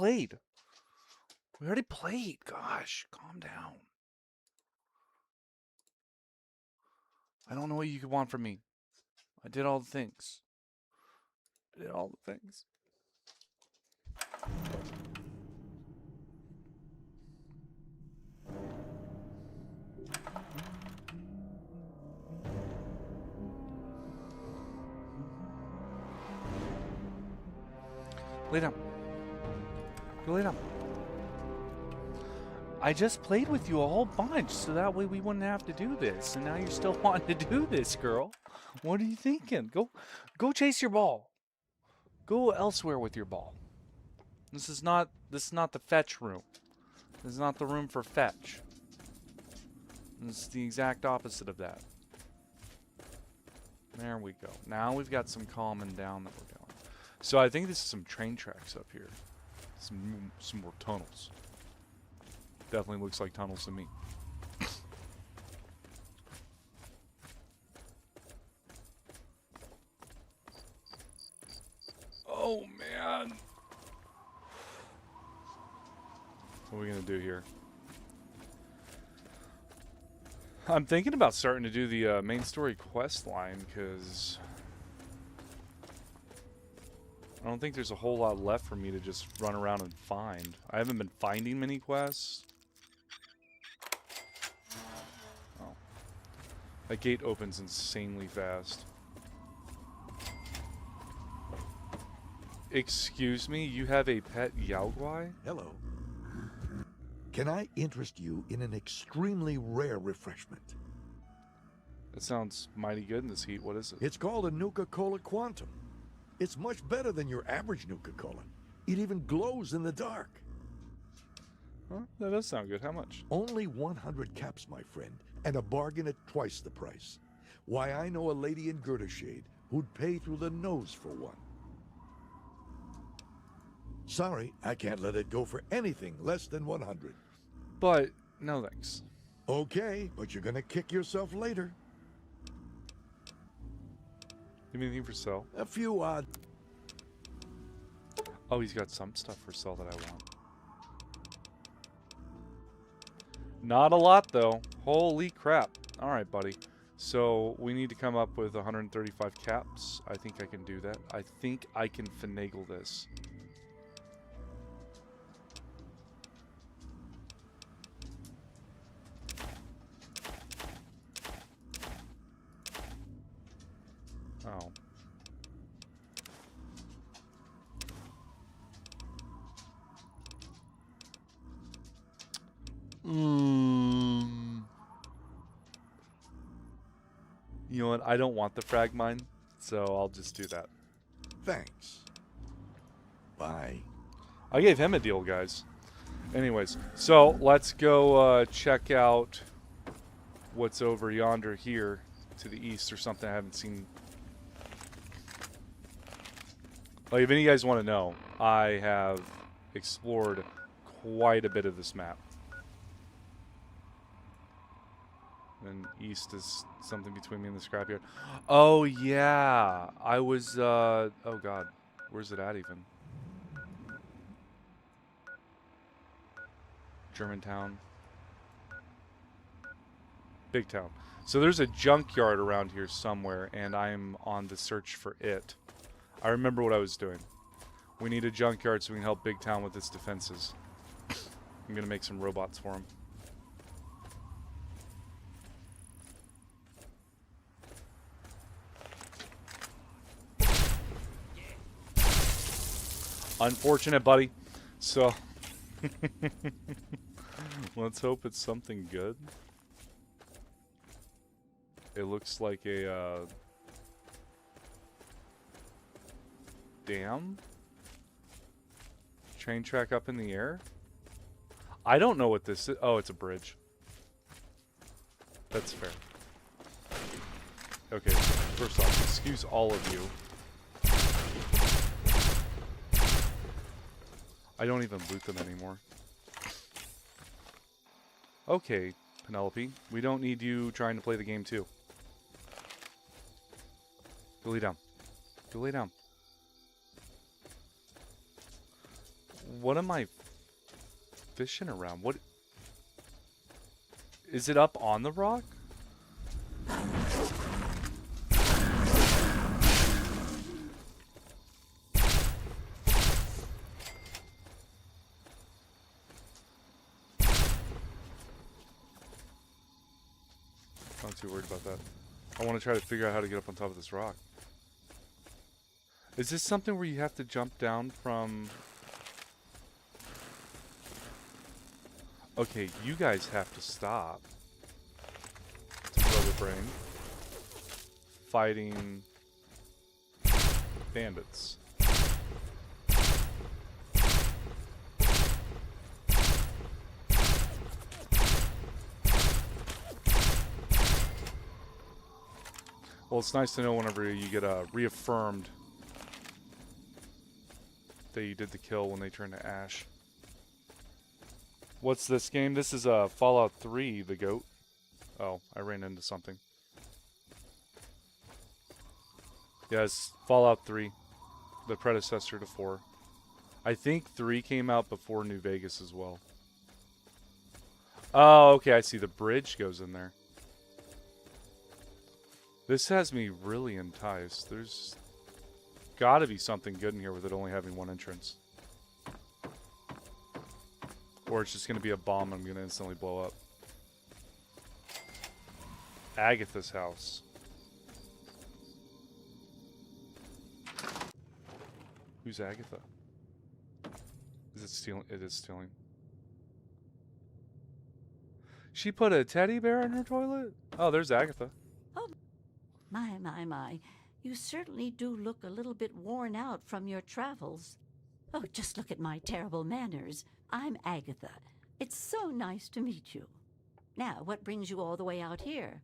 played. We already played. Gosh, calm down. I don't know what you could want from me. I did all the things. I did all the things. Lay down. Go lay down. I just played with you a whole bunch, so that way we wouldn't have to do this. And now you're still wanting to do this, girl. What are you thinking? Go chase your ball. Go elsewhere with your ball. This is not the fetch room. This is not the room for fetch. This is the exact opposite of that. There we go. Now we've got some calming down that we're doing. So I think this is some train tracks up here. Some more tunnels. Definitely looks like tunnels to me. Oh man. What are we gonna do here? I'm thinking about starting to do the main story quest line, because I don't think there's a whole lot left for me to just run around and find. I haven't been finding many quests. Oh. That gate opens insanely fast. Excuse me, you have a pet Yaoguai? Hello. Can I interest you in an extremely rare refreshment? That sounds mighty good in this heat. What is it? It's called a Nuka-Cola Quantum. It's much better than your average Nuka-Cola. It even glows in the dark. Huh? That does sound good. How much? Only 100 caps, my friend, and a bargain at twice the price. Why, I know a lady in Girdershade who'd pay through the nose for one. Sorry, I can't let it go for anything less than 100. But, no thanks. Okay, but you're gonna kick yourself later. You mean anything for sale? A few odd... Oh, he's got some stuff for sale that I want. Not a lot, though. Holy crap. Alright, buddy. So, we need to come up with 135 caps. I think I can do that. I think I can finagle this. Oh. You know what? I don't want the frag mine, so I'll just do that. Thanks. Bye. I gave him a deal, guys. Anyways, so let's go check out what's over yonder here to the east or something I haven't seen. Like, if any of you guys want to know, I have explored quite a bit of this map. And east is something between me and the scrapyard. Oh, yeah. I was, oh, God. Where's it at, even? Germantown. Big town. So there's a junkyard around here somewhere, and I'm on the search for it. I remember what I was doing. We need a junkyard so we can help Big Town with its defenses. I'm going to make some robots for him. Unfortunate, buddy. So, let's hope it's something good. It looks like a dam? Train track up in the air? I don't know what this is. Oh, it's a bridge. That's fair. Okay, first off, excuse all of you. I don't even loot them anymore. Okay, Penelope. We don't need you trying to play the game too. Go lay down. Go lay down. What am I fishing around? What is it up on the rock? I'm not too worried about that. I want to try to figure out how to get up on top of this rock. Is this something where you have to jump down from... Okay, you guys have to stop. To Brother Brain. Fighting... bandits. Well, it's nice to know whenever you get reaffirmed that you did the kill when they turn to ash. What's this game? This is Fallout 3, the goat. Oh, I ran into something. Yes, Fallout 3, the predecessor to 4. I think 3 came out before New Vegas as well. Oh, okay, I see. The bridge goes in there. This has me really enticed. There's gotta be something good in here with it only having one entrance. Or it's just gonna be a bomb I'm gonna instantly blow up. Agatha's house. Who's Agatha? Is it stealing? It is stealing. She put a teddy bear in her toilet? Oh, there's Agatha. Oh, my. You certainly do look a little bit worn out from your travels. Oh, just look at my terrible manners. I'm Agatha. It's so nice to meet you. Now, what brings you all the way out here?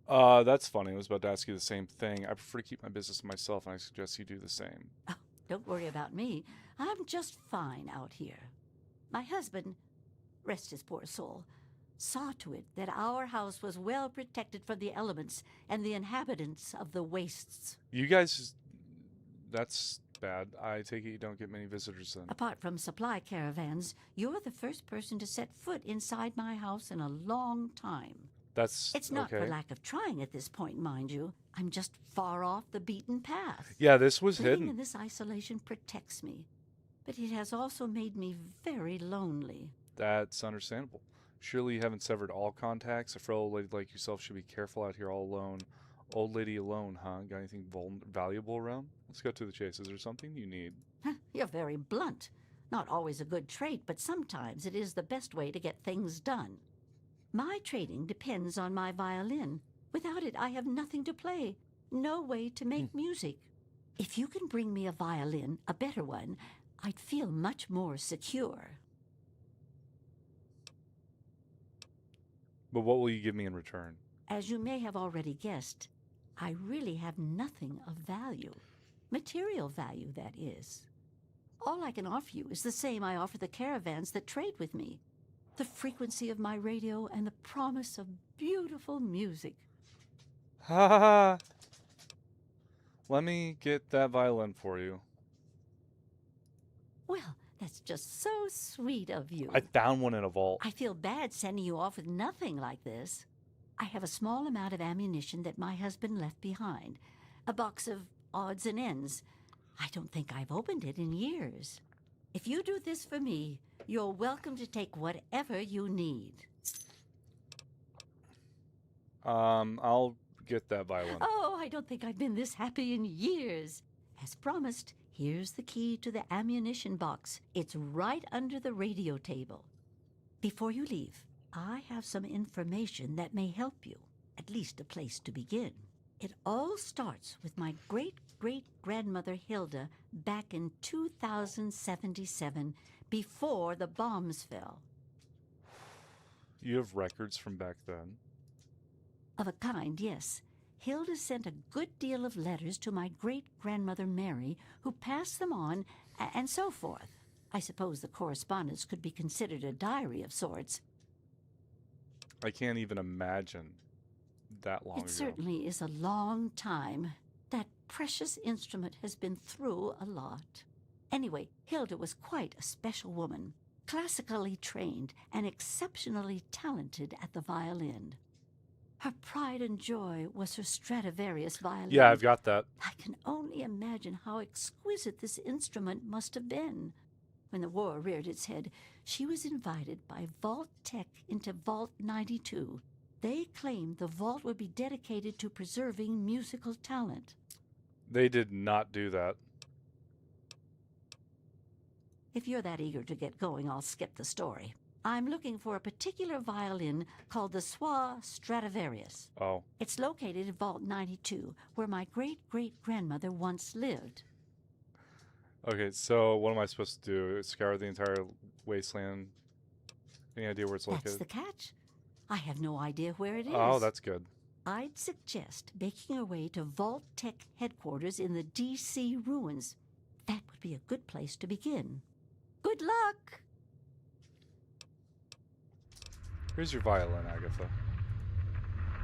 That's funny. I was about to ask you the same thing. I prefer to keep my business to myself, and I suggest you do the same. Oh, don't worry about me. I'm just fine out here. My husband, rest his poor soul, saw to it that our house was well protected from the elements and the inhabitants of the wastes. You guys, that's bad. I take it you don't get many visitors then. Apart from supply caravans, you're the first person to set foot inside my house in a long time. That's It's not okay. for lack of trying at this point, mind you. I'm just far off the beaten path. Yeah, this was Living hidden. in this isolation protects me, but it has also made me very lonely. That's understandable. Surely you haven't severed all contacts. A frail old lady like yourself should be careful out here all alone. Old lady alone, huh? Got anything valuable around? Let's go to the chase. Is there something you need? You're very blunt. Not always a good trait, but sometimes it is the best way to get things done. My trading depends on my violin. Without it, I have nothing to play, no way to make music. If you can bring me a violin, a better one, I'd feel much more secure. But what will you give me in return? As you may have already guessed, I really have nothing of value. Material value, that is. All I can offer you is the same I offer the caravans that trade with me. The frequency of my radio and the promise of beautiful music. Ha ha ha! Let me get that violin for you. Well, that's just so sweet of you. I found one in a vault. I feel bad sending you off with nothing like this. I have a small amount of ammunition that my husband left behind. A box of odds and ends. I don't think I've opened it in years. If you do this for me, you're welcome to take whatever you need. I'll get that violin. Oh, I don't think I've been this happy in years. As promised, here's the key to the ammunition box. It's right under the radio table. Before you leave, I have some information that may help you, at least a place to begin. It all starts with my great-great-grandmother Hilda back in 2077, before the bombs fell. You have records from back then? Of a kind, yes. Hilda sent a good deal of letters to my great-grandmother Mary, who passed them on, and so forth. I suppose the correspondence could be considered a diary of sorts. I can't even imagine that long ago. It certainly is a long time. That precious instrument has been through a lot. Anyway, Hilda was quite a special woman, classically trained and exceptionally talented at the violin. Her pride and joy was her Stradivarius violin. Yeah, I've got that. I can only imagine how exquisite this instrument must have been. When the war reared its head, she was invited by Vault Tech into Vault 92. They claimed the vault would be dedicated to preserving musical talent. They did not do that. If you're that eager to get going, I'll skip the story. I'm looking for a particular violin called the Stradivarius. Oh. It's located in Vault 92, where my great-great-grandmother once lived. Okay, so what am I supposed to do? Scour the entire wasteland? Any idea where it's located? That's the catch. I have no idea where it is. Oh, that's good. I'd suggest making our way to Vault Tech headquarters in the D.C. ruins. That would be a good place to begin. Good luck! Here's your violin, Agatha.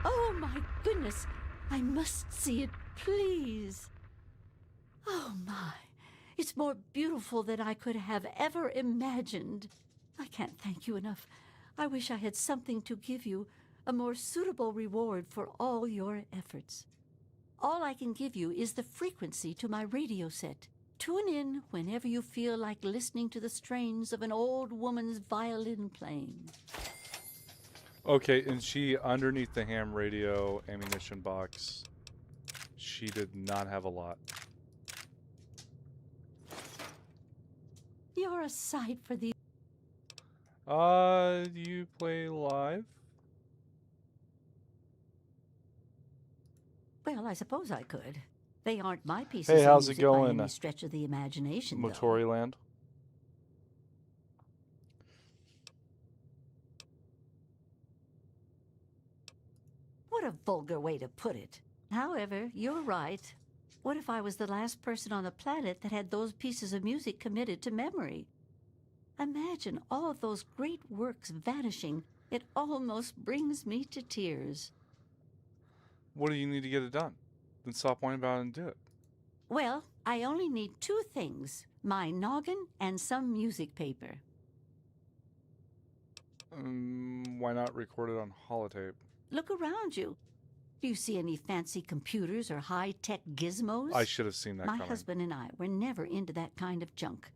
Oh, my goodness. I must see it, please. Oh, my. It's more beautiful than I could have ever imagined. I can't thank you enough. I wish I had something to give you, a more suitable reward for all your efforts. All I can give you is the frequency to my radio set. Tune in whenever you feel like listening to the strains of an old woman's violin playing. Okay, and she, underneath the ham radio ammunition box, she did not have a lot. You're a sight for the... Do you play live? Well, I suppose I could. They aren't my pieces Hey, of how's it music going, by any stretch of the imagination, though. Motoriland? What a vulgar way to put it. However, you're right. What if I was the last person on the planet that had those pieces of music committed to memory? Imagine all of those great works vanishing. It almost brings me to tears. What do you need to get it done? Then stop whining about it and do it. Well, I only need two things. My noggin and some music paper. Why not record it on holotape? Look around you. Do you see any fancy computers or high-tech gizmos? I should have seen that My coming. husband and I were never into that kind of junk.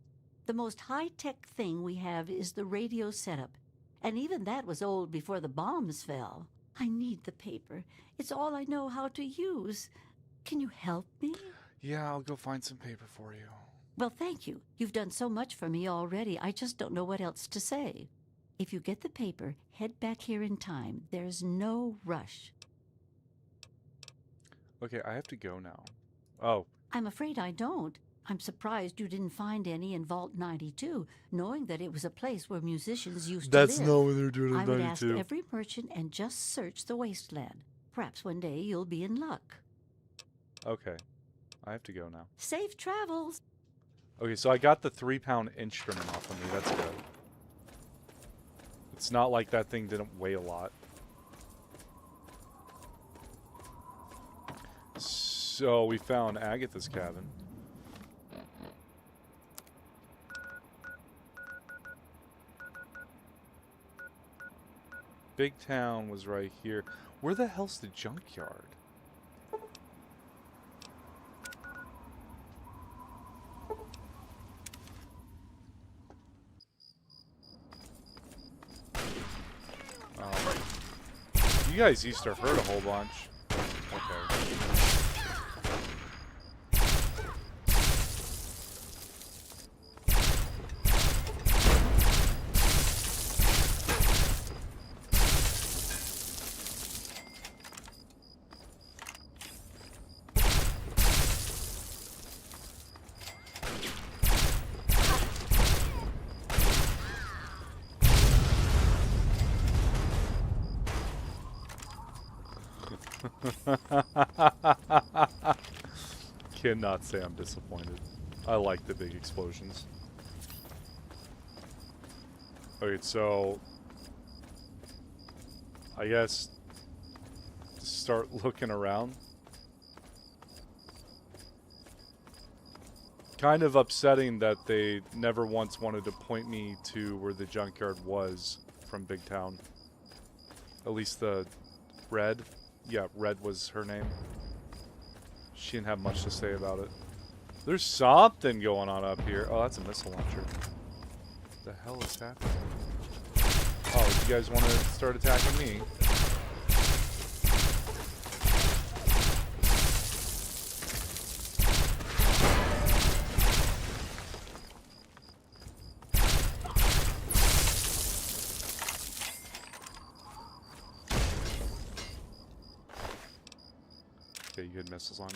The most high-tech thing we have is the radio setup. And even that was old before the bombs fell. I need the paper. It's all I know how to use. Can you help me? Yeah, I'll go find some paper for you. Well, thank you. You've done so much for me already. I just don't know what else to say. If you get the paper, head back here in time. There's no rush. Okay, I have to go now. Oh, I'm afraid I don't. I'm surprised you didn't find any in Vault 92, knowing that it was a place where musicians used to live. what they're doing I would ask every merchant and just search the Wasteland. Perhaps one day you'll be in luck. Okay, I have to go now. Safe travels. Okay, so I got the 3-pound instrument off of me. That's good. It's not like that thing didn't weigh a lot. So we found Agatha's cabin. Big town was right here. Where the hell's the junkyard? You guys used to hurt a whole bunch. Okay. Cannot say I'm disappointed. I like the big explosions. Okay, so I guess start looking around. Kind of upsetting that they never once wanted to point me to where the junkyard was from Big Town. At least the Red. Yeah, Red was her name. She didn't have much to say about it. There's something going on up here. Oh, that's a missile launcher. What the hell is happening? Oh, you guys want to start attacking me? Okay, you had missiles on me.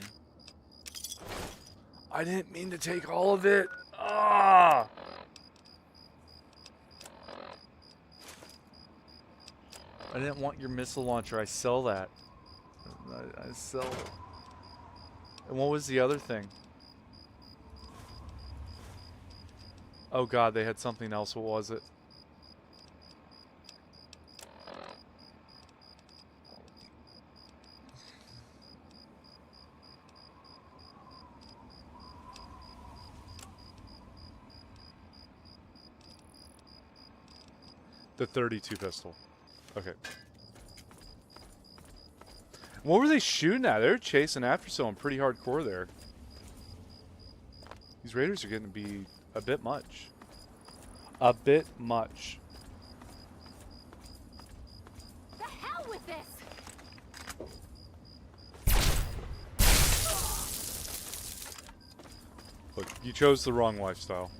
I didn't mean to take all of it. Ah! I didn't want your missile launcher. I sell that. I sell it. And what was the other thing? Oh god, they had something else. What was it? The 32 pistol. Okay. What were they shooting at? They were chasing after someone pretty hardcore there. These raiders are getting to be a bit much. A bit much. The hell with this! Look, you chose the wrong lifestyle.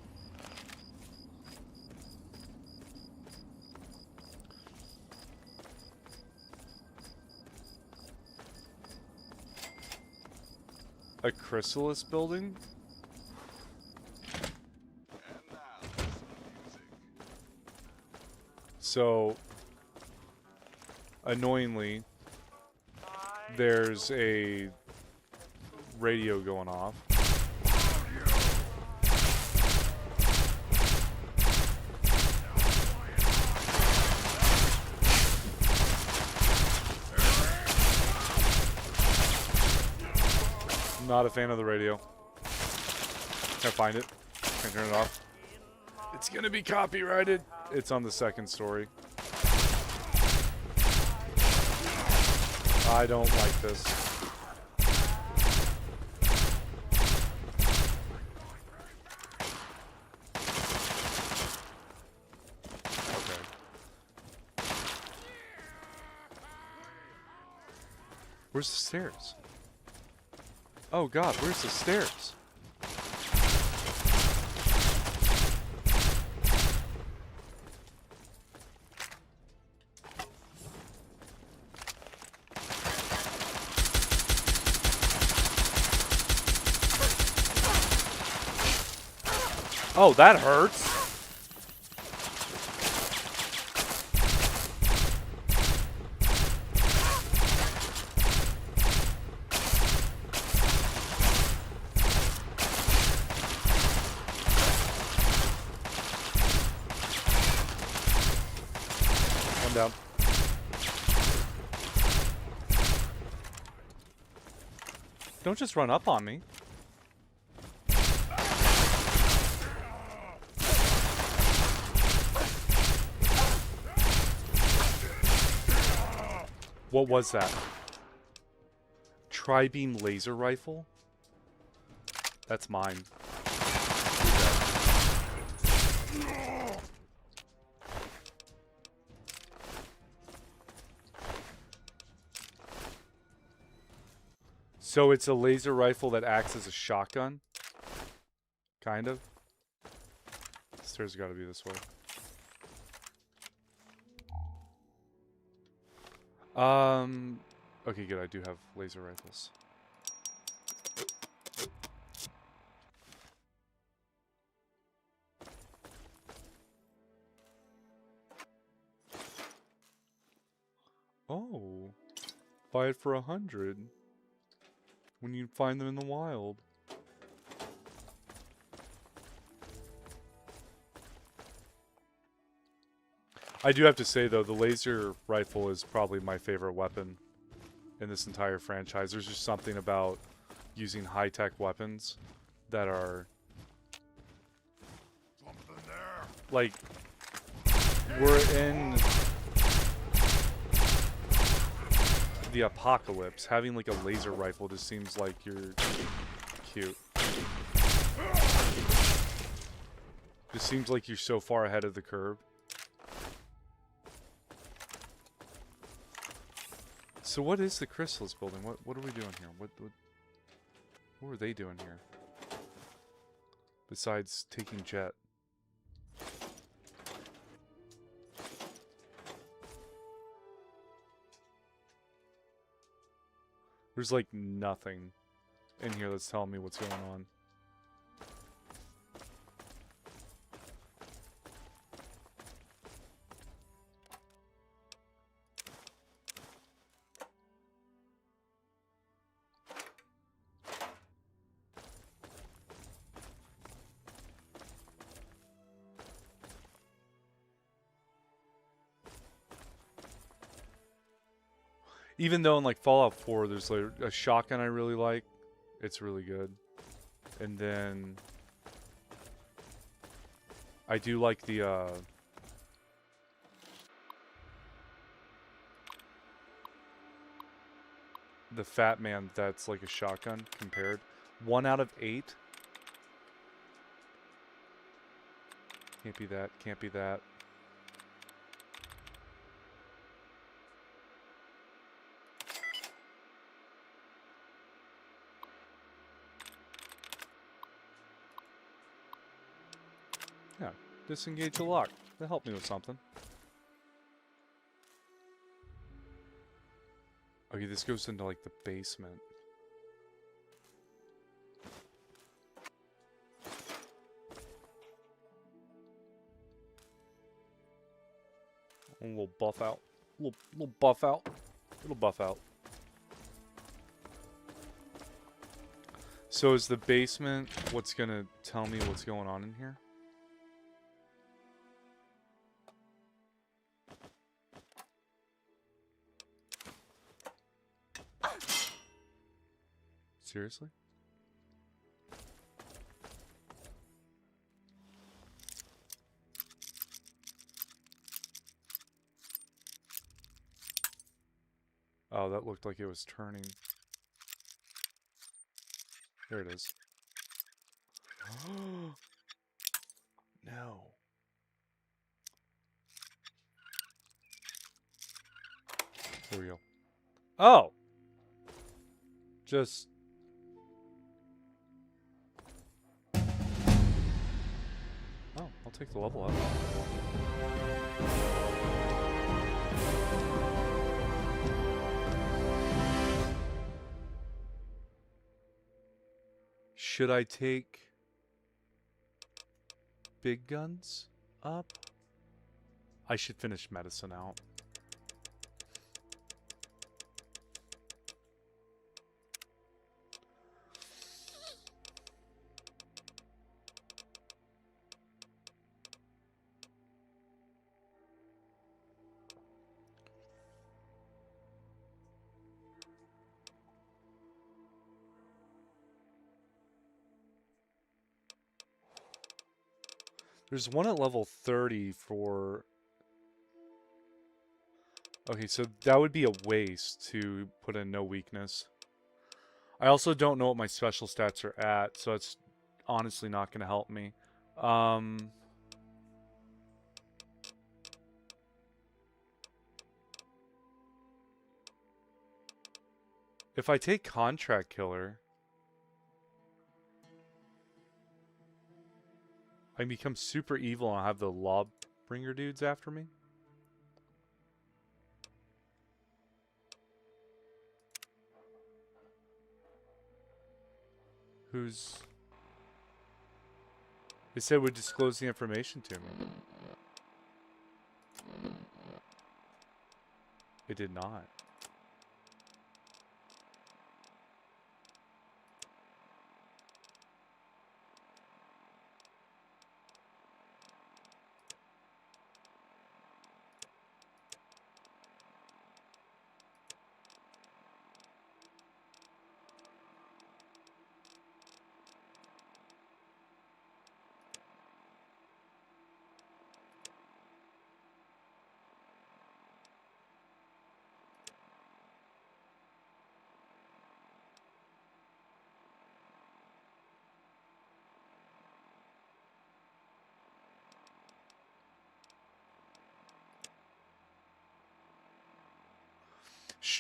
A chrysalis building? So, annoyingly, there's a radio going off. Not a fan of the radio. Can't find it. Can't turn it off. It's gonna be copyrighted. It's on the second story. I don't like this. Okay. Where's the stairs? Oh god, where's the stairs? Oh, that hurts. One down. Don't just run up on me. What was that? Tri-beam laser rifle? That's mine. So it's a laser rifle that acts as a shotgun? Kind of. Stairs gotta be this way. Okay, good. I do have laser rifles. Oh, buy it for 100 when you find them in the wild. I do have to say, though, the laser rifle is probably my favorite weapon in this entire franchise. There's just something about using high-tech weapons that are like, we're in the apocalypse. Having like a laser rifle just seems like you're cute. Just seems like you're so far ahead of the curve. So what is the Chrysalis building? What are we doing here? What were they doing here? Besides taking jet. There's like nothing in here that's telling me what's going on. Even though in like Fallout 4 there's like a shotgun I really like. It's really good. And then I do like the Fat Man that's like a shotgun compared. 1 out of 8. Can't be that, can't be that. Yeah, disengage the lock. That helped me with something. Okay, this goes into like the basement. A little buff out. Little buff out. Little buff out. So is the basement what's gonna tell me what's going on in here? Seriously? Oh, that looked like it was turning. There it is. No. There we go. Oh! Just... Oh, I'll take the level up. Should I take big guns up? I should finish medicine out. There's one at level 30 for... Okay, so that would be a waste to put in no weakness. I also don't know what my special stats are at, so it's honestly not going to help me. If I take Contract Killer... I can become super evil and I'll have the Lawbringer dudes after me. Who's... It said would disclose the information to me. It did not.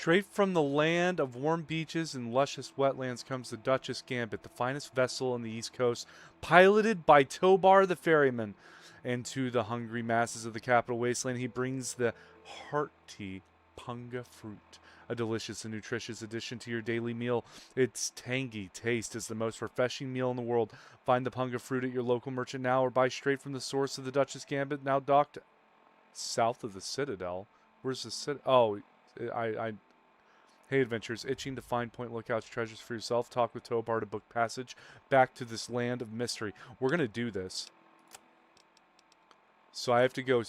Straight from the land of warm beaches and luscious wetlands comes the Duchess Gambit, the finest vessel on the East Coast, piloted by Tobar the ferryman. And to the hungry masses of the capital wasteland, he brings the hearty punga fruit, a delicious and nutritious addition to your daily meal. Its tangy taste is the most refreshing meal in the world. Find the punga fruit at your local merchant now, or buy straight from the source of the Duchess Gambit, now docked south of the Citadel. Where's the Citadel? Oh, Hey adventurers, itching to find Point Lookout's treasures for yourself? Talk with Tobar to book passage back to this land of mystery. We're going to do this. So I have to go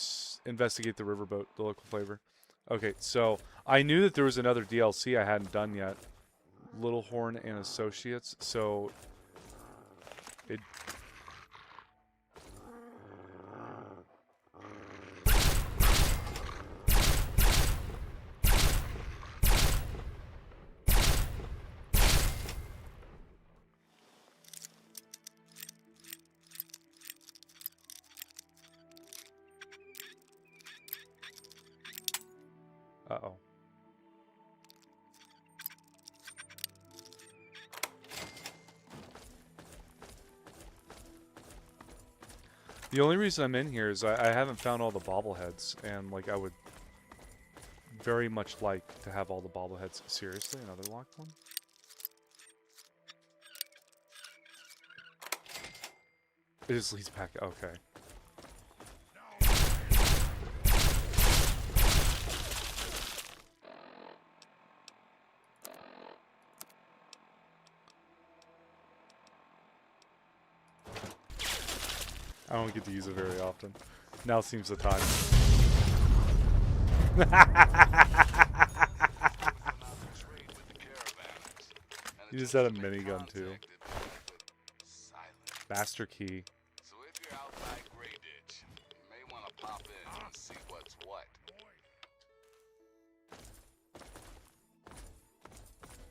investigate the riverboat, the local flavor. Okay, so I knew that there was another DLC I hadn't done yet. Little Horn and Associates. So it... Uh-oh. The only reason I'm in here is I haven't found all the bobbleheads, and like I would very much like to have all the bobbleheads. Seriously, another locked one? It just leads back. Okay. I don't get to use it very often. Now seems the time. You just had a minigun too. Master key. So if you're out by Grey Ditch, you may want to pop in and see what's what.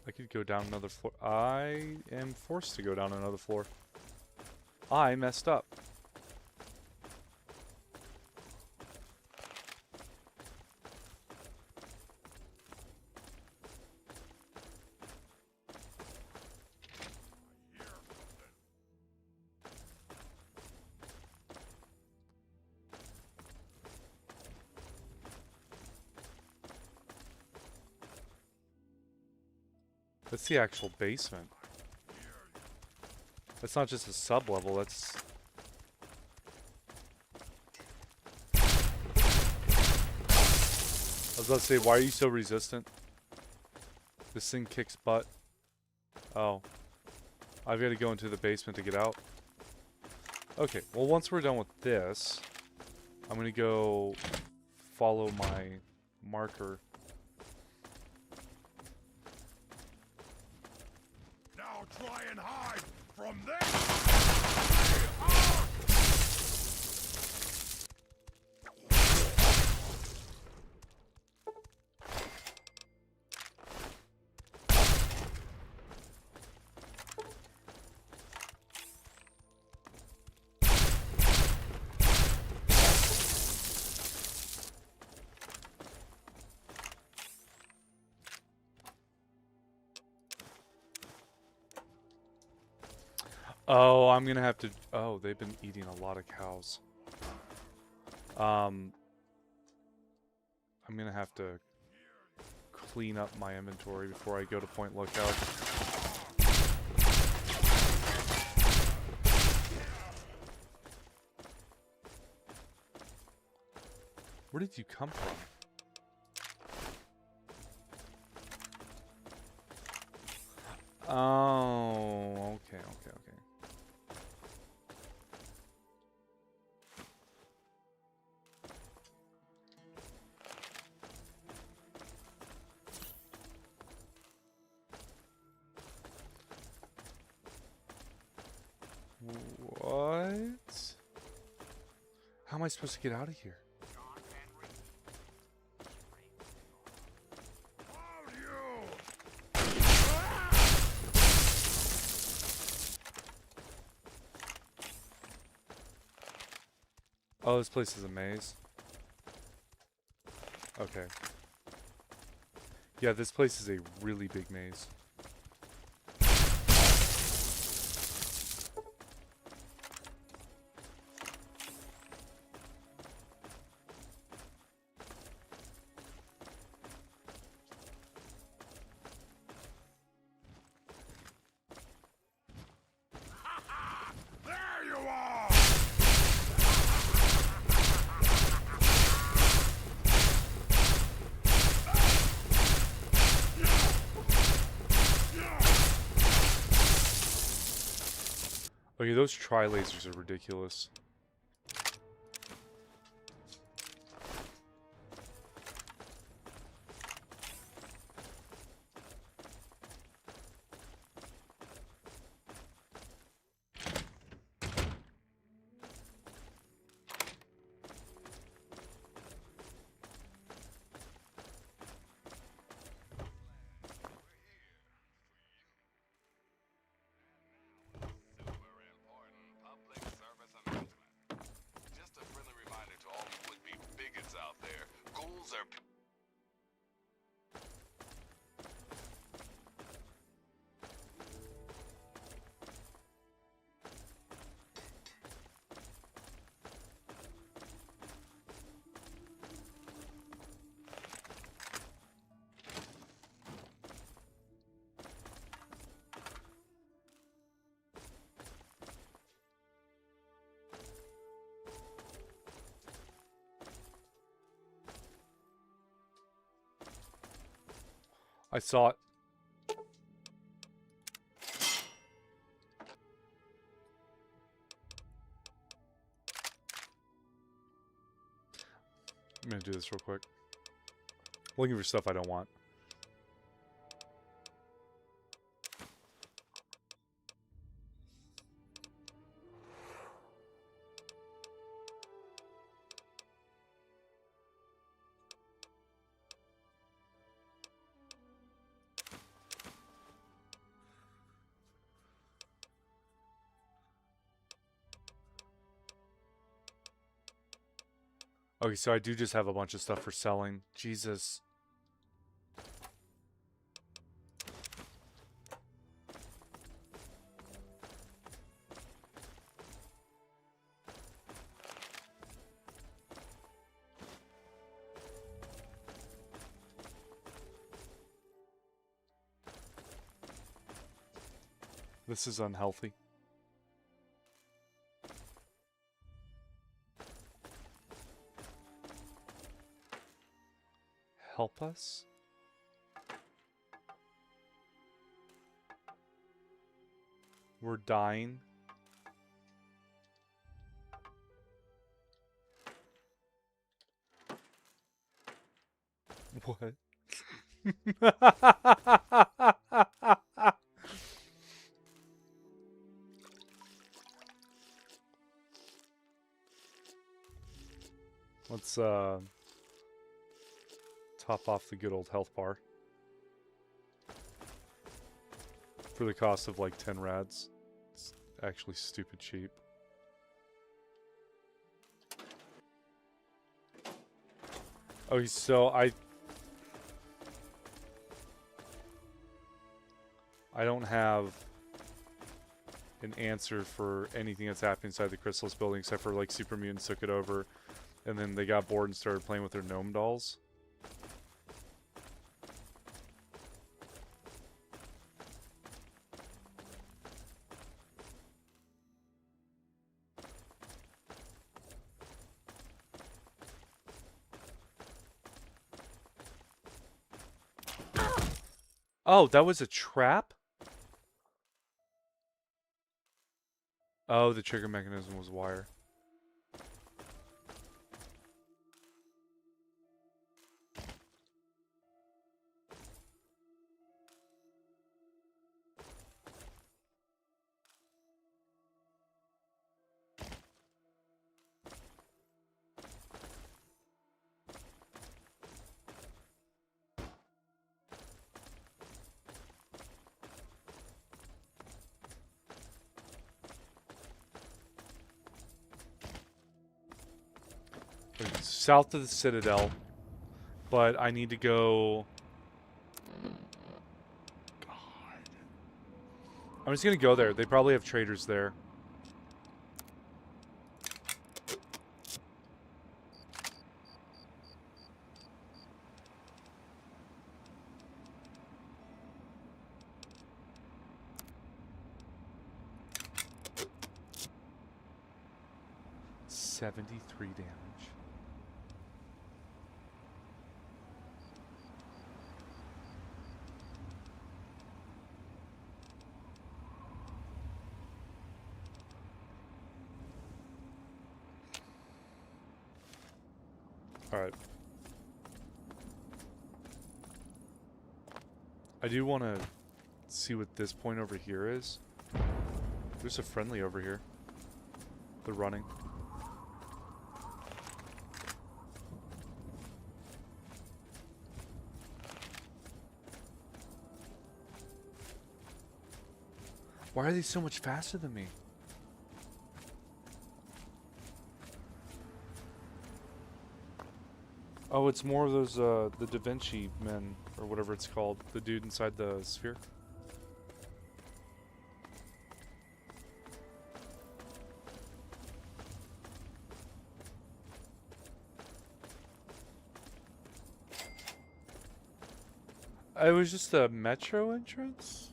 I could go down another floor. I am forced to go down another floor. I messed up. That's the actual basement. That's not just a sub-level, that's... I was about to say, why are you so resistant? This thing kicks butt. Oh. I've got to go into the basement to get out. Okay, well once we're done with this, I'm going to go follow my marker. Now try and hide from them! Oh, I'm gonna have to... Oh, they've been eating a lot of cows. I'm gonna have to clean up my inventory before I go to Point Lookout. Where did you come from? Oh, okay. What? How am I supposed to get out of here? Oh, this place is a maze. Okay. Yeah, this place is a really big maze. There you are! Okay, those tri-lasers are ridiculous. Super important public service announcement. Just a friendly reminder to all you would-be bigots out there. Ghouls are... I saw it. I'm gonna do this real quick. Looking for stuff I don't want. Okay, so I do just have a bunch of stuff for selling. Jesus. This is unhealthy. Help us? We're dying. What? Let's top off the good old health bar for the cost of like 10 rads. It's actually stupid cheap. Okay, so I don't have an answer for anything that's happening inside the Chrysalis building except for like super mutants took it over and then they got bored and started playing with their gnome dolls. Oh, that was a trap? Oh, the trigger mechanism was wire. South of the Citadel, but I need to go I'm just gonna go there. They probably have traders there. $73 damage. Alright. I do want to see what this point over here is. There's a friendly over here. They're running. Why are they so much faster than me? Oh, it's more of those, the Da Vinci men, or whatever it's called. The dude inside the sphere. It was just a metro entrance?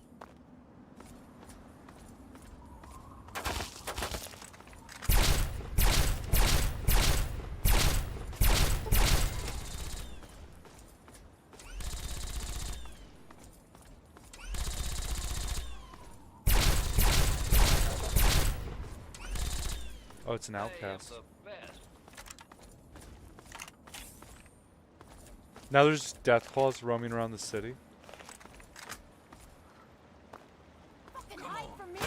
Oh, it's an outcast. Now there's death claws roaming around the city. Fucking hide from me!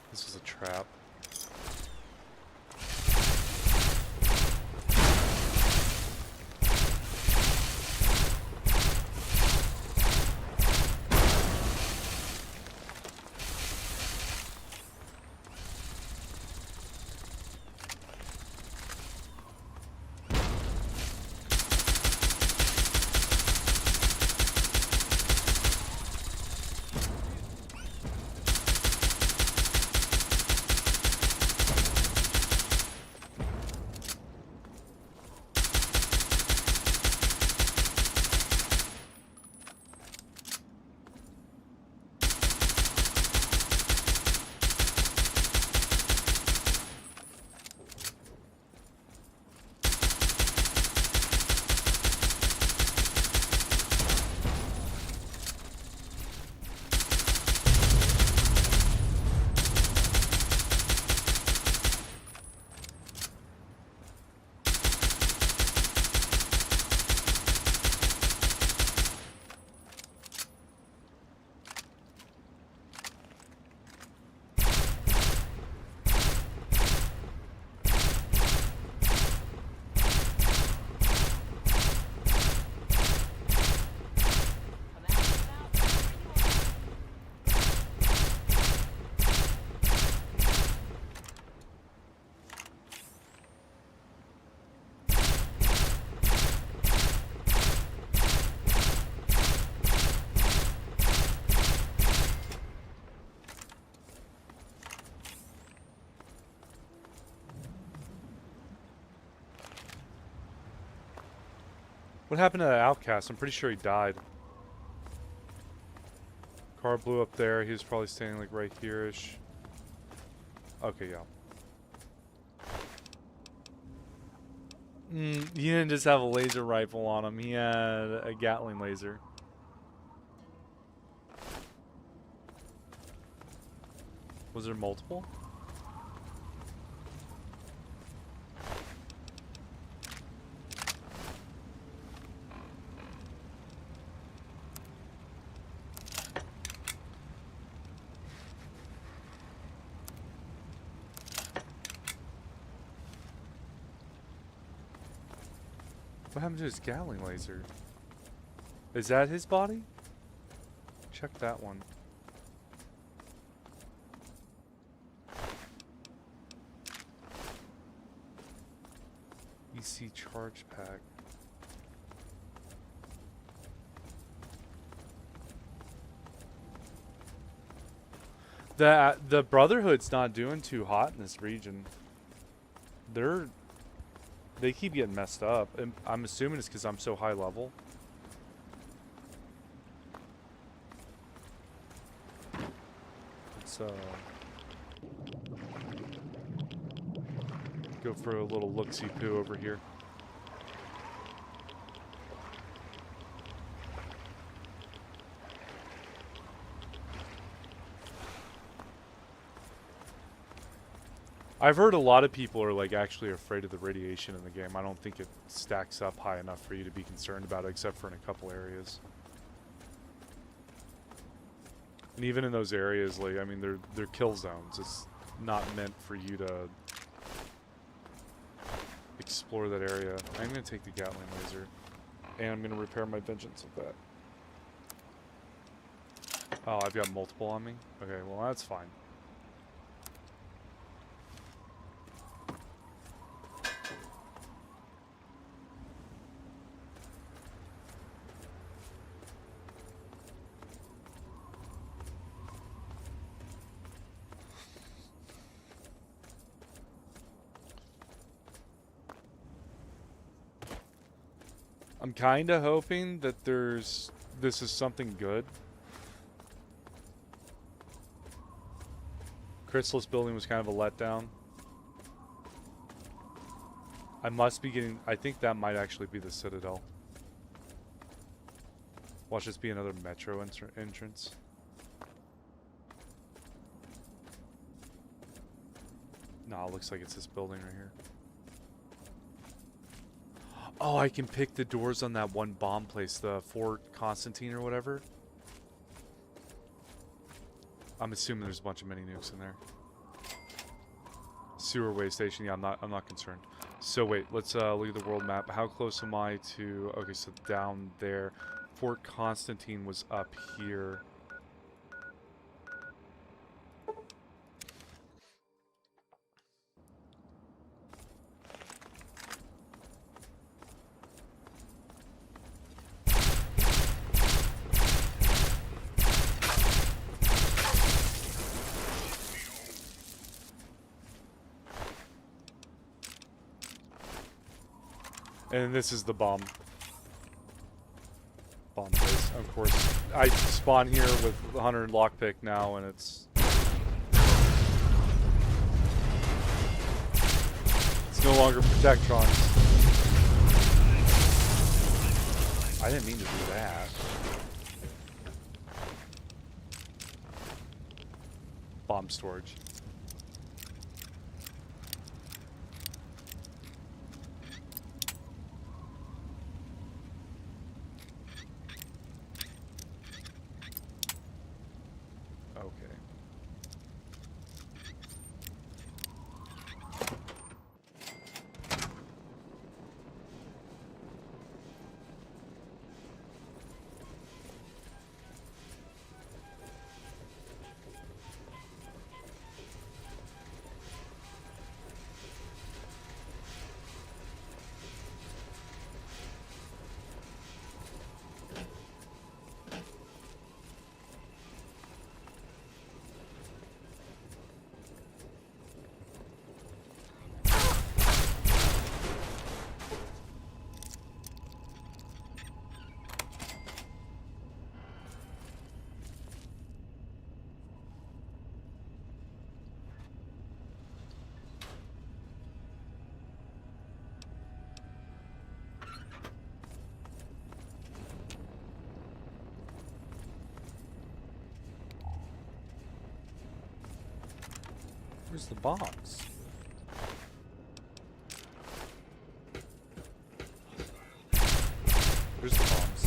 This is a trap. What happened to that outcast? I'm pretty sure he died. Car blew up there. He was probably standing like right here-ish. Okay, yeah. He didn't just have a laser rifle on him. He had a Gatling laser. Was there multiple? What happened to his Gatling laser? Is that his body? Check that one. NC charge pack. The Brotherhood's not doing too hot in this region. They keep getting messed up. And I'm assuming it's because I'm so high level. Let's go for a little look-see-poo over here. I've heard a lot of people are like actually afraid of the radiation in the game. I don't think it stacks up high enough for you to be concerned about it, except for in a couple areas. And even in those areas, like, I mean, they're kill zones. It's not meant for you to explore that area. I'm gonna take the Gatling laser, and I'm gonna repair my vengeance with that. Oh, I've got multiple on me? Okay, well that's fine. I'm kind of hoping that this is something good. Chrysalis building was kind of a letdown. I must be getting... I think that might actually be the Citadel. Watch this be another metro entrance. Nah, it looks like it's this building right here. Oh, I can pick the doors on that one bomb place, the Fort Constantine or whatever. I'm assuming there's a bunch of mini nukes in there. Sewer way station. Yeah, I'm not concerned. So wait, let's look at the world map. How close am I to? Okay, so down there. Fort Constantine was up here. And this is the bomb place. Of course, I spawn here with 100 lockpick now, and it's no longer Protectrons. I didn't mean to do that. Bomb storage. Where's the box? Where's the bombs?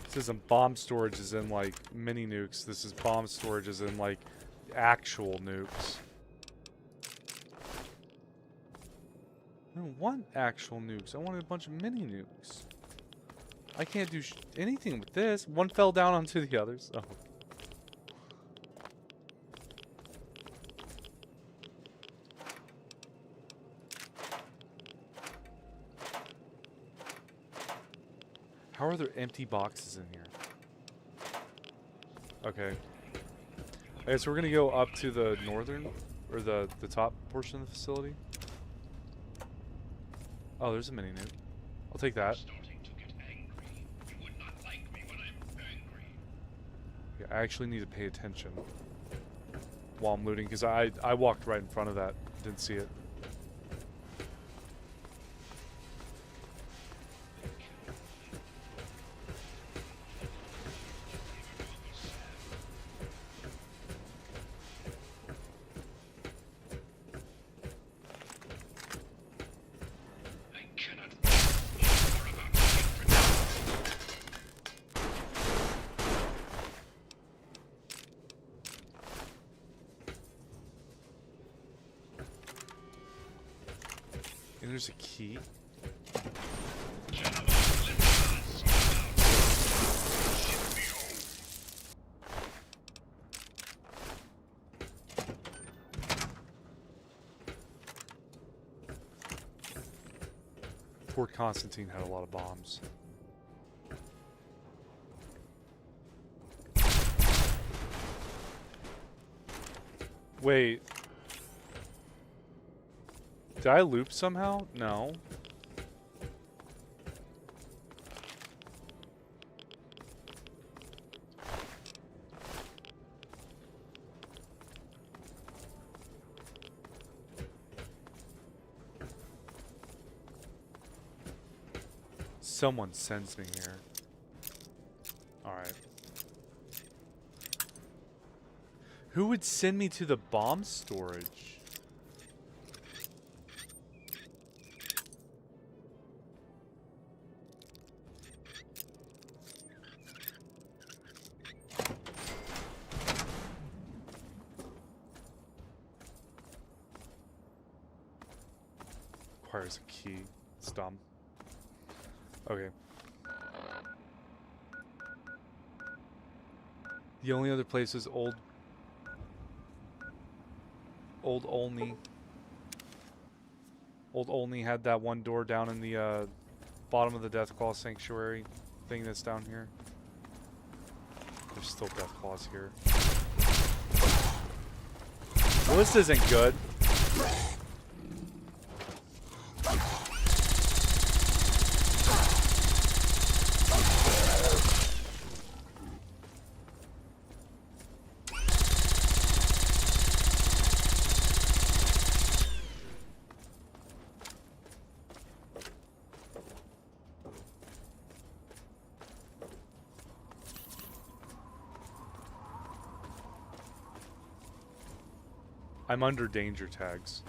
This isn't bomb storage as in like mini nukes. This is bomb storage as in like actual nukes. I don't want actual nukes. I wanted a bunch of mini nukes. I can't do anything with this. One fell down onto the others. Oh. How are there empty boxes in here? Okay. Okay, so we're gonna go up to the northern, or the top portion of the facility. Oh, there's a mini nuke. I'll take that. Yeah, I actually need to pay attention while I'm looting, because I walked right in front of that. Didn't see it. And there's a key. Fort Constantine had a lot of bombs. Wait. Did I loop somehow? No. Someone sends me here. Alright. Who would send me to the bomb storage? Requires a key. It's dumb. Okay. The only other place is Old Olney. Old Olney had that one door down in the bottom of the Deathclaw Sanctuary thing that's down here. There's still Deathclaws here. Well, this isn't good. I'm under danger tags.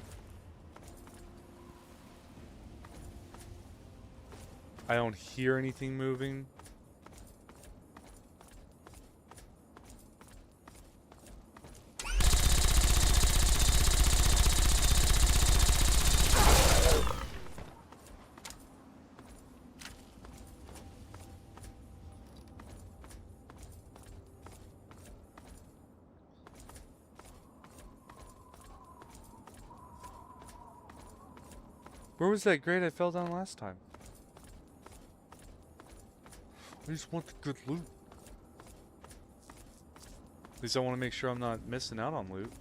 I don't hear anything moving. Where was that grate I fell down last time? I just want the good loot. At least I want to make sure I'm not missing out on loot.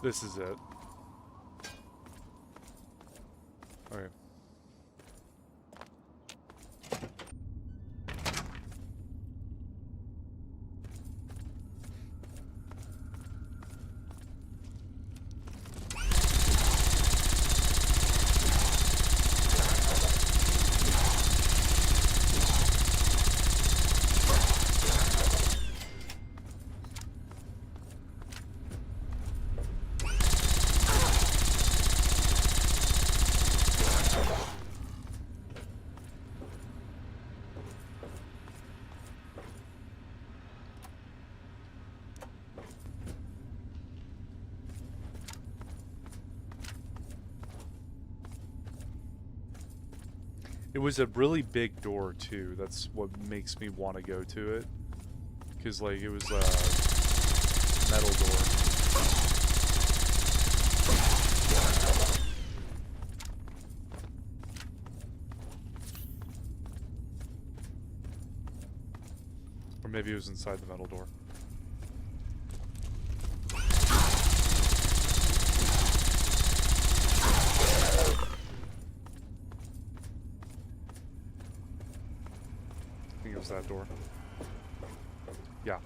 This is it. Okay. It was a really big door too. That's what makes me want to go to it. Because like it was a metal door. Or maybe it was inside the metal door. I think it was that door. Yeah.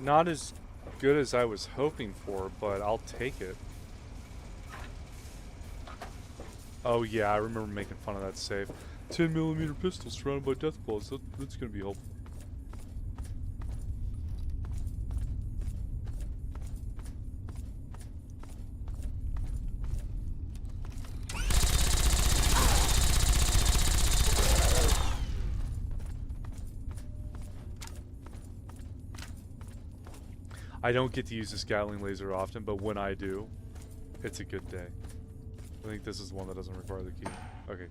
Not as good as I was hoping for, but I'll take it. Oh yeah, I remember making fun of that save. 10mm pistol surrounded by death claws. That's gonna be helpful. I don't get to use this Gatling laser often, but when I do, it's a good day. I think this is one that doesn't require the key. Okay.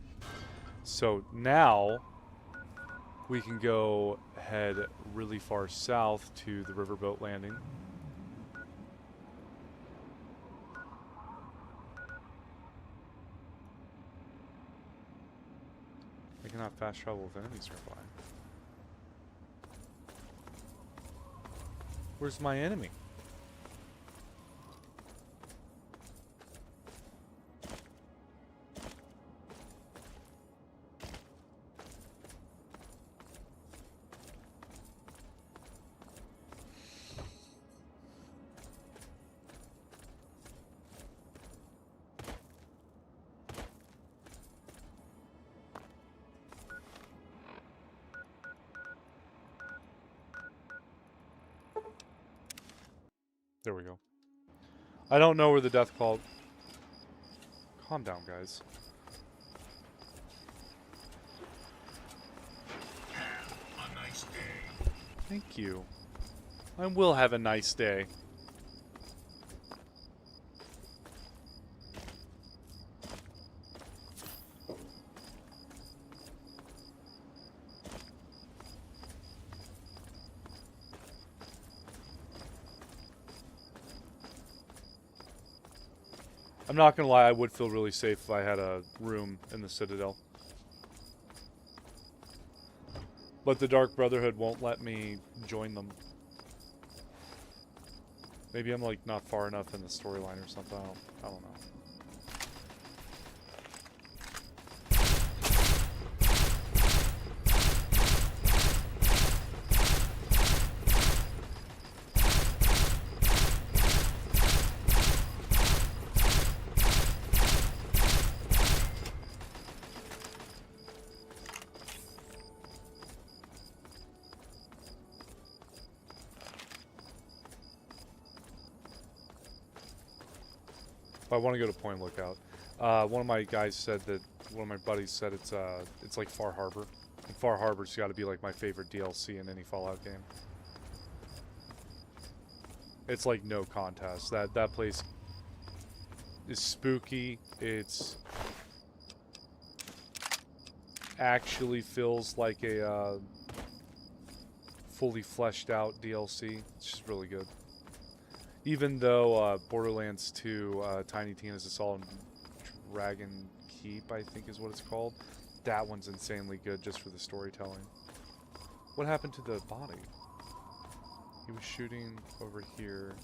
So now we can go head really far south to the riverboat landing. I cannot fast travel with enemies nearby. Where's my enemy? There we go. I don't know where the death call... Calm down, guys. Have a nice day. Thank you. I will have a nice day. I'm not gonna lie, I would feel really safe if I had a room in the Citadel. But the Dark Brotherhood won't let me join them. Maybe I'm like not far enough in the storyline or something. I don't know. I want to go to Point Lookout. One of my guys said that, one of my buddies said it's like Far Harbor. And Far Harbor's got to be like my favorite DLC in any Fallout game. It's like no contest. That place is spooky. It's actually feels like a fully fleshed out DLC. It's just really good. Even though Borderlands 2, Tiny Tina's Assault on Dragon Keep, I think is what it's called, that one's insanely good just for the storytelling. What happened to the body? He was shooting over here.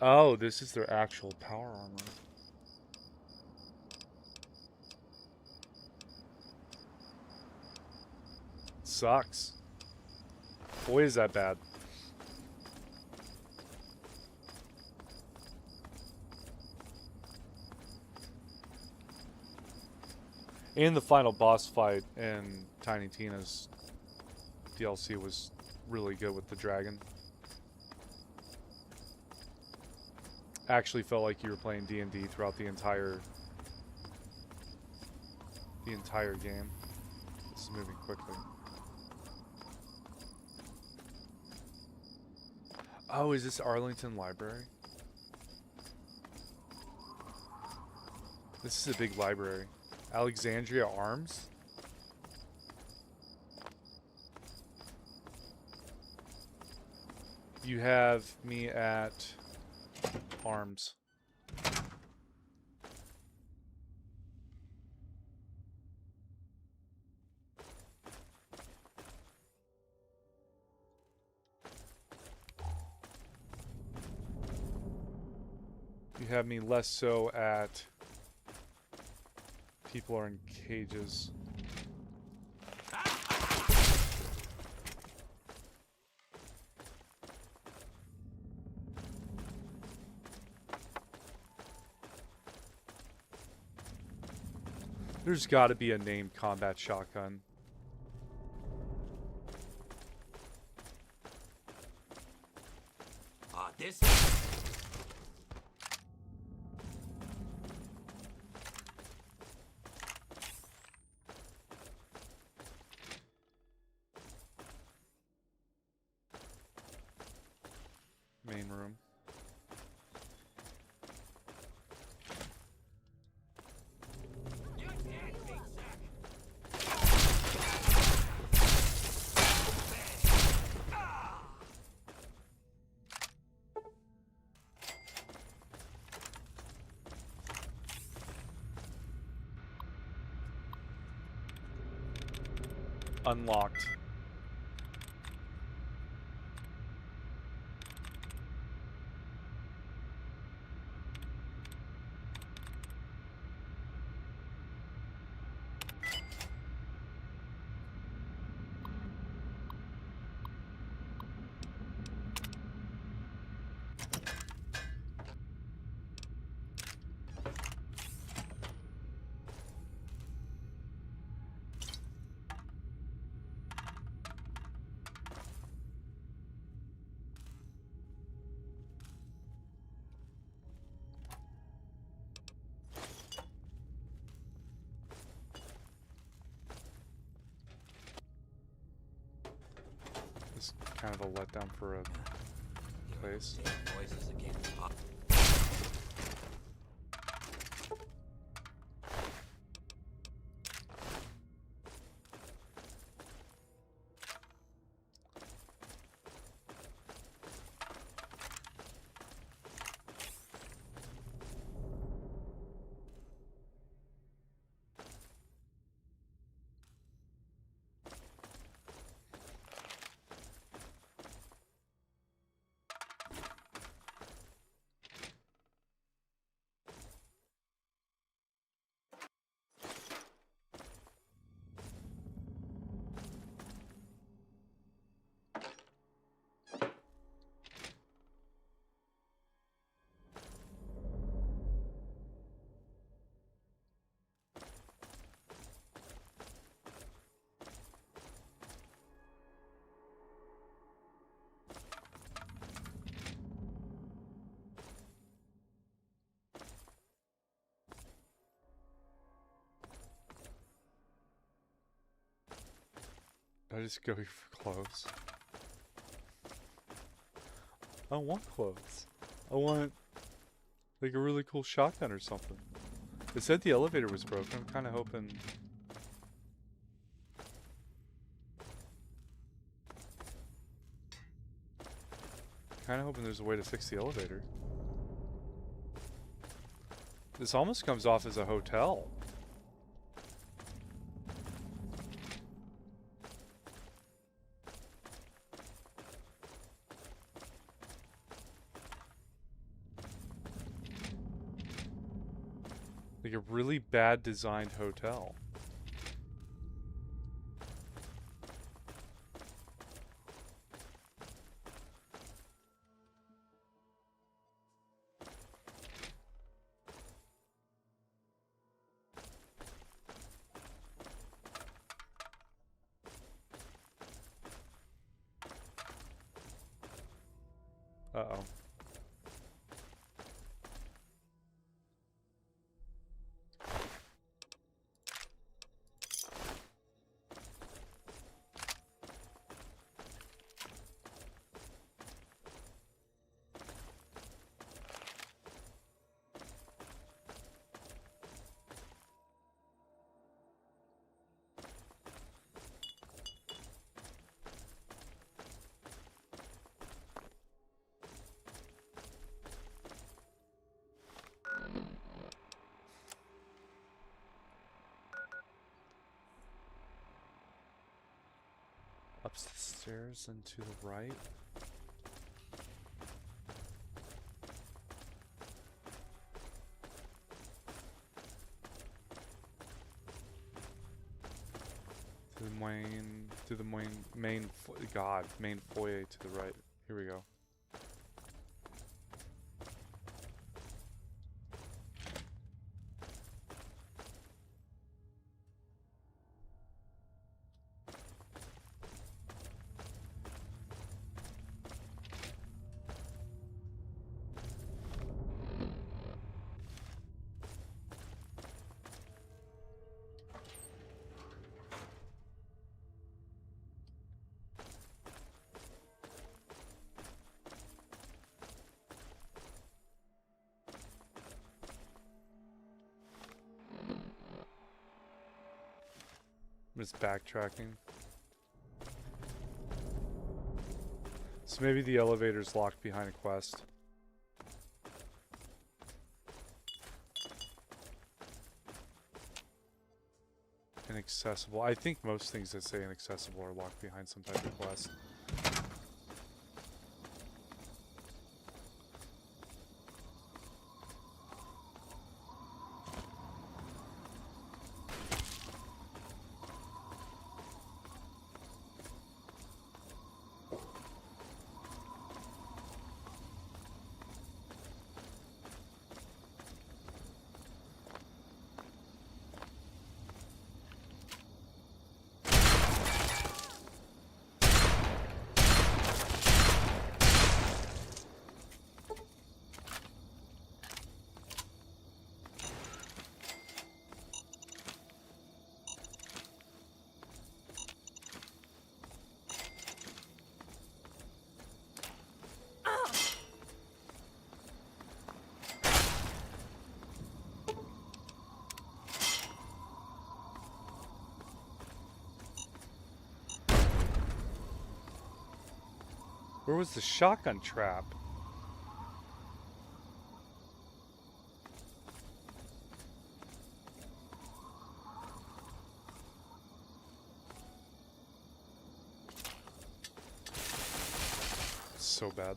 Oh, this is their actual power armor. Sucks. Boy, is that bad. And the final boss fight in Tiny Tina's DLC was really good with the dragon. Actually felt like you were playing D&D throughout the entire game. This is moving quickly. Oh, is this Arlington Library? This is a big library. Alexandria Arms? You have me at Arms. You have me less so at people are in cages. There's got to be a named combat shotgun. This. Main room. Unlocked. It's kind of a letdown for a place. Voices again. I just go for clothes. I don't want clothes. I want like a really cool shotgun or something. It said the elevator was broken. I'm kind of hoping. There's a way to fix the elevator. This almost comes off as a hotel. Like a really bad designed hotel. Uh-oh. Upstairs and to the right. To the main foyer to the right. Here we go. I'm just backtracking. So maybe the elevator's locked behind a quest. Inaccessible. I think most things that say inaccessible are locked behind some type of quest. Where was the shotgun trap? So bad.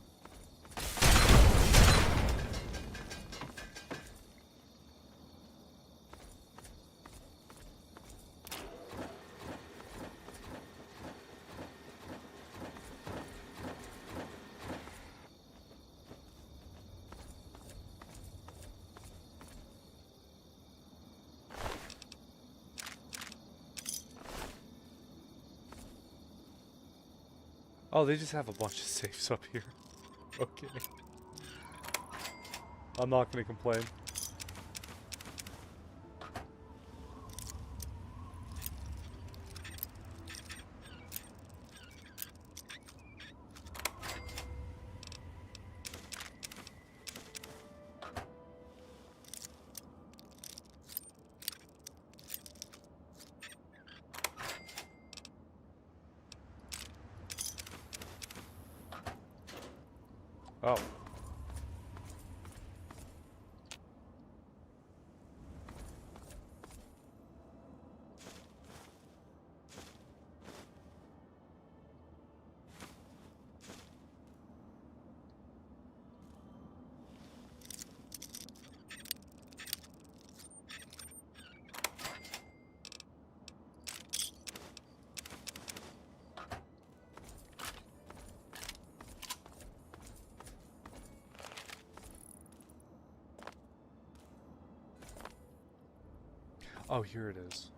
Oh, they just have a bunch of safes up here. Okay. I'm not gonna complain. Oh. Oh, here it is.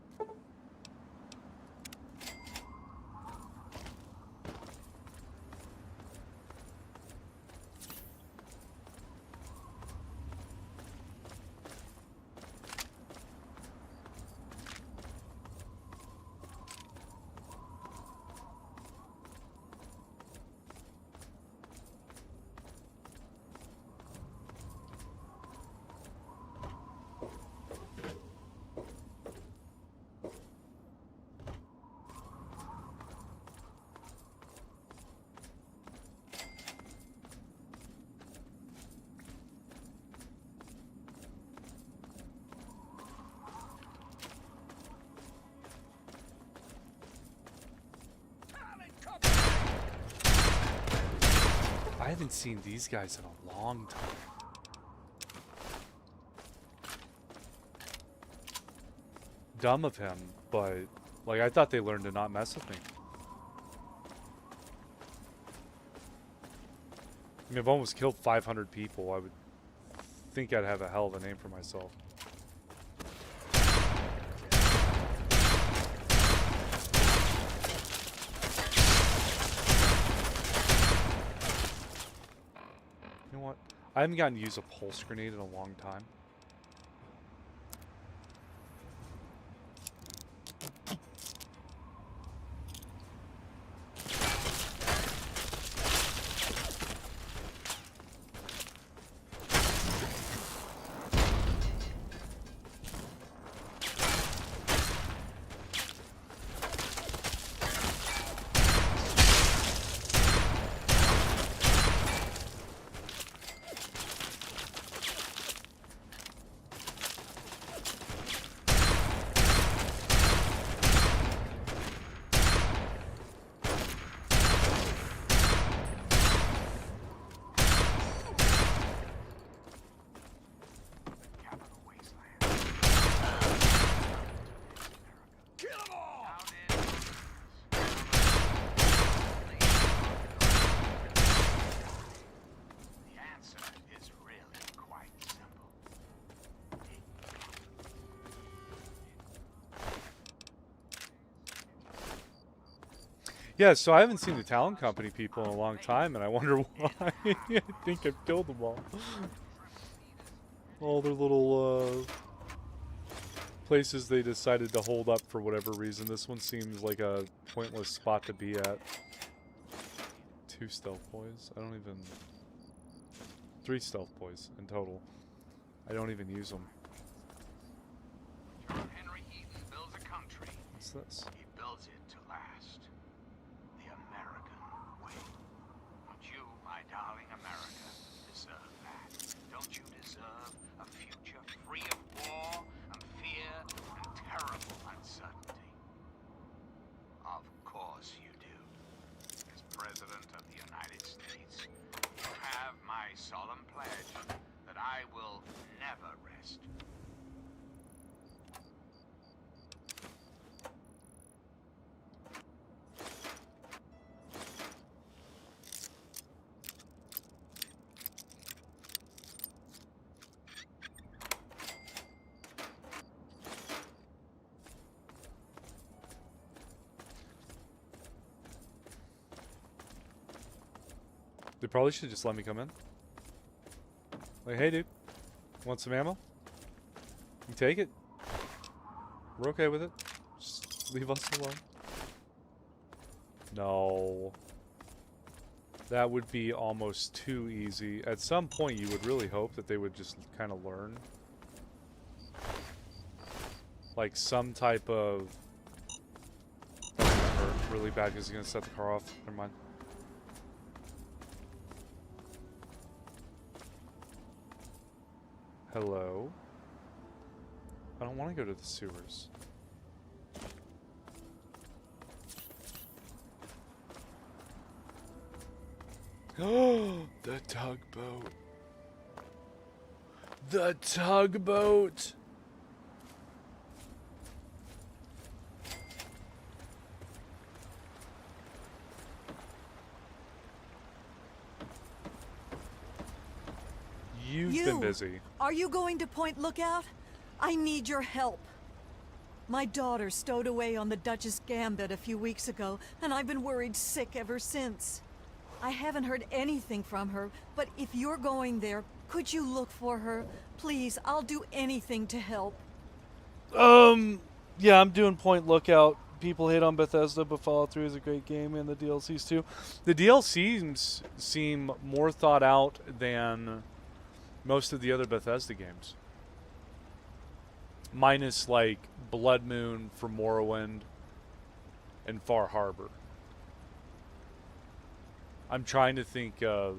I haven't seen these guys in a long time. Dumb of him, but like I thought they learned to not mess with me. I mean, I've almost killed 500 people. I would think I'd have a hell of a name for myself. You know what? I haven't gotten to use a pulse grenade in a long time. Capital Wasteland. Kill them all! The answer is really quite simple. Yeah, so I haven't seen the Talon Company people in a long time, and I wonder why. I think I've killed them all. All their little places they decided to hold up for whatever reason. This one seems like a pointless spot to be at. 2 stealth boys. I don't even... 3 stealth boys in total. I don't even use them. John Henry Eaton builds a country. What's this? He builds it to last. The American way. Don't you, my darling America, deserve that? Don't you deserve a future free of war and fear and terrible uncertainty? Of course you do. As President of the United States, you have my solemn pledge that I will never rest. They probably should just let me come in. Like, hey dude, want some ammo? You take it. We're okay with it. Just leave us alone. No. That would be almost too easy. At some point you would really hope that they would just kind of learn. Like some type of... That's gonna hurt really bad because he's gonna set the car off. Never mind. Hello? I don't want to go to the sewers. Oh, the tugboat. The tugboat. You've been busy. Are you going to Point Lookout? I need your help. My daughter stowed away on the Duchess Gambit a few weeks ago, and I've been worried sick ever since. I haven't heard anything from her, but if you're going there, could you look for her? Please, I'll do anything to help. Yeah, I'm doing Point Lookout. People hate on Bethesda, but Fallout 3 is a great game, and the DLCs too. The DLCs seem more thought out than most of the other Bethesda games. Minus, like, Blood Moon for Morrowind and Far Harbor. I'm trying to think of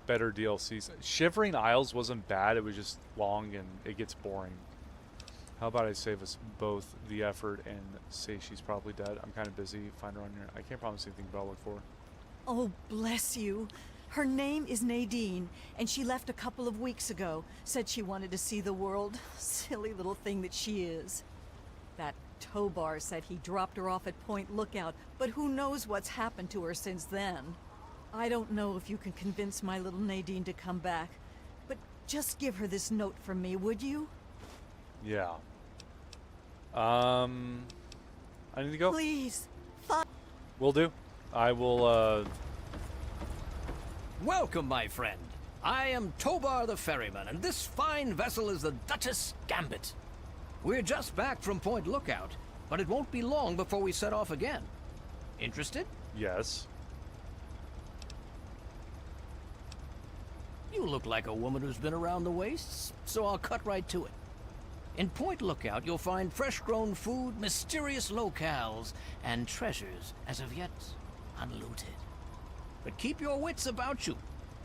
better DLCs. Shivering Isles wasn't bad, it was just long and it gets boring. How about I save us both the effort and say she's probably dead? I'm kind of busy. Find her on your... I can't promise anything, but I'll look for her. Oh, bless you. Her name is Nadine, and she left a couple of weeks ago. Said she wanted to see the world. Silly little thing that she is. That Tobar said he dropped her off at Point Lookout, but who knows what's happened to her since then. I don't know if you can convince my little Nadine to come back, but just give her this note from me, would you? Yeah. I need to go. Please. Will do. I will, Welcome, my friend. I am Tobar the Ferryman, and this fine vessel is the Duchess Gambit. We're just back from Point Lookout, but it won't be long before we set off again. Interested? Yes. You look like a woman who's been around the wastes, so I'll cut right to it. In Point Lookout, you'll find fresh-grown food, mysterious locales, and treasures as of yet unlooted. But keep your wits about you,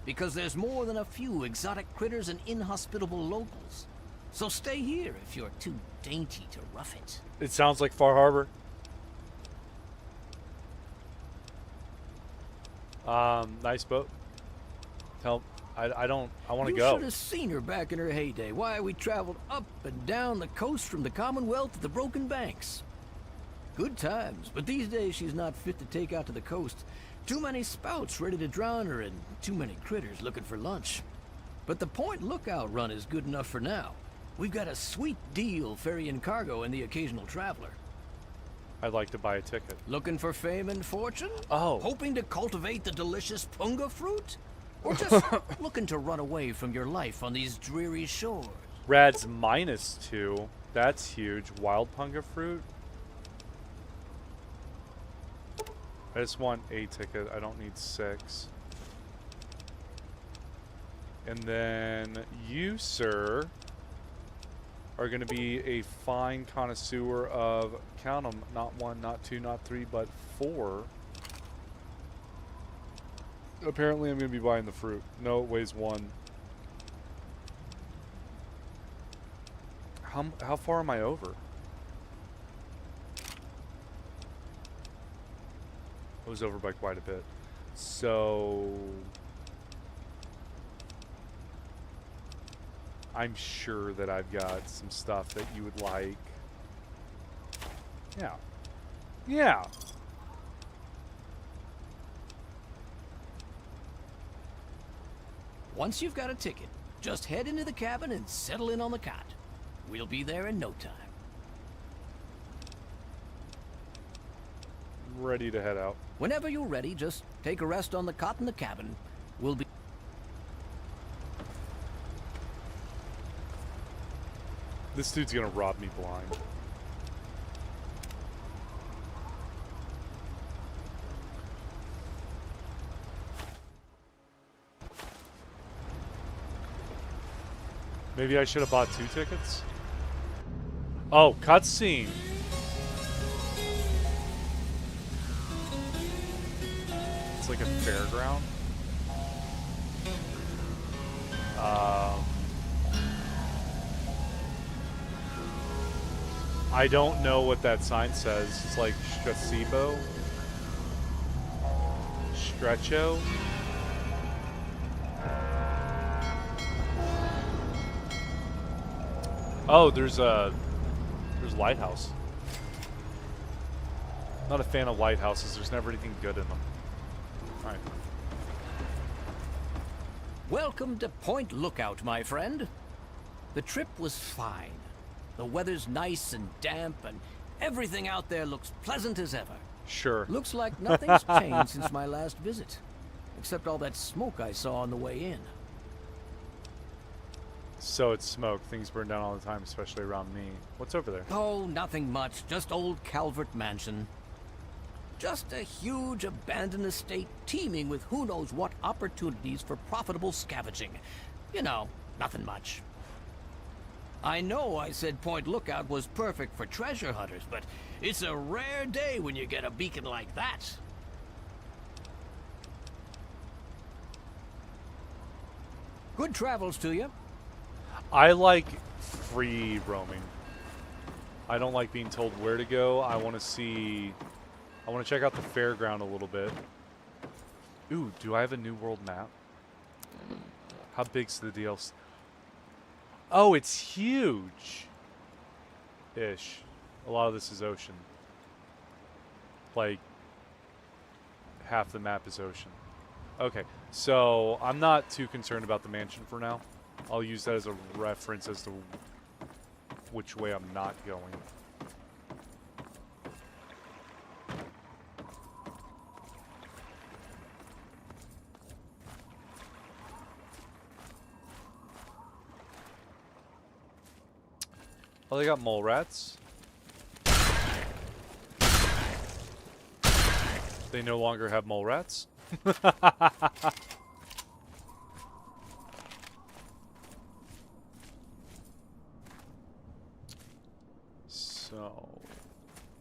because there's more than a few exotic critters and inhospitable locals. So stay here if you're too dainty to rough it. It sounds like Far Harbor. Nice boat. I want to go. You should have seen her back in her heyday. Why, we traveled up and down the coast from the Commonwealth to the Broken Banks. Good times, but these days she's not fit to take out to the coast. Too many spouts ready to drown her and too many critters looking for lunch. But the Point Lookout run is good enough for now. We've got a sweet deal ferrying cargo and the occasional traveler. I'd like to buy a ticket. Looking for fame and fortune? Oh. Hoping to cultivate the delicious punga fruit? Or just looking to run away from your life on these dreary shores? Rad's -2. That's huge. Wild punga fruit? I just want a ticket. I don't need 6. And then you, sir, are going to be a fine connoisseur of, count 'em, not 1, not 2, not 3, but 4. Apparently I'm going to be buying the fruit. No, it weighs 1. How far am I over? I was over by quite a bit. So I'm sure that I've got some stuff that you would like. Yeah. Yeah. Once you've got a ticket, just head into the cabin and settle in on the cot. We'll be there in no time. Ready to head out. Whenever you're ready, just take a rest on the cot in the cabin. We'll be... This dude's gonna rob me blind. Maybe I should have bought 2 tickets? Oh, cutscene. It's like a fairground. I don't know what that sign says. It's like Stracebo? Stretcho? Oh, there's lighthouse. Not a fan of lighthouses. There's never anything good in them. All right. Welcome to Point Lookout, my friend. The trip was fine. The weather's nice and damp, and everything out there looks pleasant as ever. Sure. Looks like nothing's changed since my last visit, except all that smoke I saw on the way in. So it's smoke. Things burn down all the time, especially around me. What's over there? Oh, nothing much. Just old Calvert Mansion. Just a huge abandoned estate teeming with who knows what opportunities for profitable scavenging. You know, nothing much. I know I said Point Lookout was perfect for treasure hunters, but it's a rare day when you get a beacon like that. Good travels to you. I like free roaming. I don't like being told where to go. I want to check out the fairground a little bit. Ooh, do I have a New World map? How big's the DLC? Oh, it's huge. Ish. A lot of this is ocean. Like, half the map is ocean. Okay, so I'm not too concerned about the mansion for now. I'll use that as a reference as to which way I'm not going. Oh, they got mole rats. They no longer have mole rats. So,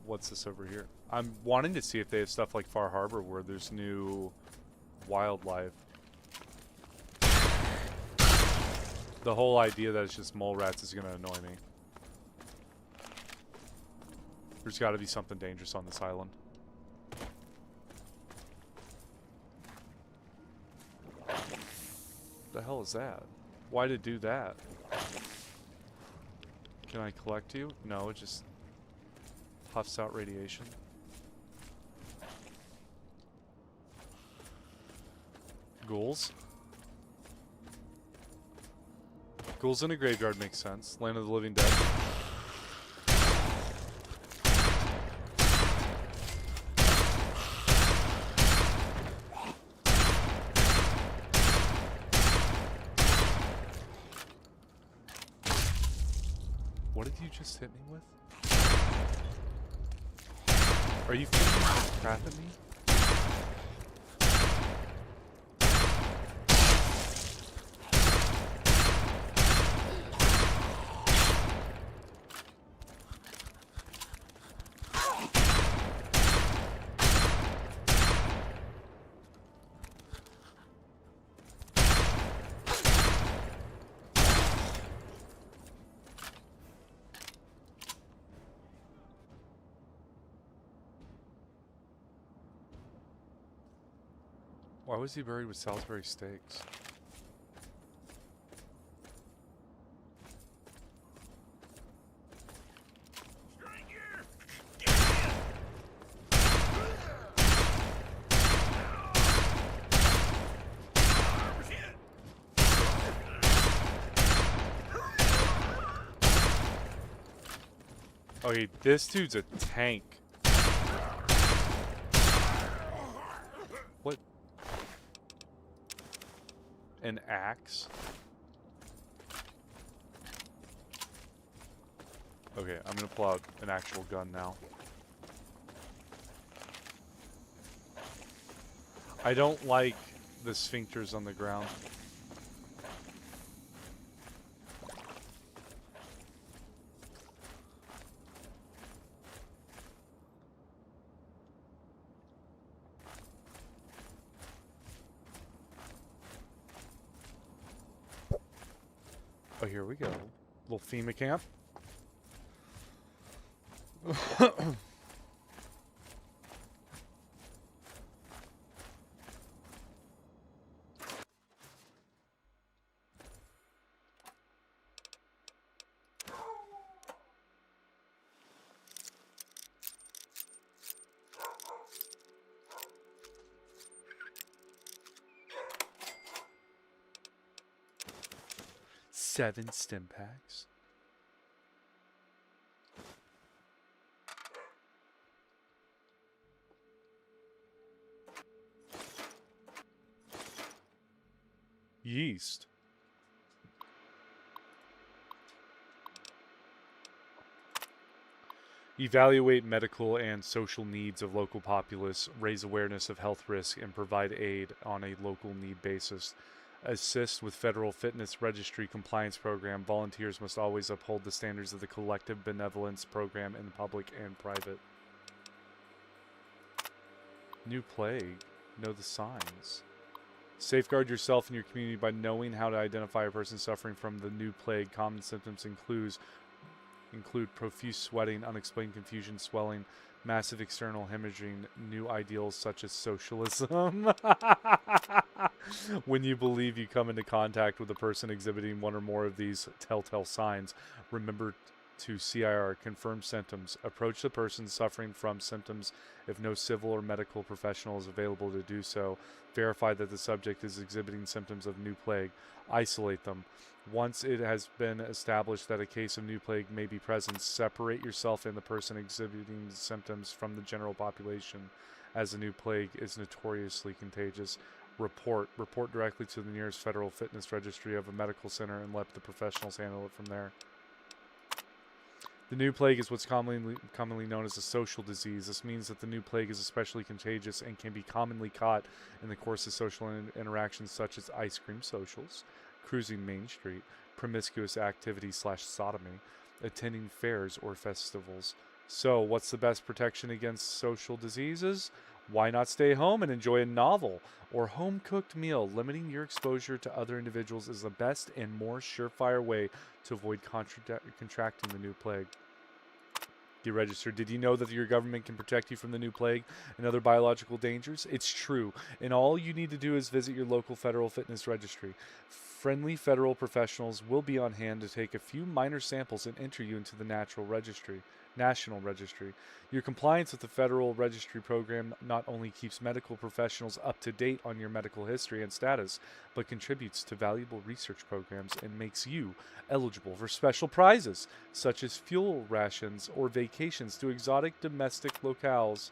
what's this over here? I'm wanting to see if they have stuff like Far Harbor where there's new wildlife. The whole idea that it's just mole rats is going to annoy me. There's got to be something dangerous on this island. The hell is that? Why did it do that? Can I collect you? No, it just puffs out radiation. Ghouls. Ghouls in a graveyard makes sense. Land of the Living Dead. What did you just hit me with? Are you throwing crap at me? Why was he buried with Salisbury steaks? Okay, this dude's a tank. What? An axe? Okay, I'm gonna pull out an actual gun now. I don't like the sphincters on the ground. Oh, here we go. Little FEMA camp. Seven stim packs. Yeast. Evaluate medical and social needs of local populace, raise awareness of health risk, and provide aid on a local need basis. Assist with federal fitness registry compliance program. Volunteers must always uphold the standards of the collective benevolence program in the public and private. New plague. Know the signs. Safeguard yourself and your community by knowing how to identify a person suffering from the new plague. Common symptoms include profuse sweating, unexplained confusion, swelling, massive external hemorrhaging, new ideals such as socialism. When you believe you come into contact with a person exhibiting one or more of these telltale signs, remember to CIR, confirm symptoms. Approach the person suffering from symptoms if no civil or medical professional is available to do so. Verify that the subject is exhibiting symptoms of new plague. Isolate them. Once it has been established that a case of new plague may be present, separate yourself and the person exhibiting the symptoms from the general population, as the new plague is notoriously contagious. Report directly to the nearest federal fitness registry of a medical center and let the professionals handle it from there. The new plague is what's commonly known as a social disease. This means that the new plague is especially contagious and can be commonly caught in the course of social interactions such as ice cream socials, cruising Main Street, promiscuous activity / sodomy, attending fairs or festivals. So, what's the best protection against social diseases? Why not stay home and enjoy a novel or home-cooked meal? Limiting your exposure to other individuals is the best and more surefire way to avoid contracting the new plague. Get registered. Did you know that your government can protect you from the new plague and other biological dangers? It's true, and all you need to do is visit your local federal fitness registry. Friendly federal professionals will be on hand to take a few minor samples and enter you into the national registry. Your compliance with the federal registry program not only keeps medical professionals up to date on your medical history and status, but contributes to valuable research programs and makes you eligible for special prizes, such as fuel rations or vacations to exotic domestic locales.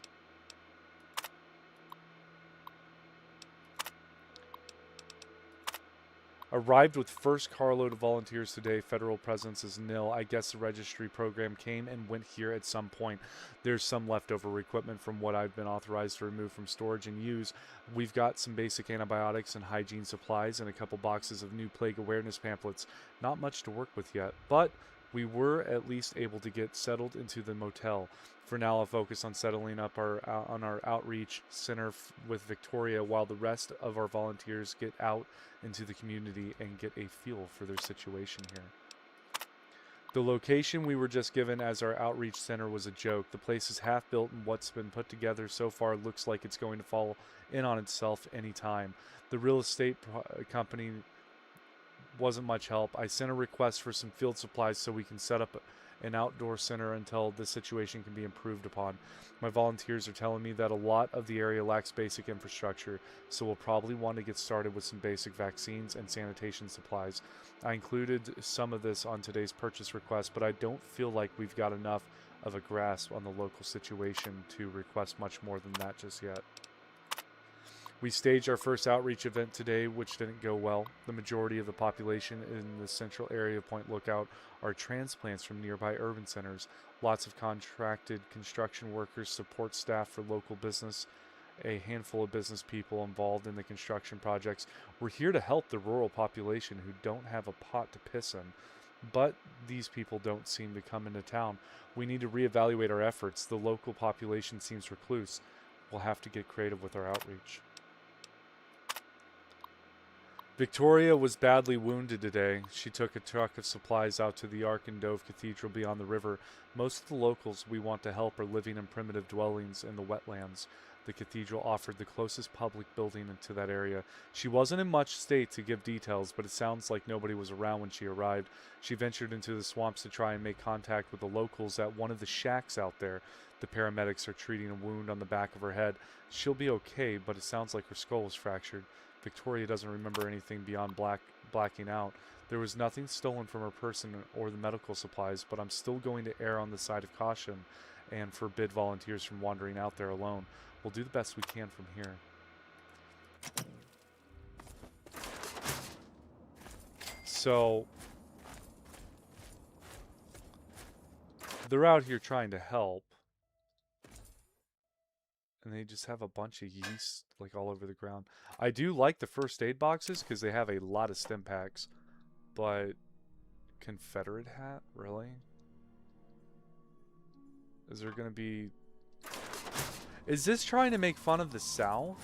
Arrived with first carload of volunteers today. Federal presence is nil. I guess the registry program came and went here at some point. There's some leftover equipment from what I've been authorized to remove from storage and use. We've got some basic antibiotics and hygiene supplies and a couple boxes of new plague awareness pamphlets. Not much to work with yet, but we were at least able to get settled into the motel. For now, I'll focus on settling up on our outreach center with Victoria while the rest of our volunteers get out into the community and get a feel for their situation here. The location we were just given as our outreach center was a joke. The place is half built and what's been put together so far looks like it's going to fall in on itself any time. The real estate company wasn't much help. I sent a request for some field supplies so we can set up an outdoor center until the situation can be improved upon. My volunteers are telling me that a lot of the area lacks basic infrastructure, so we'll probably want to get started with some basic vaccines and sanitation supplies. I included some of this on today's purchase request, but I don't feel like we've got enough of a grasp on the local situation to request much more than that just yet. We staged our first outreach event today, which didn't go well. The majority of the population in the central area of Point Lookout are transplants from nearby urban centers. Lots of contracted construction workers, support staff for local business, a handful of business people involved in the construction projects. We're here to help the rural population who don't have a pot to piss in. But these people don't seem to come into town. We need to reevaluate our efforts. The local population seems recluse. We'll have to get creative with our outreach. Victoria was badly wounded today. She took a truck of supplies out to the Ark and Dove Cathedral beyond the river. Most of the locals we want to help are living in primitive dwellings in the wetlands. The cathedral offered the closest public building into that area. She wasn't in much state to give details, but it sounds like nobody was around when she arrived. She ventured into the swamps to try and make contact with the locals at one of the shacks out there. The paramedics are treating a wound on the back of her head. She'll be okay, but it sounds like her skull was fractured. Victoria doesn't remember anything beyond blacking out. There was nothing stolen from her person or the medical supplies, but I'm still going to err on the side of caution and forbid volunteers from wandering out there alone. We'll do the best we can from here. So they're out here trying to help, and they just have a bunch of yeast like all over the ground. I do like the first aid boxes because they have a lot of stim packs, but Confederate hat, really? Is there gonna be... Is this trying to make fun of the South?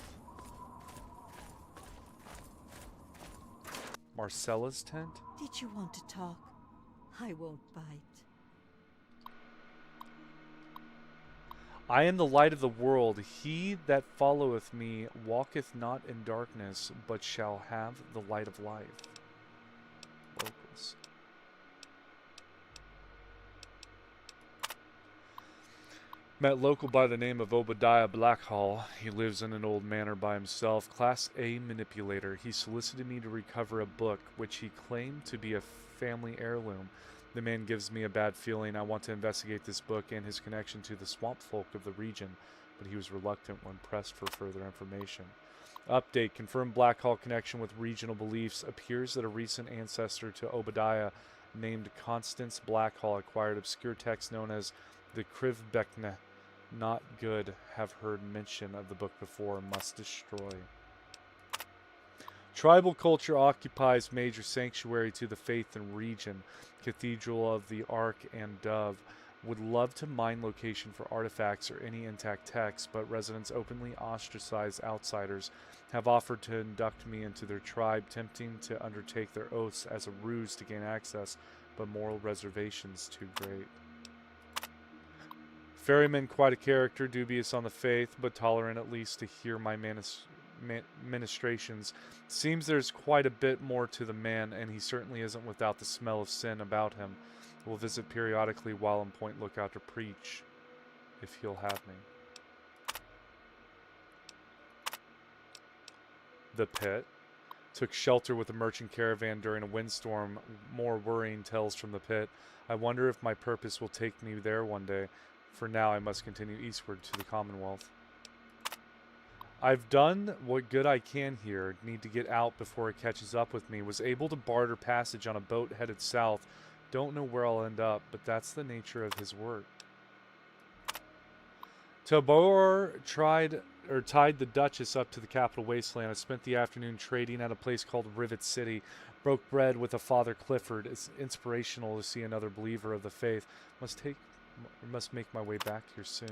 Marcella's tent? Did you want to talk? I won't bite. I am the light of the world. He that followeth me walketh not in darkness, but shall have the light of life. Locals. Met local by the name of Obadiah Blackhall. He lives in an old manor by himself. Class A manipulator. He solicited me to recover a book, which he claimed to be a family heirloom. The man gives me a bad feeling. I want to investigate this book and his connection to the swamp folk of the region, but he was reluctant when pressed for further information. Update. Confirmed Blackhall connection with regional beliefs. Appears that a recent ancestor to Obadiah named Constance Blackhall acquired obscure text known as the Krivbekne. Not good. Have heard mention of the book before. Must destroy. Tribal culture occupies major sanctuary to the faith and region. Cathedral of the Ark and Dove. Would love to mine location for artifacts or any intact texts, but residents openly ostracize outsiders. Have offered to induct me into their tribe, tempting to undertake their oaths as a ruse to gain access, but moral reservations too great. Ferryman, quite a character, dubious on the faith, but tolerant at least to hear my ministrations. Seems there's quite a bit more to the man, and he certainly isn't without the smell of sin about him. Will visit periodically while on point lookout to preach, if he'll have me. The pit. Took shelter with a merchant caravan during a windstorm. More worrying tales from the pit. I wonder if my purpose will take me there one day. For now, I must continue eastward to the Commonwealth. I've done what good I can here. Need to get out before it catches up with me. Was able to barter passage on a boat headed south. Don't know where I'll end up, but that's the nature of his work. Tabor tied the Duchess up to the capital Wasteland. I spent the afternoon trading at a place called Rivet City. Broke bread with a Father Clifford. It's inspirational to see another believer of the faith. Must make my way back here soon.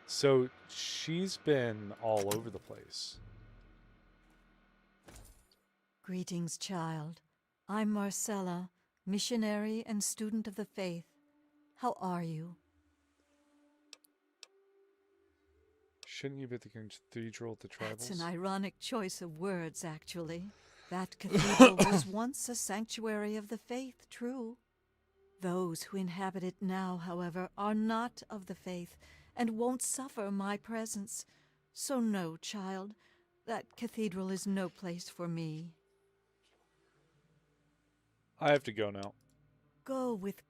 So she's been all over the place. Greetings, child. I'm Marcella, missionary and student of the faith. How are you? Shouldn't you be at the cathedral at the tribals? That's an ironic choice of words, actually. That cathedral was once a sanctuary of the faith, true. Those who inhabit it now, however, are not of the faith and won't suffer my presence. So no, child, that cathedral is no place for me. I have to go now. Go with...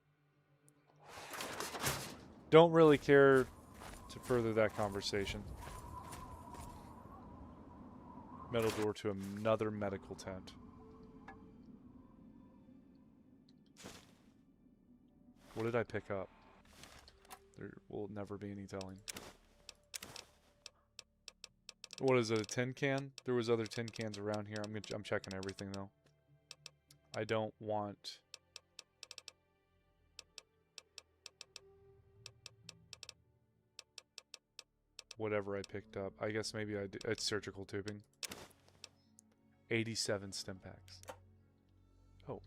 Don't really care to further that conversation. Metal door to another medical tent. What did I pick up? There will never be any telling. What is it, a tin can? There was other tin cans around here. I'm checking everything though. I don't want... whatever I picked up. I guess maybe I did. It's surgical tubing. 87 stim packs. Oh.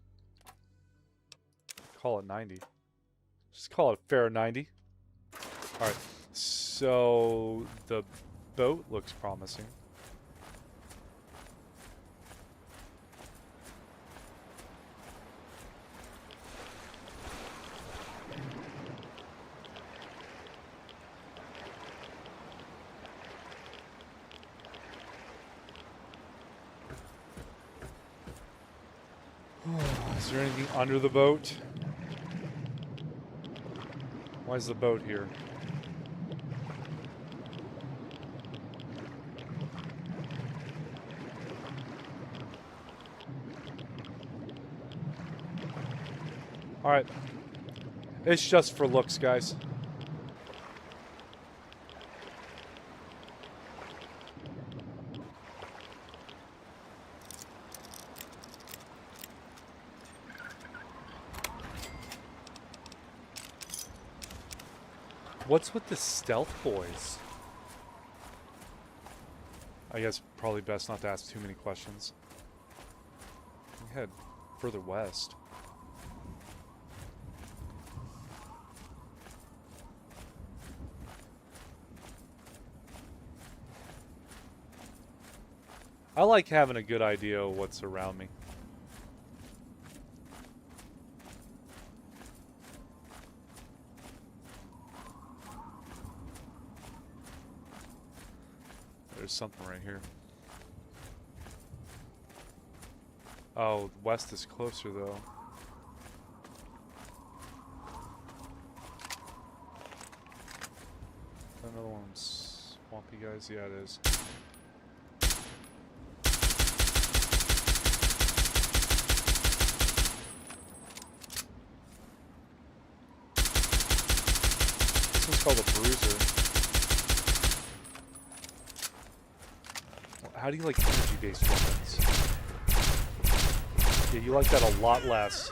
Call it 90. Just call it a fair 90. Alright. So the boat looks promising. Is there anything under the boat? Why is the boat here? Alright. It's just for looks, guys. What's with the stealth boys? I guess probably best not to ask too many questions. We head further west. I like having a good idea of what's around me. There's something right here. Oh, west is closer though. Another one's swampy guys. Yeah, it is. This one's called a bruiser. How do you like energy-based weapons? Yeah, you like that a lot less.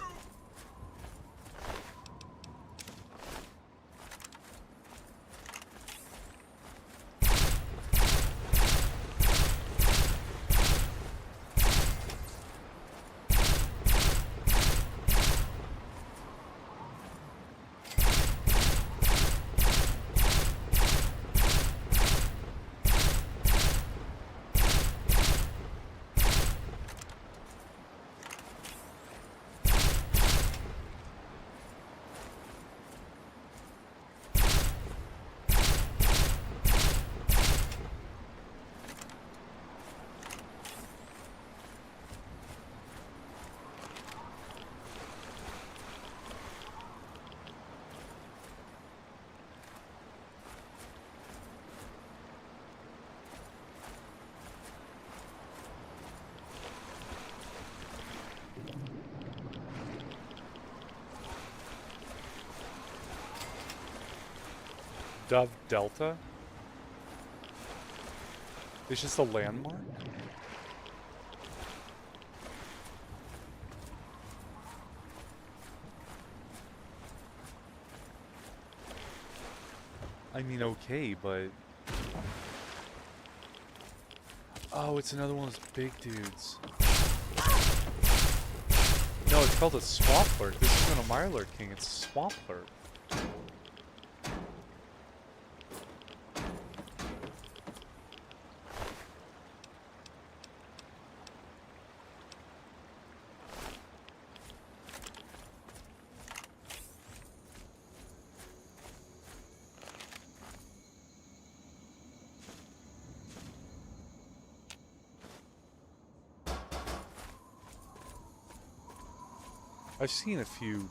Dove Delta? It's just a landmark? I mean, okay, but... Oh, it's another one of those big dudes. No, it's called a Swampler. This isn't a Mirelurk King, it's a Swampler. I've seen a few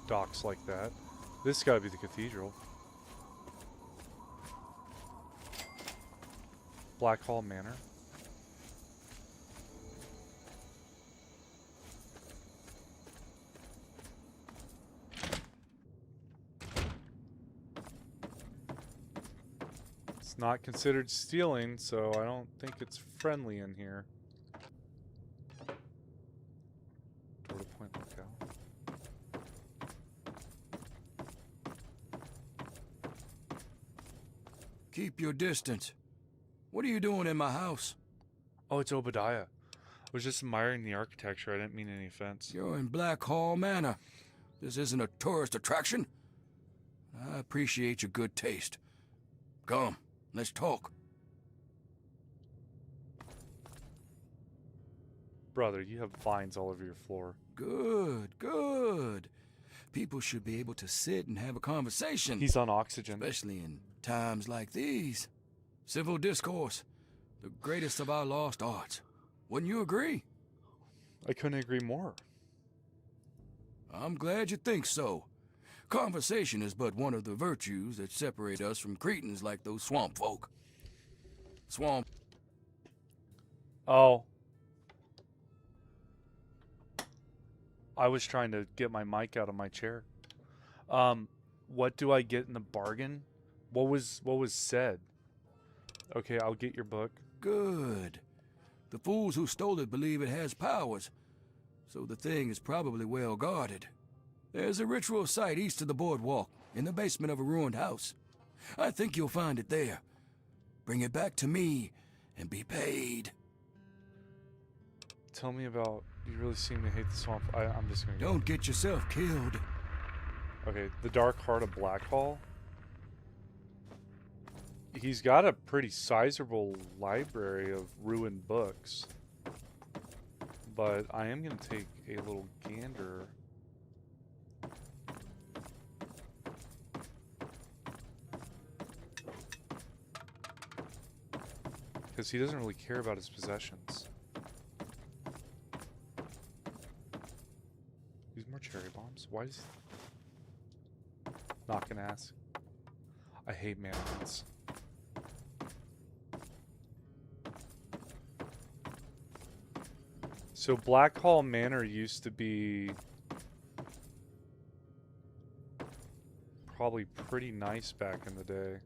docks like that. This has got to be the cathedral. Black Hall Manor. It's not considered stealing, so I don't think it's friendly in here. Door to Point Lookout. Keep your distance. What are you doing in my house? Oh, it's Obadiah. I was just admiring the architecture. I didn't mean any offense. You're in Black Hall Manor. This isn't a tourist attraction. I appreciate your good taste. Come, let's talk. Brother, you have vines all over your floor. Good, good. People should be able to sit and have a conversation. He's on oxygen. Especially in times like these. Civil discourse, the greatest of our lost arts. Wouldn't you agree? I couldn't agree more. I'm glad you think so. Conversation is but one of the virtues that separate us from cretins like those swamp folk. Swamp. Oh. I was trying to get my mic out of my chair. What do I get in the bargain? What was said? Okay, I'll get your book. Good. The fools who stole it believe it has powers, so the thing is probably well guarded. There's a ritual site east of the boardwalk, in the basement of a ruined house. I think you'll find it there. Bring it back to me, and be paid. Tell me about... You really seem to hate the swamp. I'm just gonna go. Don't get yourself killed. Okay, the Dark Heart of Blackhall. He's got a pretty sizable library of ruined books. But I am going to take a little gander. Because he doesn't really care about his possessions. Use more cherry bombs? Why is... Not gonna ask. I hate mannequins. So Blackhall Manor used to be probably pretty nice back in the day.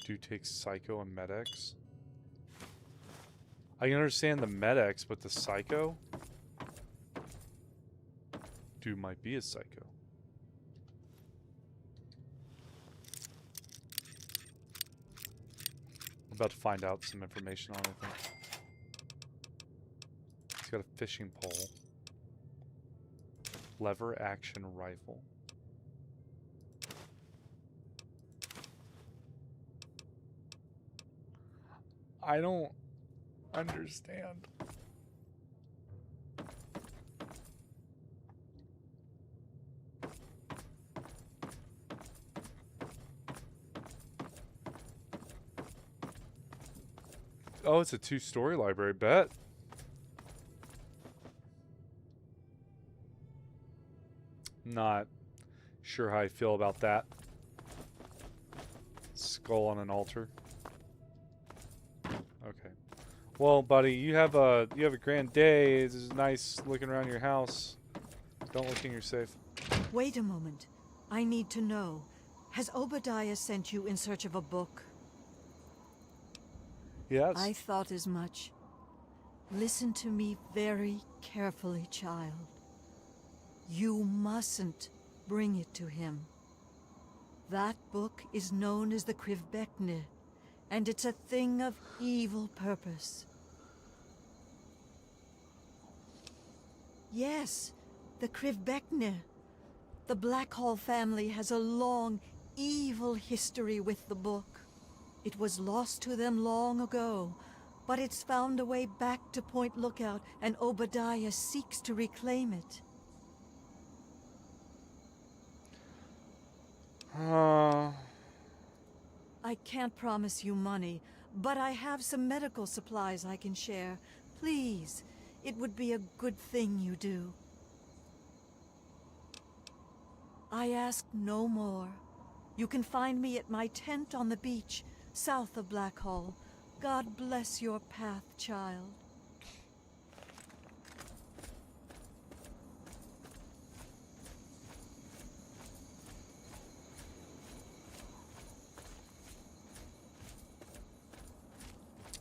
Do take Psycho and Med-X. I can understand the Med-X, but the Psycho? Dude might be a psycho. I'm about to find out some information on it, I think. He's got a fishing pole. Lever action rifle. I don't understand. Oh, it's a 2-story library, bet. Not sure how I feel about that. Skull on an altar. Okay. Well, buddy, you have a grand day. It's nice looking around your house. Don't look in your safe. Wait a moment. I need to know. Has Obadiah sent you in search of a book? Yes. I thought as much. Listen to me very carefully, child. You mustn't bring it to him. That book is known as the Krivbekne, and it's a thing of evil purpose. Yes, the Krivbekne. The Blackhall family has a long, evil history with the book. It was lost to them long ago, but it's found a way back to Point Lookout, and Obadiah seeks to reclaim it. I can't promise you money, but I have some medical supplies I can share. Please, it would be a good thing you do. I ask no more. You can find me at my tent on the beach, south of Blackhall. God bless your path, child.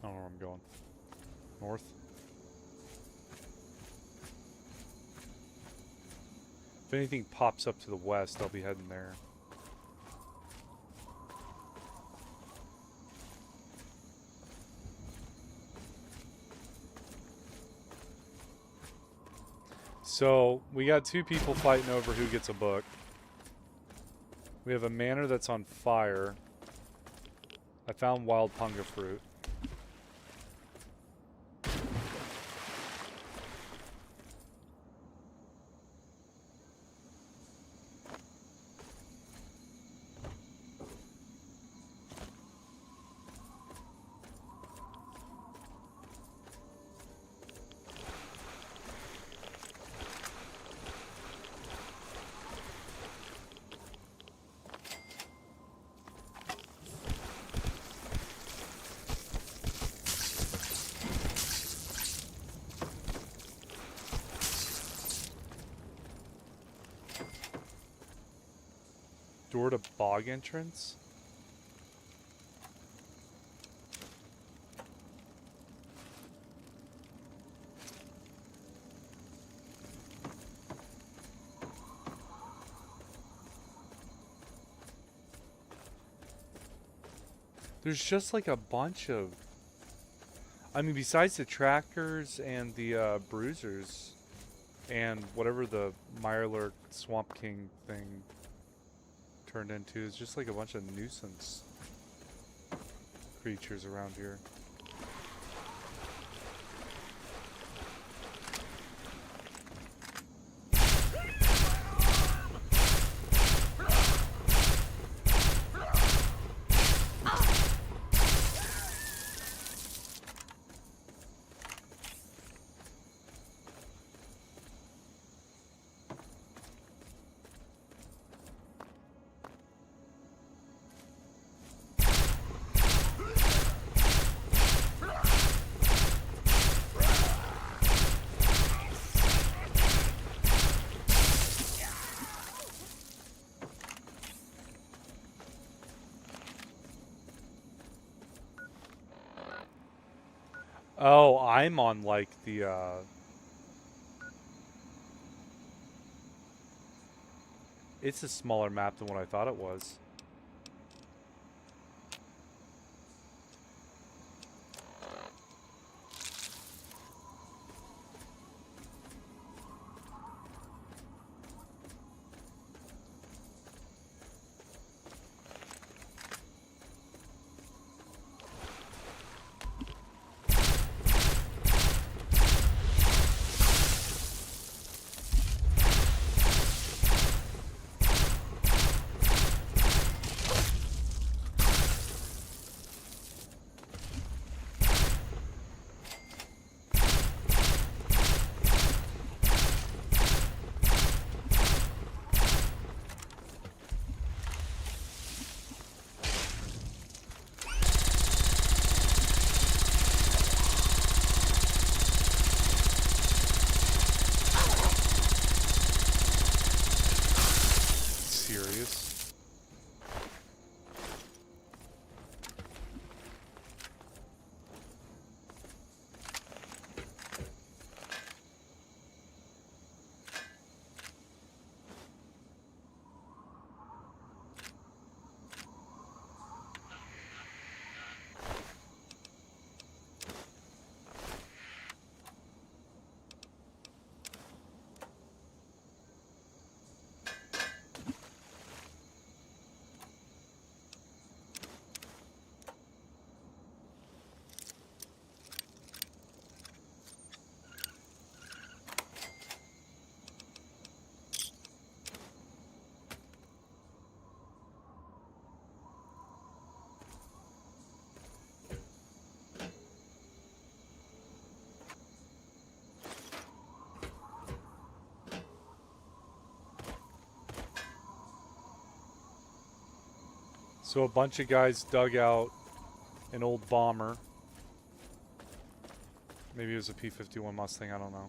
I don't know where I'm going. North? If anything pops up to the west, I'll be heading there. So, we got 2 people fighting over who gets a book. We have a manor that's on fire. I found wild punga fruit. Door to bog entrance? There's just like a bunch of... I mean, besides the trackers and the bruisers and whatever the Mirelurk Swamp King thing turned into, is just like a bunch of nuisance creatures around here. Oh, I'm on like the it's a smaller map than what I thought it was. So a bunch of guys dug out an old bomber. Maybe it was a P-51 Mustang, I don't know.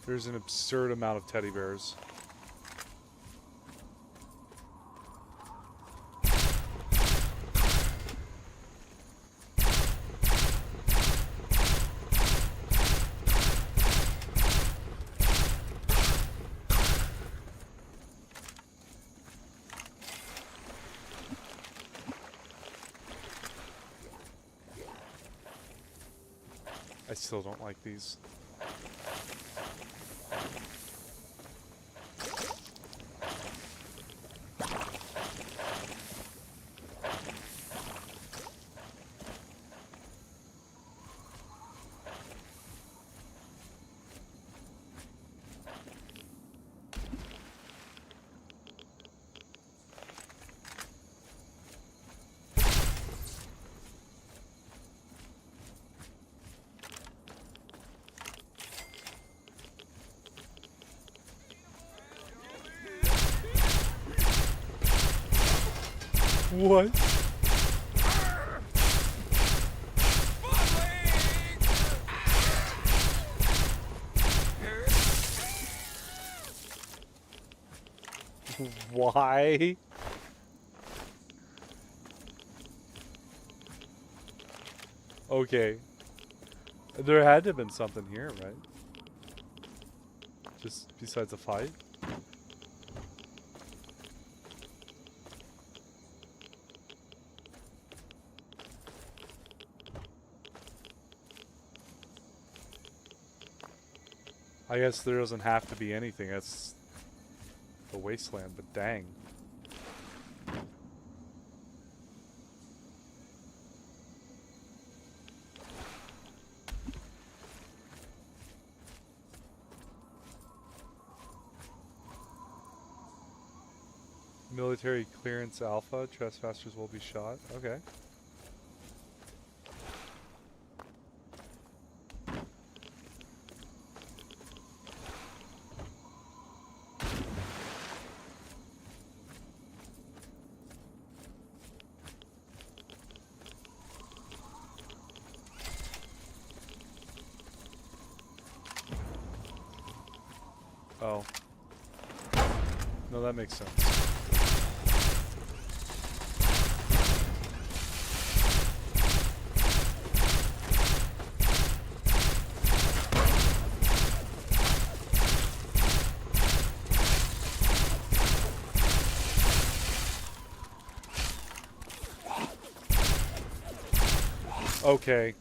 There's an absurd amount of teddy bears. I still don't like these. What? Why? Okay. There had to have been something here, right? Just besides a fight? I guess there doesn't have to be anything. That's the Wasteland, but dang. Military clearance alpha. Trespassers will be shot. Okay. Oh. No, that makes sense. Okay.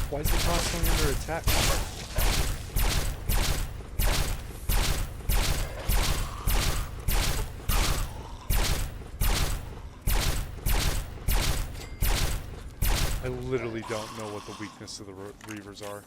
Why is it constantly under attack? I literally don't know what the weakness of the Reavers are.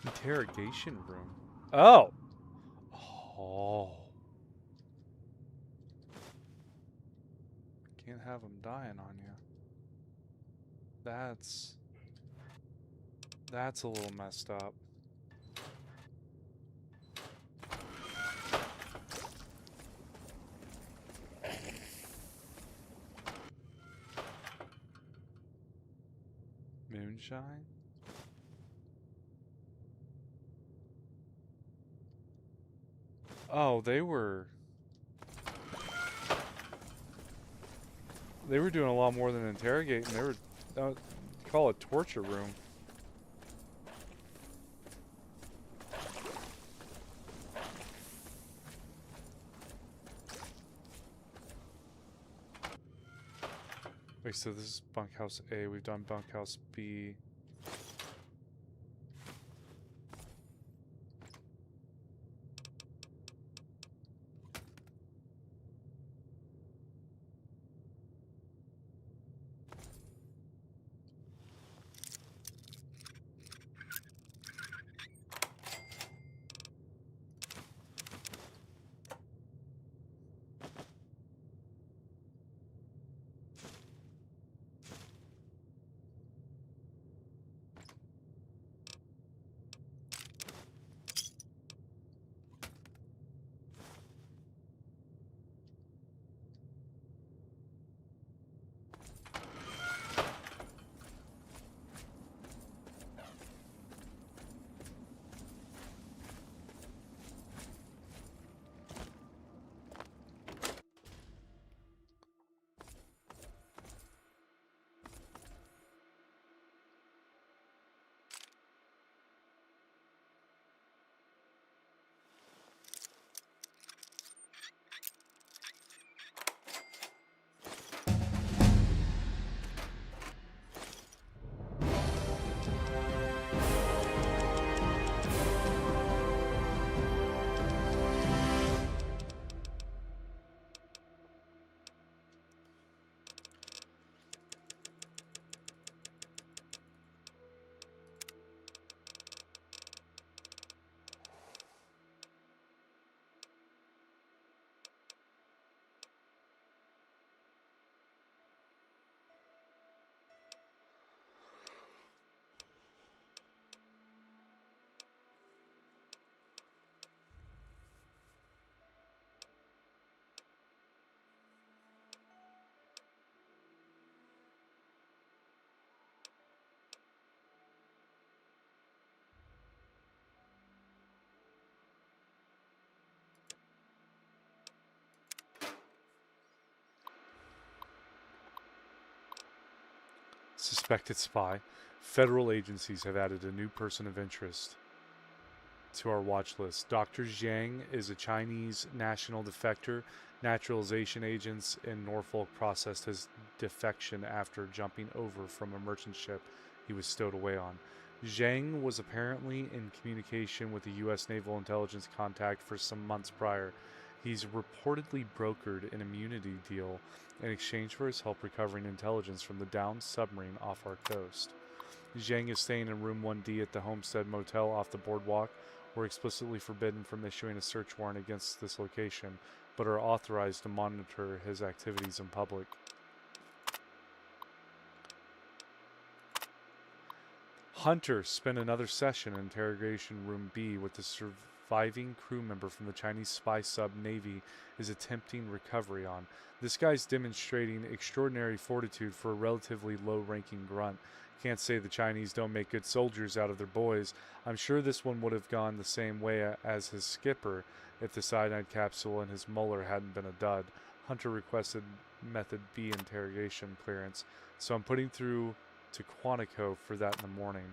Interrogation room. Oh. Oh. Can't have them dying on you. That's a little messed up. Sunshine. Oh, they were doing a lot more than interrogating. They were call it torture room. Wait, so this is bunkhouse A. We've done bunkhouse B. Suspected spy. Federal agencies have added a new person of interest to our watch list. Dr. Zhang is a Chinese national defector. Naturalization agents in Norfolk processed his defection after jumping over from a merchant ship he was stowed away on. Zhang was apparently in communication with a U.S. naval intelligence contact for some months prior. He's reportedly brokered an immunity deal in exchange for his help recovering intelligence from the downed submarine off our coast. Zhang is staying in room 1D at the Homestead Motel off the boardwalk. We're explicitly forbidden from issuing a search warrant against this location, but are authorized to monitor his activities in public. Hunter spent another session in interrogation room B with the surviving crew member from the Chinese spy sub Navy is attempting recovery on. This guy's demonstrating extraordinary fortitude for a relatively low-ranking grunt. Can't say the Chinese don't make good soldiers out of their boys. I'm sure this one would have gone the same way as his skipper if the cyanide capsule in his molar hadn't been a dud. Hunter requested Method B interrogation clearance, so I'm putting through to Quantico for that in the morning.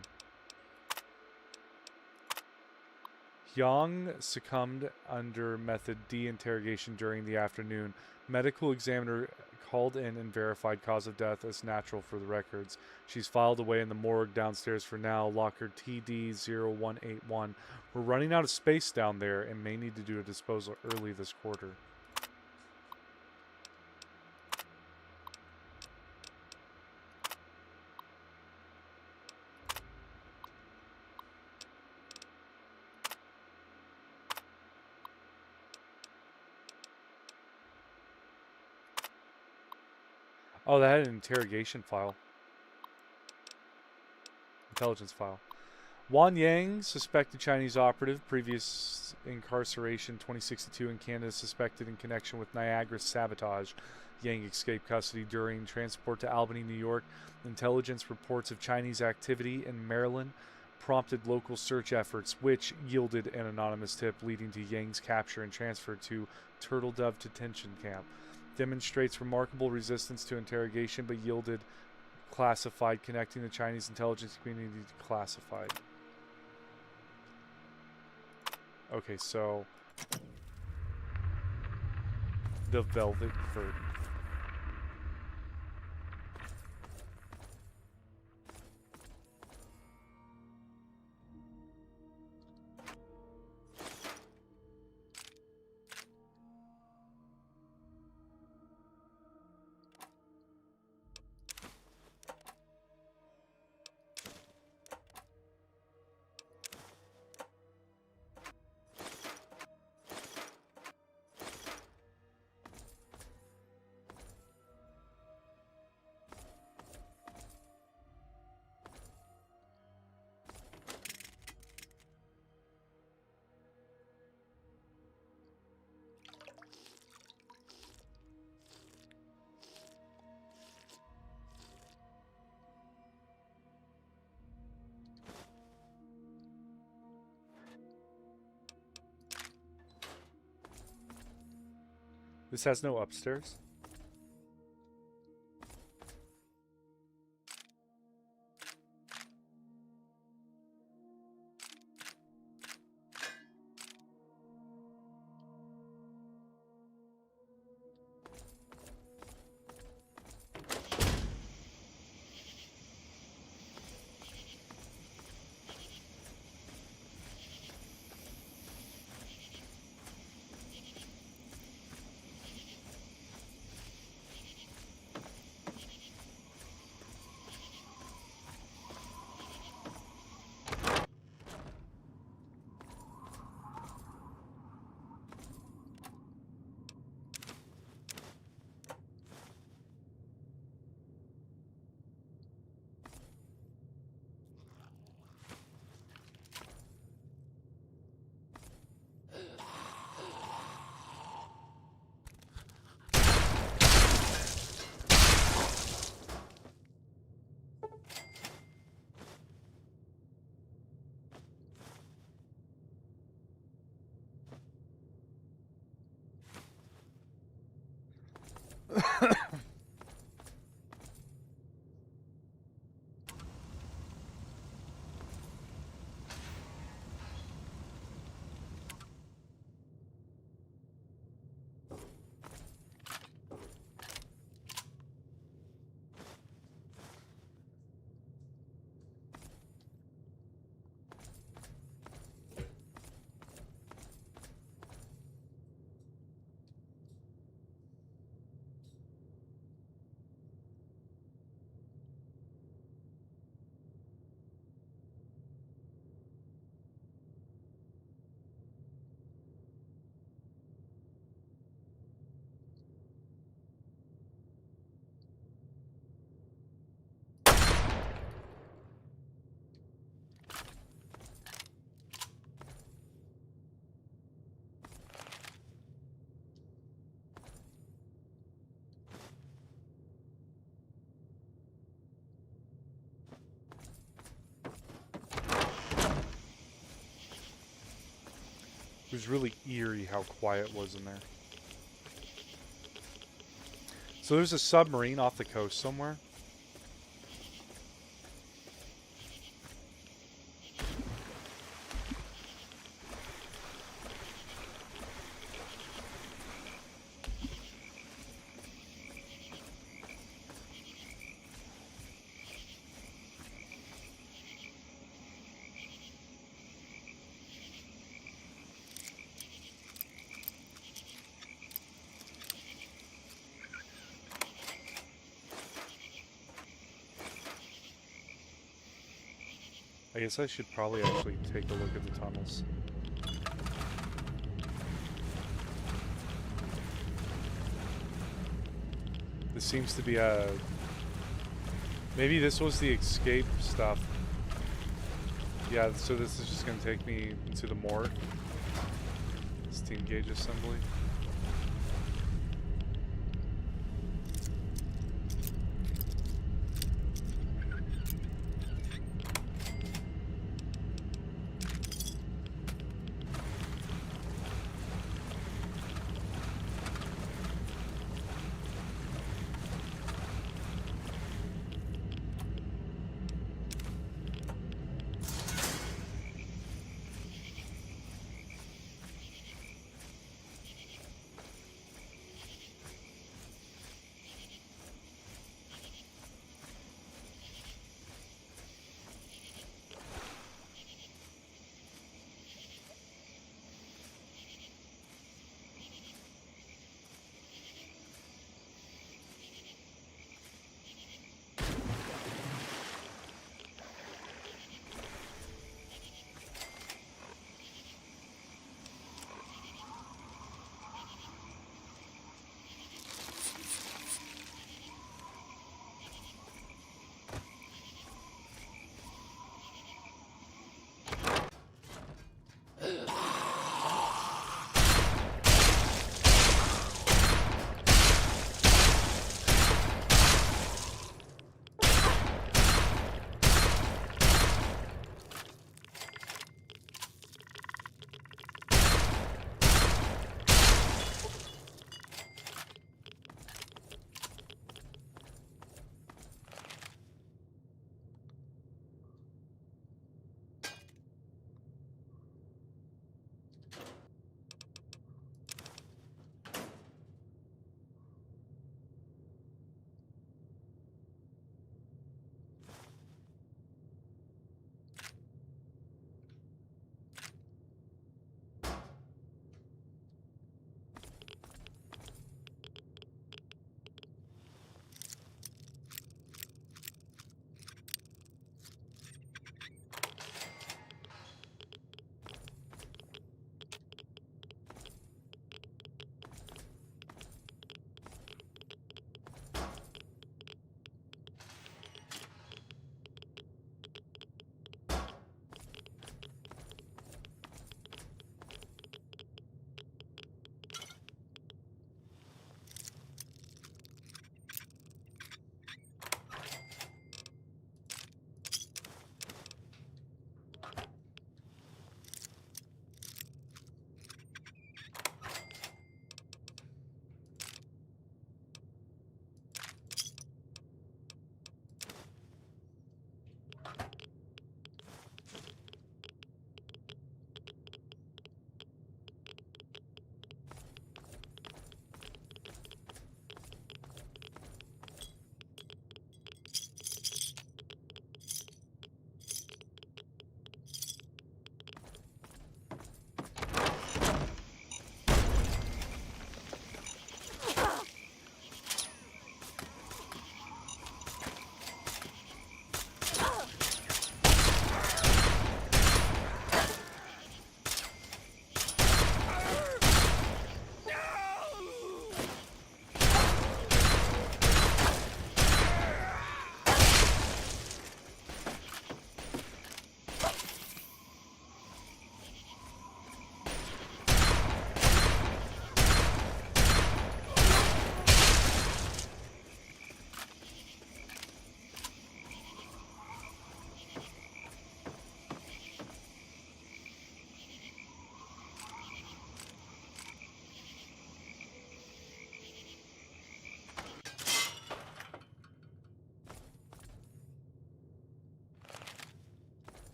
Yang succumbed under Method D interrogation during the afternoon. Medical examiner called in and verified cause of death as natural for the records. She's filed away in the morgue downstairs for now, locker TD0181. We're running out of space down there and may need to do a disposal early this quarter. Oh, that had an interrogation file. Intelligence file. Wan Yang, suspected Chinese operative, previous incarceration 2062 in Canada, suspected in connection with Niagara sabotage. Yang escaped custody during transport to Albany, New York. Intelligence reports of Chinese activity in Maryland prompted local search efforts, which yielded an anonymous tip leading to Yang's capture and transfer to Turtle Dove Detention Camp. Demonstrates remarkable resistance to interrogation, but yielded classified, connecting the Chinese intelligence community to classified. Okay, so the Velvet Curtain. This has no upstairs. It was really eerie how quiet it was in there. So there's a submarine off the coast somewhere. I guess I should probably actually take a look at the tunnels. This seems to be a... Maybe this was the escape stuff. Yeah, so this is just going to take me into the morgue. Steam gauge assembly.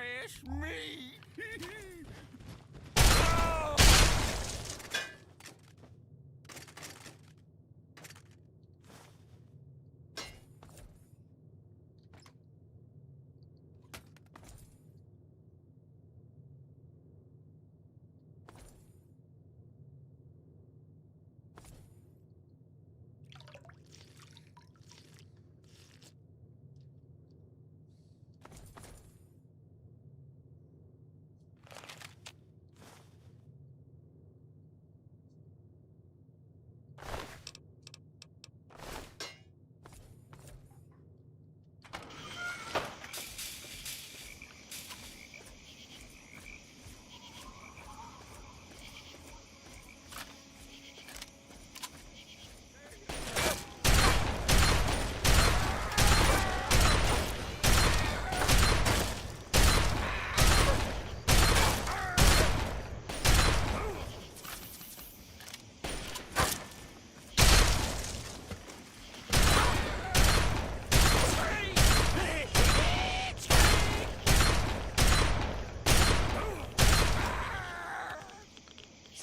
fresh meat.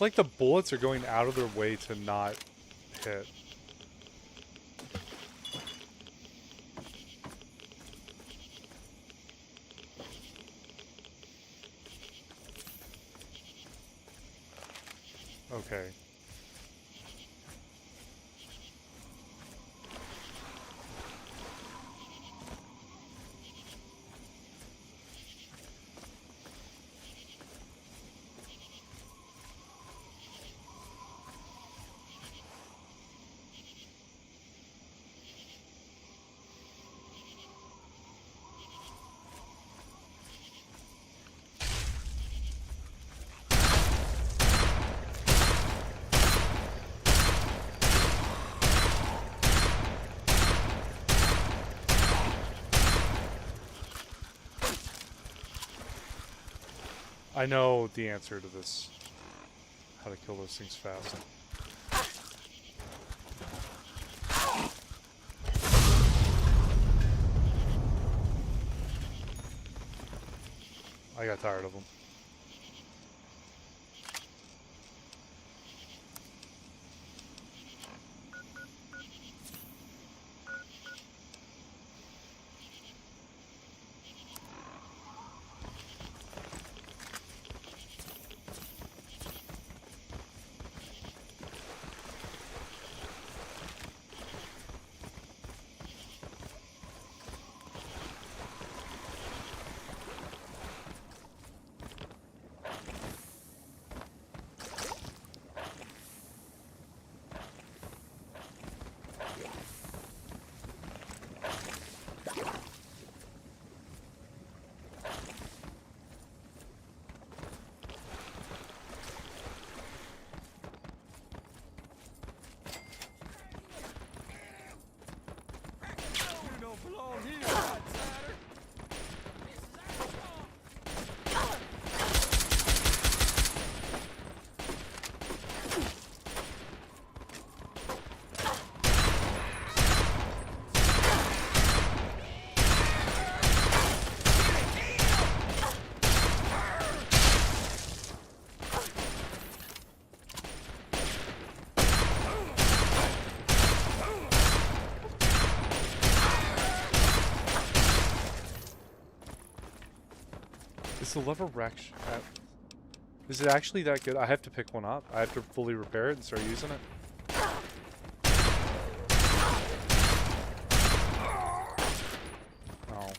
It's like the bullets are going out of their way to not hit. Okay. I know the answer to this. How to kill those things fast. I got tired of them. Is the lever is it actually that good? I have to pick one up. I have to fully repair it and start using it. Oh.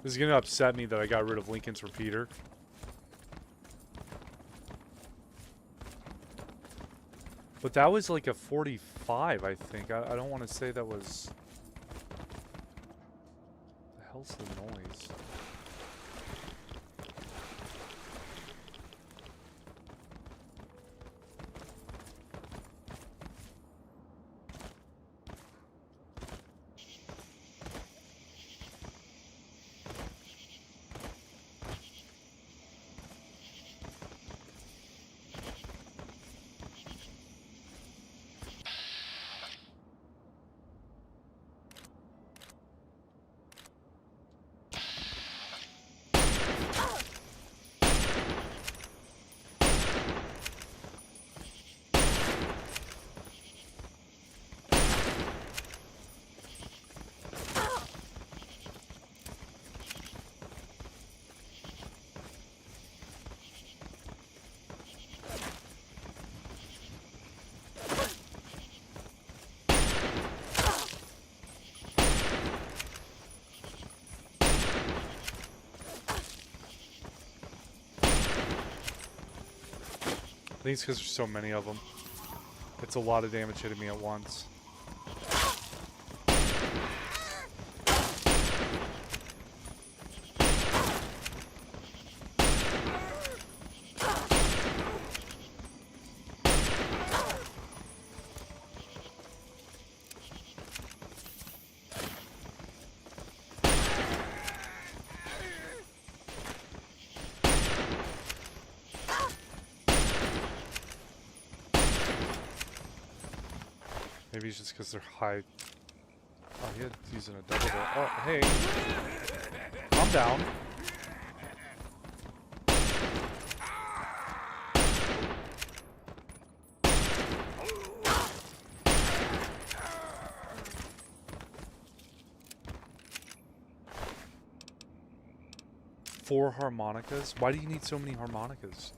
This is gonna upset me that I got rid of Lincoln's repeater. But that was like a 45, I think. I don't want to say that was... The hell's the noise? I think it's because there's so many of them. It's a lot of damage hitting me at once. Maybe it's just because they're high. Oh, he had using a double barrel. Oh, hey. Calm down. Four harmonicas? Why do you need so many harmonicas?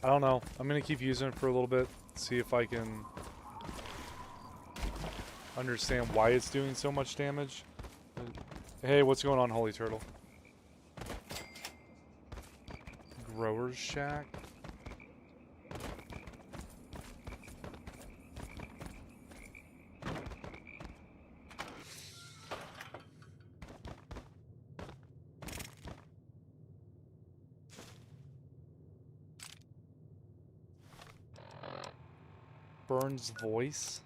I don't know. I'm going to keep using it for a little bit. See if I can understand why it's doing so much damage. Hey, what's going on, Holy Turtle? Grower's Shack? Burns' voice.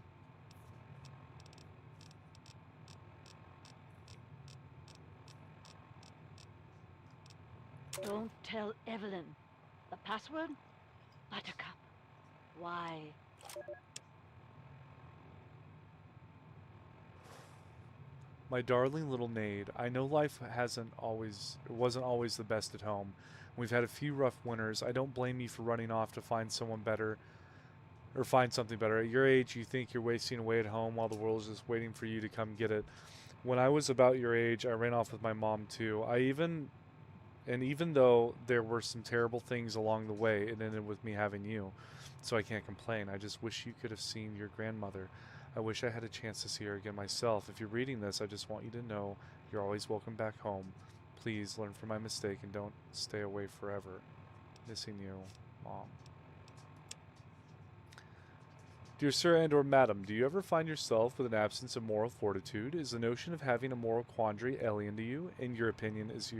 Don't tell Evelyn. The password? Buttercup. Why? My darling little Nade, I know life wasn't always the best at home. We've had a few rough winters. I don't blame you for running off to find someone better. Or find something better. At your age, you think you're wasting away at home while the world is just waiting for you to come get it. When I was about your age, I ran off with my mom too. Even though there were some terrible things along the way, it ended with me having you. So I can't complain. I just wish you could have seen your grandmother. I wish I had a chance to see her again myself. If you're reading this, I just want you to know you're always welcome back home. Please learn from my mistake and don't stay away forever. Missing you, Mom. Dear Sir and or Madam, do you ever find yourself with an absence of moral fortitude? Is the notion of having a moral quandary alien to you? In your opinion, is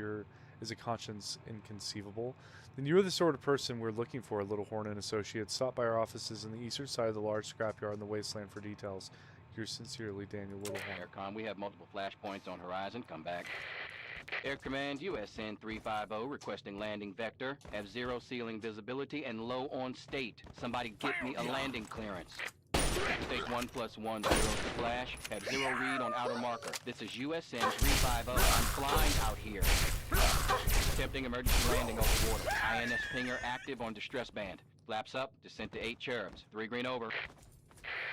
a conscience inconceivable? Then you are the sort of person we're looking for, Little Horn and Associates. Stop by our offices on the eastern side of the large scrapyard in the Wasteland for details. Yours sincerely, Daniel Littlehorn. Aircom, we have multiple flashpoints on horizon. Come back. Air Command, USN 350, requesting landing vector. Have zero ceiling visibility and low on state. Somebody get me a landing clearance. Stage 1+1, 0 splash. Have zero read on outer marker. This is USN 350. I'm flying out here. Attempting emergency landing over water. INS pinger active on distress band. Flaps up, descent to 8 cherubs. 3 green over.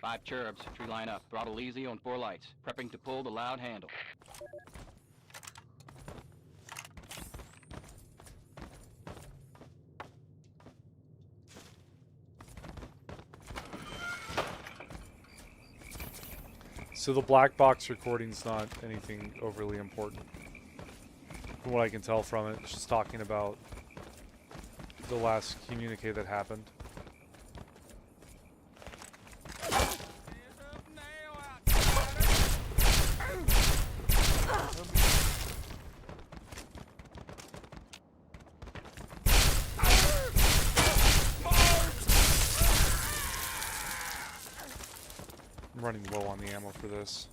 5 cherubs, tree line up. Throttle easy on 4 lights. Prepping to pull the loud handle. So the black box recording's not anything overly important. From what I can tell from it, it's just talking about the last communique that happened. I'm running low on the ammo for this.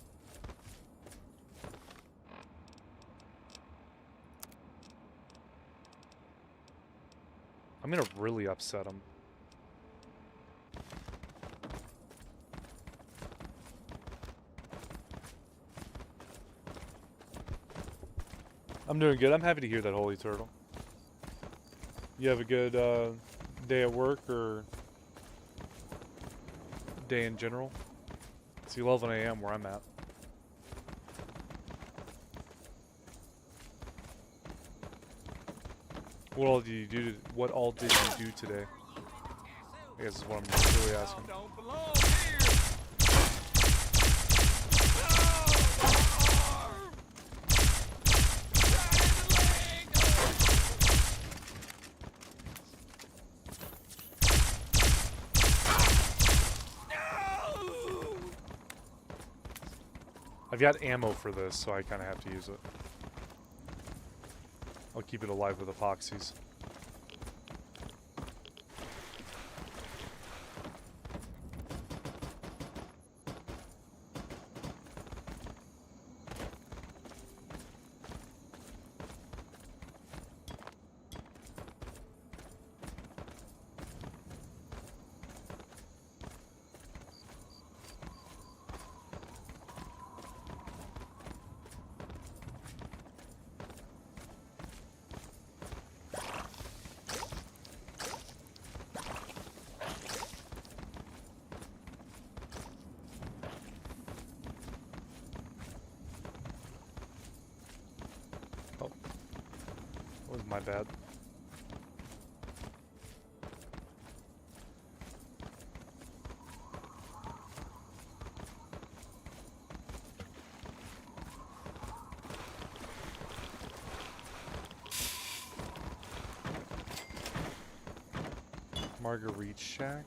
I'm gonna really upset him. I'm doing good. I'm happy to hear that, Holy Turtle. You have a good day at work or day in general? It's 11 a.m. where I'm at. What all did you do? What all did you do today? I guess is what I'm really asking. I've got ammo for this, so I kind of have to use it. I'll keep it alive with epoxies. My bad. Marguerite Shack?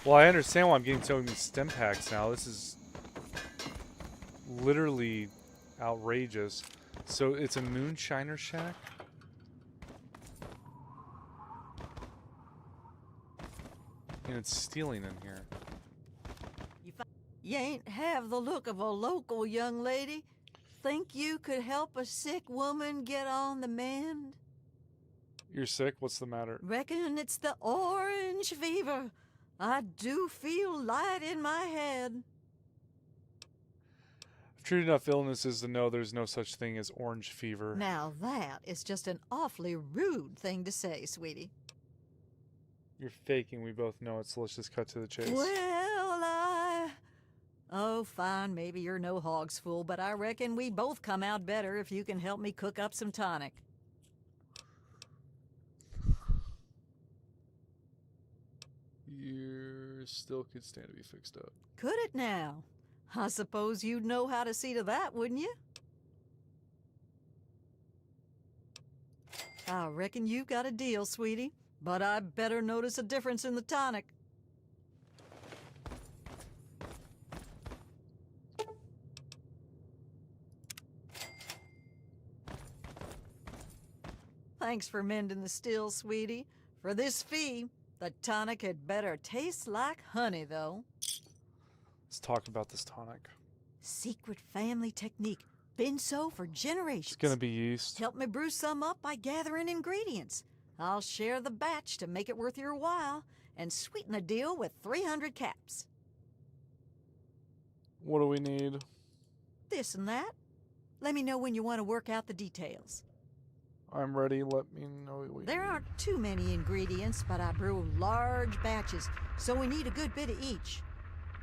Well, I understand why I'm getting so many stim packs now. This is literally outrageous. So it's a Moonshiner Shack? And it's stealing in here. You ain't have the look of a local young lady. Think you could help a sick woman get on the mend? You're sick? What's the matter? Reckon it's the orange fever. I do feel light in my head. I've treated enough illnesses to know there's no such thing as orange fever. Now that is just an awfully rude thing to say, sweetie. You're faking, we both know it, so let's just cut to the chase. Oh, fine, maybe you're no hog's fool, but I reckon we both come out better if you can help me cook up some tonic. You still could stand to be fixed up. Could it now? I suppose you'd know how to see to that, wouldn't you? I reckon you've got a deal, sweetie, but I better notice a difference in the tonic. Thanks for mending the still, sweetie. For this fee, the tonic had better taste like honey, though. Let's talk about this tonic. Secret family technique. Been so for generations. It's gonna be yeast. Help me brew some up by gathering ingredients. I'll share the batch to make it worth your while and sweeten the deal with 300 caps. What do we need? this and that. Let me know when you want to work out the details. I'm ready. Let me know. There aren't too many ingredients, but I brew large batches, so we need a good bit of each.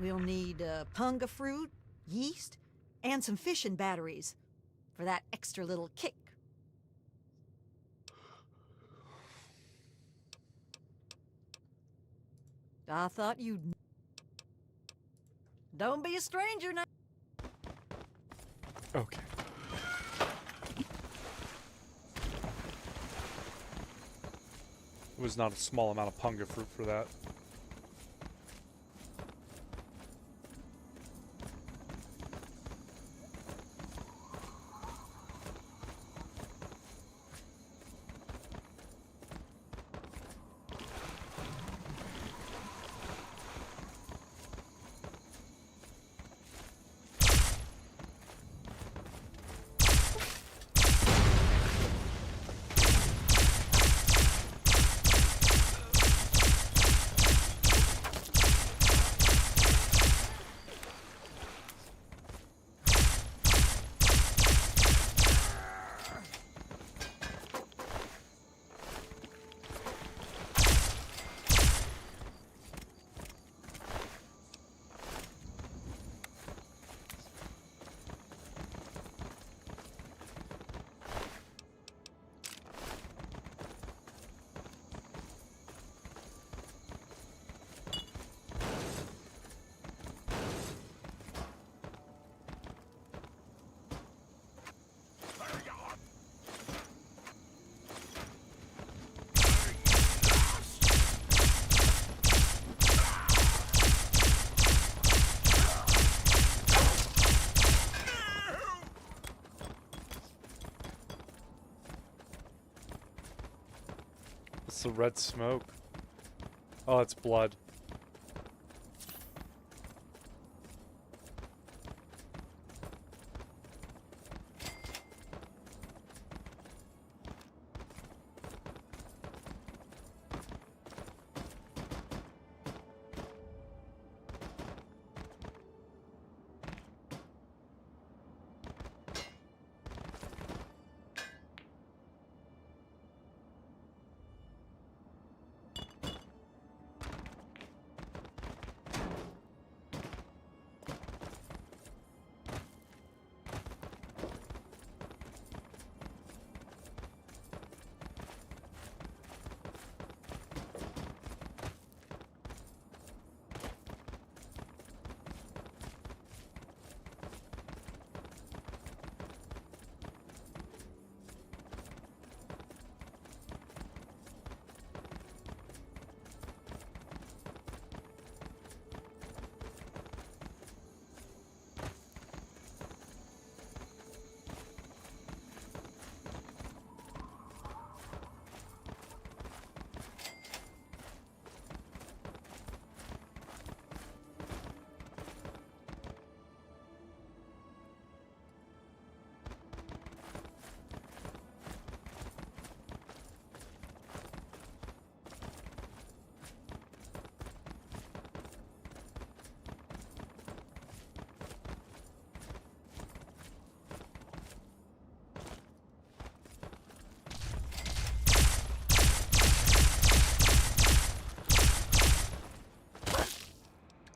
We'll need punga fruit, yeast, and some fishing batteries for that extra little kick. I thought you'd... Don't be a stranger now. Okay. It was not a small amount of punga fruit for that. It's the red smoke. Oh, it's blood.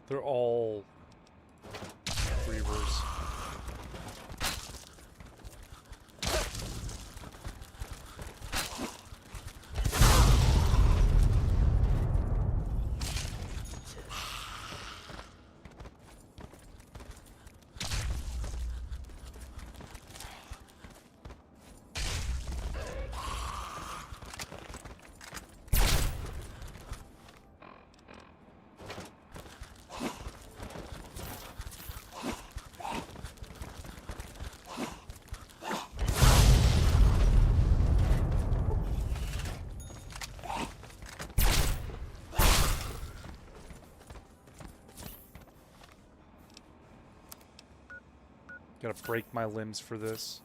They're all Reavers. Gotta break my limbs for this.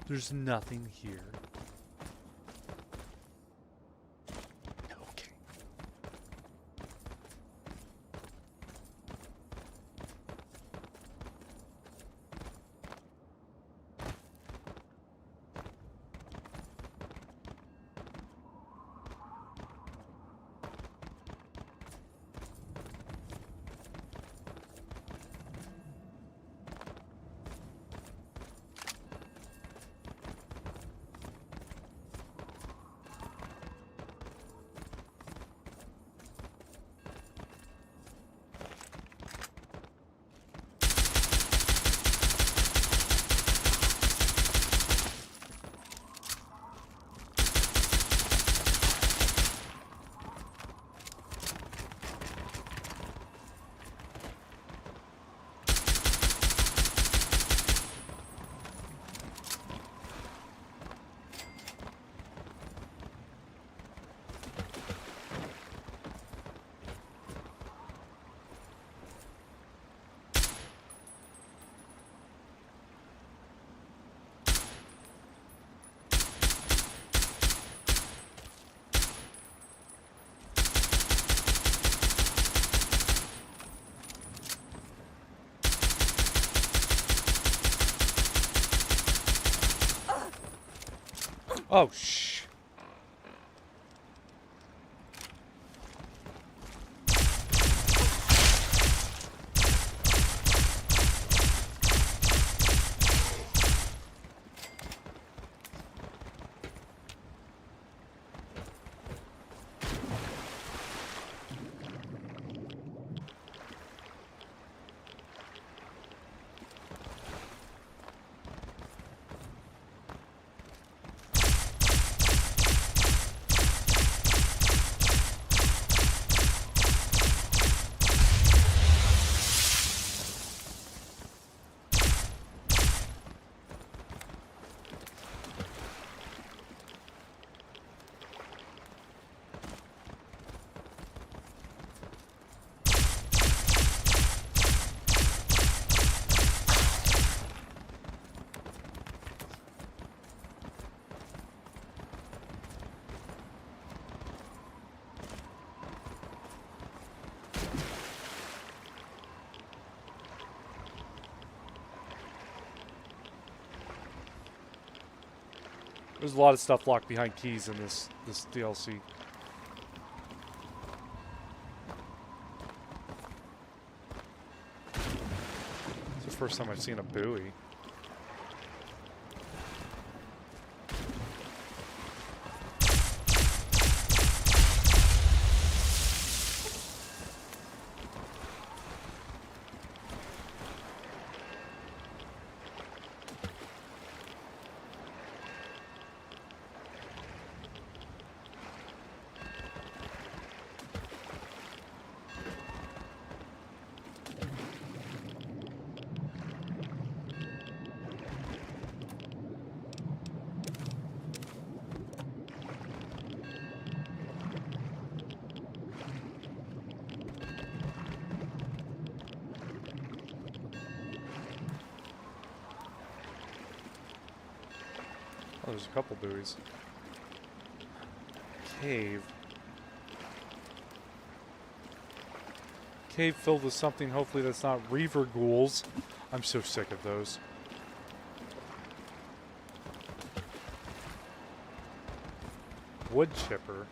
There's nothing here. Okay. Oh, shh. There's a lot of stuff locked behind keys in this DLC. It's the first time I've seen a buoy. Oh, there's a couple buoys. Cave. Cave filled with something, hopefully that's not reaver ghouls. I'm so sick of those. Wood chipper.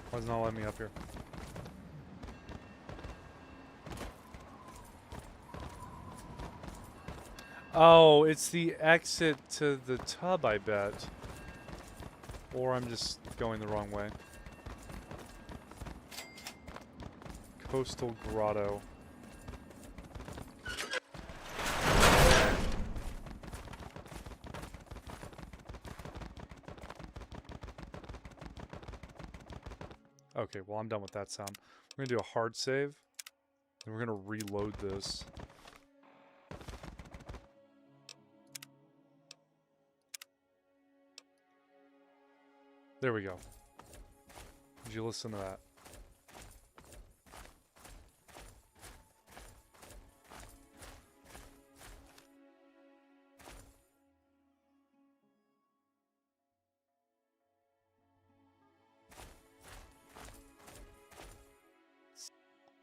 Why does it not let me up here? Oh, it's the exit to the tub, I bet. Or I'm just going the wrong way. Coastal Grotto. Okay, well, I'm done with that sound. We're gonna do a hard save. And we're gonna reload this. There we go. Did you listen to that?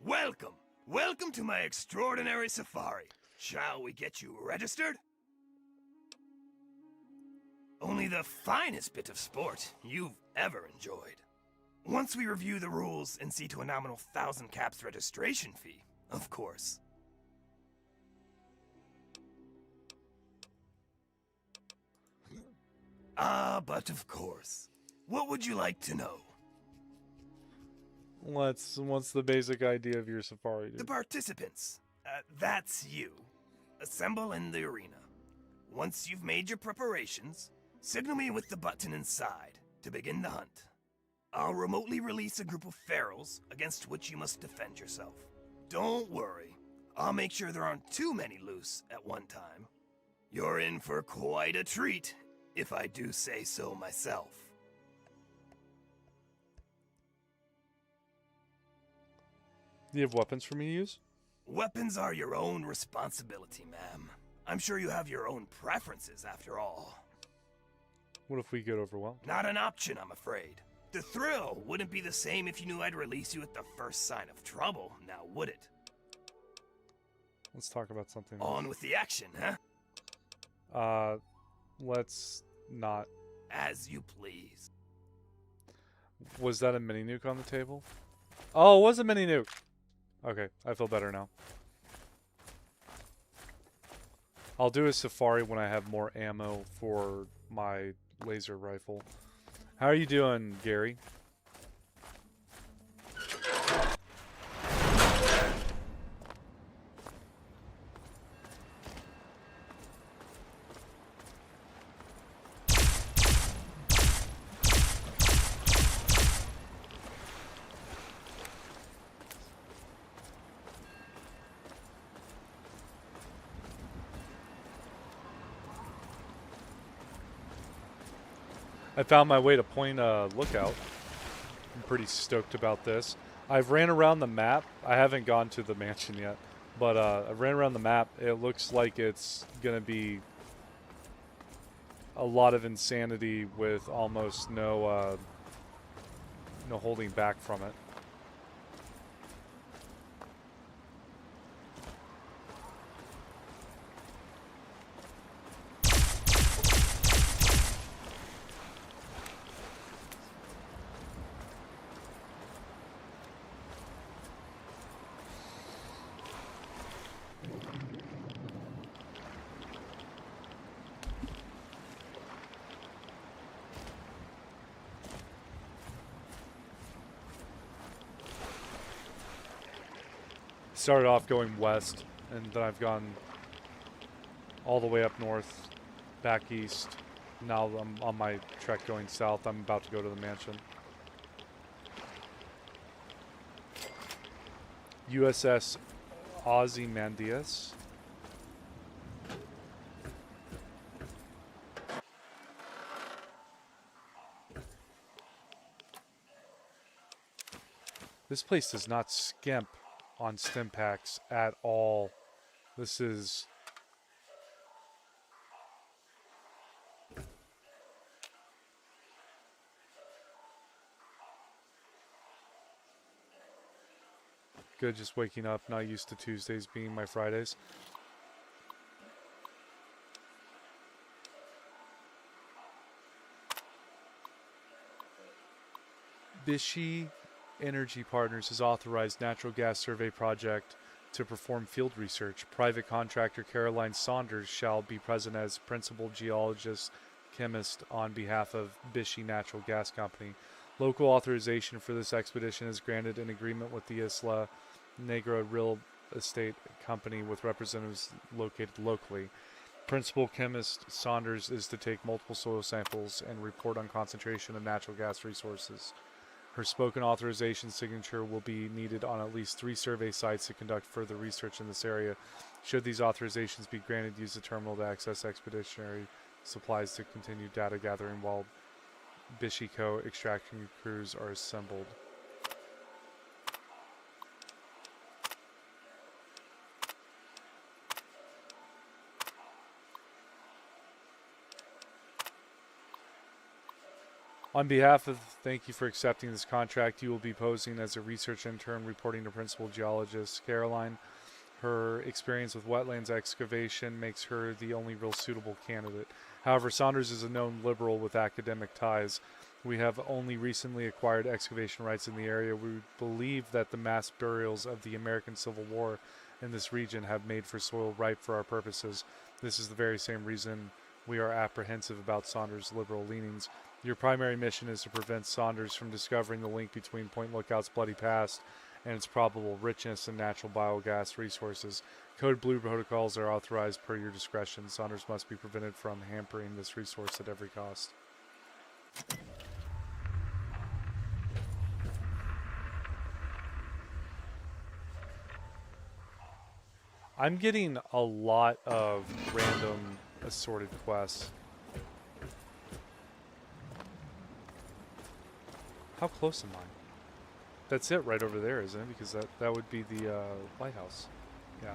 Welcome! Welcome to my extraordinary safari. Shall we get you registered? Only the finest bit of sport you've ever enjoyed. Once we review the rules and see to a nominal 1,000 caps registration fee, of course. But of course. What would you like to know? What's the basic idea of your safari, dude? The participants. That's you. Assemble in the arena. Once you've made your preparations, signal me with the button inside to begin the hunt. I'll remotely release a group of ferals against which you must defend yourself. Don't worry, I'll make sure there aren't too many loose at one time. You're in for quite a treat, if I do say so myself. Do you have weapons for me to use? Weapons are your own responsibility, ma'am. I'm sure you have your own preferences, after all. What if we get overwhelmed? Not an option, I'm afraid. The thrill wouldn't be the same if you knew I'd release you at the first sign of trouble, now would it? Let's talk about something On else. with the action, huh? Let's not. As you please. Was that a mini nuke on the table? Oh, it was a mini nuke. Okay, I feel better now. I'll do a safari when I have more ammo for my laser rifle. How are you doing, Gary? I found my way to Point Lookout. I'm pretty stoked about this. I've ran around the map. I haven't gone to the mansion yet, but I ran around the map. It looks like it's gonna be a lot of insanity with almost no holding back from it. Started off going west, and then I've gone all the way up north, back east. Now I'm on my trek going south. I'm about to go to the mansion. USS Ozymandias. This place does not skimp on stim packs at all. This is good. Just waking up, not used to Tuesdays being my Fridays. Bishi Energy Partners has authorized natural gas survey project to perform field research. Private contractor Caroline Saunders shall be present as principal geologist chemist on behalf of Bishi Natural Gas Company. Local authorization for this expedition is granted in agreement with the Isla Negra Real Estate Company with representatives located locally. Principal chemist Saunders is to take multiple soil samples and report on concentration of natural gas resources. Her spoken authorization signature will be needed on at least 3 survey sites to conduct further research in this area. Should these authorizations be granted, use the terminal to access expeditionary supplies to continue data gathering while Bishiko extraction crews are assembled. On behalf of, thank you for accepting this contract. You will be posing as a research intern reporting to Principal Geologist Caroline. Her experience with wetlands excavation makes her the only real suitable candidate. However, Saunders is a known liberal with academic ties. We have only recently acquired excavation rights in the area. We believe that the mass burials of the American Civil War in this region have made for soil ripe for our purposes. This is the very same reason we are apprehensive about Saunders' liberal leanings. Your primary mission is to prevent Saunders from discovering the link between Point Lookout's bloody past and its probable richness in natural biogas resources. Code Blue protocols are authorized per your discretion. Saunders must be prevented from hampering this resource at every cost. I'm getting a lot of random assorted quests. How close am I? That's it right over there, isn't it? Because that would be the lighthouse. Yeah.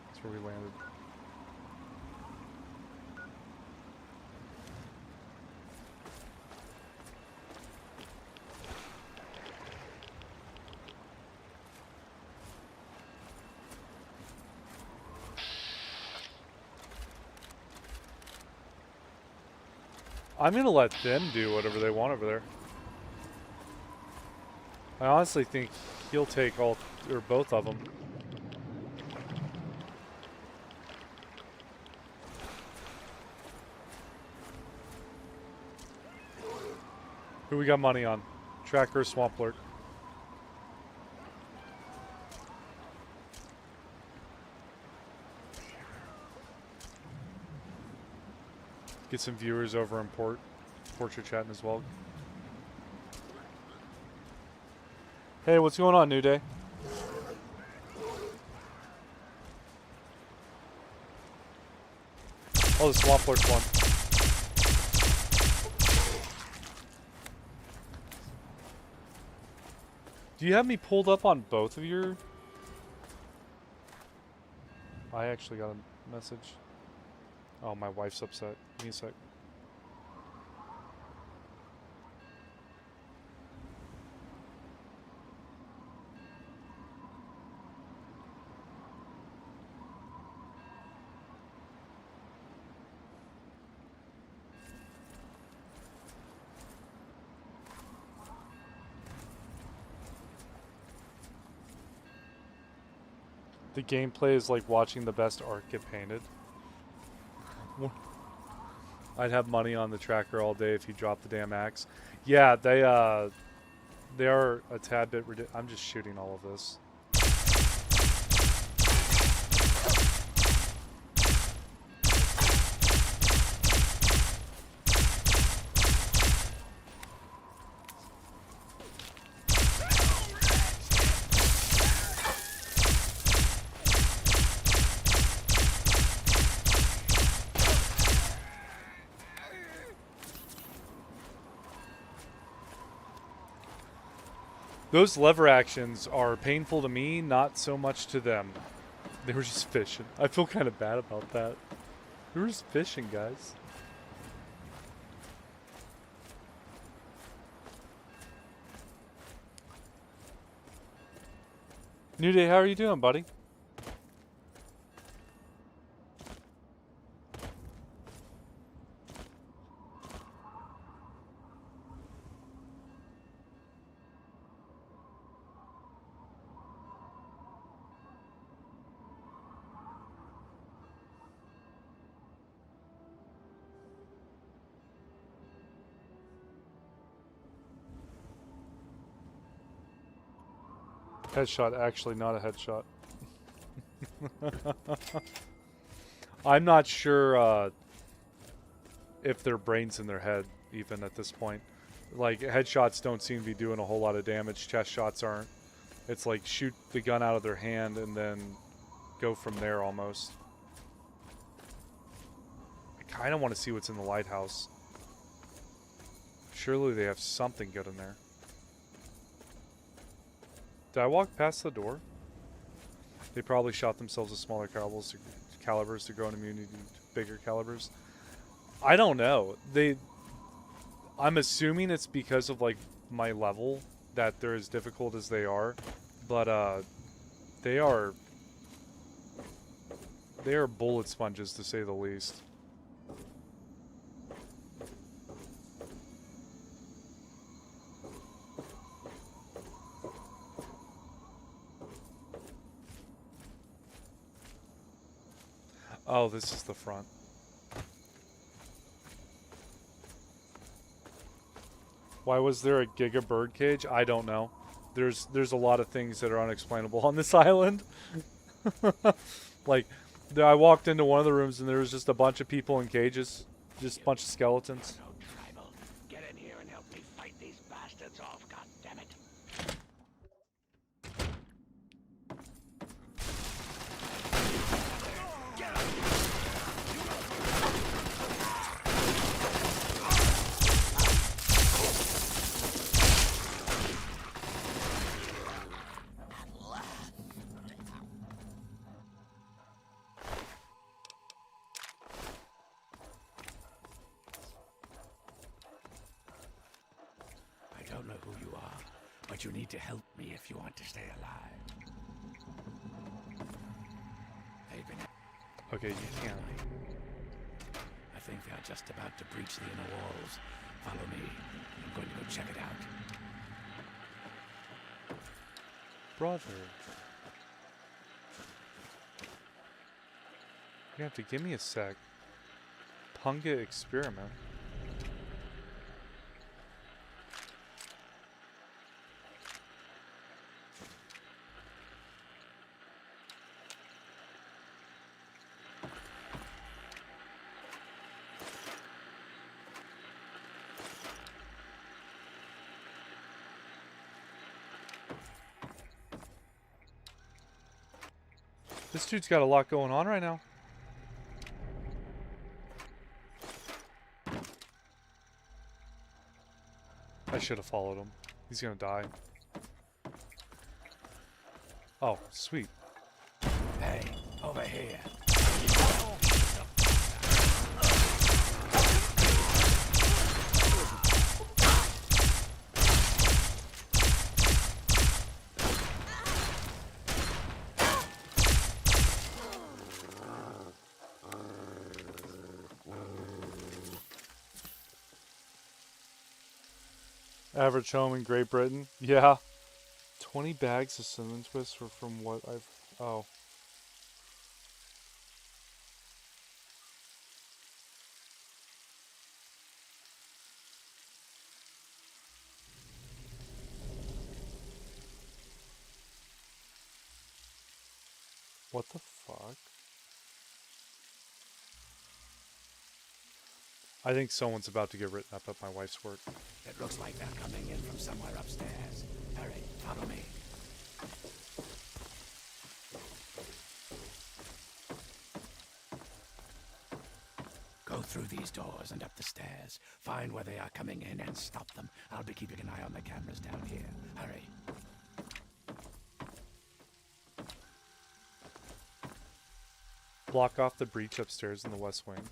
That's where we landed. I'm gonna let them do whatever they want over there. I honestly think he'll take all or both of them. Who we got money on? Tracker, Swamp Lurk. Get some viewers over in Portrait chatting as well. Hey, what's going on, New Day? Oh, the Swamp Lurk one. Do you have me pulled up on both of your... I actually got a message. Oh, my wife's upset. Give me a sec. The gameplay is like watching the best art get painted. I'd have money on the tracker all day if you dropped the damn axe. Yeah, they are a tad bit ridiculous. I'm just shooting all of this. Those lever actions are painful to me, not so much to them. They were just fishing. I feel kind of bad about that. They were just fishing, guys. New Day, how are you doing, buddy? Headshot, actually not a headshot. I'm not sure if their brain's in their head, even at this point. Like, headshots don't seem to be doing a whole lot of damage. Chest shots aren't. It's like shoot the gun out of their hand and then go from there almost. I kind of want to see what's in the lighthouse. Surely they have something good in there. Did I walk past the door? They probably shot themselves with smaller calibers to grow an immunity to bigger calibers. I don't know. I'm assuming it's because of like my level that they're as difficult as they are, but they are bullet sponges to say the least. Oh, this is the front. Why was there a Giga bird cage? I don't know. There's a lot of things that are unexplainable on this island. Like, I walked into one of the rooms and there was just a bunch of people in cages. Just a bunch of skeletons. So tribal. Get in here and help me fight these bastards off, goddammit. I don't know who you are, but you need to help me if you want to stay alive. They've been... Okay, you can't. I think they are just about to breach the inner walls. Follow me. I'm going to go check it out. Brother. You have to give me a sec. Punga experiment. This dude's got a lot going on right now. I should have followed him. He's gonna die. Oh, sweet. Hey, over here. Average home in Great Britain. Yeah. 20 bags of cinnamon twists from what I've... Oh. What the fuck? I think someone's about to get written up at my wife's work. It looks like they're coming in from somewhere upstairs. Hurry, follow me. Go through these doors and up the stairs. Find where they are coming in and stop them. I'll be keeping an eye on the cameras down here. Hurry. Block off the breach upstairs in the west wing.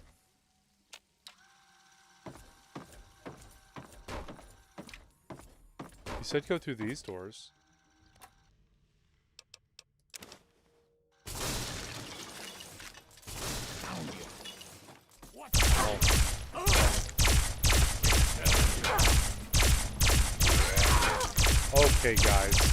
You said go through these doors. Found you. What? Oh. Okay, guys.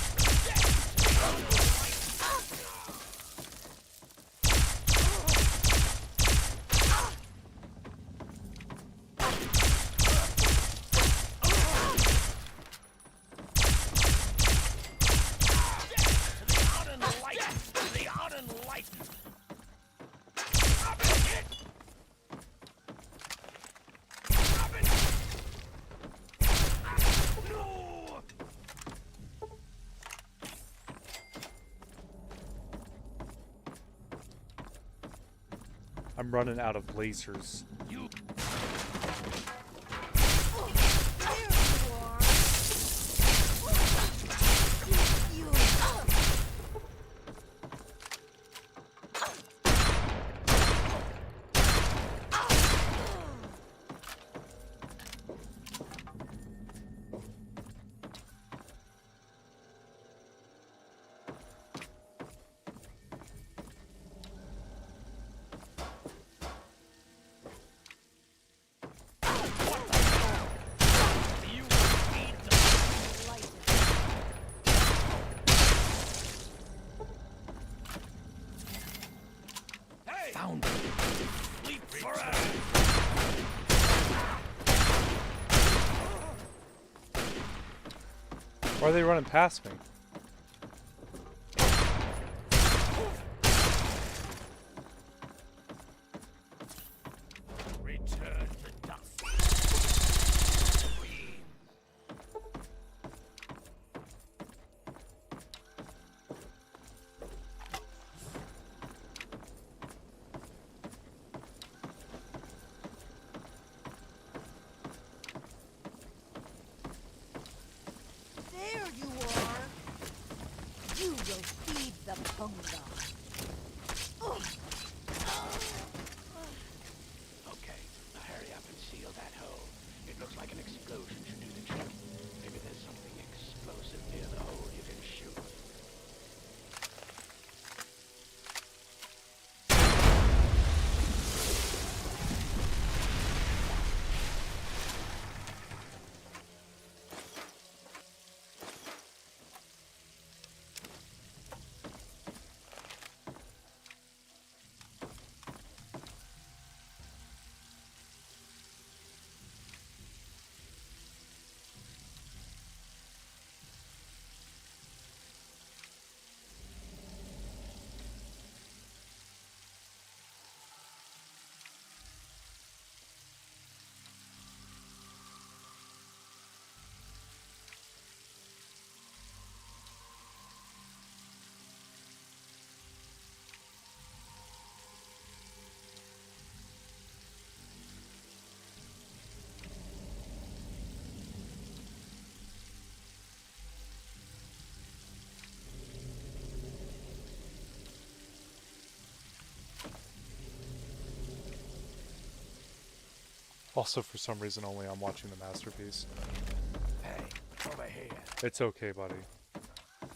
I'm running out of lasers. found it. Leap forever. Why are they running past me? Return to dust. There you are. You will feed the Punga. Okay, now hurry up and seal that hole. It looks like an explosion should do the trick. Maybe there's something explosive near the hole you can shoot. Also, for some reason, only I'm watching the masterpiece. Hey, over here. It's okay, buddy.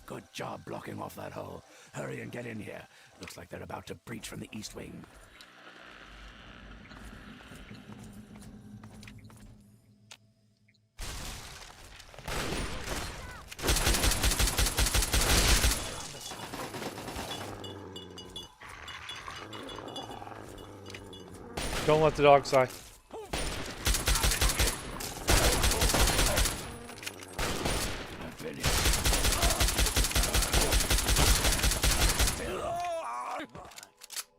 Good job blocking off that hole. Hurry and get in here. Looks like they're about to breach from the east wing. Don't let the dogs die.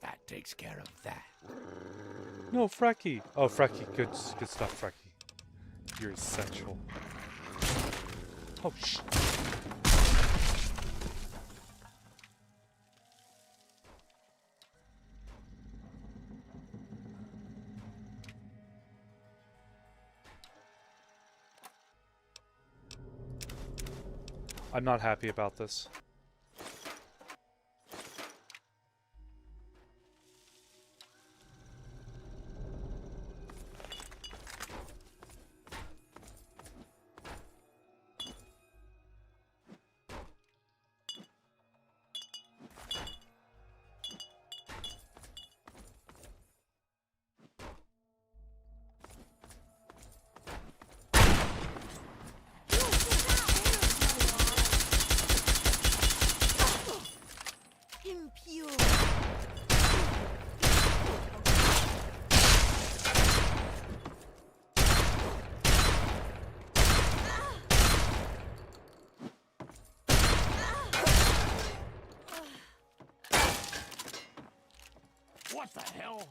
That takes care of that. No, Frecky. Oh, Frecky. Good stuff, Frecky. You're essential. Oh, shit. I'm not happy about this. Impure. What the hell?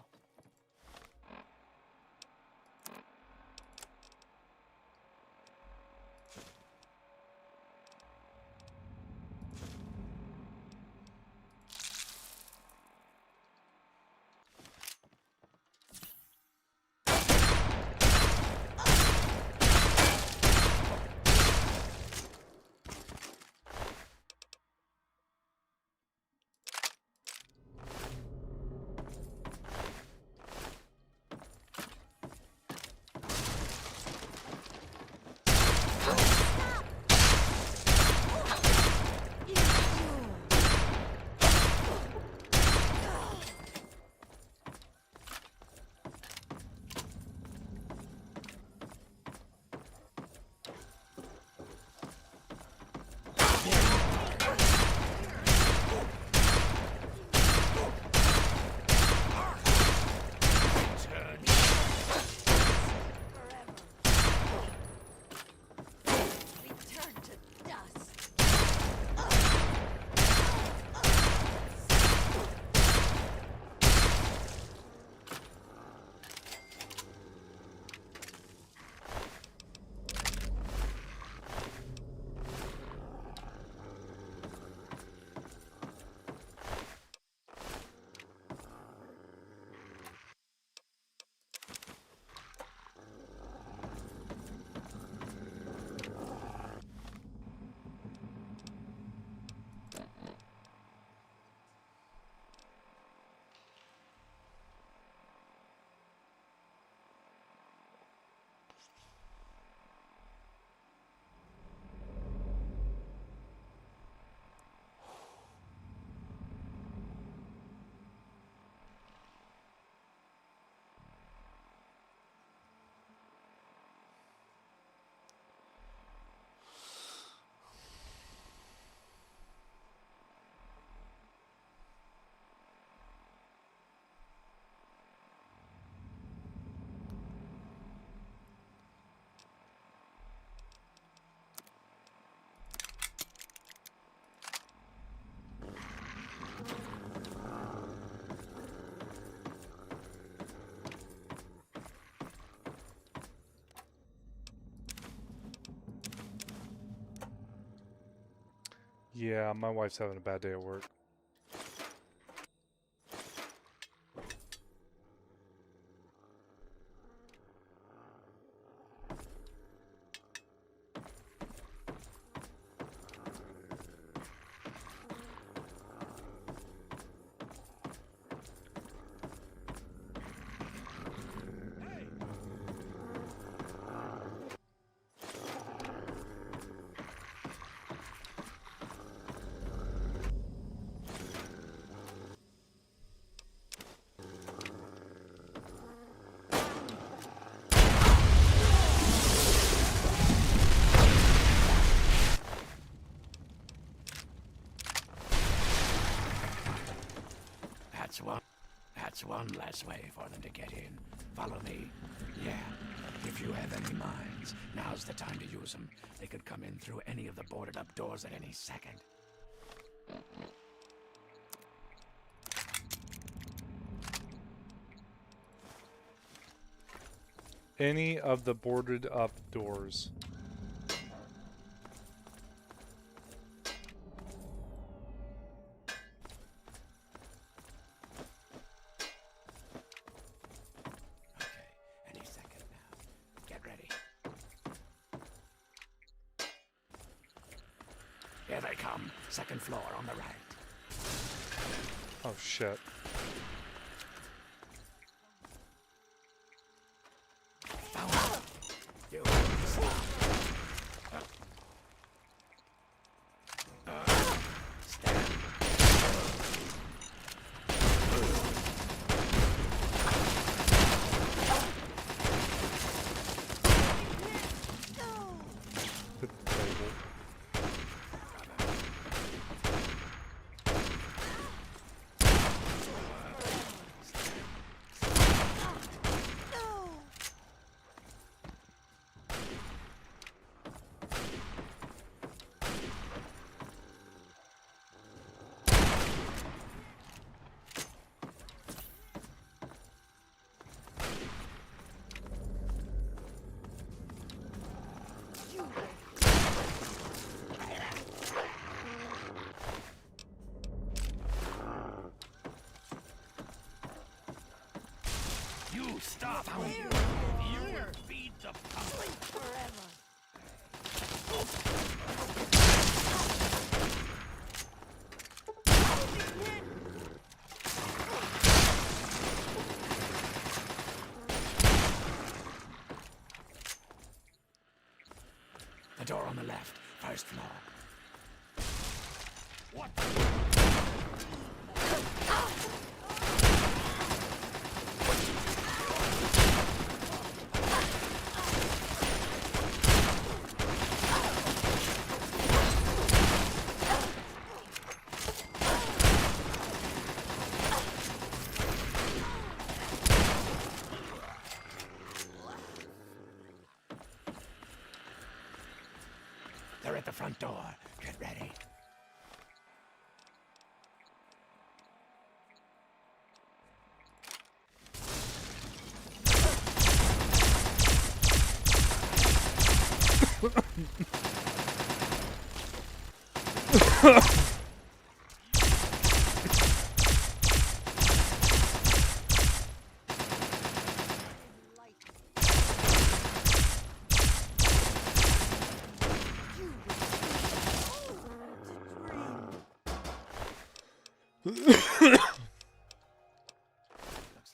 Yeah, my wife's having a bad day at work. That's one less way for them to get in. Follow me. Yeah. If you have any minds, now's the time to use them. They could come in through any of the boarded up doors at any second. Any of the boarded up doors. Here they come. Second floor on the right. Oh shit. You stop. Stand. The table. You stop. You will feed the public forever. The door on the left, first floor. What? They're at the front door. Get ready. Looks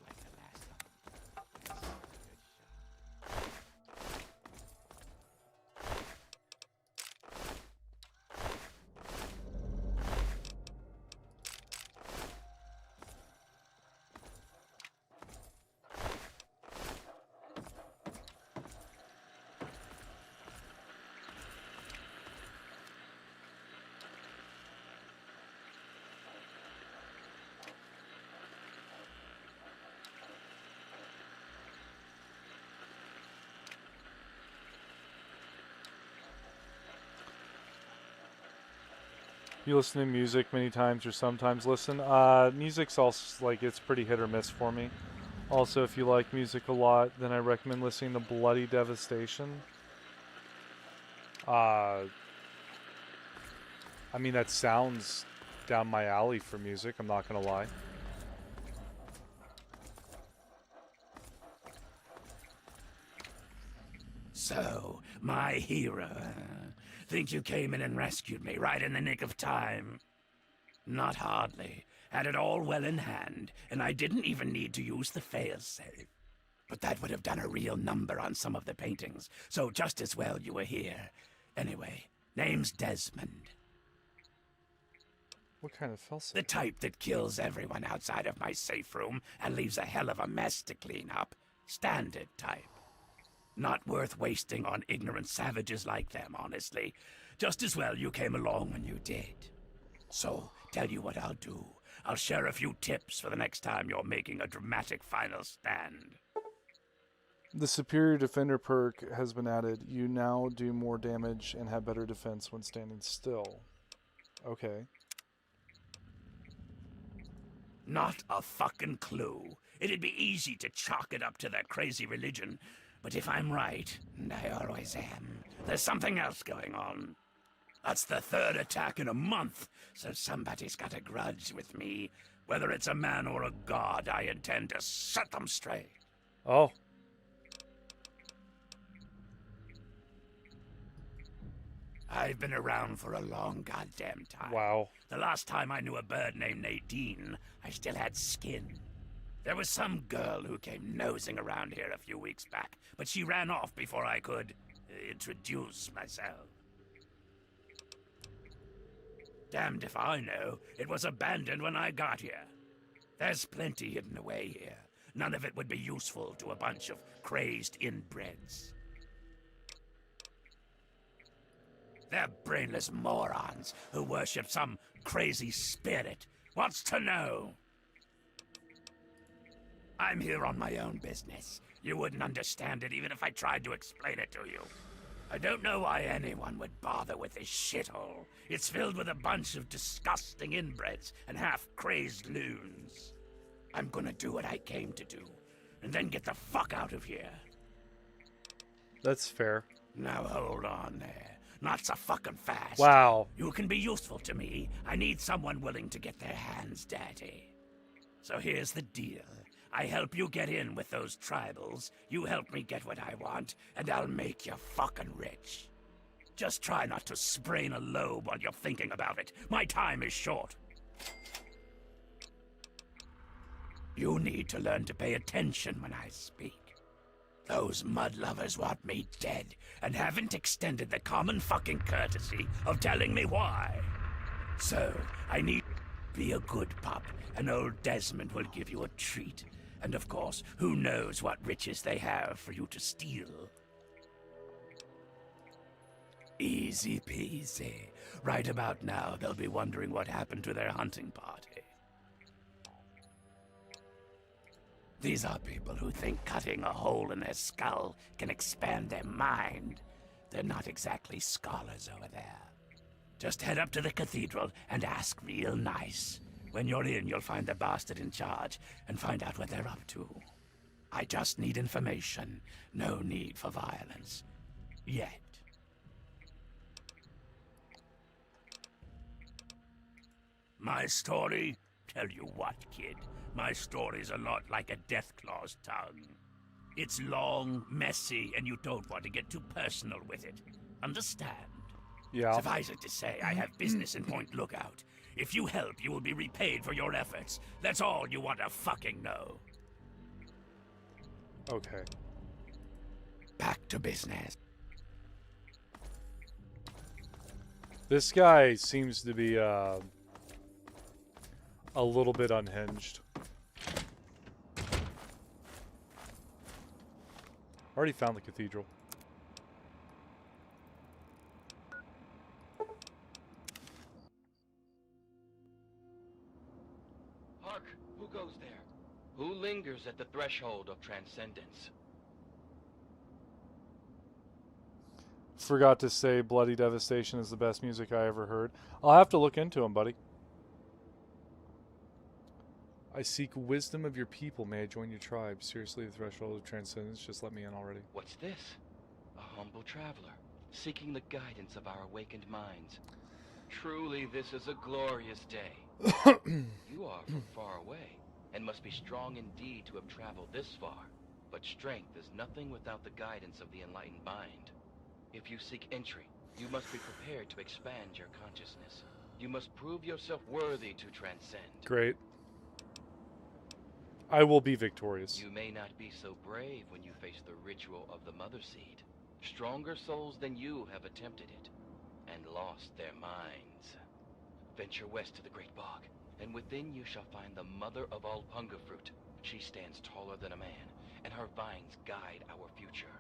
like the last of them. Good shot. You listen to music many times or sometimes listen? Music's also, like, it's pretty hit or miss for me. Also, if you like music a lot, then I recommend listening to Bloody Devastation. I mean, that sounds down my alley for music, I'm not gonna lie. So, my hero. Think you came in and rescued me right in the nick of time? Not hardly. Had it all well in hand, and I didn't even need to use the failsafe. But that would have done a real number on some of the paintings, so just as well you were here. Anyway, name's Desmond. What kind of failsafe? The type that kills everyone outside of my safe room and leaves a hell of a mess to clean up. Standard type. Not worth wasting on ignorant savages like them, honestly. Just as well you came along when you did. So, tell you what I'll do. I'll share a few tips for the next time you're making a dramatic final stand. The Superior Defender perk has been added. You now do more damage and have better defense when standing still. Okay. Not a fucking clue. It'd be easy to chalk it up to their crazy religion. But if I'm right, and I always am, there's something else going on. That's the third attack in a month, so somebody's got a grudge with me. Whether it's a man or a god, I intend to set them straight. Oh. I've been around for a long goddamn time. Wow. The last time I knew a bird named Nadine, I still had skin. There was some girl who came nosing around here a few weeks back, but she ran off before I could introduce myself. Damned if I know. It was abandoned when I got here. There's plenty hidden away here. None of it would be useful to a bunch of crazed inbreds. They're brainless morons who worship some crazy spirit. Wants to know. I'm here on my own business. You wouldn't understand it even if I tried to explain it to you. I don't know why anyone would bother with this shithole. It's filled with a bunch of disgusting inbreds and half-crazed loons. I'm gonna do what I came to do, and then get the fuck out of here. That's fair. Now hold on there. Not so fucking fast. Wow. You can be useful to me. I need someone willing to get their hands dirty. So here's the deal. I help you get in with those tribals, you help me get what I want, and I'll make you fucking rich. Just try not to sprain a lobe while you're thinking about it. My time is short. You need to learn to pay attention when I speak. Those mud lovers want me dead, and haven't extended the common fucking courtesy of telling me why. So, I need to be a good pup, and old Desmond will give you a treat. And of course, who knows what riches they have for you to steal. Easy peasy. Right about now, they'll be wondering what happened to their hunting party. These are people who think cutting a hole in their skull can expand their mind. They're not exactly scholars over there. Just head up to the cathedral and ask real nice. When you're in, you'll find the bastard in charge and find out what they're up to. I just need information. No need for violence. Yet. My story? Tell you what, kid. My story's a lot like a Deathclaw's tongue. It's long, messy, and you don't want to get too personal with it. Understand? Yeah. Suffice it to say, I have business in Point Lookout. If you help, you will be repaid for your efforts. That's all you want to fucking know. Okay. Back to business. This guy seems to be a little bit unhinged. Already found the cathedral. Hark! Who goes there? Who lingers at the threshold of transcendence? Forgot to say Bloody Devastation is the best music I ever heard. I'll have to look into him, buddy. I seek wisdom of your people. May I join your tribe? Seriously, the threshold of transcendence? Just let me in already. What's this? A humble traveler, seeking the guidance of our awakened minds. Truly, this is a glorious day. You are from far away, and must be strong indeed to have traveled this far. But strength is nothing without the guidance of the enlightened mind. If you seek entry, you must be prepared to expand your consciousness. You must prove yourself worthy to transcend. Great. I will be victorious. You may not be so brave when you face the ritual of the Mother Seed. Stronger souls than you have attempted it, and lost their minds. Venture west to the Great Bog, and within you shall find the mother of all punga fruit. She stands taller than a man, and her vines guide our future.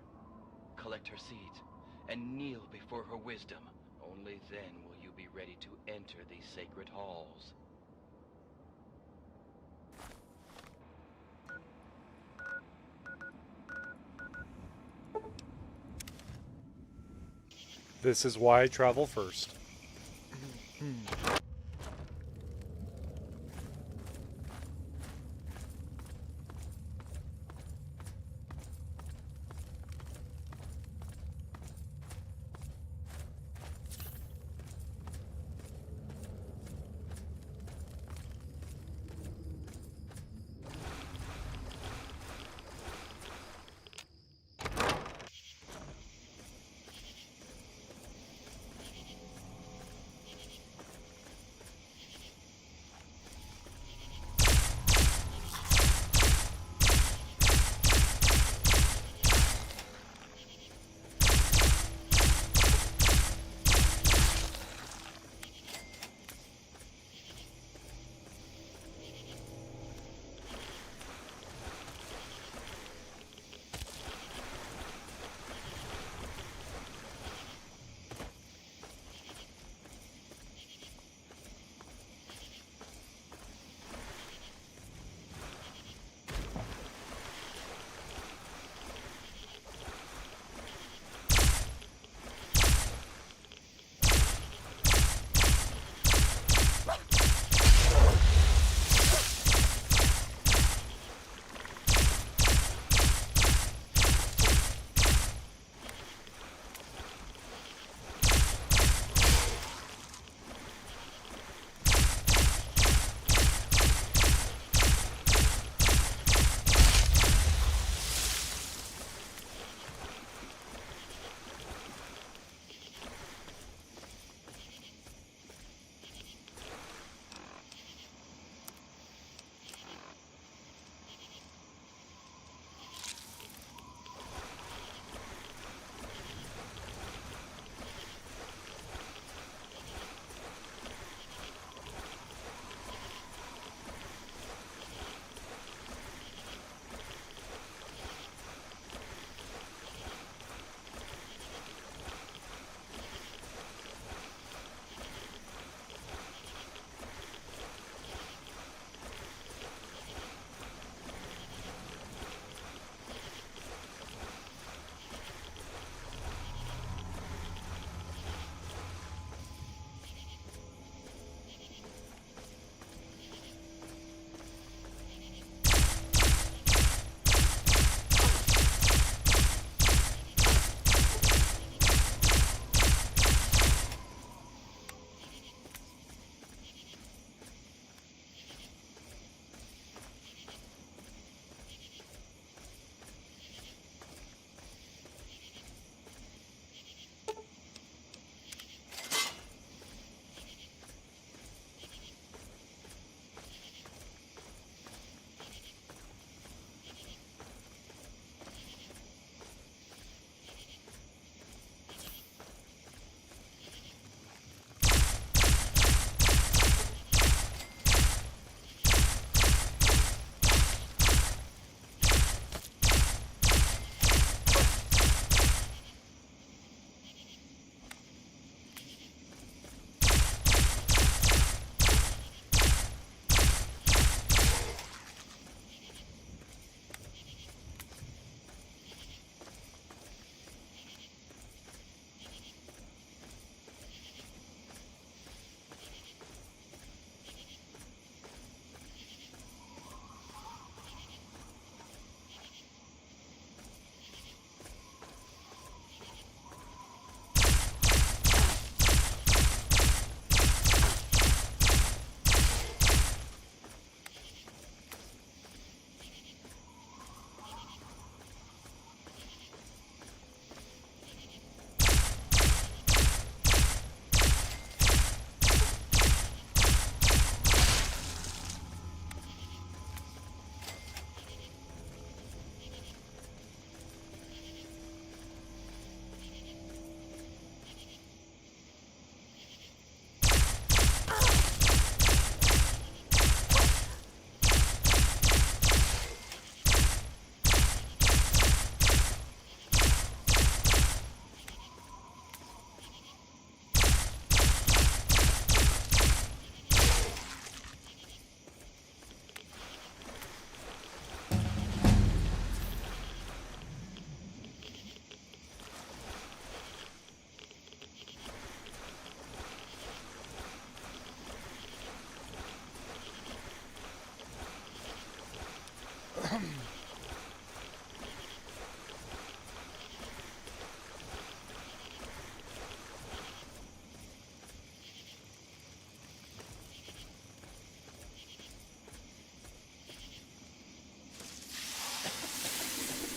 Collect her seeds, and kneel before her wisdom. Only then will you be ready to enter these sacred halls. This is why I travel first.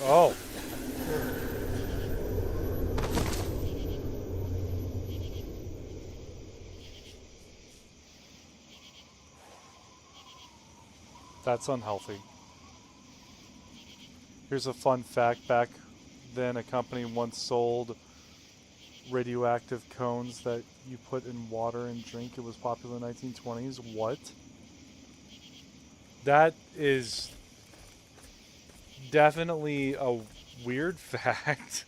Oh. That's unhealthy. Here's a fun fact. Back then, a company once sold radioactive cones that you put in water and drink. It was popular in the 1920s. What? That is definitely a weird fact.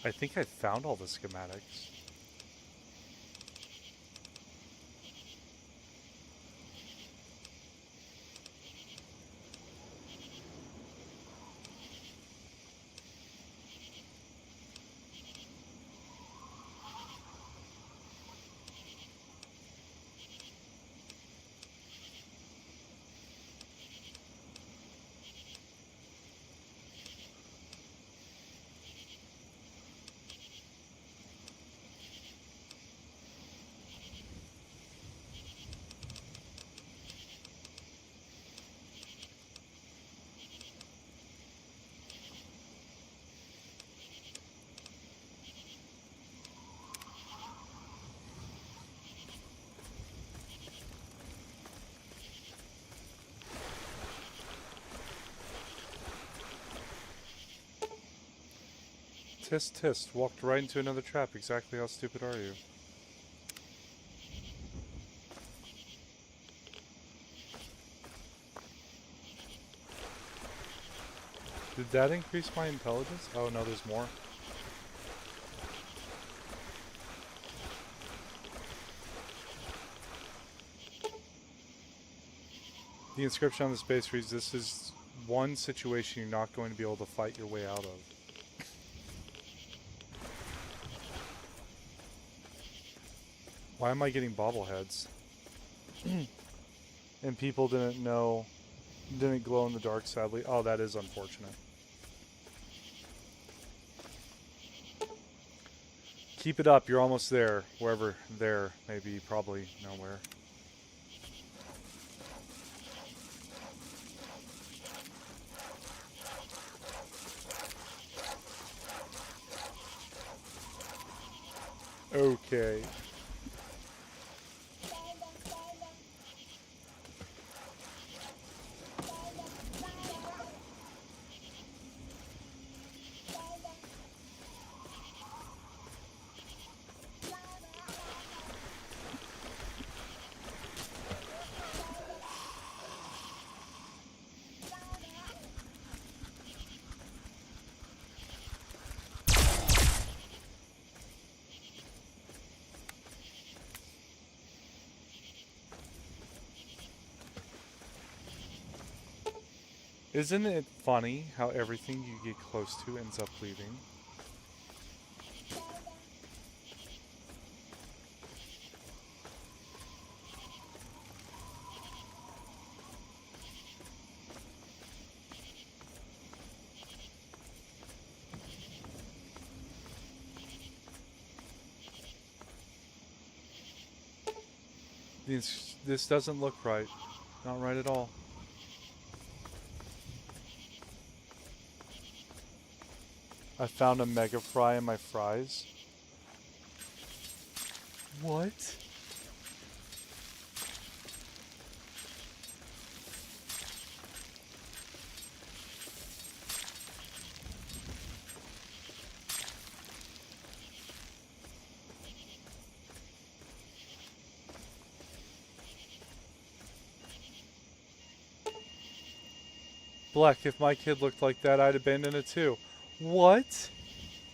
I think I found all the schematics. Tisk tisk, walked right into another trap. Exactly how stupid are you? Did that increase my intelligence? Oh no, there's more. The inscription on this base reads, "This is one situation you're not going to be able to fight your way out of." Why am I getting bobbleheads? And people didn't know, didn't glow in the dark, sadly. Oh, that is unfortunate. Keep it up, you're almost there. Wherever there may be, probably nowhere. Okay. Isn't it funny how everything you get close to ends up leaving? This doesn't look right. Not right at all. I found a mega fry in my fries. What? Bleck, if my kid looked like that, I'd abandon it too. What?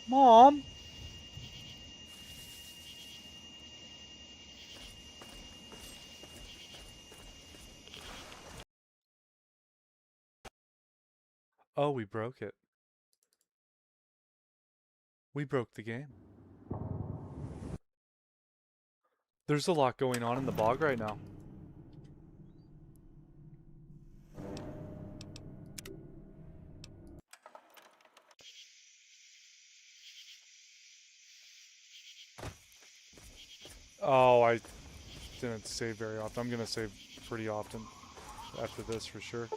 Mom? Oh, we broke it. We broke the game. There's a lot going on in the bog right now. Oh, I didn't save very often. I'm gonna save pretty often after this for sure.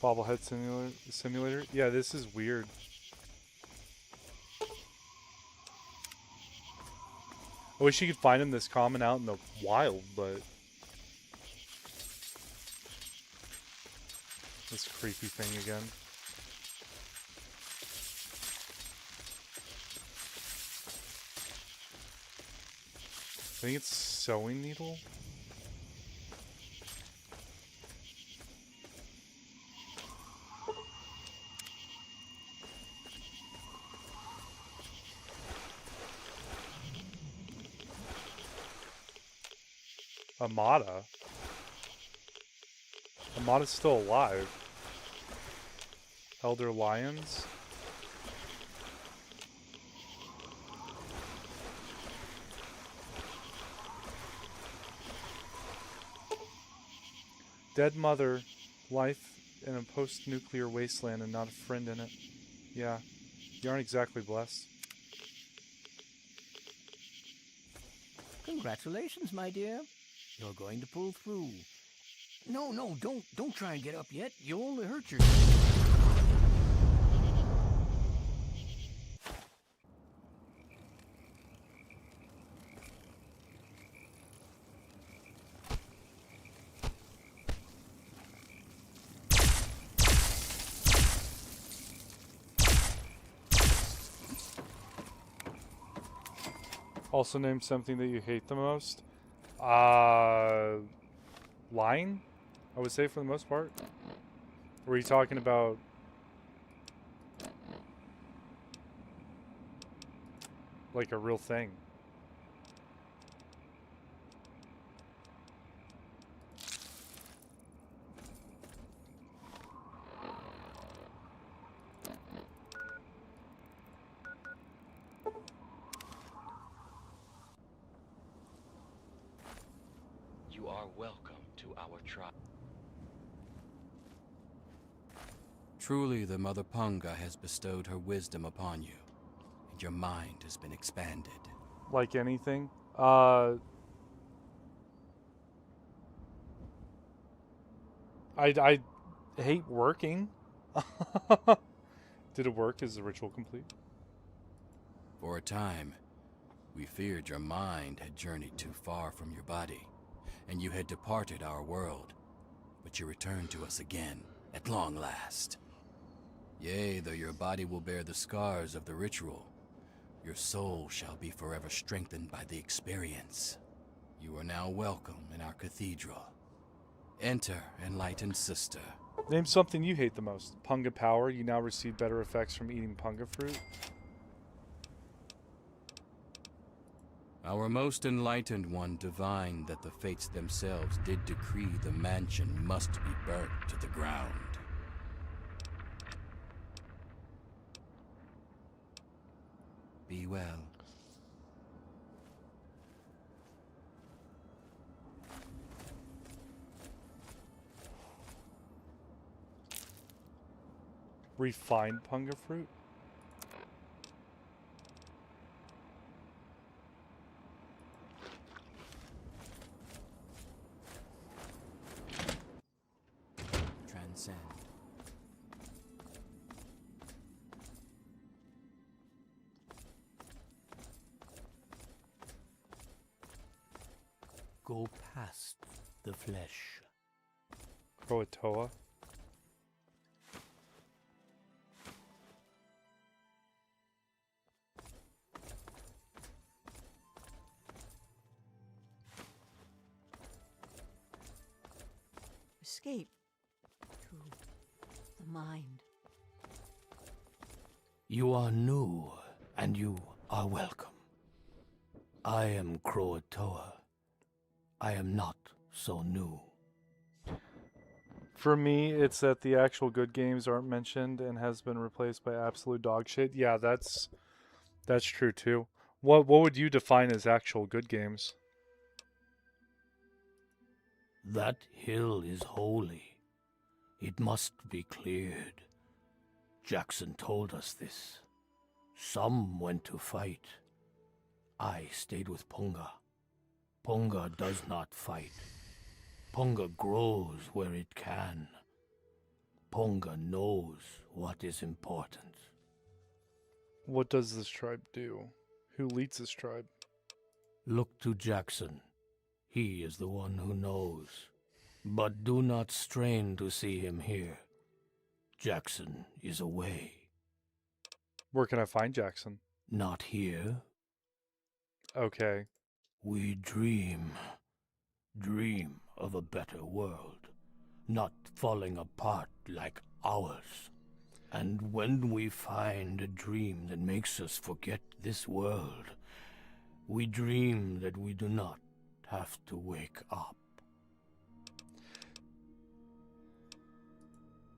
Bobblehead simulator? Yeah, this is weird. I wish you could find him this common out in the wild, but... This creepy thing again. I think it's sewing needle? Amada? Amada's still alive. Elder Lions? Dead mother, life in a post-nuclear wasteland and not a friend in it. Yeah, you aren't exactly blessed. Congratulations, my dear. You're going to pull through. No, don't try and get up yet. You'll only hurt yourself. Also name something that you hate the most. Lying? I would say for the most part. Were you talking about... like a real thing? You are welcome to our tribe. Truly, the Mother Punga has bestowed her wisdom upon you, and your mind has been expanded. Like anything? I hate working. Did it work? Is the ritual complete? For a time, we feared your mind had journeyed too far from your body, and you had departed our world. But you returned to us again, at long last. Yea, though your body will bear the scars of the ritual, your soul shall be forever strengthened by the experience. You are now welcome in our cathedral. Enter, enlightened sister. Name something you hate the most. Punga power. You now receive better effects from eating punga fruit. Our most enlightened one divined that the fates themselves did decree the mansion must be burnt to the ground. Be well. Refined punga fruit? go past the flesh. Croatoa. Escape to the mind. You are new, and you are welcome. I am Croatoa. I am not so new. For me, it's that the actual good games aren't mentioned and has been replaced by absolute dog shit. Yeah, that's true too. What would you define as actual good games? That hill is holy. It must be cleared. Jackson told us this. Some went to fight. I stayed with Punga. Punga does not fight. Punga grows where it can. Punga knows what is important. What does this tribe do? Who leads this tribe? Look to Jackson. He is the one who knows. But do not strain to see him here. Jackson is away. Where can I find Jackson? Not here. Okay. We dream of a better world, not falling apart like ours. And when we find a dream that makes us forget this world, we dream that we do not have to wake up.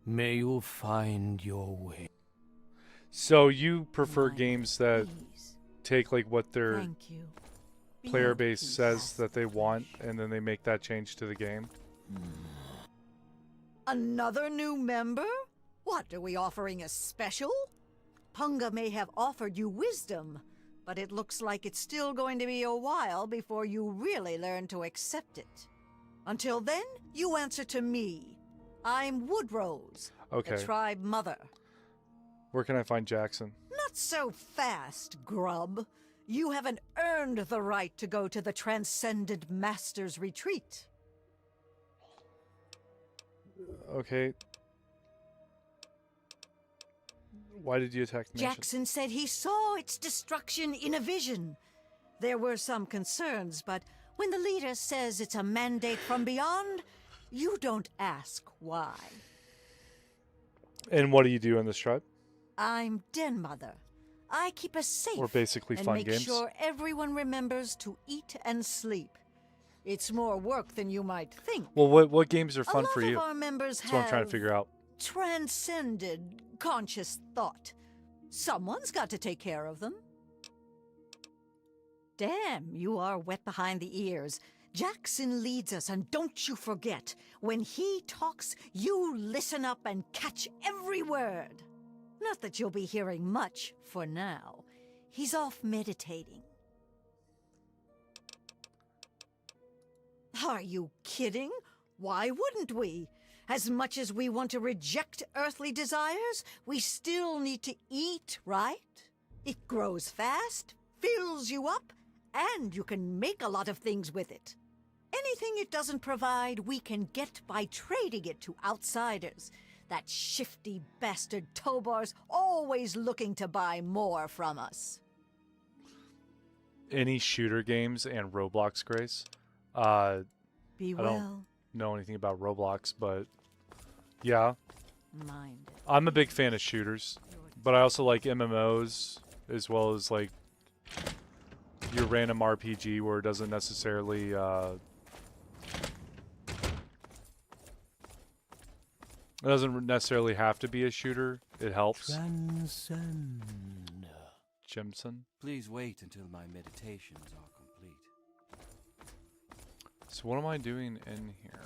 May you find your way. So you prefer games that take like what their Thank you. player base says that they want, and then they make that change to the game? Another new member? What, are we offering a special? Punga may have offered you wisdom, but it looks like it's still going to be a while before you really learn to accept it. Until then, you answer to me. I'm Woodrose, Okay. the tribe mother. Where can I find Jackson? Not so fast, grub. You haven't earned the right to go to the Transcended Master's retreat. Okay. Why did you attack the mansion? Jackson said he saw its destruction in a vision. There were some concerns, but when the leader says it's a mandate from beyond, you don't ask why. And what do you do in this tribe? I'm Den Mother. I keep us safe Or basically and fun make games? sure everyone remembers to eat and sleep. It's more work than you might think. Well, what games are fun for A lot you? of our members That's what I'm trying to have figure out. transcended conscious thought. Someone's got to take care of them. Damn, you are wet behind the ears. Jackson leads us, and don't you forget, when he talks, you listen up and catch every word. Not that you'll be hearing much for now. He's off meditating. Are you kidding? Why wouldn't we? As much as we want to reject earthly desires, we still need to eat, right? It grows fast, fills you up, and you can make a lot of things with it. Anything it doesn't provide, we can get by trading it to outsiders. That shifty bastard Tobar's always looking to buy more from us. Any shooter games and Roblox, Grace? Be I well don't know anything about Roblox, but yeah. minded. I'm a big fan of shooters, but I also like MMOs as well as like your random RPG where it doesn't necessarily it doesn't necessarily have to be a shooter. It helps. Transcend. Jimson. Please wait until my meditations are complete. So what am I doing in here?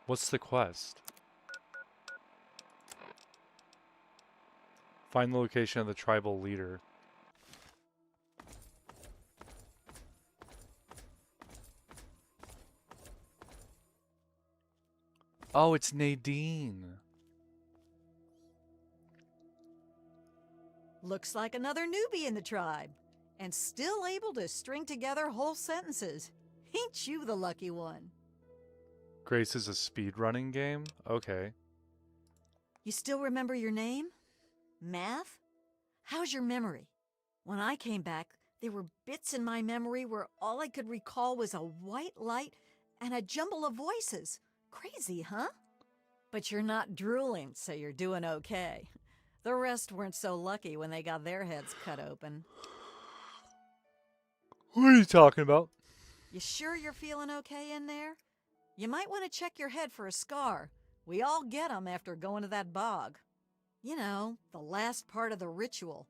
What's the quest? Find the location of the tribal leader. Oh, it's Nadine. Looks like another newbie in the tribe, and still able to string together whole sentences. Ain't you the lucky one? Grace is a speedrunning game? Okay. You still remember your name? Math? How's your memory? When I came back, there were bits in my memory where all I could recall was a white light and a jumble of voices. Crazy, huh? But you're not drooling, so you're doing okay. The rest weren't so lucky when they got their heads cut open. What are you talking about? You sure you're feeling okay in there? You might want to check your head for a scar. We all get 'em after going to that bog. You know, the last part of the ritual.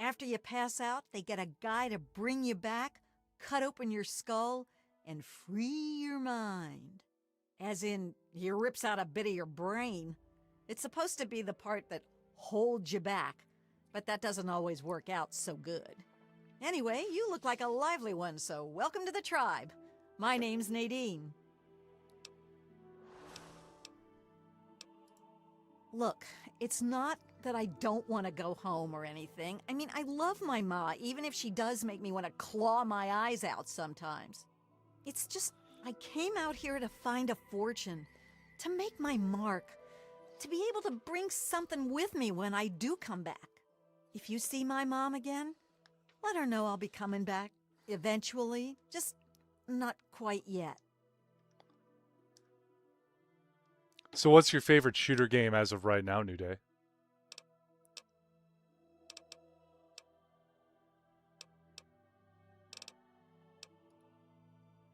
After you pass out, they get a guy to bring you back, cut open your skull, and free your mind. As in, he rips out a bit of your brain. It's supposed to be the part that holds you back, but that doesn't always work out so good. Anyway, you look like a lively one, so welcome to the tribe. My name's Nadine. Look, it's not that I don't want to go home or anything. I mean, I love my ma, even if she does make me want to claw my eyes out sometimes. It's just, I came out here to find a fortune, to make my mark, to be able to bring something with me when I do come back. If you see my mom again, let her know I'll be coming back eventually, just not quite yet. So what's your favorite shooter game as of right now, New Day?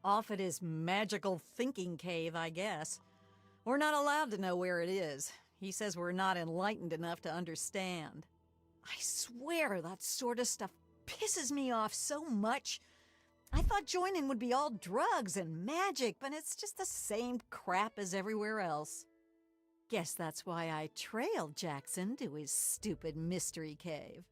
Off at his magical thinking cave, I guess. We're not allowed to know where it is. He says we're not enlightened enough to understand. I swear that sort of stuff pisses me off so much. I thought joining would be all drugs and magic, but it's just the same crap as everywhere else. Guess that's why I trailed Jackson to his stupid mystery cave.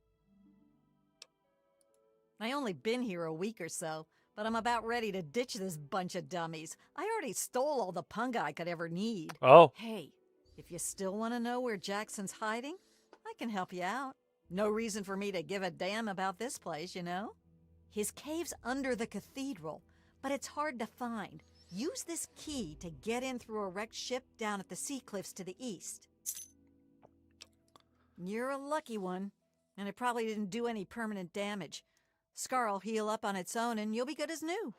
I only been here a week or so, but I'm about ready to ditch this bunch of dummies. I already stole all the punga I could ever need. Oh. Hey, if you still want to know where Jackson's hiding, I can help you out. No reason for me to give a damn about this place, you know? His cave's under the cathedral, but it's hard to find. Use this key to get in through a wrecked ship down at the sea cliffs to the east. You're a lucky one, and it probably didn't do any permanent damage. Scar'll heal up on its own and you'll be good as new.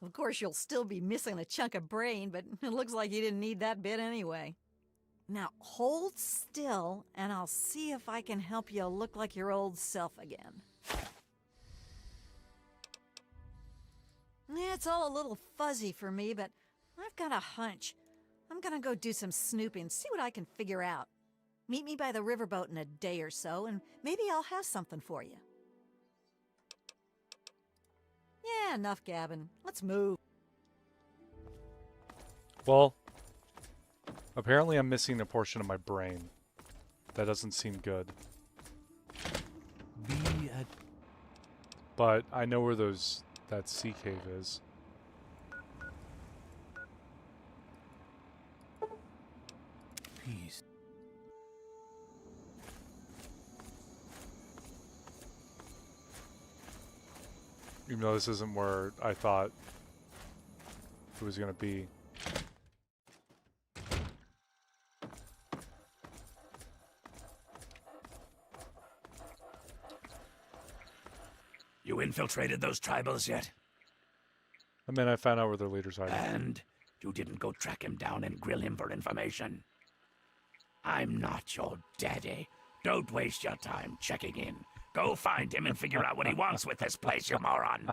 Of course, you'll still be missing a chunk of brain, but it looks like you didn't need that bit anyway. Now, hold still, and I'll see if I can help you look like your old self again. Yeah, it's all a little fuzzy for me, but I've got a hunch. I'm gonna go do some snooping, see what I can figure out. Meet me by the riverboat in a day or so, and maybe I'll have something for you. Yeah, enough gabbing. Let's move. Well, apparently I'm missing a portion of my brain. That doesn't seem good. But I know where that sea cave is. Peace. Even though this isn't where I thought it was going to be. You infiltrated those tribals yet? And then I found out where their leader's hiding. And you didn't go track him down and grill him for information? I'm not your daddy. Don't waste your time checking in. Go find him and figure out what he wants with this place, you moron.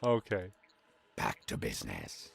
Okay. Back to business.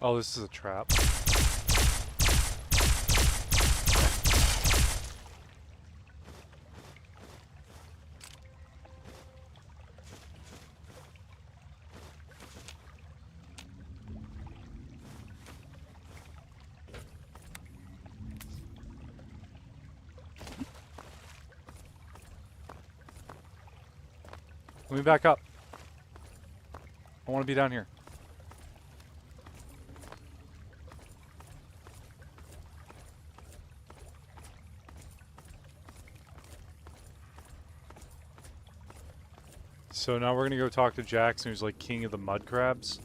Oh, this is a trap. Let me back up. I want to be down here. So now we're gonna go talk to Jackson, who's like king of the mud crabs.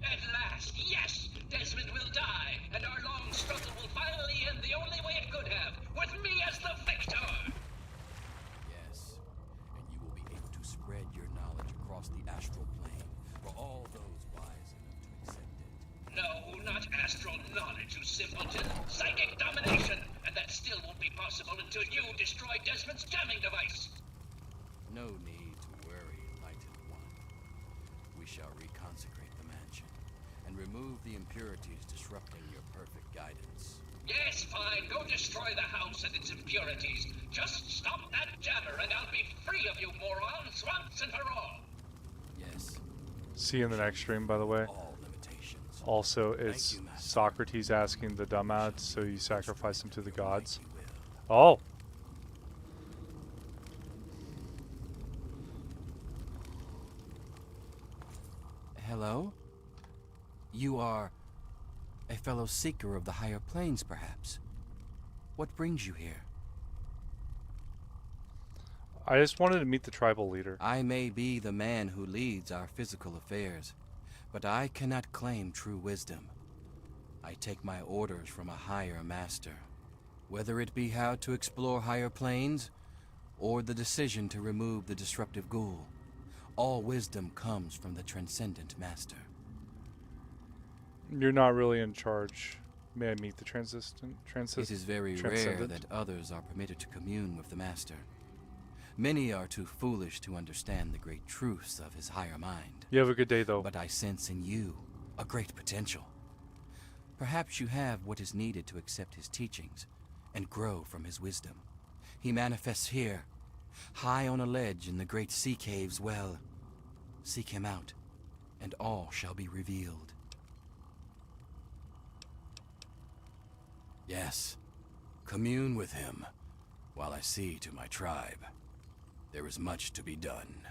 At last, yes! Desmond will die, and our long struggle will finally end the only way it could have, with me as the victor! Yes, and you will be able to spread your knowledge across the astral plane for all those wise enough to accept it. No, not astral knowledge, you simpleton. Psychic domination! And that still won't be possible until you destroy Desmond's jamming device! No need to worry, Enlightened One. We shall reconsecrate the mansion and remove the impurities disrupting your perfect guidance. Yes, fine. Go destroy the house and its impurities. Just stop that jammer and I'll be free of you morons once and for all. Yes. See you in the next stream, by the way. All limitations. Also, it's Socrates asking the dumbass, so you sacrifice him to the gods. Oh! Hello? You are a fellow seeker of the higher planes, perhaps? What brings you here? I just wanted to meet the tribal leader. I may be the man who leads our physical affairs, but I cannot claim true wisdom. I take my orders from a higher master. Whether it be how to explore higher planes, or the decision to remove the disruptive ghoul, all wisdom comes from the transcendent master. You're not really in charge. May I meet the transcendent? It is very rare that others are permitted to commune with the master. Many are too foolish to understand the great truths of his higher mind. You have a good day, though. But I sense in you a great potential. Perhaps you have what is needed to accept his teachings and grow from his wisdom. He manifests here, high on a ledge in the great sea caves. Well, seek him out, and all shall be revealed. Yes, commune with him, while I see to my tribe. There is much to be done.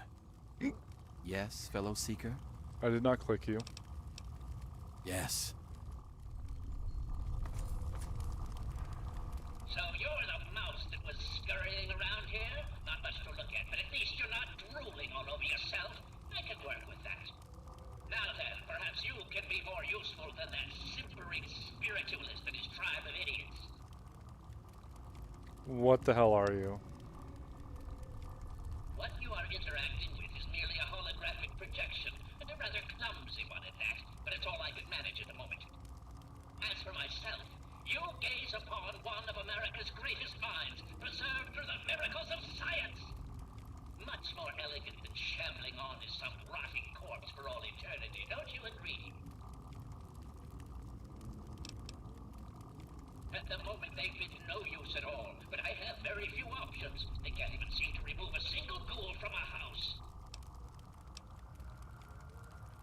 Yes, fellow seeker? I did not click you. Yes. So you're the mouse that was scurrying around here? Not much to look at, but at least you're not drooling all over yourself. I can work with that. Now then, perhaps you can be more useful than that simpering spiritualist and his tribe of idiots. What the hell are you? What you are interacting with is merely a holographic projection, and a rather clumsy one at that, but it's all I can manage at the moment. As for myself, you gaze upon one of America's greatest minds, preserved through the miracles of science. Much more elegant than shambling on as some rotting corpse for all eternity, don't you agree? At the moment, they've been no use at all, but I have very few options. They can't even seem to remove a single ghoul from a house.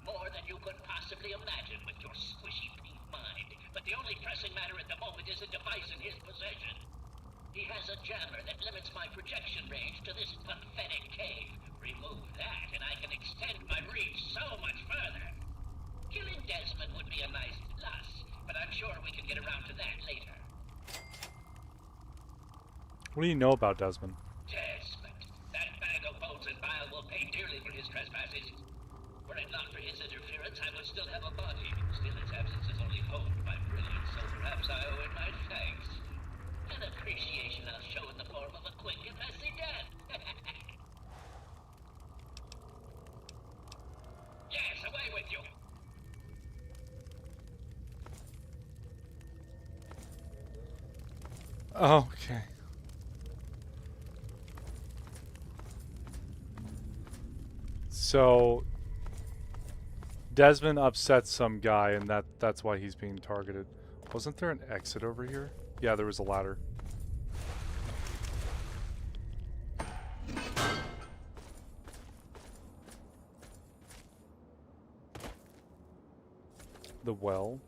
More than you could possibly imagine with your squishy pink mind. But the only pressing matter at the moment is a device in his possession. He has a jammer that limits my projection range to this pathetic cave. Remove that, and I can extend my reach so much further. Killing Desmond would be a nice plus, but I'm sure we can get around to that later. What do you know about Desmond? Desmond. That bag of bones and bile will pay dearly for his trespasses. Were it not for his interference, I would still have a body. Still, its absence has only honed my brilliance, so perhaps I owe him my thanks. An appreciation I'll show in the form of a quick and messy death. Yes, away with you! Okay. So Desmond upset some guy, and that's why he's being targeted. Wasn't there an exit over here? Yeah, there was a ladder. The well.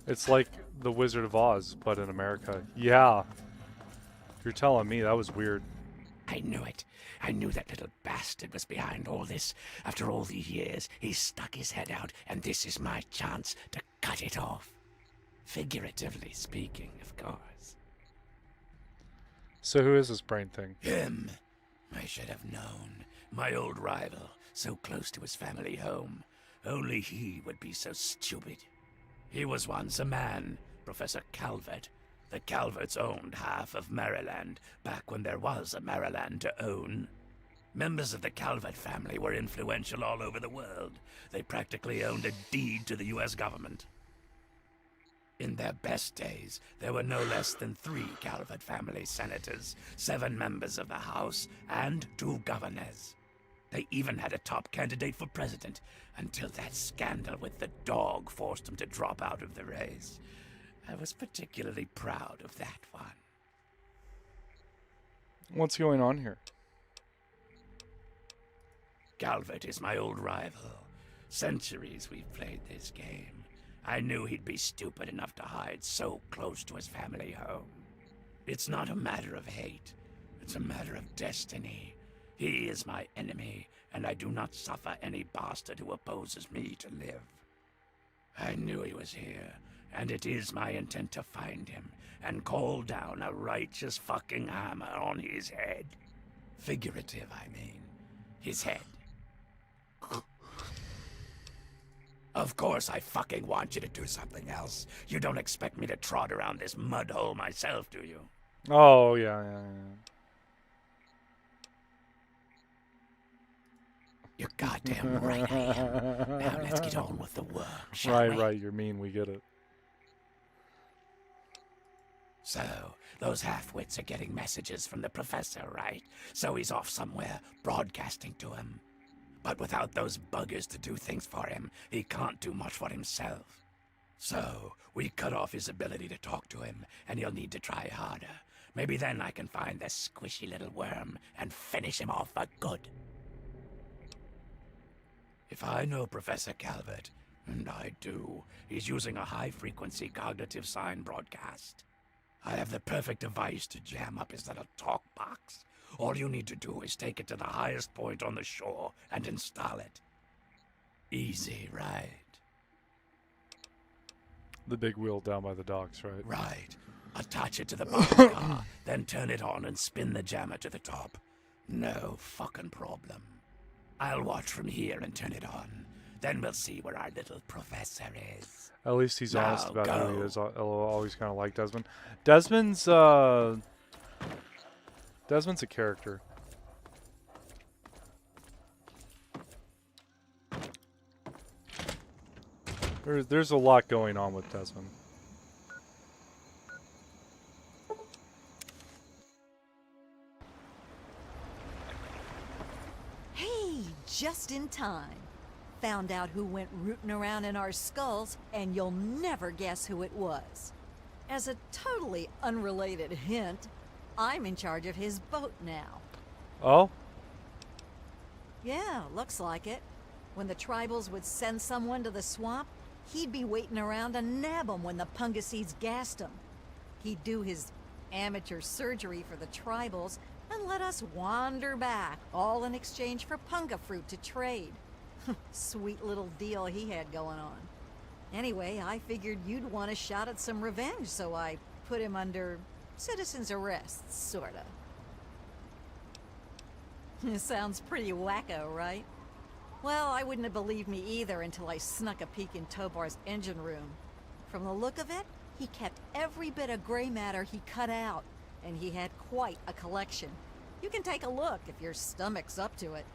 It's like the Wizard of Oz, but in America. Yeah. You're telling me that was weird. I knew it. I knew that little bastard was behind all this. After all these years, he stuck his head out, and this is my chance to cut it off. Figuratively speaking, of course. So who is this brain thing? Him. I should have known. My old rival, so close to his family home. Only he would be so stupid. He was once a man, Professor Calvert. The Calverts owned half of Maryland, back when there was a Maryland to own. Members of the Calvert family were influential all over the world. They practically owned a deed to the U.S. government. In their best days, there were no less than 3 Calvert family senators, 7 members of the House, and 2 governors. They even had a top candidate for president, until that scandal with the dog forced him to drop out of the race. I was particularly proud of that one. What's going on here? Calvert is my old rival. Centuries we've played this game. I knew he'd be stupid enough to hide so close to his family home. It's not a matter of hate. It's a matter of destiny. He is my enemy, and I do not suffer any bastard who opposes me to live. I knew he was here, and it is my intent to find him and call down a righteous fucking hammer on his head. Figurative, I mean. His head. Of course I fucking want you to do something else. You don't expect me to trot around this mud hole myself, do you? Oh, yeah. You're goddamn right I am. Now let's get on with the work, shall we? Right, you're mean, we get it. So, those half-wits are getting messages from the professor, right? So he's off somewhere, broadcasting to him. But without those buggers to do things for him, he can't do much for himself. So, we cut off his ability to talk to him, and he'll need to try harder. Maybe then I can find the squishy little worm and finish him off for good. If I know Professor Calvert, and I do, he's using a high-frequency cognitive sign broadcast. I have the perfect device to jam up his little talk box. All you need to do is take it to the highest point on the shore and install it. Easy, right? The big wheel down by the docks, right? Right. Attach it to the bottom car, then turn it on and spin the jammer to the top. No fucking problem. I'll watch from here and turn it on. Then we'll see where our little professor is. At least he's honest about go. who he is. I'll always kind of like Desmond. Desmond's a character. There's a lot going on with Desmond. just in time. Found out who went rooting around in our skulls, and you'll never guess who it was. As a totally unrelated hint, I'm in charge of his boat now. Oh? Yeah, looks like it. When the tribals would send someone to the swamp, he'd be waiting around to nab 'em when the Pungaseeds gassed 'em. He'd do his amateur surgery for the tribals and let us wander back, all in exchange for punga fruit to trade. Sweet little deal he had going on. Anyway, I figured you'd want a shot at some revenge, so I put him under citizen's arrest, sorta. Sounds pretty wacko, right? Well, I wouldn't have believed me either until I snuck a peek in Tobar's engine room. From the look of it, he kept every bit of gray matter he cut out, and he had quite a collection. You can take a look if your stomach's up to it.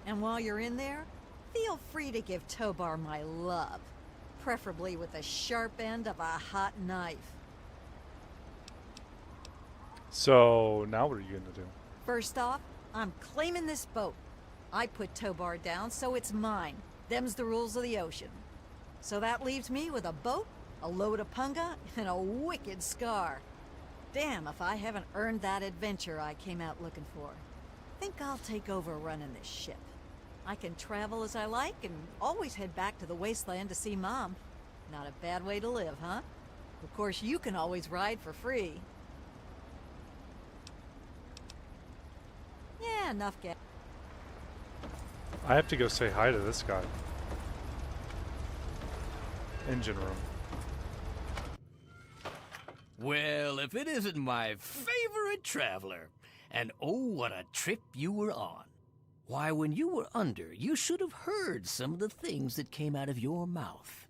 And while you're in there, feel free to give Tobar my love, preferably with the sharp end of a hot knife. So, now what are you gonna do? First off, I'm claiming this boat. I put Tobar down, so it's mine. Them's the rules of the ocean. So that leaves me with a boat, a load of punga, and a wicked scar. Damn if I haven't earned that adventure I came out looking for. Think I'll take over running this ship. I can travel as I like and always head back to the Wasteland to see Mom. Not a bad way to live, huh? Of course, you can always ride for free. Yeah, enough gas. I have to go say hi to this guy. Engine room. Well, if it isn't my favorite traveler. And oh, what a trip you were on. Why, when you were under, you should have heard some of the things that came out of your mouth.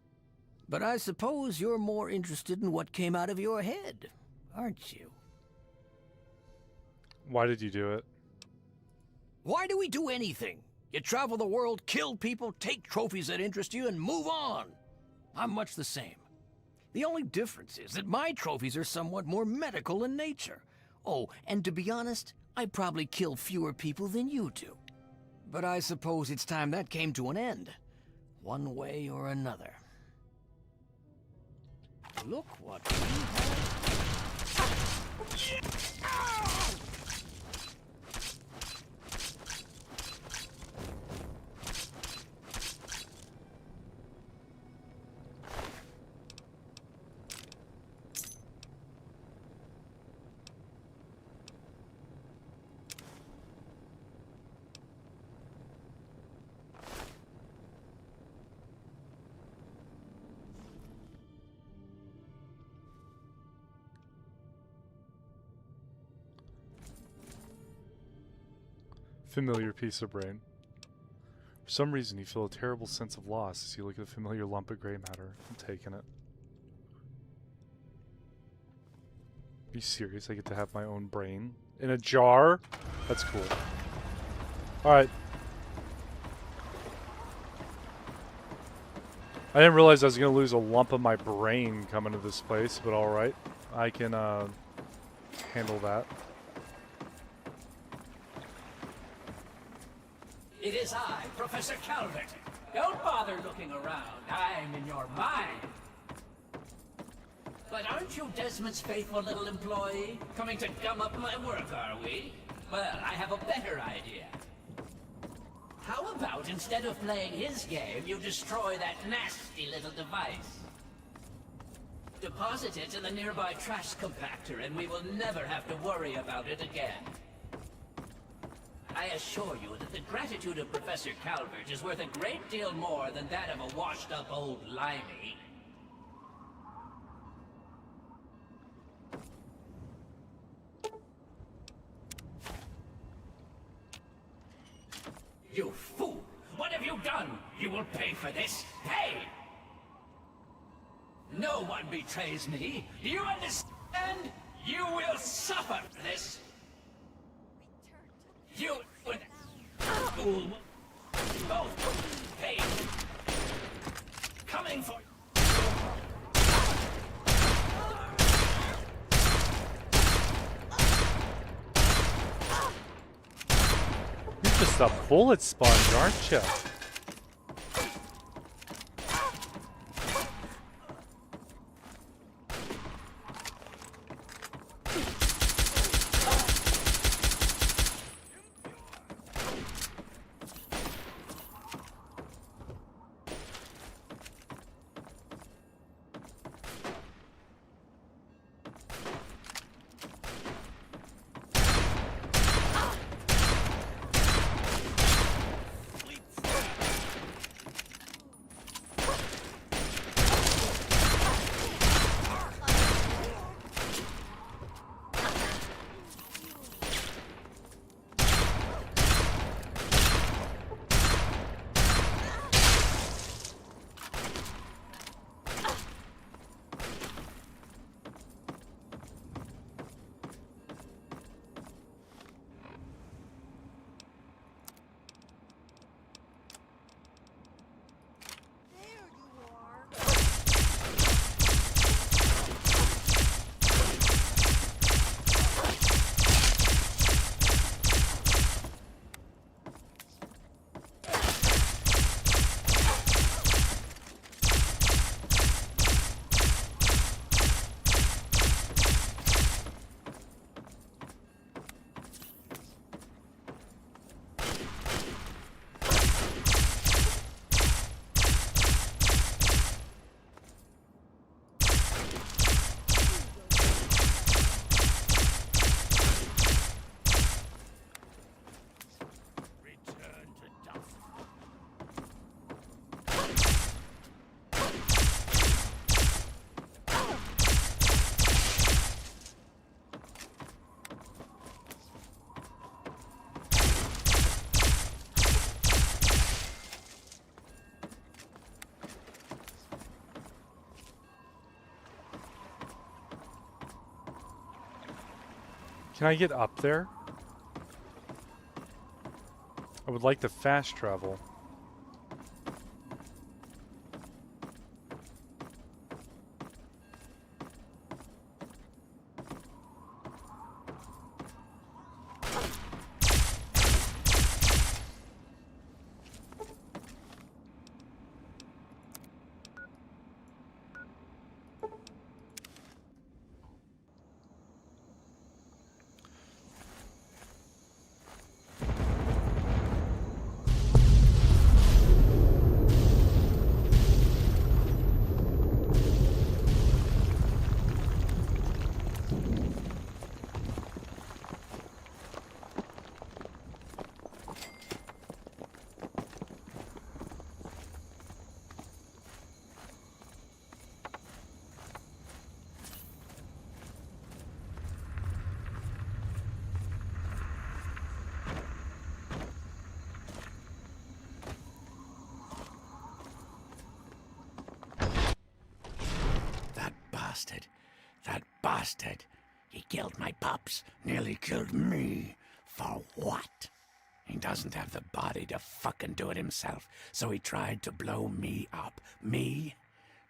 But I suppose you're more interested in what came out of your head, aren't you? Why did you do it? Why do we do anything? You travel the world, kill people, take trophies that interest you, and move on. I'm much the same. The only difference is that my trophies are somewhat more medical in nature. Oh, and to be honest, I probably kill fewer people than you do. But I suppose it's time that came to an end, one way or another. Look what we have. Familiar piece of brain. For some reason, you feel a terrible sense of loss as you look at the familiar lump of gray matter. I'm taking it. Are you serious? I get to have my own brain in a jar? That's cool. Alright. I didn't realize I was going to lose a lump of my brain coming to this place, but alright. I can handle that. It is I, Professor Calvert. Don't bother looking around. I'm in your mind. But aren't you Desmond's faithful little employee? Coming to gum up my work, are we? Well, I have a better idea. How about instead of playing his game, you destroy that nasty little device? Deposit it in the nearby trash compactor, and we will never have to worry about it again. I assure you that the gratitude of Professor Calvert is worth a great deal more than that of a washed-up old limey. You fool! What have you done? You will pay for this! Pay! No one betrays me! Do you understand? You will suffer this! You would both pay. Coming for. You're just just a bullet sponge, aren't you? Can I get up there? I would like to fast travel. That bastard. He killed my pups, nearly killed me. For what? He doesn't have the body to fucking do it himself, so he tried to blow me up. Me?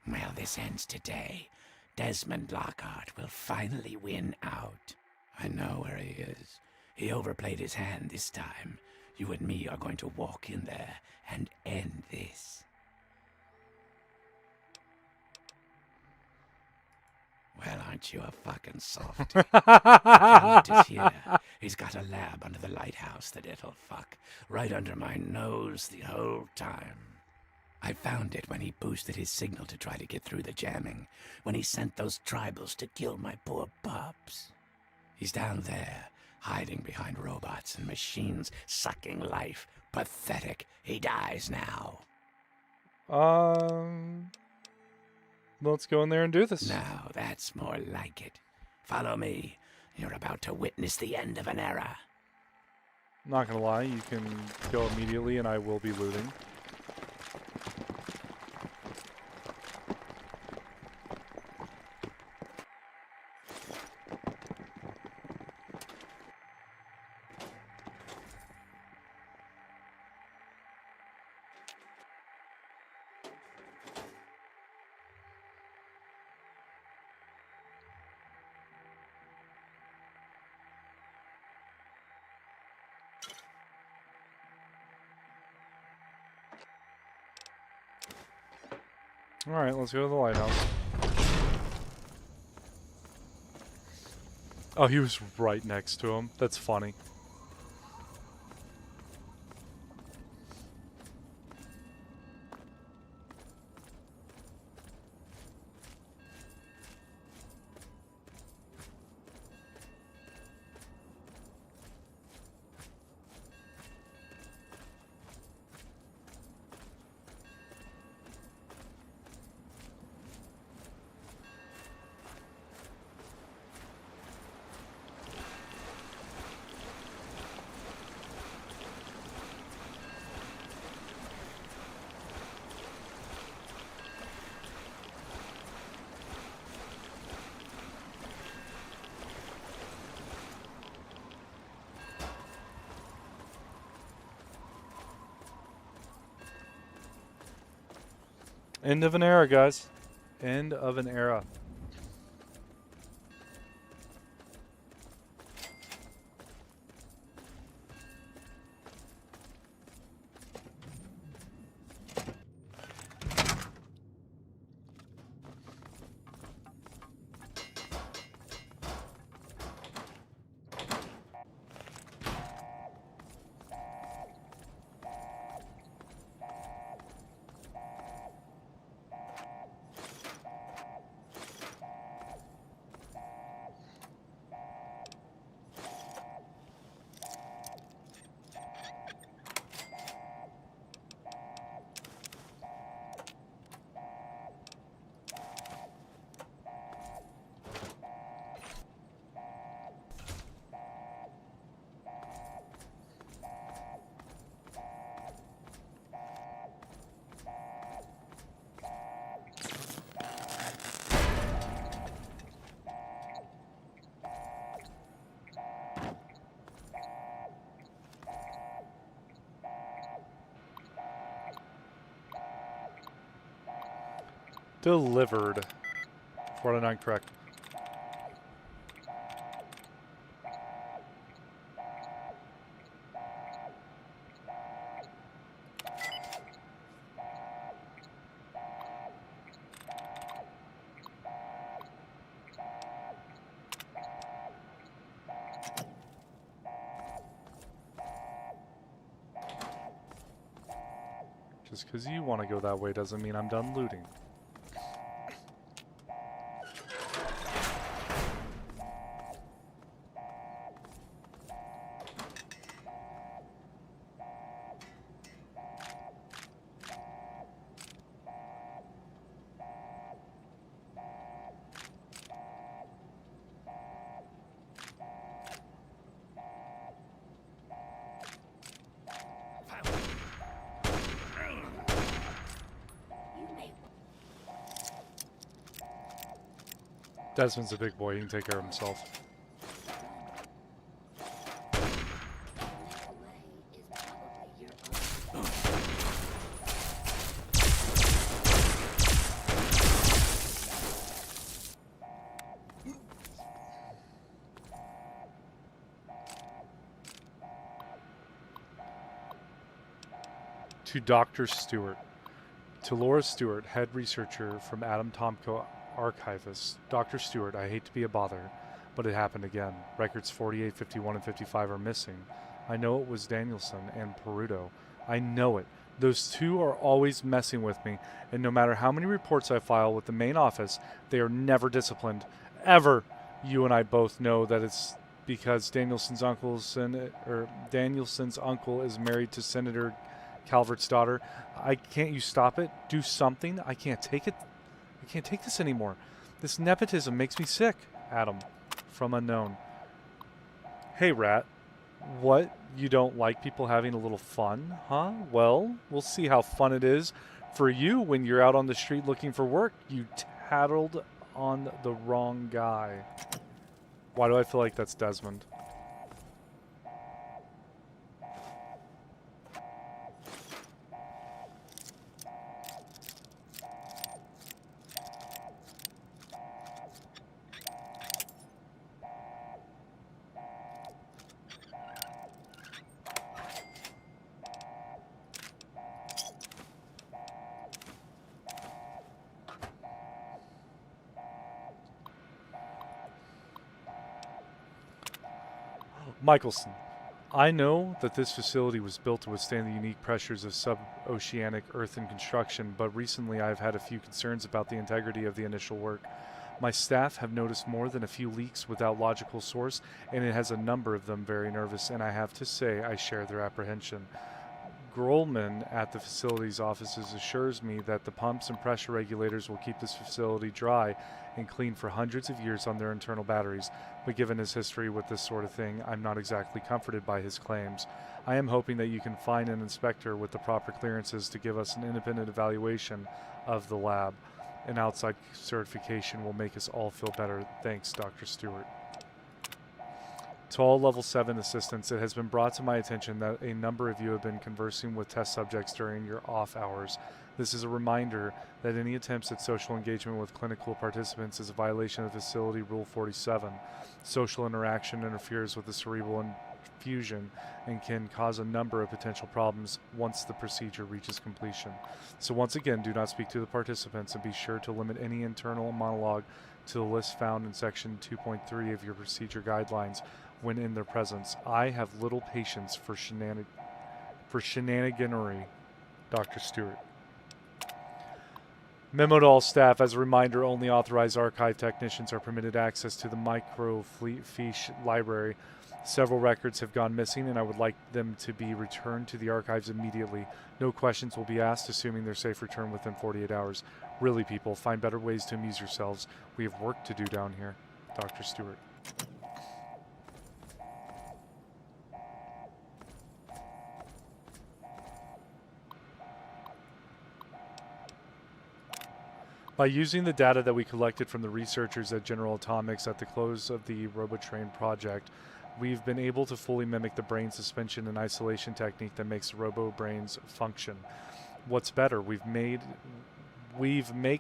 Well, this ends today. Desmond Lockhart will finally win out. I know where he is. He overplayed his hand this time. You and me are going to walk in there and end this. Well, aren't you a fucking soft? Count is here. He's got a lab under the lighthouse, the little fuck. Right under my nose the whole time. I found it when he boosted his signal to try to get through the jamming. When he sent those tribals to kill my poor pups. He's down there, hiding behind robots and machines, sucking life. Pathetic. He dies now. Let's go in there and do this. Now, that's more like it. Follow me. You're about to witness the end of an era. Not gonna lie, you can go immediately and I will be looting. Alright, let's go to the lighthouse. Oh, he was right next to him. That's funny. End of an era, guys. End of an era. Delivered. 49 correct. Just because you want to go that way doesn't mean I'm done looting. Desmond's a big boy, he can take care of himself. To Dr. Stewart. To Laura Stewart, head researcher from Adam Tomko Archivist. Dr. Stewart, I hate to be a bother, but it happened again. Records 48, 51, and 55 are missing. I know it was Danielson and Peruto. I know it. Those two are always messing with me, and no matter how many reports I file with the main office, they are never disciplined. Ever. You and I both know that it's because Danielson's uncle is married to Senator Calvert's daughter. Can't you stop it? Do something? I can't take it. I can't take this anymore. This nepotism makes me sick. Adam, from unknown. Hey, Rat. What? You don't like people having a little fun, huh? Well, we'll see how fun it is for you when you're out on the street looking for work. You tattled on the wrong guy. Why do I feel like that's Desmond? Michelson, I know that this facility was built to withstand the unique pressures of sub-oceanic earthen construction, but recently I've had a few concerns about the integrity of the initial work. My staff have noticed more than a few leaks without logical source, and it has a number of them very nervous, and I have to say I share their apprehension. Grolman at the facility's offices assures me that the pumps and pressure regulators will keep this facility dry and clean for hundreds of years on their internal batteries, but given his history with this sort of thing, I'm not exactly comforted by his claims. I am hoping that you can find an inspector with the proper clearances to give us an independent evaluation of the lab. An outside certification will make us all feel better. Thanks, Dr. Stewart. To all Level 7 assistants, it has been brought to my attention that a number of you have been conversing with test subjects during your off hours. This is a reminder that any attempts at social engagement with clinical participants is a violation of Facility Rule 47. Social interaction interferes with the cerebral infusion and can cause a number of potential problems once the procedure reaches completion. So once again, do not speak to the participants and be sure to limit any internal monologue to the list found in Section 2.3 of your procedure guidelines when in their presence. I have little patience for shenaniganery, Dr. Stewart. Memo to all staff. As a reminder, only authorized archive technicians are permitted access to the microfiche library. Several records have gone missing, and I would like them to be returned to the archives immediately. No questions will be asked, assuming their safe return within 48 hours. Really, people, find better ways to amuse yourselves. We have work to do down here. Dr. Stewart. By using the data that we collected from the researchers at General Atomics at the close of the RoboTrain project, we've been able to fully mimic the brain suspension and isolation technique that makes robo-brains function. What's better, we've made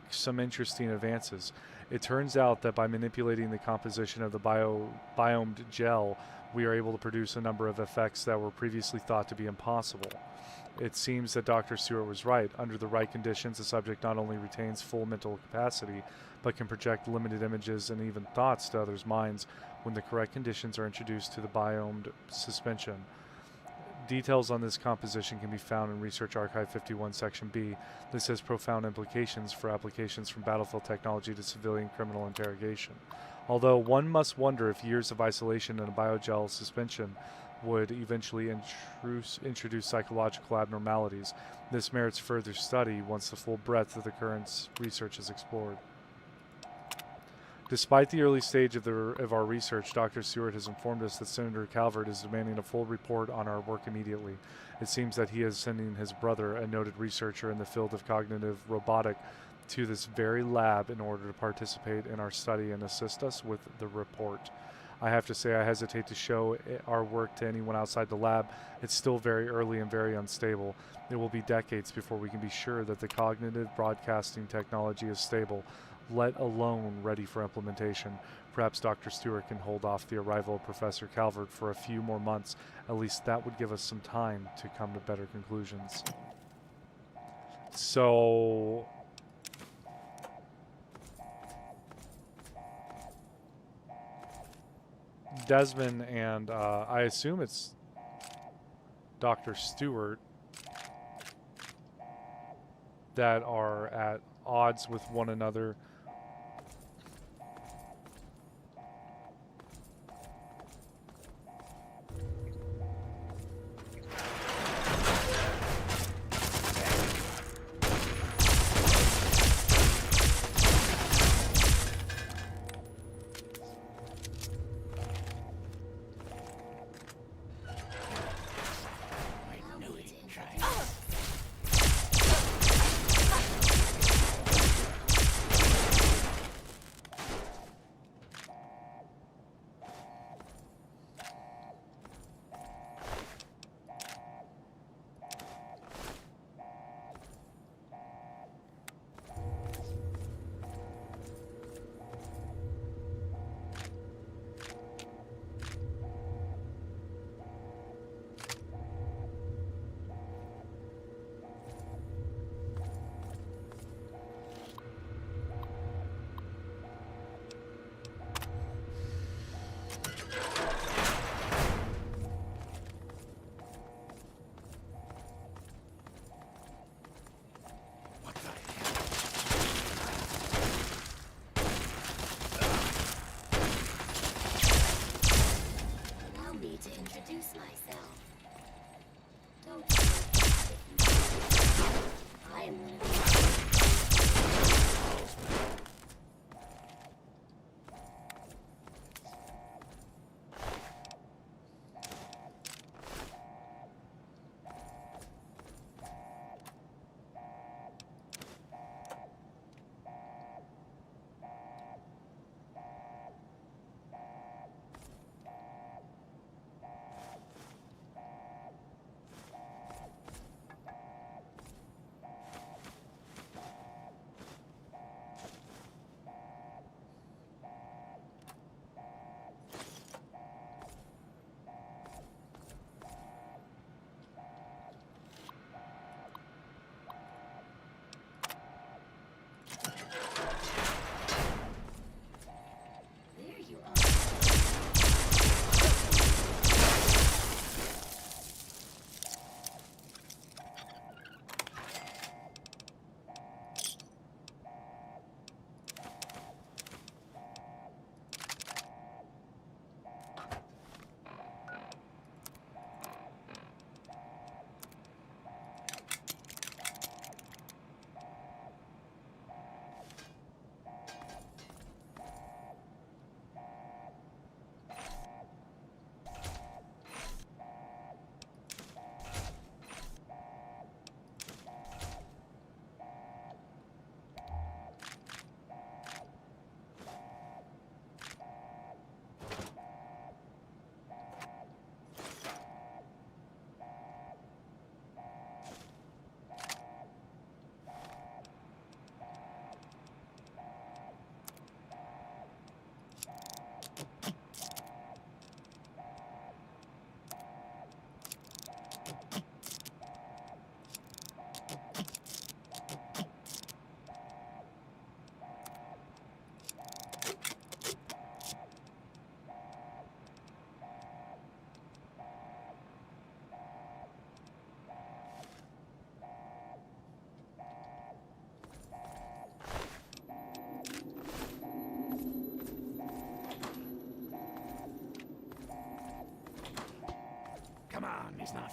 some interesting advances. It turns out that by manipulating the composition of the biomed gel, we are able to produce a number of effects that were previously thought to be impossible. It seems that Dr. Stewart was right. Under the right conditions, the subject not only retains full mental capacity, but can project limited images and even thoughts to others' minds when the correct conditions are introduced to the biomed suspension. Details on this composition can be found in Research Archive 51, Section B. This has profound implications for applications from battlefield technology to civilian criminal interrogation. Although one must wonder if years of isolation in a biogel suspension would eventually introduce psychological abnormalities. This merits further study once the full breadth of the current research is explored. Despite the early stage of our research, Dr. Stewart has informed us that Senator Calvert is demanding a full report on our work immediately. It seems that he is sending his brother, a noted researcher in the field of cognitive robotic, to this very lab in order to participate in our study and assist us with the report. I have to say I hesitate to show our work to anyone outside the lab. It's still very early and very unstable. It will be decades before we can be sure that the cognitive broadcasting technology is stable, let alone ready for implementation. Perhaps Dr. Stewart can hold off the arrival of Professor Calvert for a few more months. At least that would give us some time to come to better conclusions. So Desmond and I assume it's Dr. Stewart that are at odds with one another.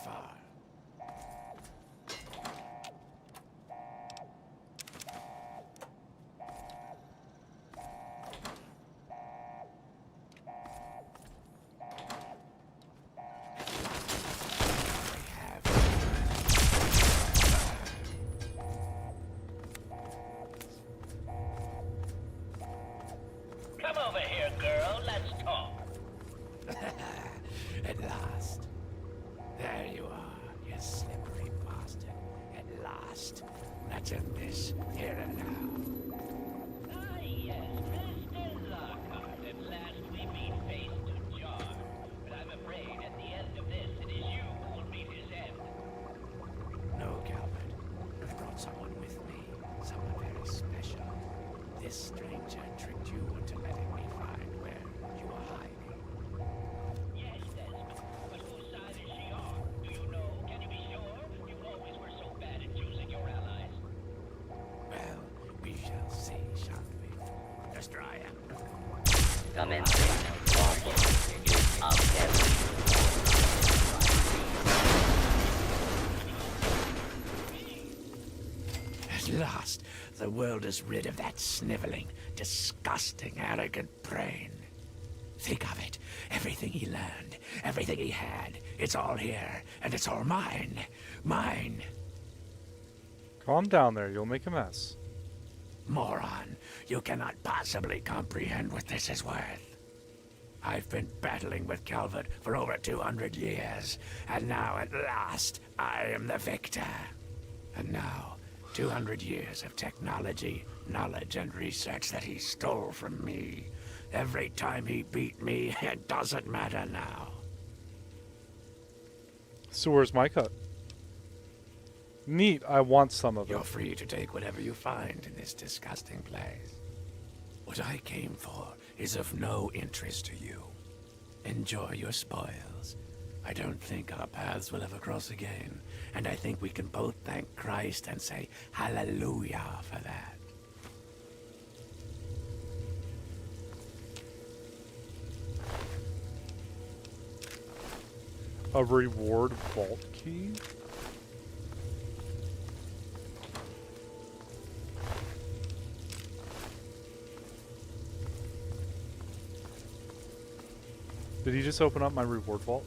far. Come over here, girl. Let's talk. At last. There you are, you slippery bastard. At last. Let's end this here and now. Ah, yes, Mr. Lockhart. At last we meet face to jar. But I'm afraid at the end of this, it is you who will meet his end. No, Calvert. I've brought someone with me. Someone very special. This stranger tricked you into letting me find where you were hiding. Yes, Desmond. But whose side is she on? Do you know? Can you be sure? You always were so bad at choosing your allies. Well, we shall see, shan't we? Destroy him. Commencing launch of At last, the world is rid of that sniveling, disgusting, arrogant brain. Think of it. Everything he learned, everything he had, it's all here, and it's all mine. Mine. Calm down there, you'll make a mess. Moron, you cannot possibly comprehend what this is worth. I've been battling with Calvert for over 200 years, and now at last, I am the victor. And now, 200 years of technology, knowledge, and research that he stole from me. Every time he beat me, it doesn't matter now. So where's my cut? Neat, I want some of it. You're free to take whatever you find in this disgusting place. What I came for is of no interest to you. Enjoy your spoils. I don't think our paths will ever cross again, and I think we can both thank Christ and say hallelujah for that. A reward vault key? Did he just open up my reward vault?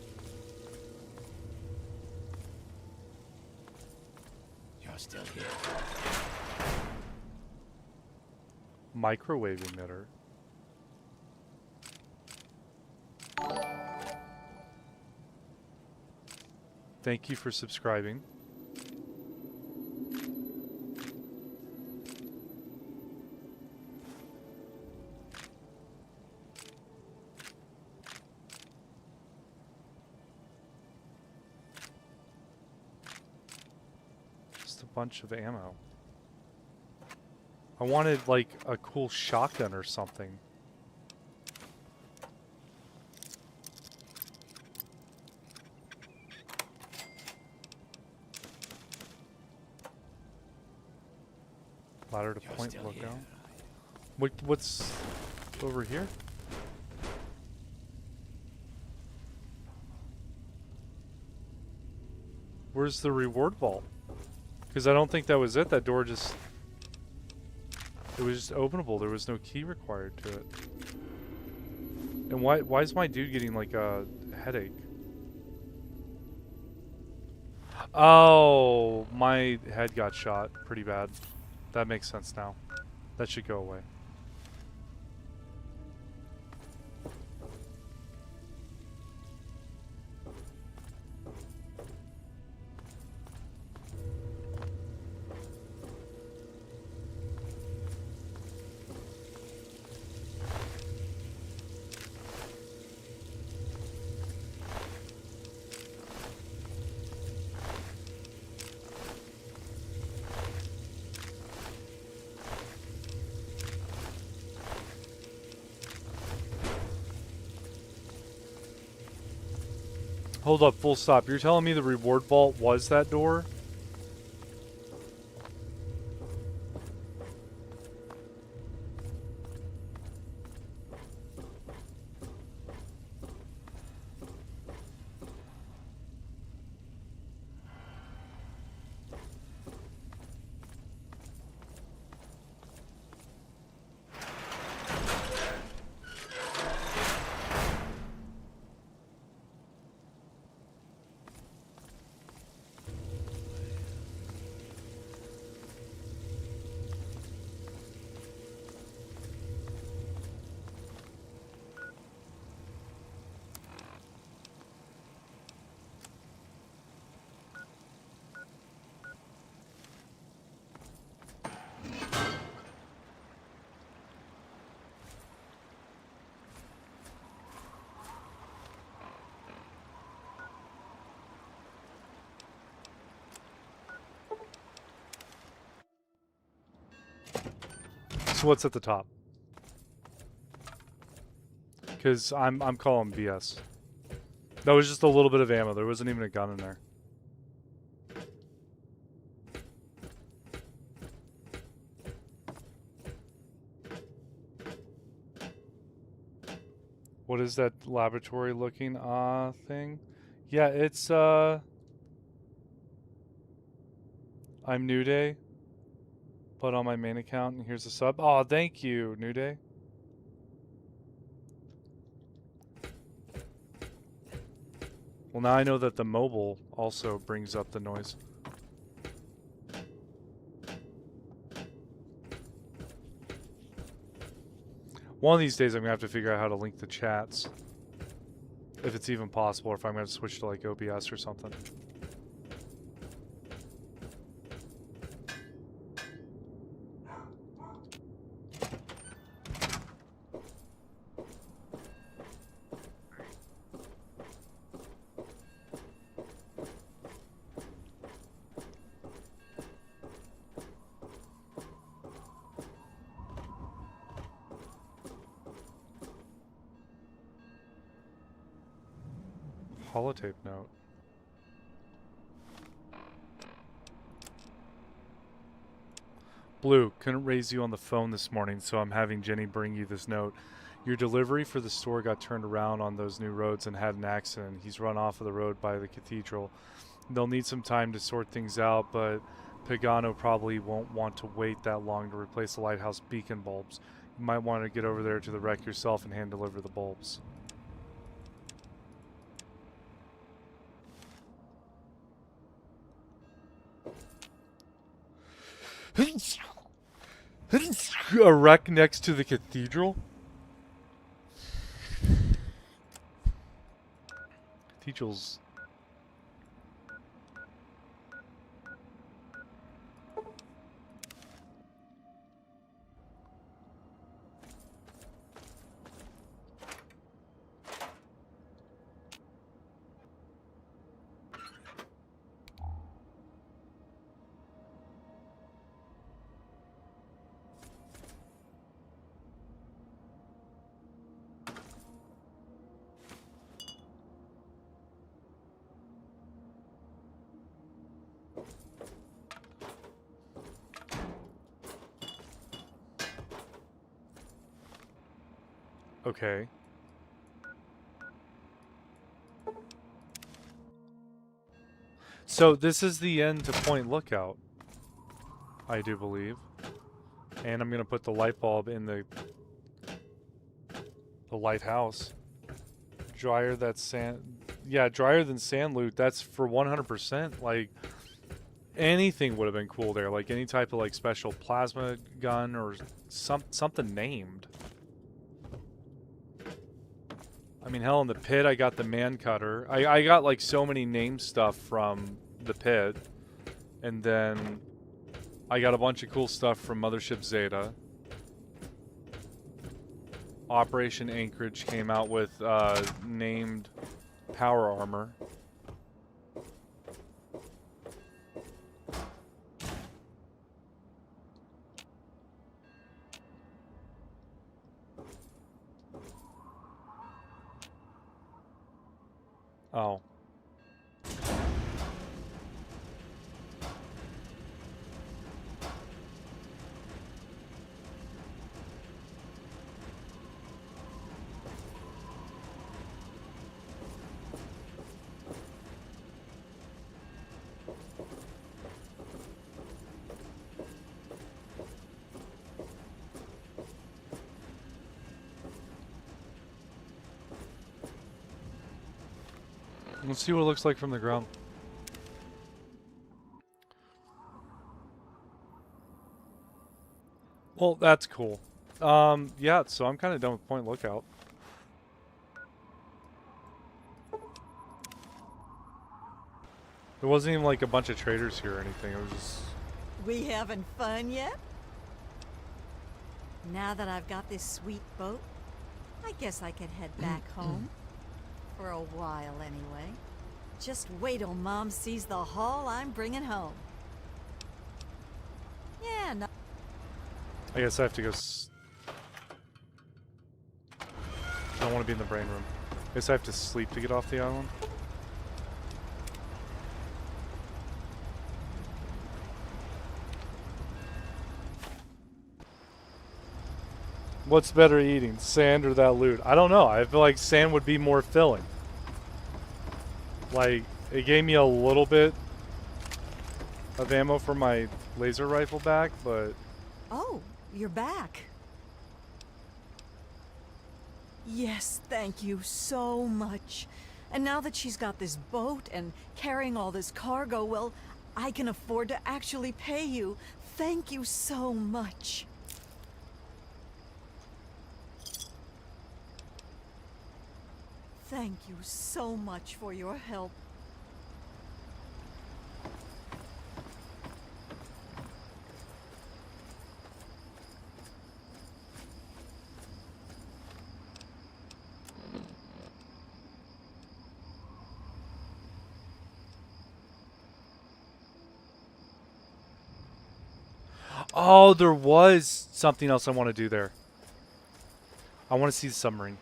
You're still here. Microwave emitter. Thank you for subscribing. Just a bunch of ammo. I wanted like a cool shotgun or something. Ladder to point lookout. What's over here? Where's the reward vault? Because I don't think that was it. That door just... It was just openable. There was no key required to it. And why is my dude getting like a headache? Oh, my head got shot pretty bad. That makes sense now. That should go away. Hold up, full stop. You're telling me the reward vault was that door? So what's at the top? Because I'm calling BS. That was just a little bit of ammo. There wasn't even a gun in there. What is that laboratory looking thing? Yeah, it's I'm New Day, but on my main account, and here's the sub. Oh, thank you, New Day. Well, now I know that the mobile also brings up the noise. One of these days I'm going to have to figure out how to link the chats. If it's even possible, or if I'm going to switch to like OBS or something. Holotape note. Blue, couldn't raise you on the phone this morning, so I'm having Jenny bring you this note. Your delivery for the store got turned around on those new roads and had an accident. He's run off of the road by the cathedral. They'll need some time to sort things out, but Pagano probably won't want to wait that long to replace the lighthouse beacon bulbs. You might want to get over there to the wreck yourself and hand deliver the bulbs. A wreck next to the cathedral? Cathedral's... Okay. So this is the end to Point Lookout, I do believe. And I'm going to put the light bulb in the lighthouse. Drier than sand. Yeah, drier than sand loot. That's for 100%. Like, anything would have been cool there. Like any type of like special plasma gun or something named. I mean, hell, in the pit, I got the man cutter. I got like so many name stuff from the pit. And then I got a bunch of cool stuff from Mothership Zeta. Operation Anchorage came out with named power armor. Oh. Let's see what it looks like from the ground. Well, that's cool. Yeah, so I'm kind of done with Point Lookout. There wasn't even like a bunch of traders here or anything. It was just... We having fun yet? Now that I've got this sweet boat, I guess I can head back home. For a while, anyway. Just wait till Mom sees the haul I'm bringing home. Yeah, no. I guess I have to go. I don't want to be in the brain room. I guess I have to sleep to get off the island. What's better eating, sand or that loot? I don't know. I feel like sand would be more filling. Like, it gave me a little bit of ammo for my laser rifle back, but... Oh, you're back. Yes, thank you so much. And now that she's got this boat and carrying all this cargo, well, I can afford to actually pay you. Thank you so much. Thank you so much for your help. Oh, there was something else I want to do there. I want to see the submarine.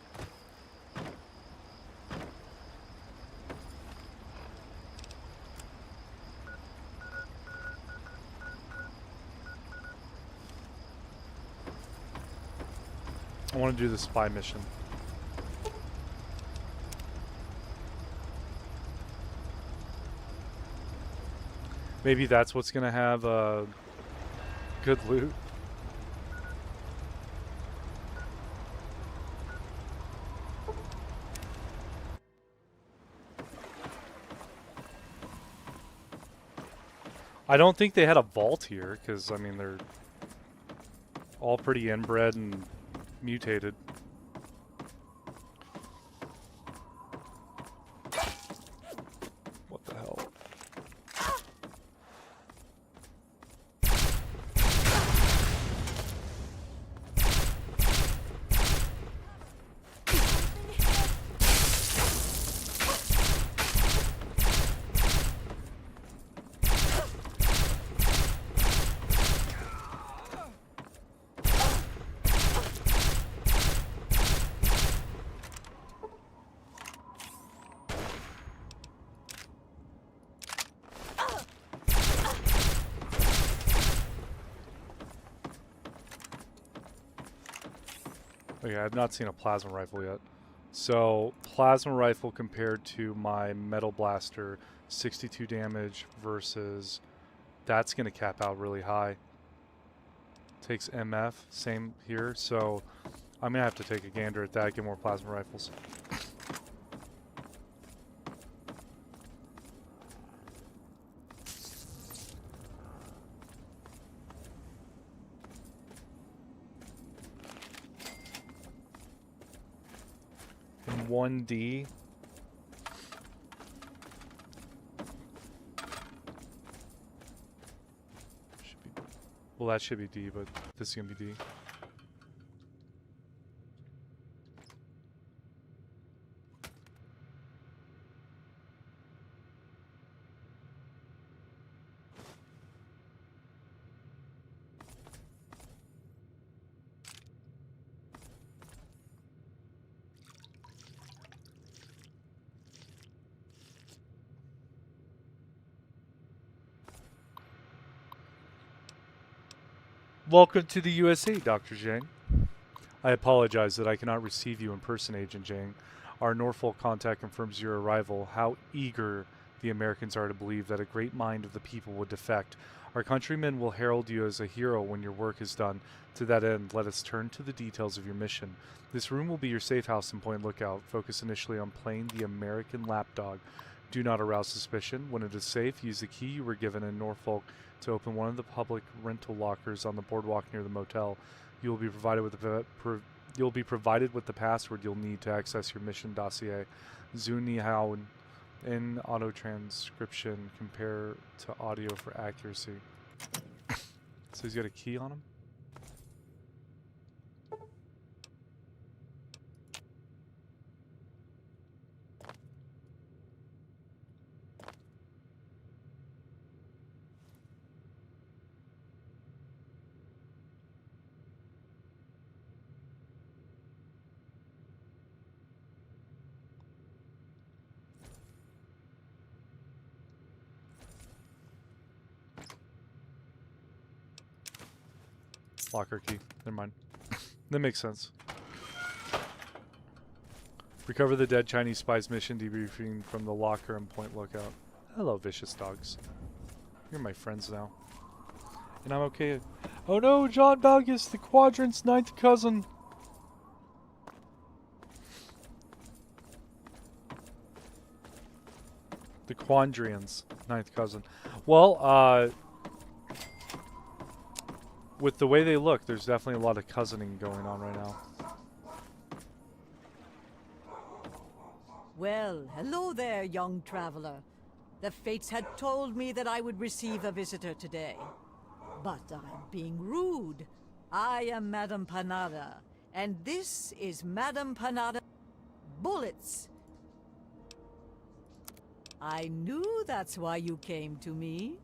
I want to do the spy mission. Maybe that's what's going to have good loot. I don't think they had a vault here, because, I mean, they're all pretty inbred and mutated. What the hell? Okay, I've not seen a plasma rifle yet. So, plasma rifle compared to my metal blaster, 62 damage versus... That's going to cap out really high. Takes MF, same here. So, I'm going to have to take a gander at that, get more plasma rifles. In 1D. Well, that should be D, but this is going to be D. Welcome to the USA, Dr. Zhang. I apologize that I cannot receive you in person, Agent Zhang. Our Norfolk contact confirms your arrival. How eager the Americans are to believe that a great mind of the people would defect. Our countrymen will herald you as a hero when your work is done. To that end, let us turn to the details of your mission. This room will be your safe house in Point Lookout. Focus initially on playing the American lapdog. Do not arouse suspicion. When it is safe, use the key you were given in Norfolk to open one of the public rental lockers on the boardwalk near the motel. You will be provided with the password you'll need to access your mission dossier. Zuni Hao in auto transcription. Compare to audio for accuracy. So he's got a key on him. Locker key. Never mind. That makes sense. Recover the dead Chinese spy's mission debriefing from the locker and point lookout. Hello, vicious dogs. You're my friends now. And I'm okay. Oh no, John Valgus, the Quadrant's 9th cousin. The Quandrian's 9th cousin. Well, with the way they look, there's definitely a lot of cousining going on right now. Well, hello there, young traveler. The fates had told me that I would receive a visitor today. But I'm being rude. I am Madame Panada, and this is Madame Panada Bullets. I knew that's why you came to me.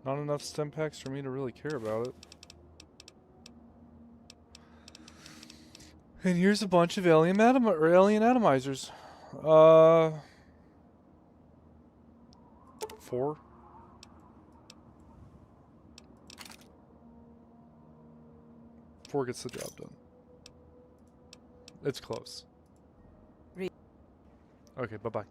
Not enough stem packs for me to really care about it. And here's a bunch of alien atomizers. 4. Four gets the job done. It's close. Okay, bye-bye.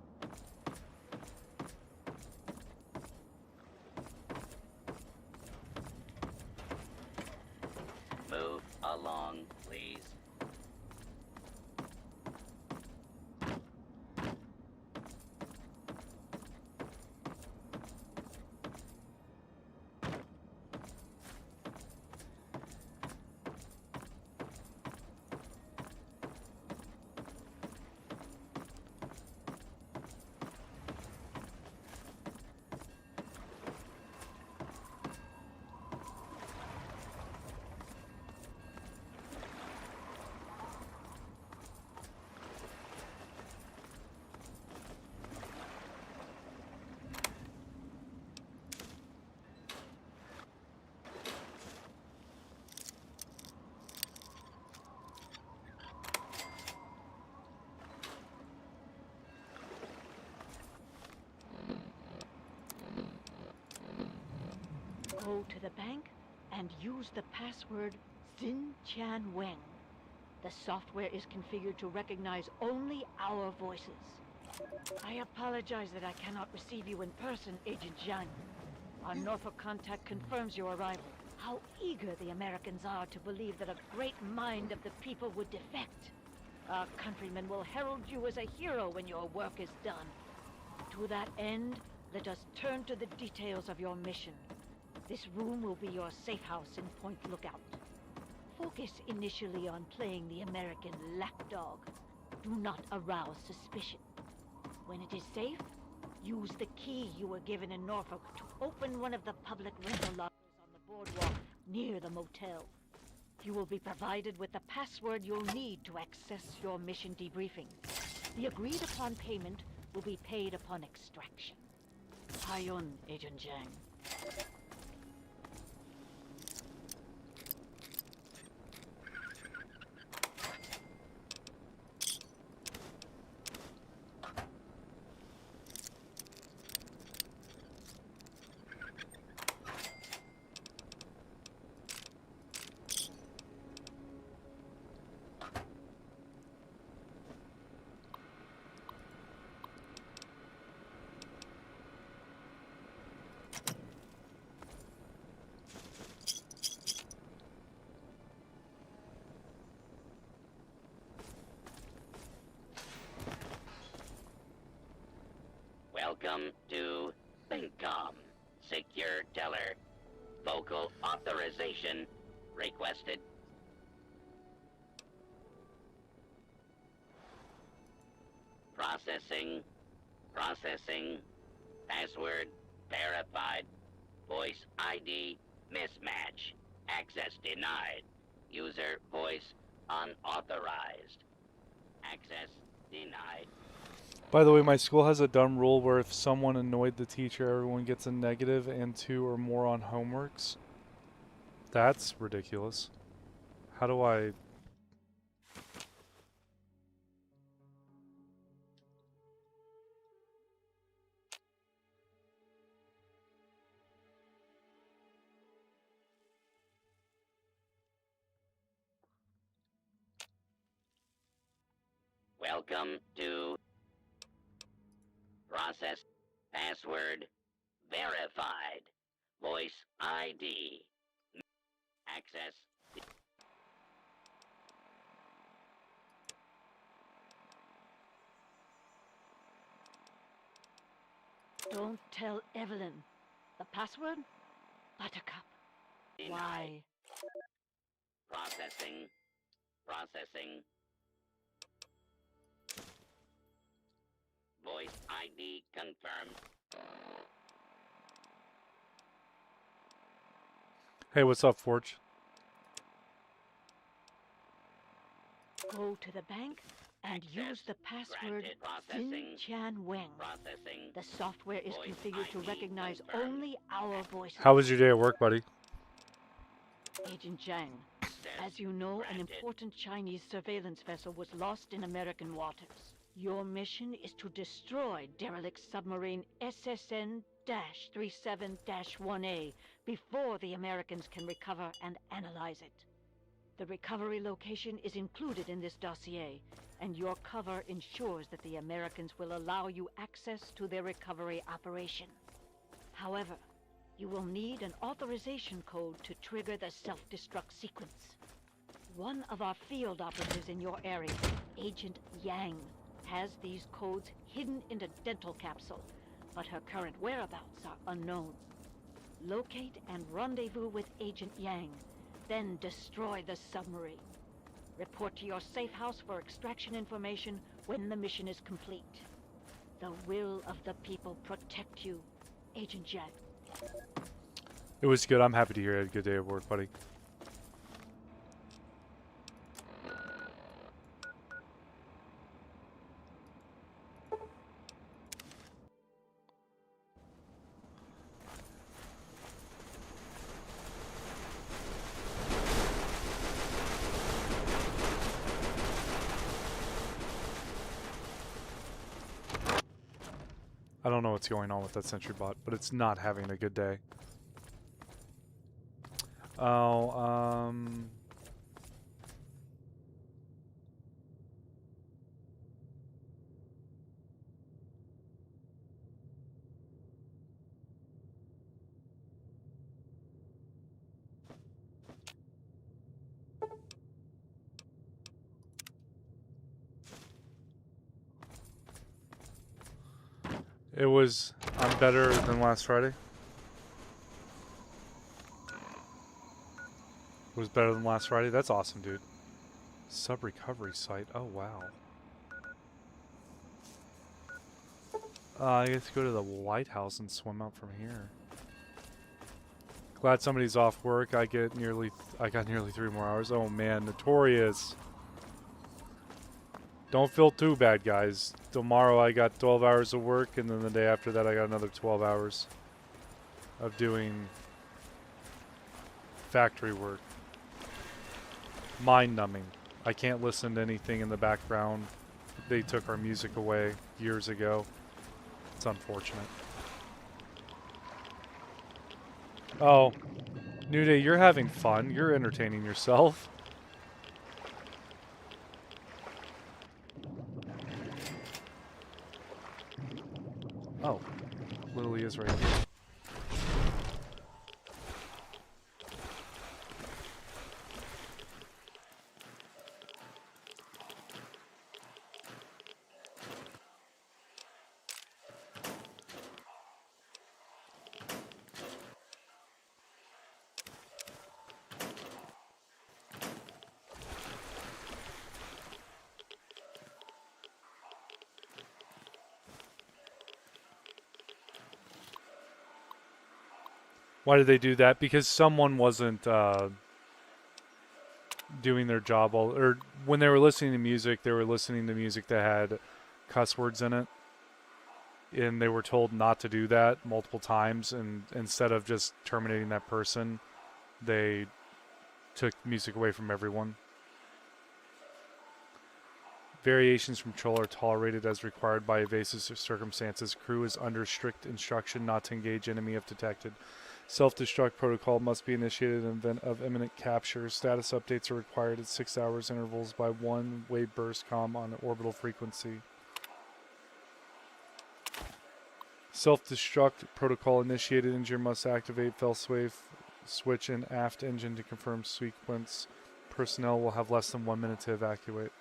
Move along, please. Go to the bank and use the password Xin Chan Weng. The software is configured to recognize only our voices. I apologize that I cannot receive you in person, Agent Zhang. Our Norfolk contact confirms your arrival. How eager the Americans are to believe that a great mind of the people would defect. Our countrymen will herald you as a hero when your work is done. To that end, let us turn to the details of your mission. This room will be your safe house in Point Lookout. Focus initially on playing the American lapdog. Do not arouse suspicion. When it is safe, use the key you were given in Norfolk to open one of the public rental lockers on the boardwalk near the motel. You will be provided with the password you'll need to access your mission debriefing. The agreed upon payment will be paid upon extraction. Hayun, Agent Zhang. Welcome to ThinkCom. Secure teller. Vocal authorization requested. Processing. Processing. Password verified. Voice ID mismatch. Access denied. User voice unauthorized. Access denied. By the way, my school has a dumb rule where if someone annoyed the teacher, everyone gets a negative and 2 or more on homeworks. That's ridiculous. How do I... Welcome to process password verified. Voice ID. Access. Don't tell Evelyn. The password? Buttercup. Why? Processing. Processing. Voice ID confirmed. Hey, what's up, Forge? Go to the bank and use the password Jin Chan Weng. Processing. The software is Voice configured to ID recognize confirmed. only our voices. How was your day at work, buddy? Agent Zhang, as you know, an important Chinese surveillance vessel was lost in American waters. Your mission is to destroy derelict submarine SSN-37-1A before the Americans can recover and analyze it. The recovery location is included in this dossier, and your cover ensures that the Americans will allow you access to their recovery operation. However, you will need an authorization code to trigger the self-destruct sequence. One of our field operatives in your area, Agent Yang, has these codes hidden in a dental capsule, but her current whereabouts are unknown. Locate and rendezvous with Agent Yang, then destroy the submarine. Report to your safe house for extraction information when the mission is complete. The will of the people protect you, Agent Yang. It was good. I'm happy to hear you had a good day at work, buddy. I don't know what's going on with that sentry bot, but it's not having a good day. Oh, it was, I'm better than last Friday. It was better than last Friday. That's awesome, dude. Sub recovery site. Oh, wow. I get to go to the White House and swim out from here. Glad somebody's off work. I got nearly 3 more hours. Oh man, notorious. Don't feel too bad, guys. Tomorrow I got 12 hours of work, and then the day after that I got another 12 hours of doing factory work. Mind-numbing. I can't listen to anything in the background. They took our music away years ago. It's unfortunate. Oh, New Day, you're having fun. You're entertaining yourself. Oh, Lily is right here. Why did they do that? Because someone wasn't doing their job or when they were listening to music, they were listening to music that had cuss words in it. And they were told not to do that multiple times, and instead of just terminating that person, they took music away from everyone. Variations from control are tolerated as required by evasive circumstances. Crew is under strict instruction not to engage enemy if detected. Self-destruct protocol must be initiated in event of imminent capture. Status updates are required at 6 hours intervals by 1 wave burst comm on orbital frequency. Self-destruct protocol initiated. Engineer must activate fail-safe switch in aft engine to confirm sequence. Personnel will have less than 1 minute to evacuate.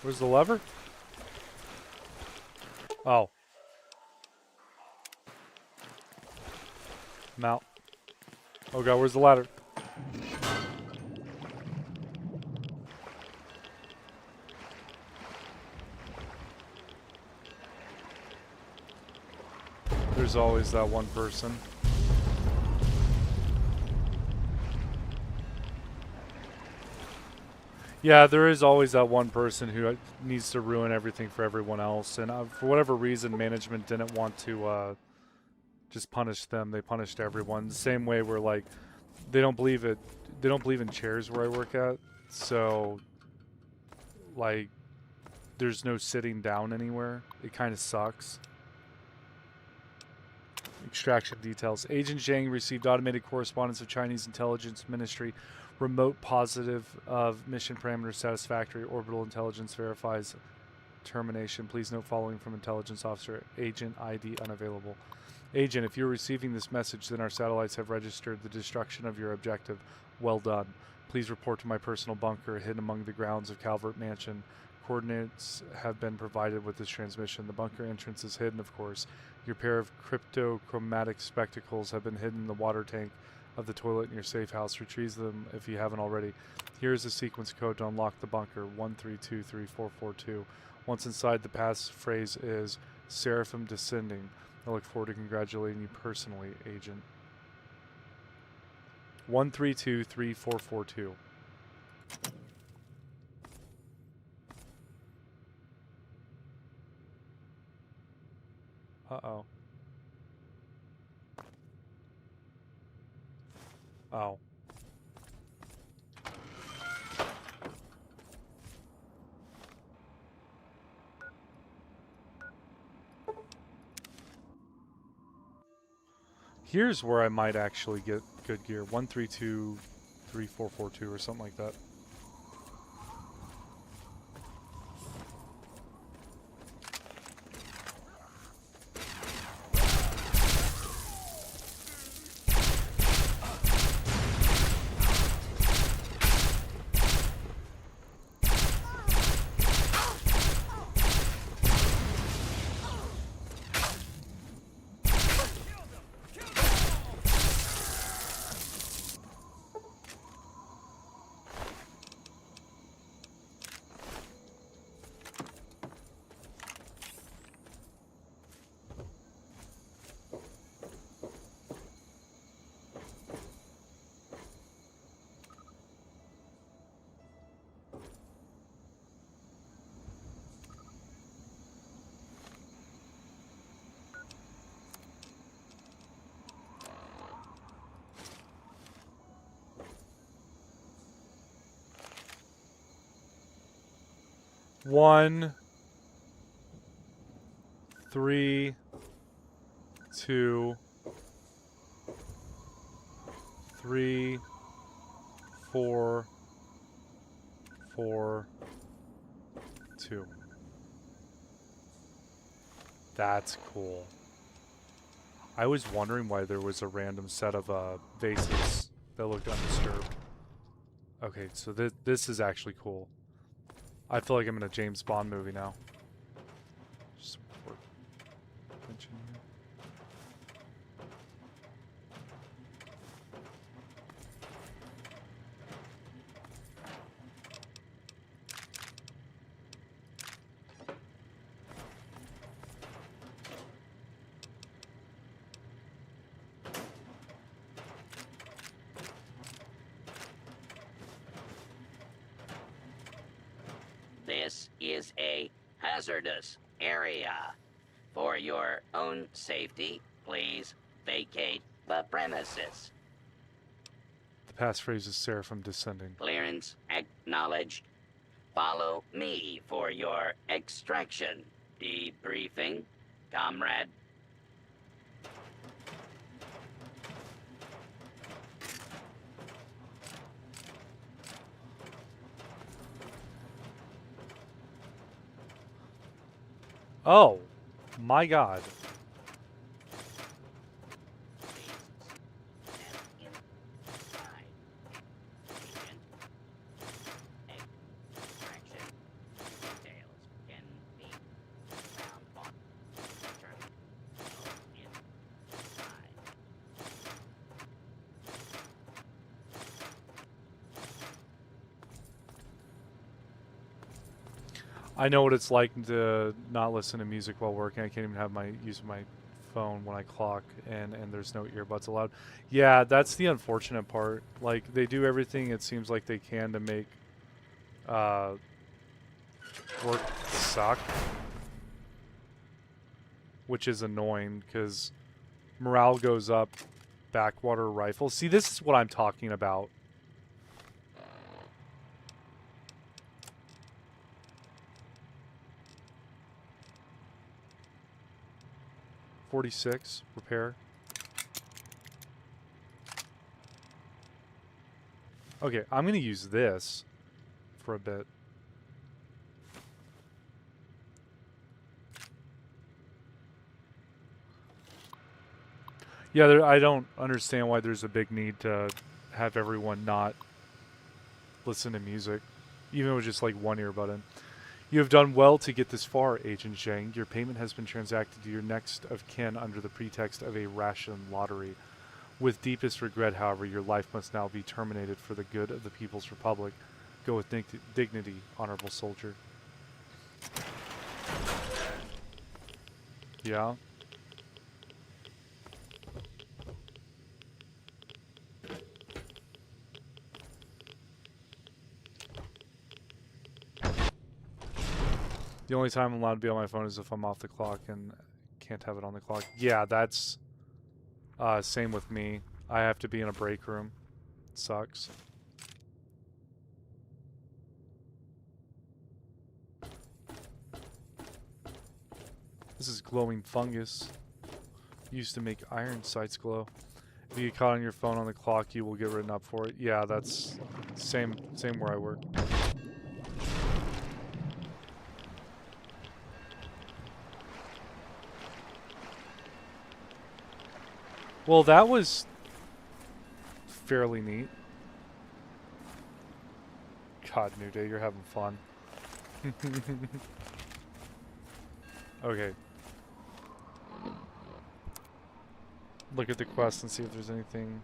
Where's the lever? Oh. Mount. Oh god, where's the ladder? There's always that one person. Yeah, there is always that one person who needs to ruin everything for everyone else, and for whatever reason, management didn't want to just punish them. They punished everyone the same way. Where like they don't believe it. They don't believe in chairs where I work at, so like there's no sitting down anywhere. It kind of sucks. Extraction details. Agent Zhang received automated correspondence of Chinese intelligence ministry. Remote positive of mission parameter satisfactory. Orbital intelligence verifies termination. Please note following from intelligence officer. Agent ID unavailable. Agent, if you're receiving this message, then our satellites have registered the destruction of your objective. Well done. Please report to my personal bunker hidden among the grounds of Calvert Mansion. Coordinates have been provided with this transmission. The bunker entrance is hidden, of course. Your pair of cryptochromatic spectacles have been hidden in the water tank of the toilet in your safe house. Retrieve them if you haven't already. Here is the sequence code to unlock the bunker. 1323442. Once inside, the passphrase is Seraphim Descending. I look forward to congratulating you personally, Agent. 1323442. Uh-oh. Oh. Here's where I might actually get good gear. 1323442 or something like that. One, 3, 2, 3, 4, 4, 2. That's cool. I was wondering why there was a random set of vases that looked undisturbed. Okay, so this is actually cool. I feel like I'm in a James Bond movie now. Just for attention here. This is a hazardous area. For your own safety, please vacate the premises. The passphrase is Seraphim descending. Clearance acknowledged. Follow me for your extraction debriefing, comrade. Oh, my God. I know what it's like to not listen to music while working. I can't even have use my phone when I clock, and there's no earbuds allowed. Yeah, that's the unfortunate part. Like, they do everything it seems like they can to make work suck, which is annoying because morale goes up. Backwater rifles. See, this is what I'm talking about. .46 repair. Okay, I'm gonna use this for a bit. Yeah, I don't understand why there's a big need to have everyone not listen to music, even with just like one earbud in. You have done well to get this far, Agent Zhang. Your payment has been transacted to your next of kin under the pretext of a ration lottery. With deepest regret, however, your life must now be terminated for the good of the People's Republic. Go with dignity, honorable soldier. Yeah? The only time I'm allowed to be on my phone is if I'm off the clock and can't have it on the clock. Yeah, that's same with me. I have to be in a break room. It sucks. This is glowing fungus. Used to make iron sights glow. If you get caught on your phone on the clock, you will get written up for it. Yeah, that's same where I work. Well, that was fairly neat. God, New Day, you're having fun. Okay. Look at the quest and see if there's anything.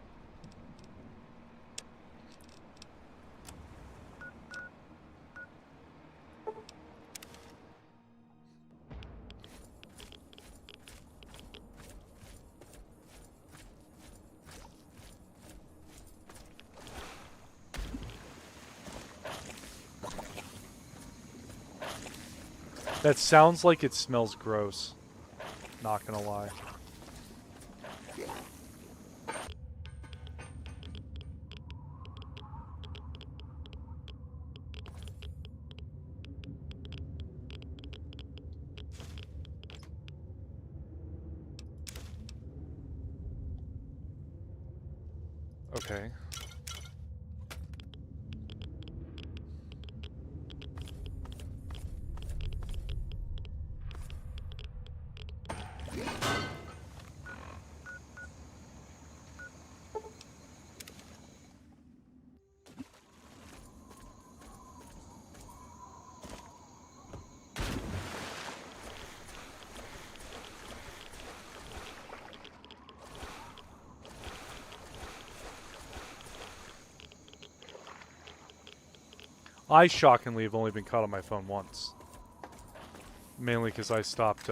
That sounds like it smells gross. Not gonna lie. Okay. I shockingly have only been caught on my phone once. Mainly because I stopped,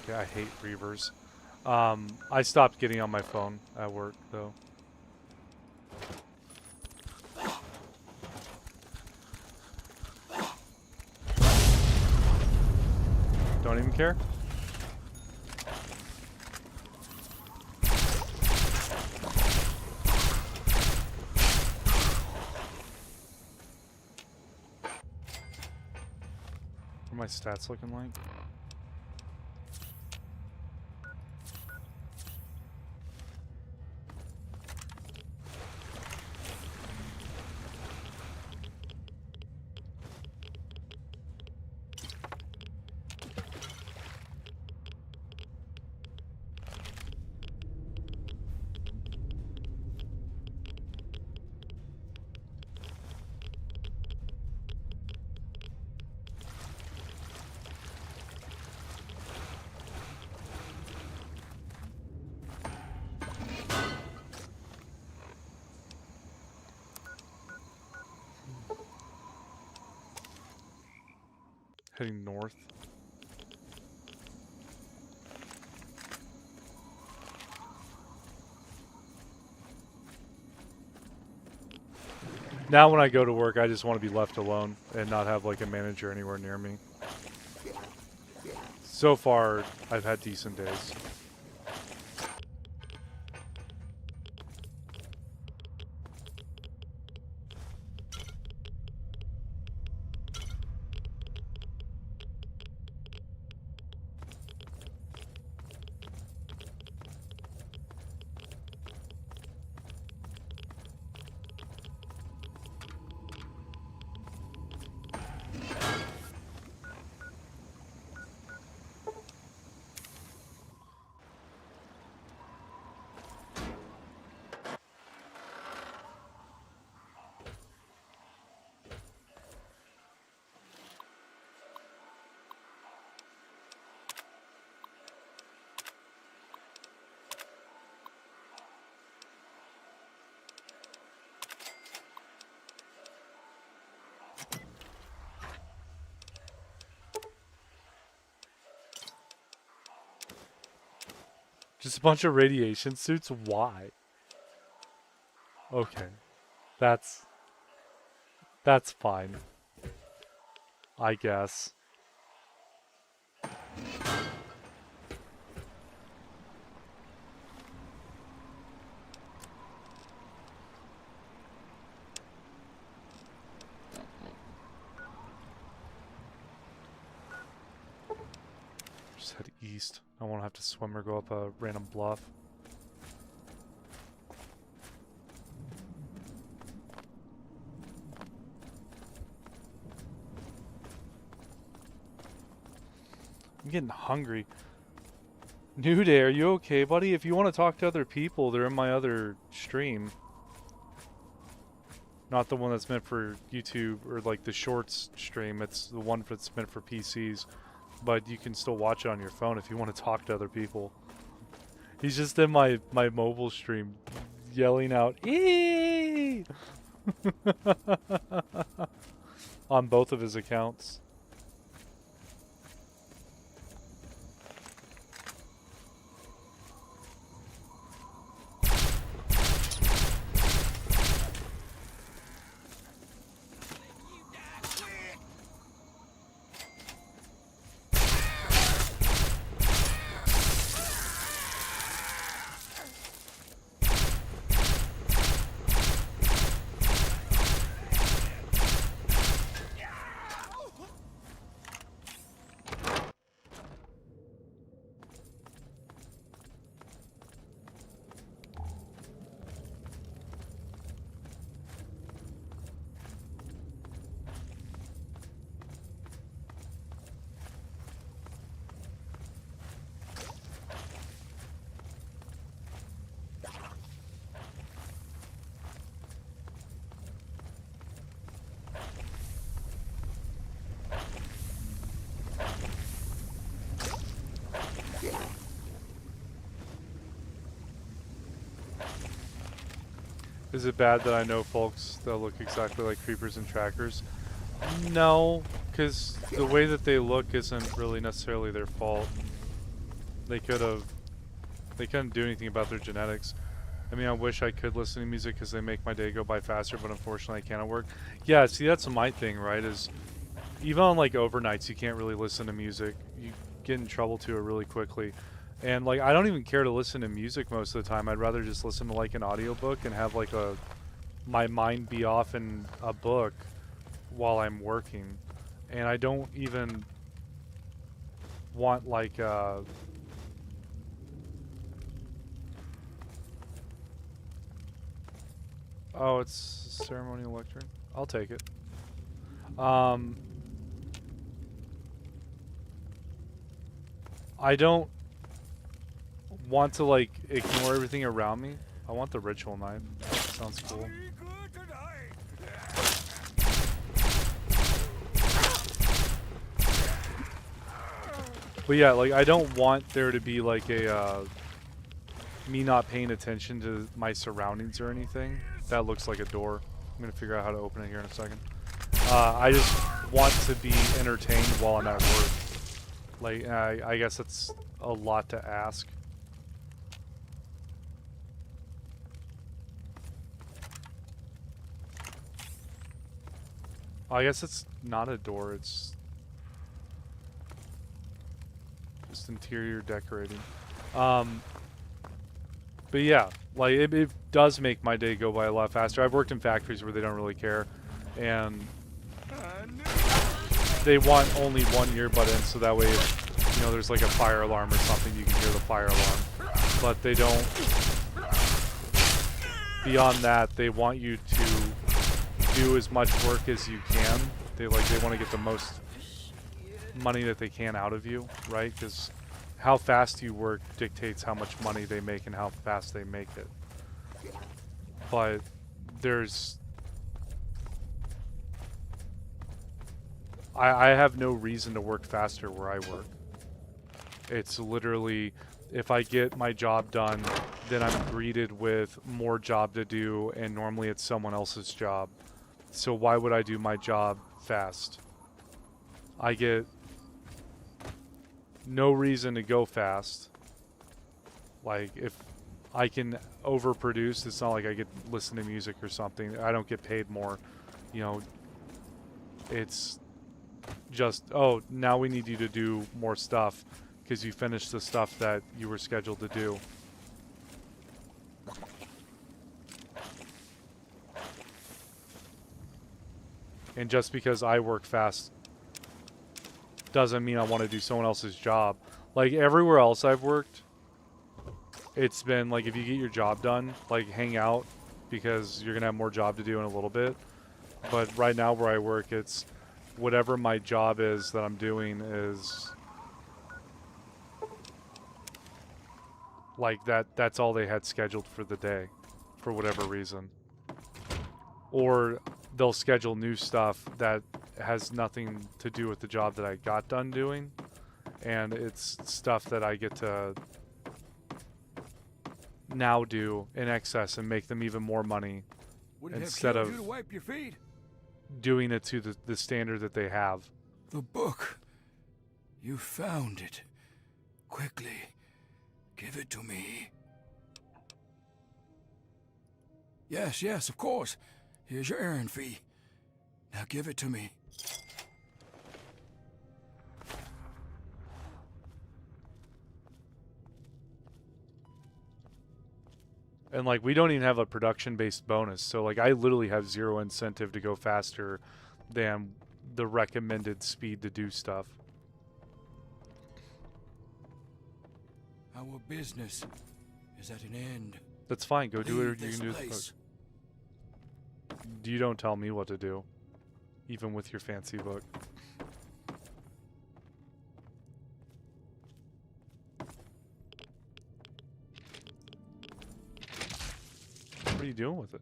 Okay, I hate Reavers. I stopped getting on my phone at work, though. Don't even care. What are my stats looking like? Heading north. Now when I go to work, I just want to be left alone and not have like a manager anywhere near me. So far, I've had decent days. Just a bunch of radiation suits? Why? Okay. That's fine. I guess. Just head east. I won't have to swim or go up a random bluff. I'm getting hungry. New Day, are you okay, buddy? If you want to talk to other people, they're in my other stream. Not the one that's meant for YouTube or like the shorts stream. It's the one that's meant for PCs. But you can still watch it on your phone if you want to talk to other people. He's just in my mobile stream yelling out, "Eee!" on both of his accounts. Is it bad that I know folks that look exactly like creepers and trackers? No, because the way that they look isn't really necessarily their fault. They couldn't do anything about their genetics. I mean, I wish I could listen to music because they make my day go by faster, but unfortunately I can't at work. Yeah, see, that's my thing, right? Is even on like overnights, you can't really listen to music. You get in trouble to it really quickly. And like, I don't even care to listen to music most of the time. I'd rather just listen to like an audiobook and have like my mind be off in a book while I'm working. And I don't even want like oh, it's ceremonial lecturing. I'll take it. I don't want to like ignore everything around me. I want the ritual knife. Sounds cool. But yeah, like I don't want there to be like a me not paying attention to my surroundings or anything. That looks like a door. I'm gonna figure out how to open it here in a second. I just want to be entertained while I'm at work. Like, I guess that's a lot to ask. I guess it's not a door, it's just interior decorating. But yeah, like it does make my day go by a lot faster. I've worked in factories where they don't really care, and they want only one earbud in, so that way if, you know, there's like a fire alarm or something, you can hear the fire alarm. But they don't, beyond that, they want you to do as much work as you can. They want to get the most money that they can out of you, right? Because how fast you work dictates how much money they make and how fast they make it. But there's... I have no reason to work faster where I work. It's literally, if I get my job done, then I'm greeted with more job to do, and normally it's someone else's job. So why would I do my job fast? I get no reason to go fast. Like, if I can overproduce, it's not like I get to listen to music or something. I don't get paid more. You know, it's just, oh, now we need you to do more stuff because you finished the stuff that you were scheduled to do. And just because I work fast doesn't mean I want to do someone else's job. Like, everywhere else I've worked, it's been like, if you get your job done, like, hang out because you're gonna have more job to do in a little bit. But right now where I work, it's whatever my job is that I'm doing is like that's all they had scheduled for the day for whatever reason. Or they'll schedule new stuff that has nothing to do with the job that I got done doing, and it's stuff that I get to now do in excess and make them even more money instead of you to wipe your feet. doing it to the standard that they have. The book. You found it. Quickly, give it to me. Yes, of course. Here's your errand fee. Now give it to me. And like, we don't even have a production-based bonus, so like, I literally have zero incentive to go faster than the recommended speed to do stuff. Our business is at an end. That's fine. Go do Leave it. You this can do the place. book. You don't tell me what to do, even with your fancy book. What are you doing with it?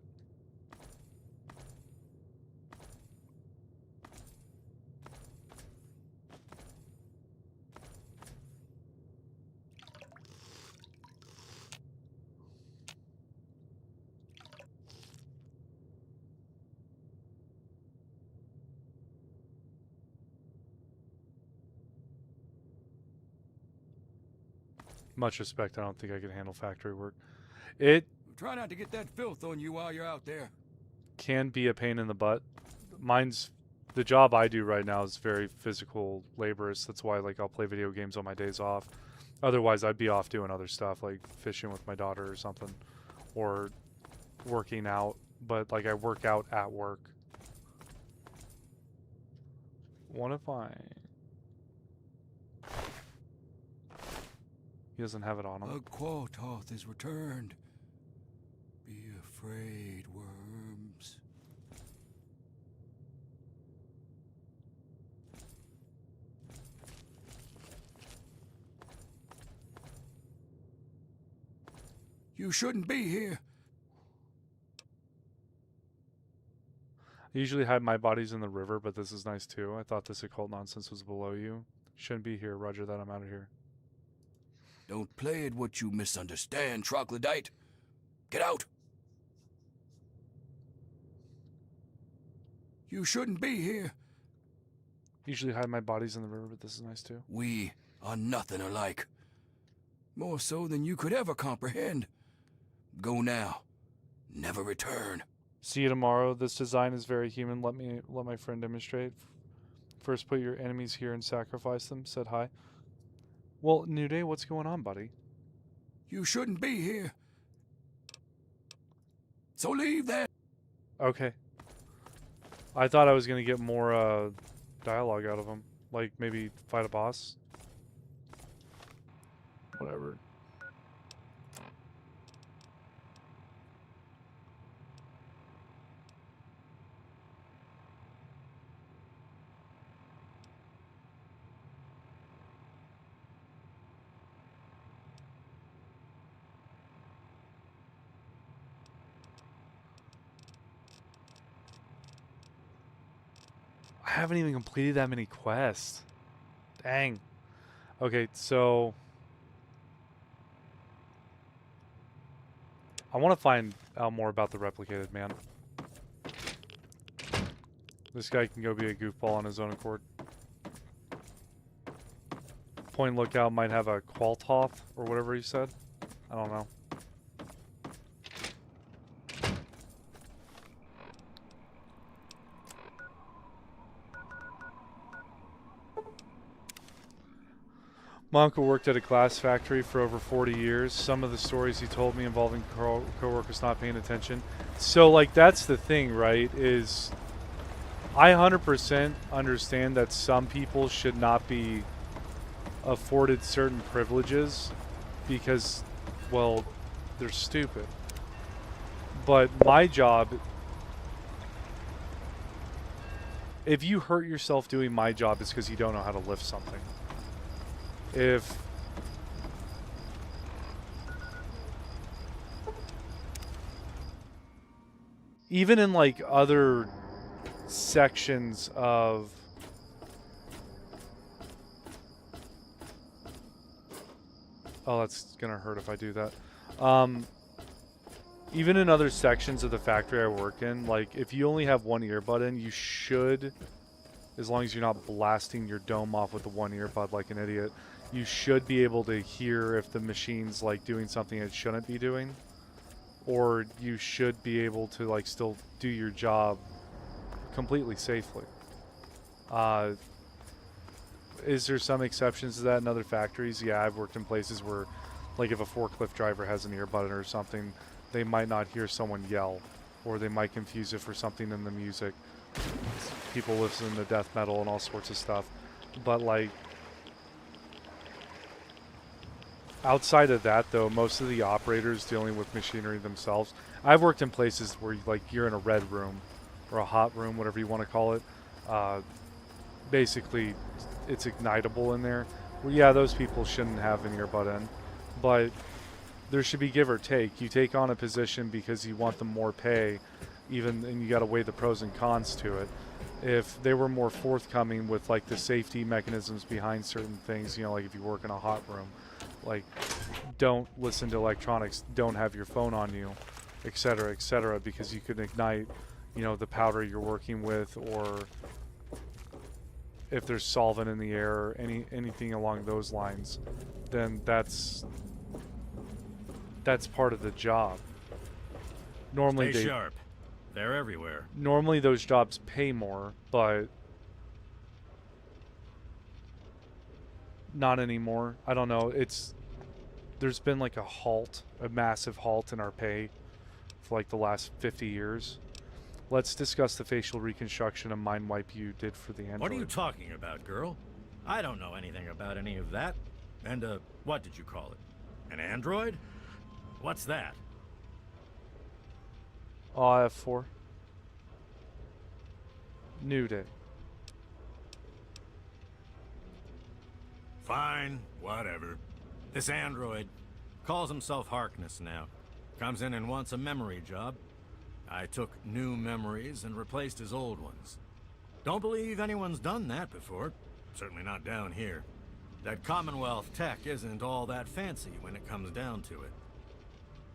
Much respect, I don't think I can handle factory work. It Try not to get that filth on you while you're out there. can be a pain in the butt. The job I do right now is very physical, laborious. That's why like I'll play video games on my days off. Otherwise, I'd be off doing other stuff like fishing with my daughter or something, or working out. But like I work out at work. What if I? He doesn't have it on him. A Qualtoth is returned. Be afraid, worms. You shouldn't be here. I usually hide my bodies in the river, but this is nice too. I thought this occult nonsense was below you. Shouldn't be here. Roger that. I'm out of here. Don't play at what you misunderstand, troglodyte. Get out. You shouldn't be here. Usually hide my bodies in the river, but this is nice too. We are nothing alike. More so than you could ever comprehend. Go now. Never return. See you tomorrow. This design is very human. Let my friend demonstrate. First put your enemies here and sacrifice them. Said hi. Well, New Day, what's going on, buddy? You shouldn't be here. So leave that. Okay. I thought I was going to get more dialogue out of him. Like maybe fight a boss. Whatever. I haven't even completed that many quests. Dang. Okay, so I want to find out more about the replicated man. This guy can go be a goofball on his own accord. Point Lookout might have a Qualtoth or whatever he said. I don't know. My uncle worked at a glass factory for over 40 years. Some of the stories he told me involving co-workers not paying attention. So, like, that's the thing, right? Is I 100% understand that some people should not be afforded certain privileges because, well, they're stupid. But my job, if you hurt yourself doing my job, it's because you don't know how to lift something. If even in like other sections of that's gonna hurt if I do that. Even in other sections of the factory I work in, like if you only have one earbud in, you should, as long as you're not blasting your dome off with the one earbud like an idiot, you should be able to hear if the machine's like doing something it shouldn't be doing, or you should be able to like still do your job completely safely. Is there some exceptions to that in other factories? Yeah, I've worked in places where like if a forklift driver has an earbud or something, they might not hear someone yell, or they might confuse it for something in the music. People listen to death metal and all sorts of stuff, but like outside of that, though, most of the operators dealing with machinery themselves. I've worked in places where like you're in a red room or a hot room, whatever you want to call it. Basically, it's ignitable in there. Well, yeah, those people shouldn't have an earbud in, but there should be give or take. You take on a position because you want them more pay, and you got to weigh the pros and cons to it. If they were more forthcoming with like the safety mechanisms behind certain things, you know, like if you work in a hot room, like don't listen to electronics, don't have your phone on you, etc., because you could ignite, you know, the powder you're working with, or if there's solvent in the air or anything along those lines, then that's part of the job. Normally Stay sharp. They're everywhere. Normally those jobs pay more, but not anymore. I don't know. There's been like a massive halt in our pay for like the last 50 years. Let's discuss the facial reconstruction and mind wipe you did for the android. What are you talking about, girl? I don't know anything about any of that. And, what did you call it? An android? What's that? F4. New day. Fine, whatever. This android calls himself Harkness now. Comes in and wants a memory job. I took new memories and replaced his old ones. Don't believe anyone's done that before. Certainly not down here. That Commonwealth tech isn't all that fancy when it comes down to it.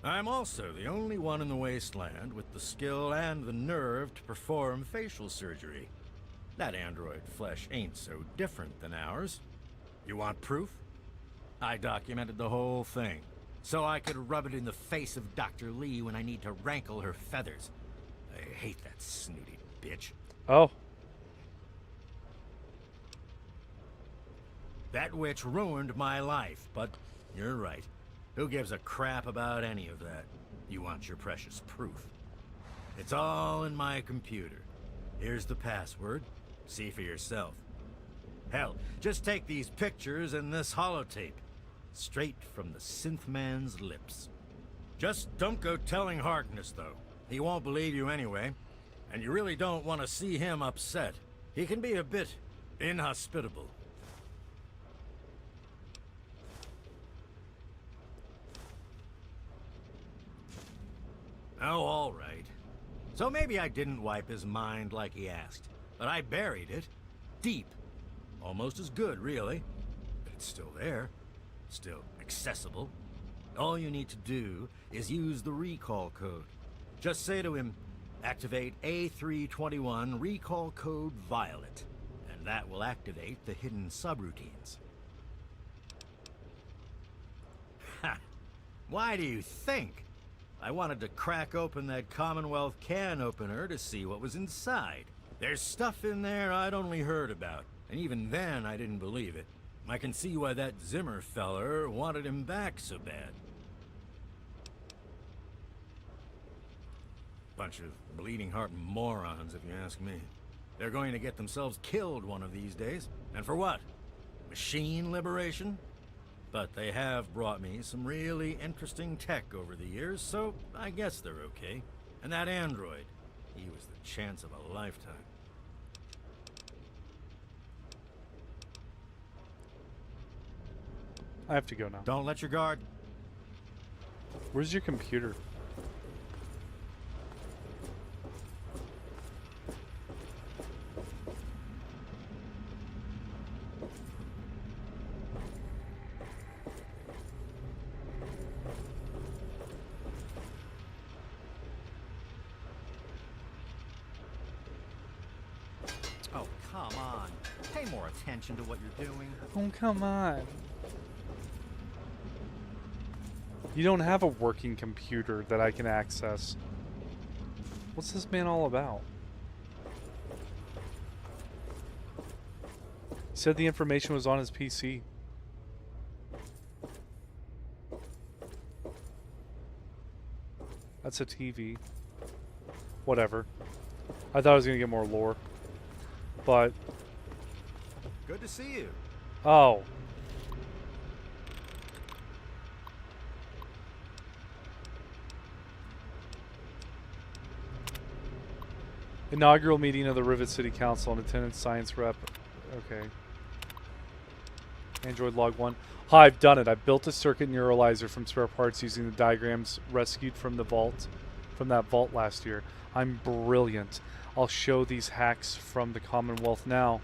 I'm also the only one in the Wasteland with the skill and the nerve to perform facial surgery. That android flesh ain't so different than ours. You want proof? I documented the whole thing, so I could rub it in the face of Dr. Lee when I need to rankle her feathers. I hate that snooty bitch. Oh. That witch ruined my life, but you're right. Who gives a crap about any of that? You want your precious proof. It's all in my computer. Here's the password. See for yourself. Hell, just take these pictures and this holotape. Straight from the synth man's lips. Just don't go telling Harkness, though. He won't believe you anyway. And you really don't want to see him upset. He can be a bit inhospitable. Oh, all right. So maybe I didn't wipe his mind like he asked, but I buried it deep. Almost as good, really. But it's still there. Still accessible. All you need to do is use the recall code. Just say to him, activate A321 recall code Violet, and that will activate the hidden subroutines. Ha! Why do you think? I wanted to crack open that Commonwealth can opener to see what was inside. There's stuff in there I'd only heard about, and even then I didn't believe it. I can see why that Zimmer feller wanted him back so bad. Bunch of bleeding heart morons, if you ask me. They're going to get themselves killed one of these days. And for what? Machine liberation? But they have brought me some really interesting tech over the years, so I guess they're okay. And that android, he was the chance of a lifetime. I have to go now. Don't let your guard. Where's your computer? Oh, come on. Pay more attention to what you're doing. Oh, come on. You don't have a working computer that I can access. What's this man all about? He said the information was on his PC. That's a TV. Whatever. I thought I was gonna get more lore. But... Good to see you. Oh. Inaugural meeting of the Rivet City Council and attendance science rep. Okay. Android log 1. Hi, I've done it. I built a circuit neuralizer from spare parts using the diagrams rescued from the vault, from that vault last year. I'm brilliant. I'll show these hacks from the Commonwealth now.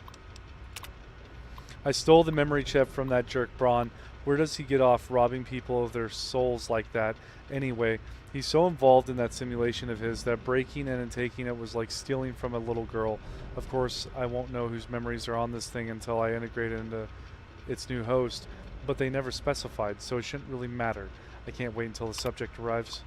I stole the memory chip from that jerk Braun. Where does he get off robbing people of their souls like that? Anyway, he's so involved in that simulation of his that breaking in and taking it was like stealing from a little girl. Of course, I won't know whose memories are on this thing until I integrate it into its new host, but they never specified, so it shouldn't really matter. I can't wait until the subject arrives.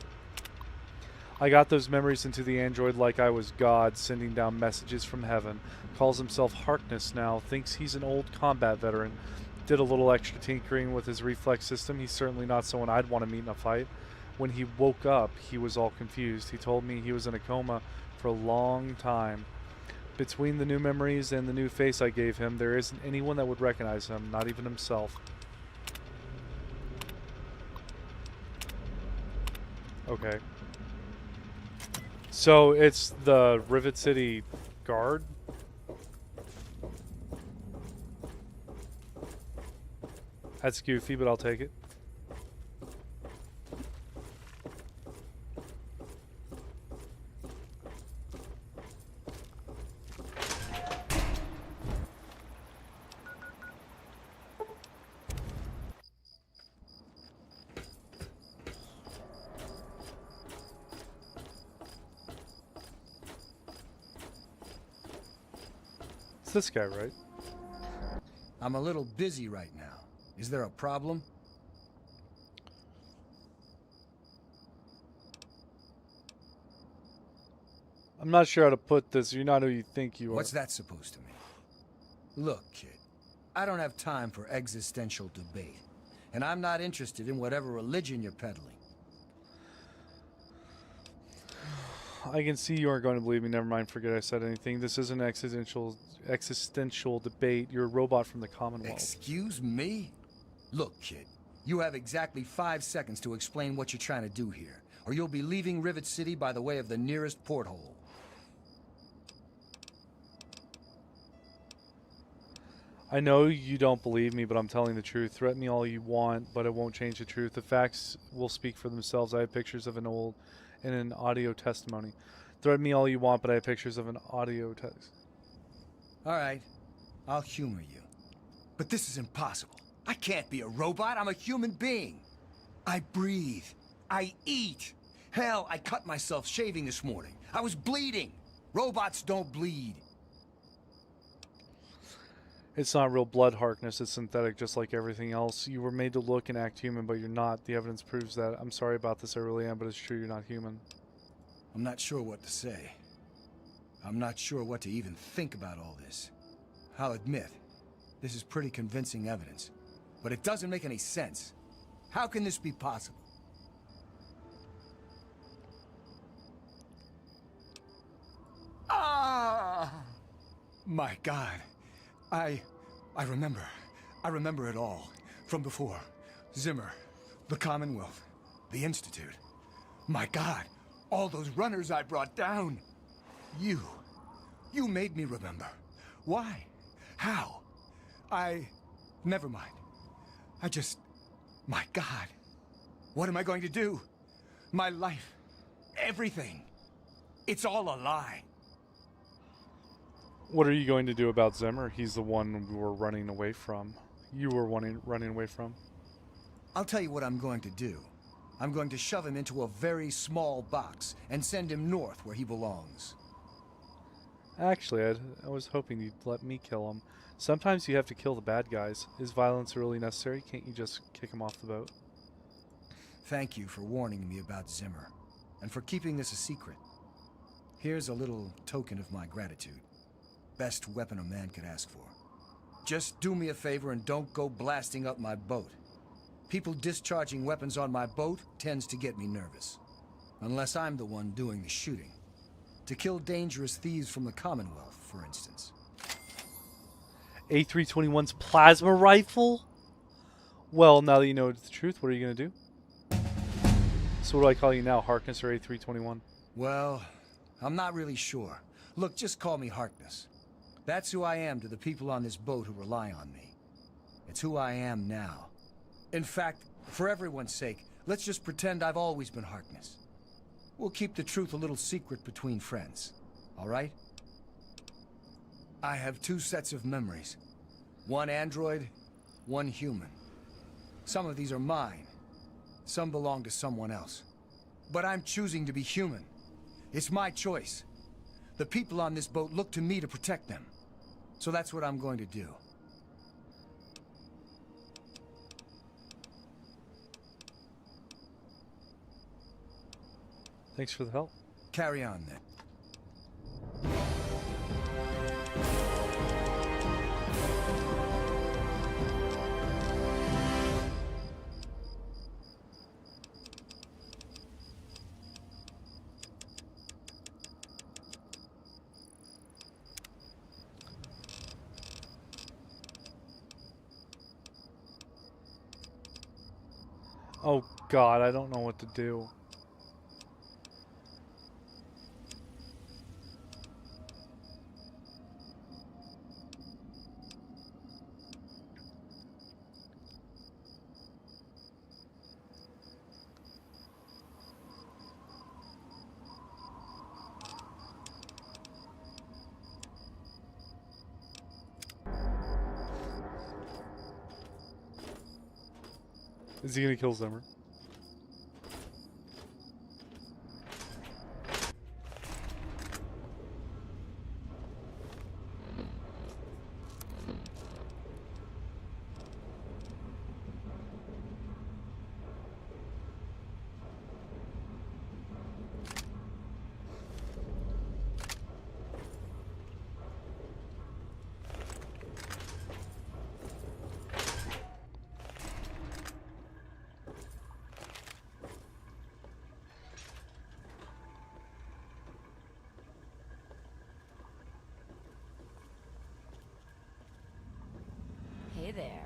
I got those memories into the android like I was God, sending down messages from heaven. Calls himself Harkness now, thinks he's an old combat veteran. Did a little extra tinkering with his reflex system. He's certainly not someone I'd want to meet in a fight. When he woke up, he was all confused. He told me he was in a coma for a long time. Between the new memories and the new face I gave him, there isn't anyone that would recognize him, not even himself. Okay. So it's the Rivet City guard? That's goofy, but I'll take it. It's this guy, right? I'm a little busy right now. Is there a problem? I'm not sure how to put this. You're not who you think you are. What's that supposed to mean? Look, kid, I don't have time for existential debate, and I'm not interested in whatever religion you're peddling. I can see you aren't going to believe me. Never mind, forget I said anything. This isn't an existential debate. You're a robot from the Commonwealth. Excuse me? Look, kid, you have exactly 5 seconds to explain what you're trying to do here, or you'll be leaving Rivet City by the way of the nearest porthole. I know you don't believe me, but I'm telling the truth. Threaten me all you want, but it won't change the truth. The facts will speak for themselves. I have pictures of an old and an audio testimony. Threaten me all you want, but I have pictures of an audio text. All right, I'll humor you. But this is impossible. I can't be a robot. I'm a human being. I breathe. I eat. Hell, I cut myself shaving this morning. I was bleeding. Robots don't bleed. It's not real blood, Harkness. It's synthetic, just like everything else. You were made to look and act human, but you're not. The evidence proves that. I'm sorry about this, I really am, but it's true, you're not human. I'm not sure what to say. I'm not sure what to even think about all this. I'll admit, this is pretty convincing evidence. But it doesn't make any sense. How can this be possible? Ah! My God. I remember. I remember it all. From before. Zimmer. The Commonwealth. The Institute. My God. All those runners I brought down. You. You made me remember. Why? How? Never mind. My God. What am I going to do? My life. Everything. It's all a lie. What are you going to do about Zimmer? He's the one we were running away from. You were running away from. I'll tell you what I'm going to do. I'm going to shove him into a very small box and send him north where he belongs. Actually, I was hoping you'd let me kill him. Sometimes you have to kill the bad guys. Is violence really necessary? Can't you just kick him off the boat? Thank you for warning me about Zimmer, and for keeping this a secret. Here's a little token of my gratitude. Best weapon a man could ask for. Just do me a favor and don't go blasting up my boat. People discharging weapons on my boat tends to get me nervous. Unless I'm the one doing the shooting. To kill dangerous thieves from the Commonwealth, for instance. A321's plasma rifle? Well, now that you know the truth, what are you going to do? So what do I call you now, Harkness or A321? Well, I'm not really sure. Look, just call me Harkness. That's who I am to the people on this boat who rely on me. It's who I am now. In fact, for everyone's sake, let's just pretend I've always been Harkness. We'll keep the truth a little secret between friends, all right? I have 2 sets of memories. One android, one human. Some of these are mine. Some belong to someone else. But I'm choosing to be human. It's my choice. The people on this boat look to me to protect them. So that's what I'm going to do. Thanks for the help. Carry on then. Oh God, I don't know what to do. Is he gonna kill Zimmer? Hey there.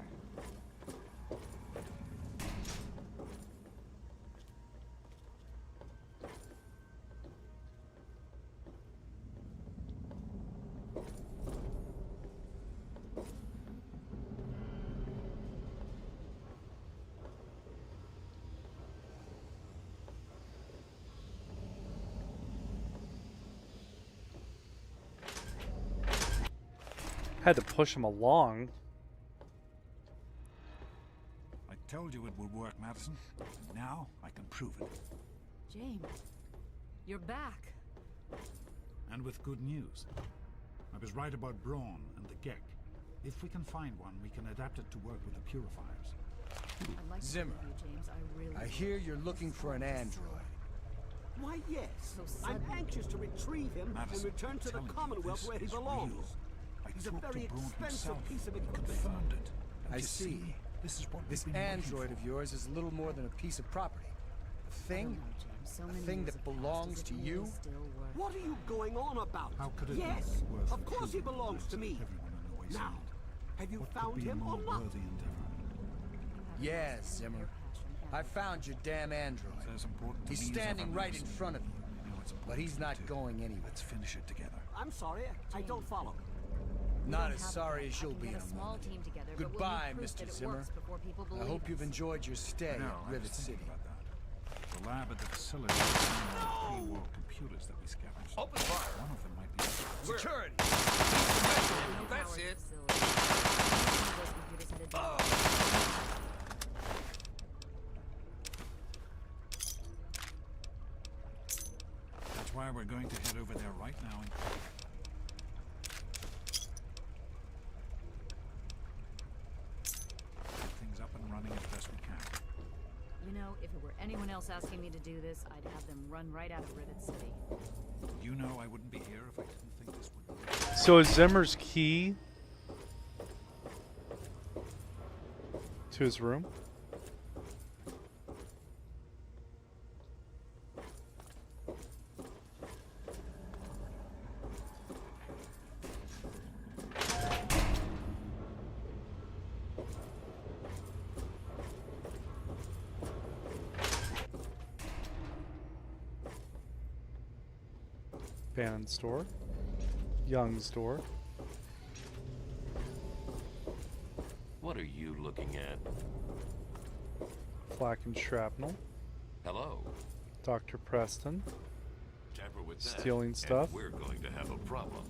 Had to push him along. I told you it would work, Madison. And now I can prove it. James, you're back. And with good news. I was right about Braun and the Gek. If we can find one, we can adapt it to work with the purifiers. I'd like Zimmer, to you, James. I hear you're looking for an android. Why, yes. So I'm suddenly. anxious to retrieve him Madison, and return to the telling you, Commonwealth this where he is belongs. real. I He's a talked to very Braun expensive himself. piece of He equipment. confirmed it. I You see. This is what This we've been looking android for. of yours is little more than a piece of property. A thing? So A many thing years that have passed, belongs as to it may you? still work. What are you going on about? How could it yes, be worth of course he including belongs to me. everyone in the Wasteland? Now, have you What found could be a him more or not? worthy endeavor? Yes, Zimmer. I found your damn android. It's as important to He's me as standing ever, right in Madison. front of you. I know it's But important he's to you not too. going anywhere. Let's finish it together. I'm sorry, I don't follow. Not as sorry as you'll be in get a a small moment. team together, but we'll Goodbye, need proof Mr. that it Zimmer. works before people I believe hope us. you've enjoyed your stay No, at I was Rivet thinking City. about that. The lab at the facility has pre-war computers that we scavenged. Open fire. One of them might be yours. Security. That's it. That's why we're going to head over there right now and get things up and running as best we can. You know, if it were anyone else asking me to do this, I'd have them run right out of Rivet City. You know I wouldn't be here if I didn't think this would work. So is Zimmer's key to his room? Bannon's door. Young's door. What are you looking at? Flak and shrapnel. Hello. Dr. Preston. Tamper with that, Stealing and stuff. we're going to have a problem.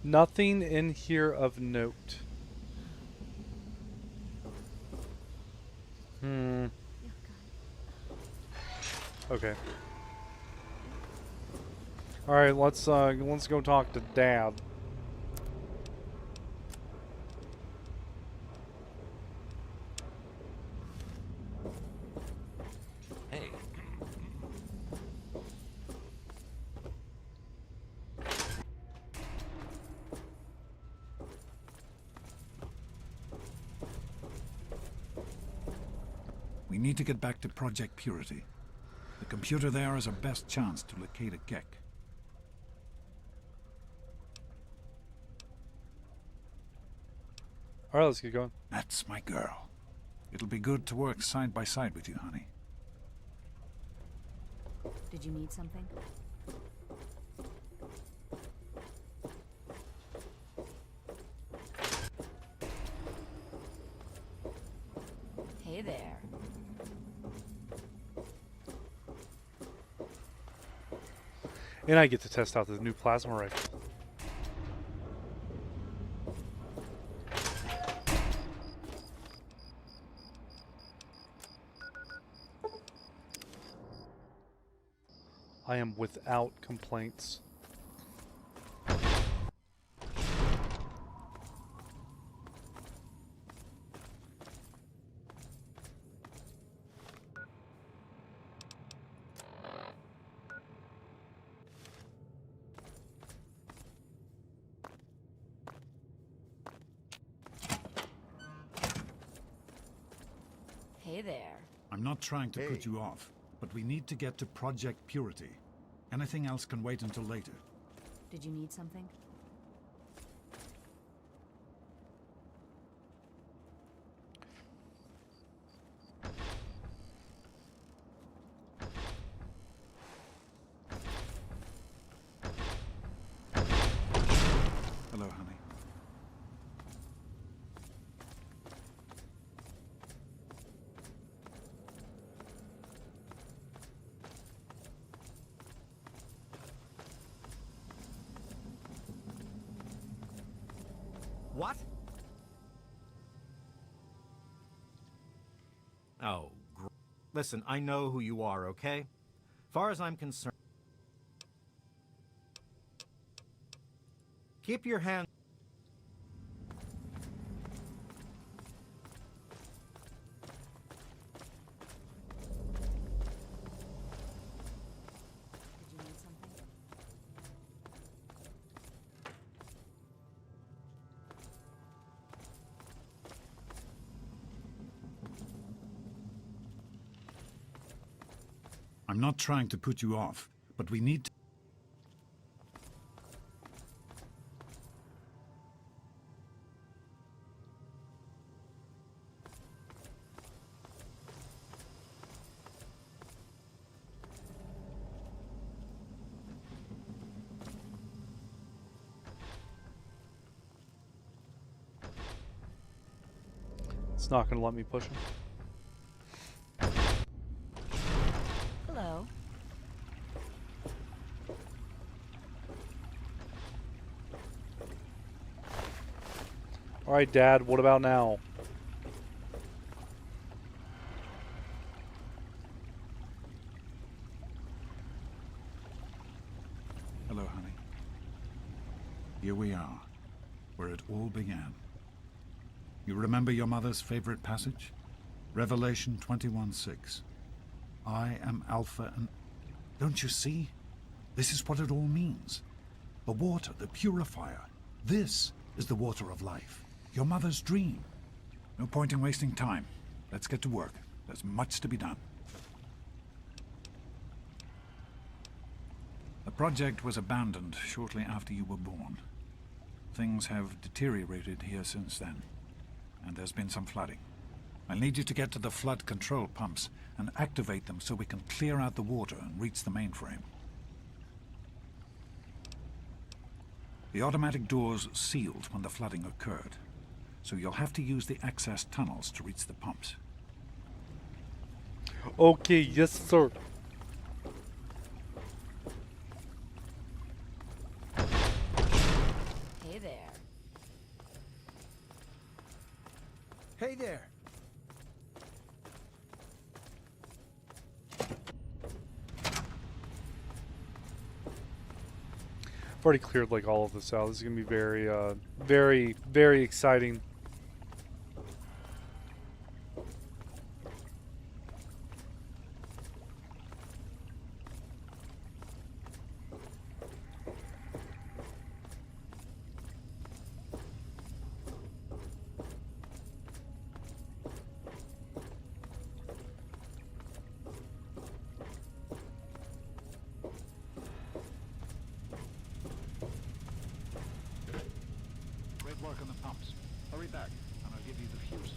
Nothing in here of note. Okay. All right, let's go talk to Dad. Hey. We need to get back to Project Purity. The computer there is our best chance to locate a Gek. All right, let's get going. That's my girl. It'll be good to work side by side with you, honey. Did you need something? Hey there. And I get to test out this new plasma rifle. I am without complaints. Hey there. I'm not trying to put you off, but we need to get to Project Purity. Anything else can wait until later. Did you need something? Hello, honey. What? Oh, listen, I know who you are, okay? Far as I'm concerned, keep your hand. Did you need something? I'm not trying to put you off, but we need to... It's not gonna let me push him. Hello. All right, Dad, what about now? Hello, honey. Here we are, where it all began. You remember your mother's favorite passage? Revelation 21:6. I am Alpha and... Don't you see? This is what it all means. The water, the purifier. This is the water of life. Your mother's dream. No point in wasting time. Let's get to work. There's much to be done. The project was abandoned shortly after you were born. Things have deteriorated here since then, and there's been some flooding. I'll need you to get to the flood control pumps and activate them so we can clear out the water and reach the mainframe. The automatic doors sealed when the flooding occurred, so you'll have to use the access tunnels to reach the pumps. Okay, yes, sir. Hey Hey there. I've already cleared like all of this out. This is gonna be very, very, very exciting. Great work on the pumps. Hurry back, and I'll give you the fuses.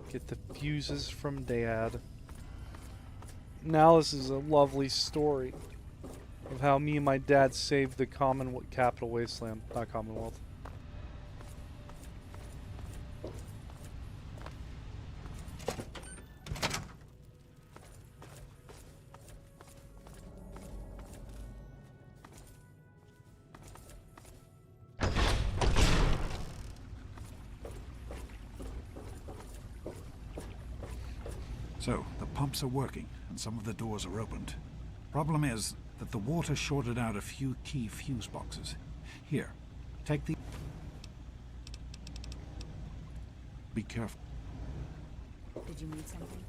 Get the fuses from Dad. Now this is a lovely story of how me and my dad saved the capital Wasteland, not Commonwealth. So, the pumps are working, and some of the doors are opened. Problem is that the water shorted out a few key fuse boxes. Here, take the... Be careful. Did you need something?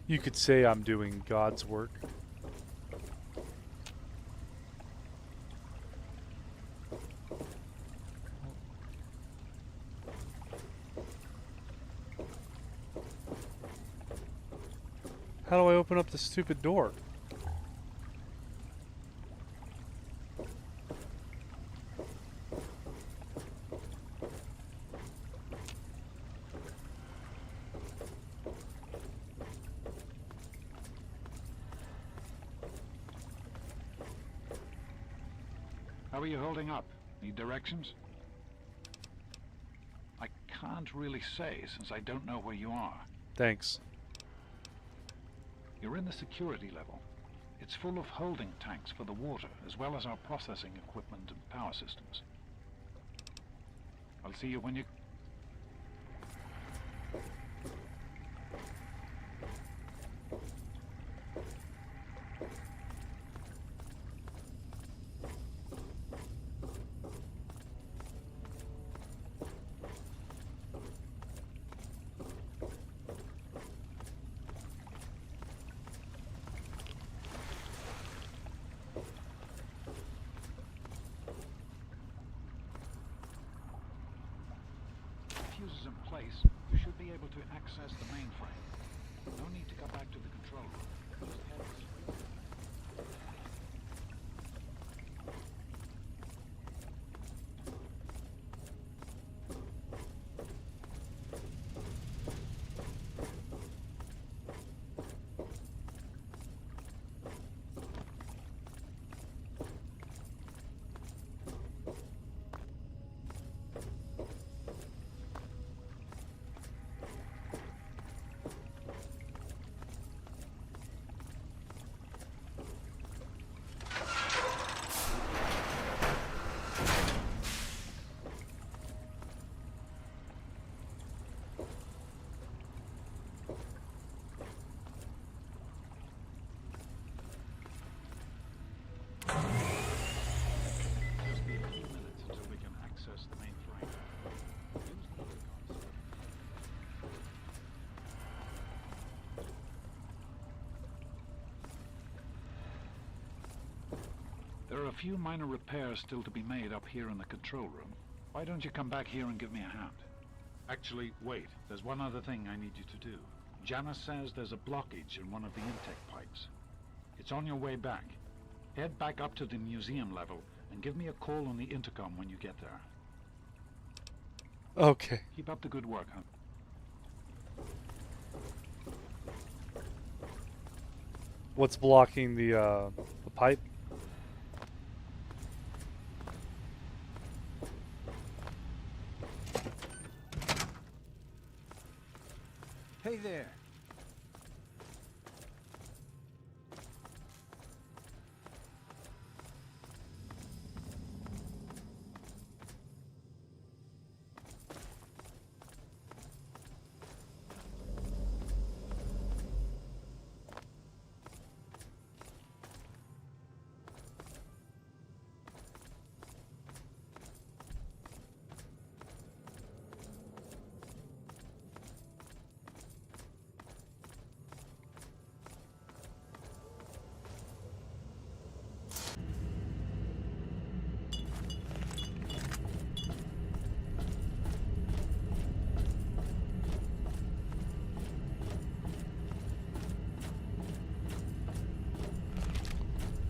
You could say I'm doing God's work. How do I open up the stupid door? How are you holding up? Need directions? I can't really say, since I don't know where you are. Thanks. You're in the security level. It's full of holding tanks for the water, as well as our processing equipment and power systems. I'll see you when you... Fuses in place, you should be able to access the mainframe. No need to go back to the control room. Just head straight. Just be a few minutes until we can access the mainframe. Use the intercoms. There are a few minor repairs still to be made up here in the control room. Why don't you come back here and give me a hand? Actually, wait. There's one other thing I need you to do. Janice says there's a blockage in one of the intake pipes. It's on your way back. Head back up to the museum level and give me a call on the intercom when you get there. Okay. Keep up the good work, huh? What's blocking the pipe? Hey there.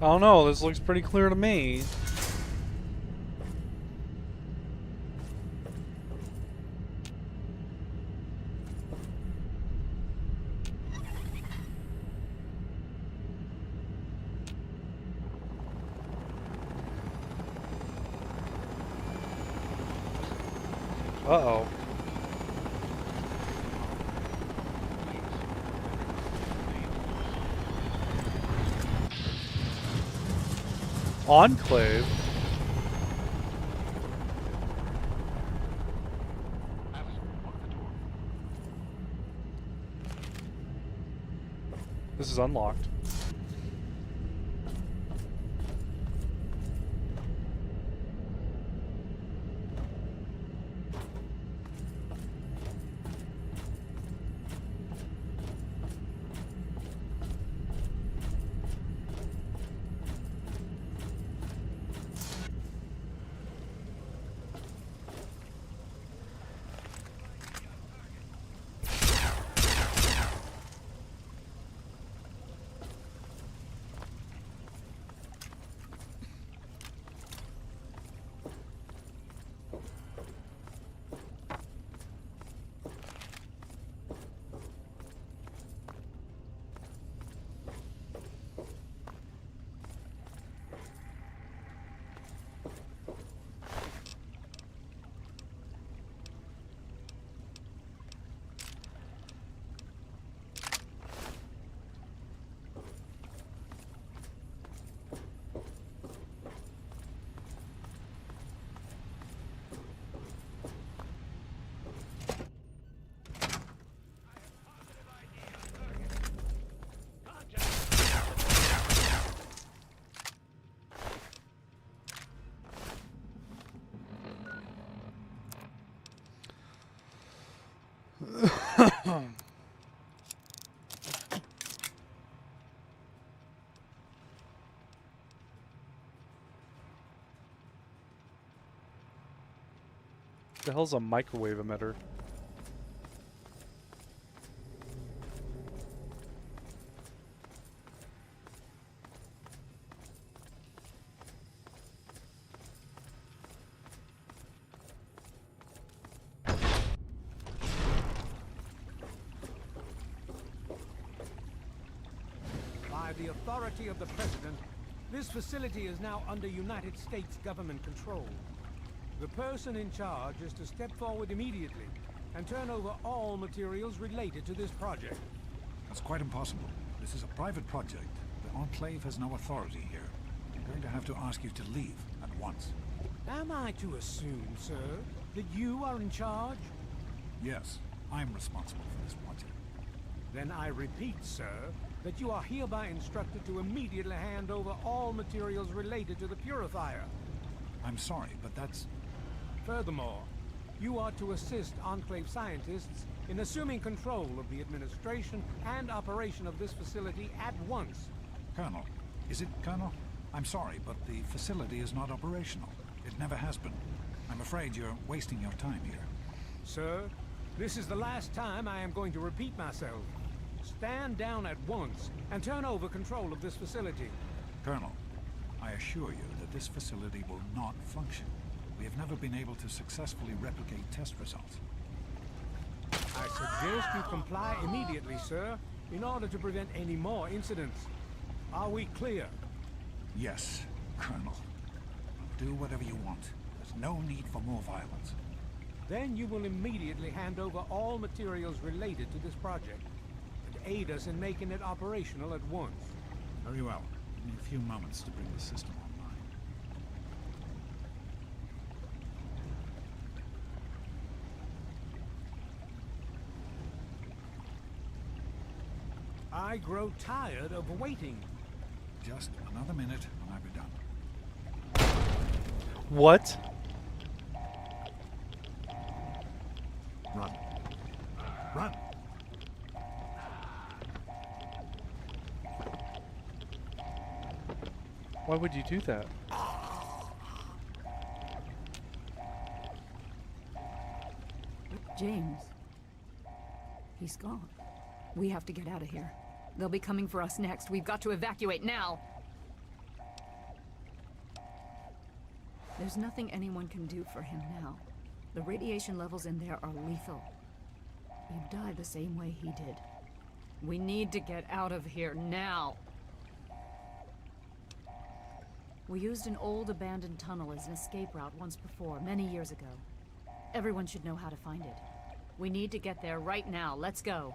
I don't know, this looks pretty clear to me. Uh-oh. Enclave? This is unlocked. The hell's a microwave emitter? By the authority of the President, this facility is now under United States government control. The person in charge is to step forward immediately and turn over all materials related to this project. That's quite impossible. This is a private project. The Enclave has no authority here. I'm going to have to ask you to leave at once. Am I to assume, sir, that you are in charge? Yes, I'm responsible for this project. Then I repeat, sir, that you are hereby instructed to immediately hand over all materials related to the purifier. I'm sorry, but that's... Furthermore, you are to assist Enclave scientists in assuming control of the administration and operation of this facility at once. Colonel, is it Colonel? I'm sorry, but the facility is not operational. It never has been. I'm afraid you're wasting your time here. Sir, this is the last time I am going to repeat myself. Stand down at once and turn over control of this facility. Colonel, I assure you that this facility will not function. We have never been able to successfully replicate test results. I suggest you comply immediately, sir, in order to prevent any more incidents. Are we clear? Yes, Colonel. Do whatever you want. There's no need for more violence. Then you will immediately hand over all materials related to this project and aid us in making it operational at once. Very well. Give me a few moments to bring the system online. I grow tired of waiting. Just another minute and I'll be done. What? Run. Run! Why would you do that? James. He's gone. We have to get out of here. They'll be coming for us next. We've got to evacuate now. There's nothing anyone can do for him now. The radiation levels in there are lethal. He'd die the same way he did. We need to get out of here now. We used an old abandoned tunnel as an escape route once before, many years ago. Everyone should know how to find it. We need to get there right now. Let's go.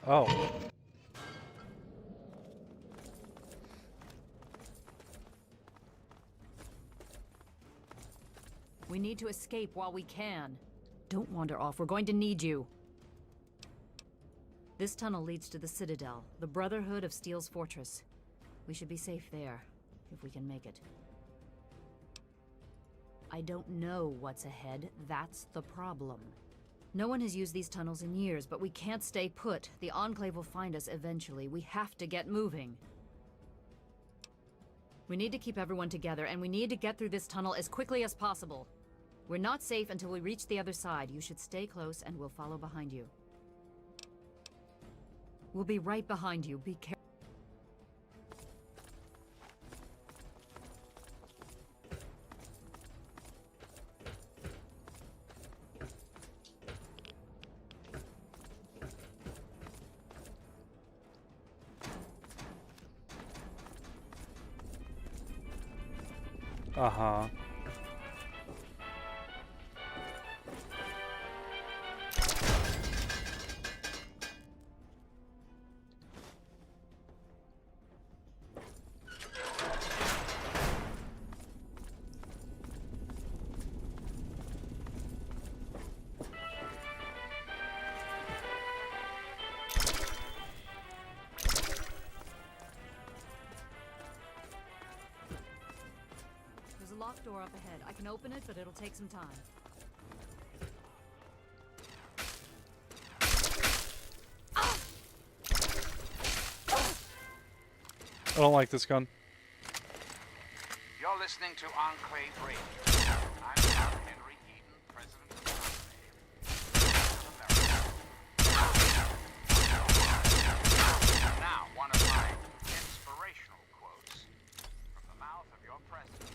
Oh. We need to escape while we can. Don't wander off. We're going to need you. This tunnel leads to the Citadel, the Brotherhood of Steel's fortress. We should be safe there, if we can make it. I don't know what's ahead. That's the problem. No one has used these tunnels in years, but we can't stay put. The Enclave will find us eventually. We have to get moving. We need to keep everyone together, and we need to get through this tunnel as quickly as possible. We're not safe until we reach the other side. You should stay close, and we'll follow behind you. We'll be right behind you. Be careful. Uh-huh. There's a locked door up ahead. I can open it, but it'll take some time. I don't like this gun. You're listening to Enclave Radio. I'm John Henry Eden, President of the Enclave. Now, one of my inspirational quotes from the mouth of your president.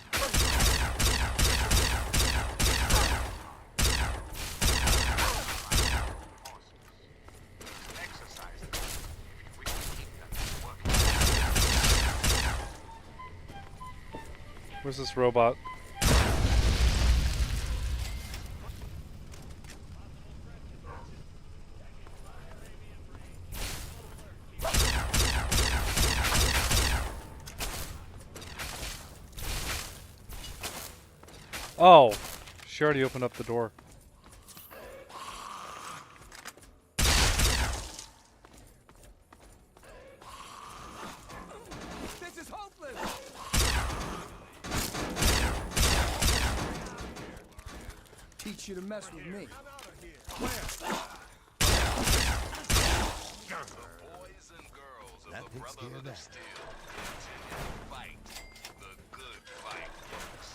Exercise them. We can keep them working. Where's this robot? Oh, she already opened up the door. This is hopeless! Teach you to mess with me. Boys and girls of That the takes care of Brotherhood of that. Steel continue to fight the good fight, folks.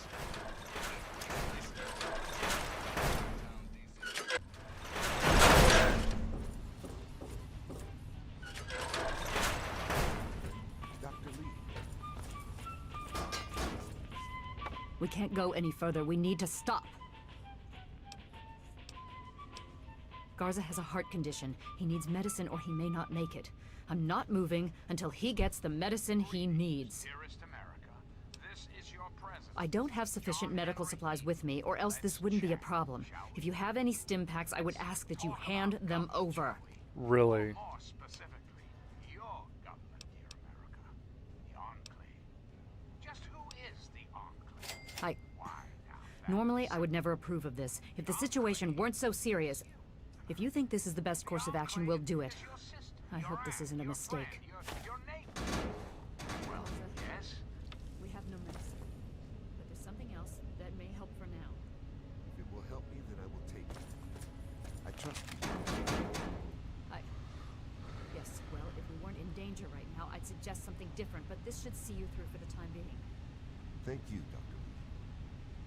We can't go any further. We need to stop. Garza has a heart condition. He needs medicine or he may not make it. I'm not moving until he gets the medicine he needs. I don't have sufficient medical supplies with me, or else this wouldn't be a problem. If you have any stim packs, I would ask that you hand them over. Really? More specifically, your government here, America. The Enclave. Just who is the Enclave? Normally, I would never approve of this. If the situation weren't so serious, if you think this is the best course of action, we'll do it. I hope this isn't a mistake. Well, yes? We have no medicine, but there's something else that may help for now. If it will help me, then I will take it. I trust you. Yes, well, if we weren't in danger right now, I'd suggest something different, but this should see you through for the time being. Thank you, Dr.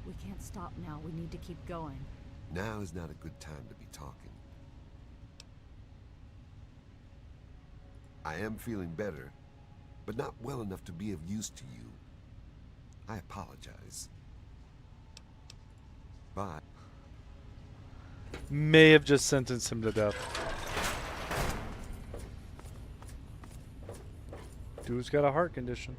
We can't stop now. We need to keep going. Now is not a good time to be talking. I am feeling better, but not well enough to be of use to you. I apologize. Bye. May have just sentenced him to death. Dude's got a heart condition.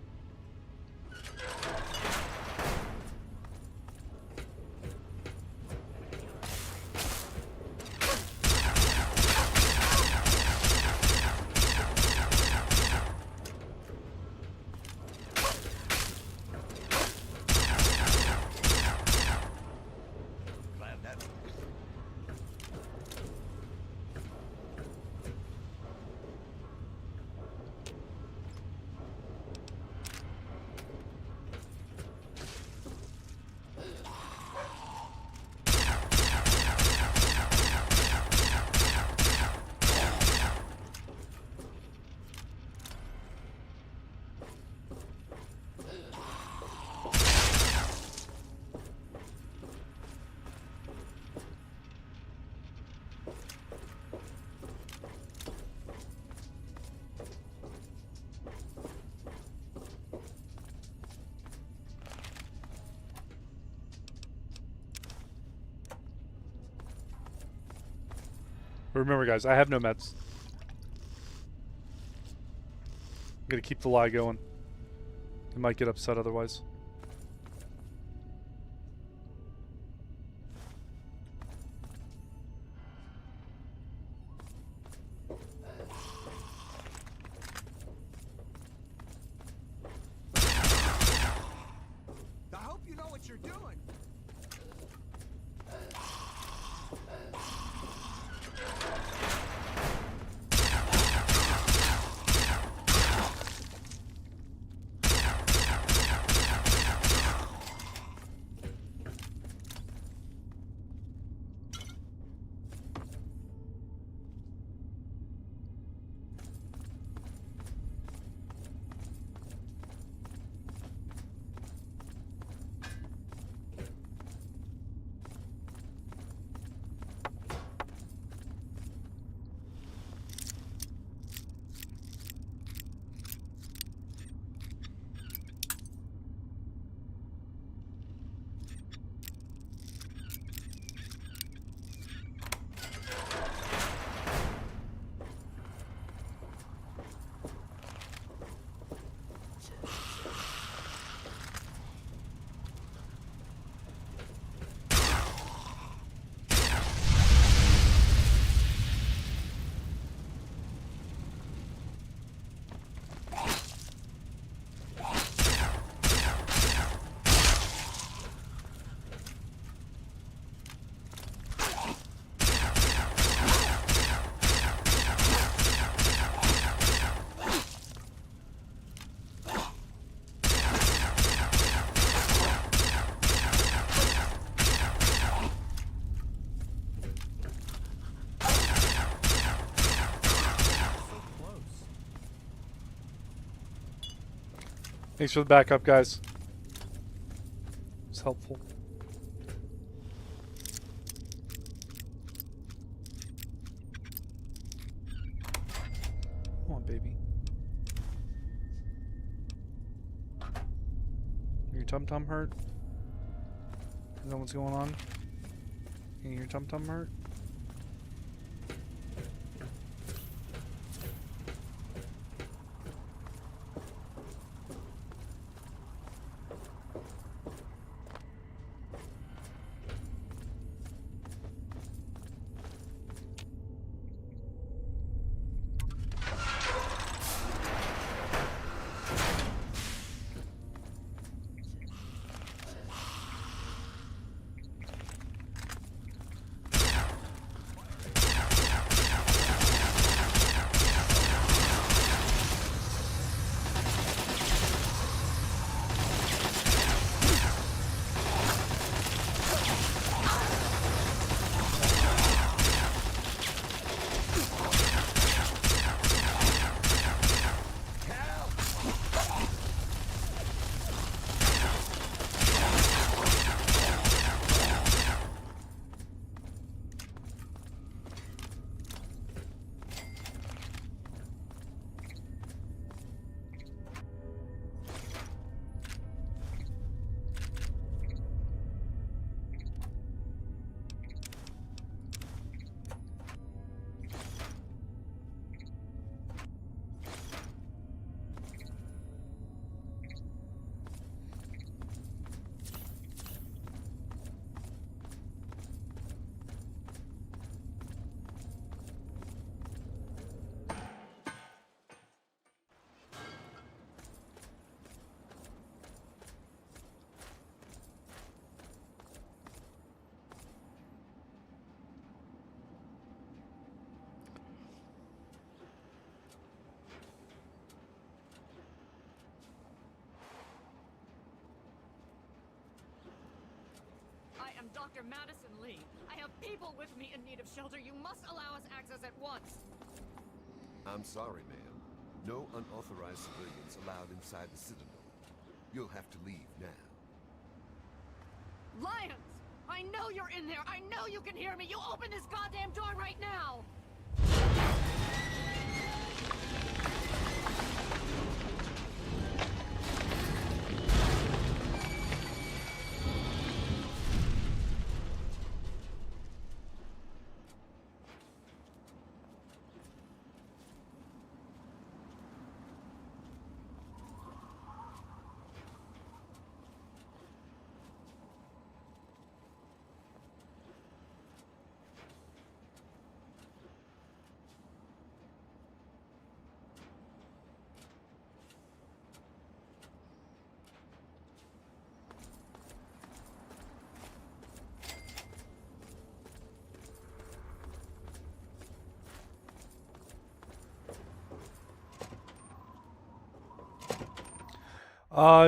Remember, guys, I have no meds. I'm gonna keep the lie going. He might get upset otherwise. I hope you know what you're doing. Thanks for the backup, guys. It's helpful. Come on, baby. Your tum-tum hurt? Is that what's going on? Can your tum-tum hurt? I am Dr. Madison Lee. I have people with me in need of shelter. You must allow us access at once. I'm sorry, ma'am. No unauthorized civilians allowed inside the Citadel. You'll have to leave now. Lions! I know you're in there! I know you can hear me! You open this goddamn door right now!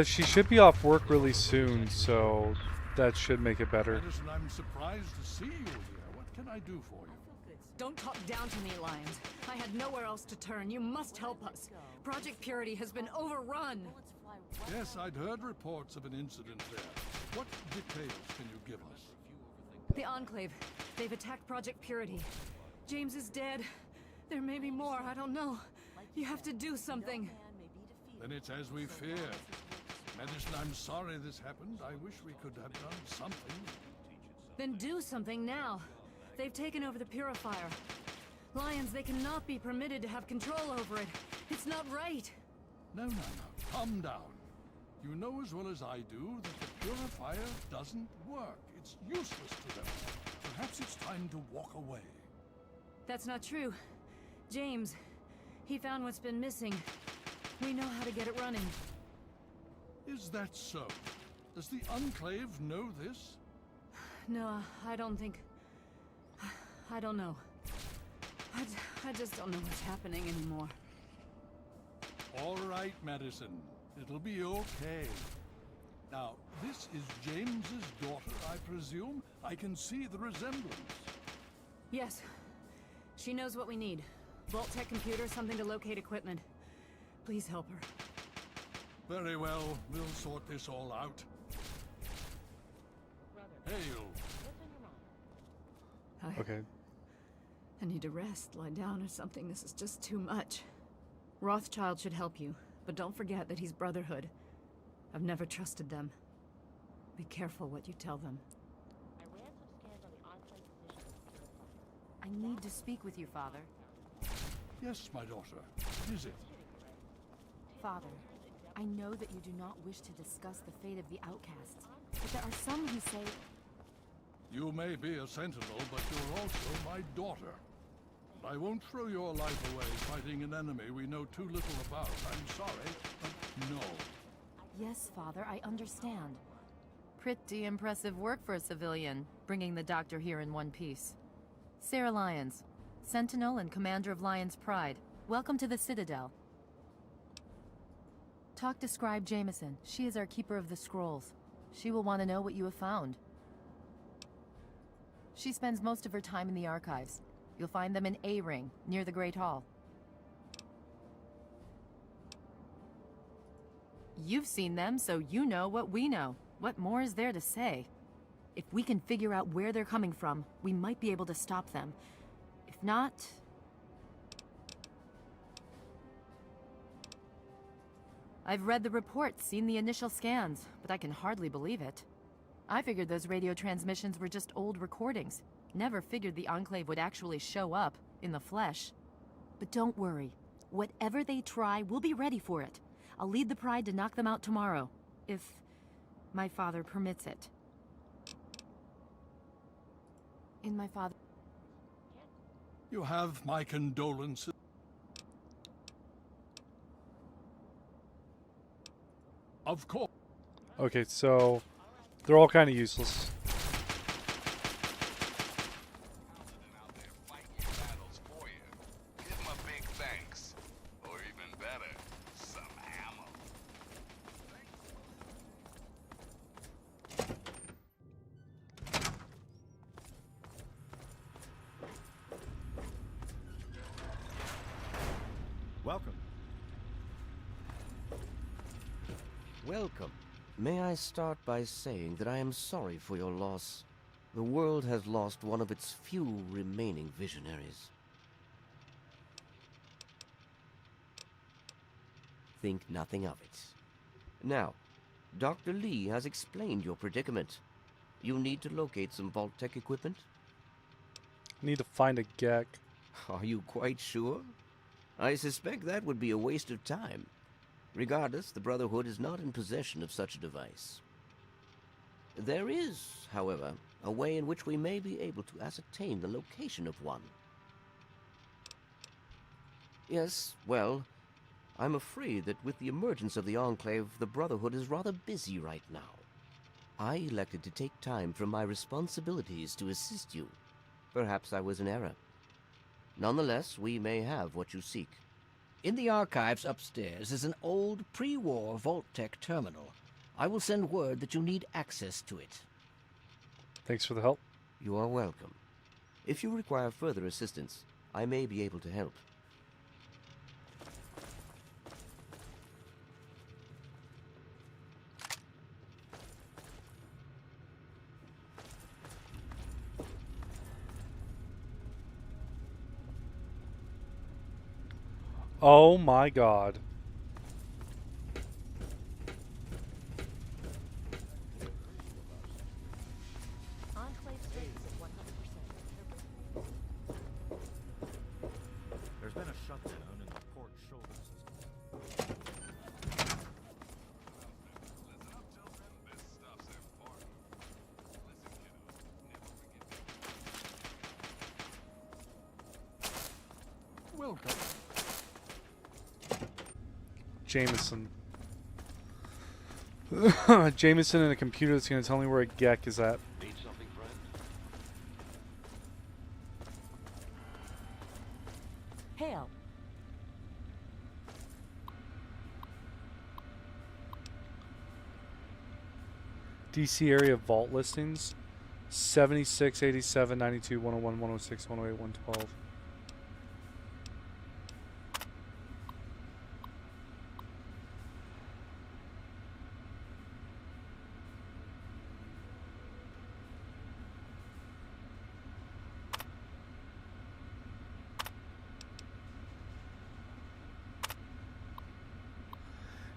She should be off work really soon, so that should make it better. Madison, I'm surprised to see you here. What can I do for you? Don't talk down to me, Lions. I had nowhere else to turn. You must help us. Project Purity has been overrun. Yes, I'd heard reports of an incident there. What details can you give us? The Enclave. They've attacked Project Purity. James is dead. There may be more. I don't know. You have to do something. Then it's as we feared. Madison, I'm sorry this happened. I wish we could have done something. Then do something now. They've taken over the Purifier. Lions, they cannot be permitted to have control over it. It's not right. No. Calm down. You know as well as I do that the Purifier doesn't work. It's useless to them. Perhaps it's time to walk away. That's not true. James, he found what's been missing. We know how to get it running. Is that so? Does the Enclave know this? No, I don't think... I don't know. I just don't know what's happening anymore. All right, Madison. It'll be okay. Now, this is James's daughter, I presume? I can see the resemblance. Yes. She knows what we need. Vault-Tec computer, something to locate equipment. Please help her. Very well. We'll sort this all out. Hail. Okay. I need to rest, lie down or something. This is just too much. Rothschild should help you, but don't forget that he's Brotherhood. I've never trusted them. Be careful what you tell them. I need to speak with you, Father. Yes, my daughter. What is it? Father, I know that you do not wish to discuss the fate of the outcasts, but there are some who say... You may be a sentinel, but you're also my daughter. I won't throw your life away fighting an enemy we know too little about. I'm sorry, but no. Yes, Father, I understand. Pretty impressive work for a civilian, bringing the doctor here in one piece. Sarah Lyons, Sentinel and Commander of Lion's Pride. Welcome to the Citadel. Talk to Scribe Jameson. She is our keeper of the scrolls. She will want to know what you have found. She spends most of her time in the archives. You'll find them in A-Ring, near the Great Hall. You've seen them, so you know what we know. What more is there to say? If we can figure out where they're coming from, we might be able to stop them. If not... I've read the reports, seen the initial scans, but I can hardly believe it. I figured those radio transmissions were just old recordings. Never figured the Enclave would actually show up, in the flesh. But don't worry. Whatever they try, we'll be ready for it. I'll lead the Pride to knock them out tomorrow, if my father permits it. In my father... You have my condolences. Of course. Okay, so they're all kind of useless. Welcome. Welcome. May I start by saying that I am sorry for your loss. The world has lost one of its few remaining visionaries. Think nothing of it. Now, Dr. Lee has explained your predicament. You need to locate some Vault-Tec equipment? Need to find a Gek. Are you quite sure? I suspect that would be a waste of time. Regardless, the Brotherhood is not in possession of such a device. There is, however, a way in which we may be able to ascertain the location of one. Yes, well, I'm afraid that with the emergence of the Enclave, the Brotherhood is rather busy right now. I elected to take time from my responsibilities to assist you. Perhaps I was in error. Nonetheless, we may have what you seek. In the archives upstairs is an old pre-war Vault-Tec terminal. I will send word that you need access to it. Thanks for the help. You are welcome. If you require further assistance, I may be able to help. Oh my god. There's been a shutdown in the port shoulder system. Welcome. Jameson. Jameson and a computer that's going to tell me where a Gek is at. Need something, friend? Hail. DC area vault listings 76, 87, 92, 101, 106, 108, 112.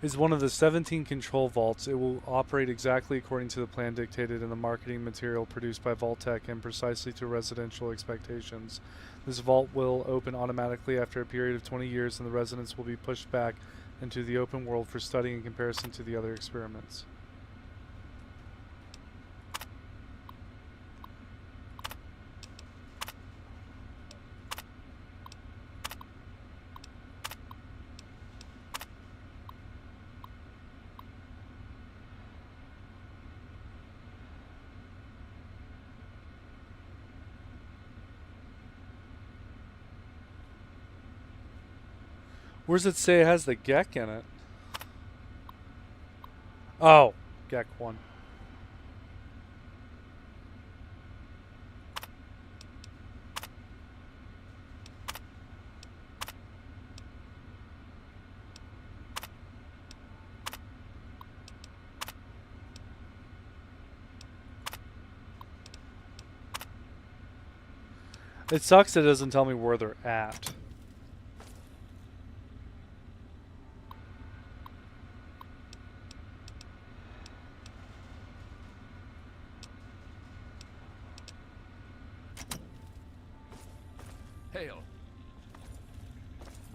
is one of the 17 control vaults. It will operate exactly according to the plan dictated in the marketing material produced by Vault-Tec and precisely to residential expectations. This vault will open automatically after a period of 20 years, and the residents will be pushed back into the open world for study in comparison to the other experiments. Where does it say it has the Gek in it? Oh, Gek 1. It sucks it doesn't tell me where they're at. Hail.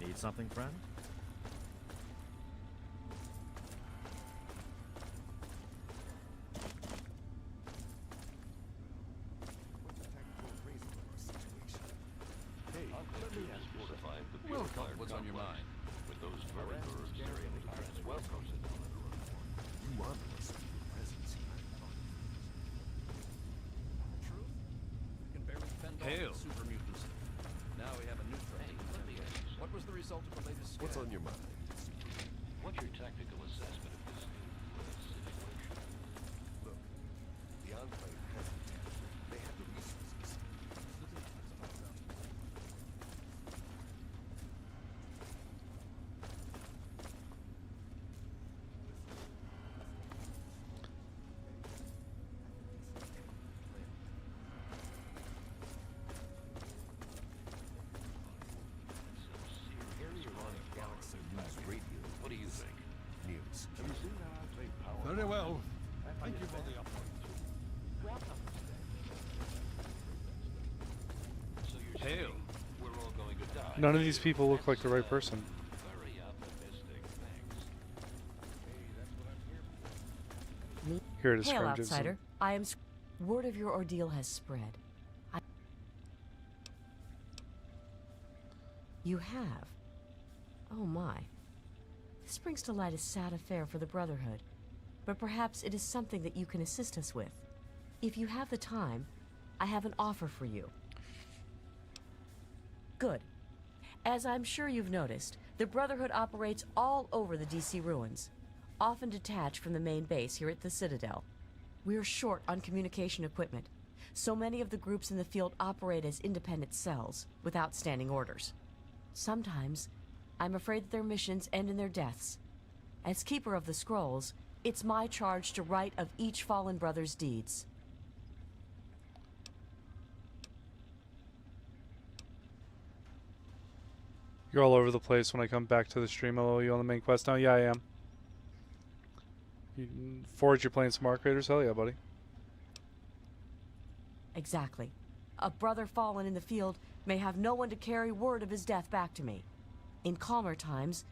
Need something, friend? Welcome. What's on your mind? With those very birds carrying the trans welcome. You are the presence. Truth? We can barely fend Hail. off the super mutants. Now we have a new threat. Let me ask. What was the result of the latest scan? What's on your mind? What's your tactical assessment of this situation? Look, the Enclave has the talent. They have the resources. Area on Galaxy News Radio. What do you think? News. Have you seen our Enclave power? Very well. Thank you for the update. Welcome. So you're Hail. saying we're all going to die? None of these people look like the right person. Very optimistic, thanks. Here it is, Hail, Scrum outsider. Jitsu. I am. Word of your ordeal has spread. You have? Oh my. This brings to light a sad affair for the Brotherhood, but perhaps it is something that you can assist us with. If you have the time, I have an offer for you. Good. As I'm sure you've noticed, the Brotherhood operates all over the DC ruins, often detached from the main base here at the Citadel. We're short on communication equipment, so many of the groups in the field operate as independent cells, without standing orders. Sometimes, I'm afraid that their missions end in their deaths. As Keeper of the Scrolls, it's my charge to write of each fallen brother's deeds. You're all over the place when I come back to the stream. Oh, you on the main quest now? Yeah, I am. Forge, you're playing Smart Creators? Hell yeah, buddy. Exactly. A brother fallen in the field may have no one to carry word of his death back to me. In calmer times,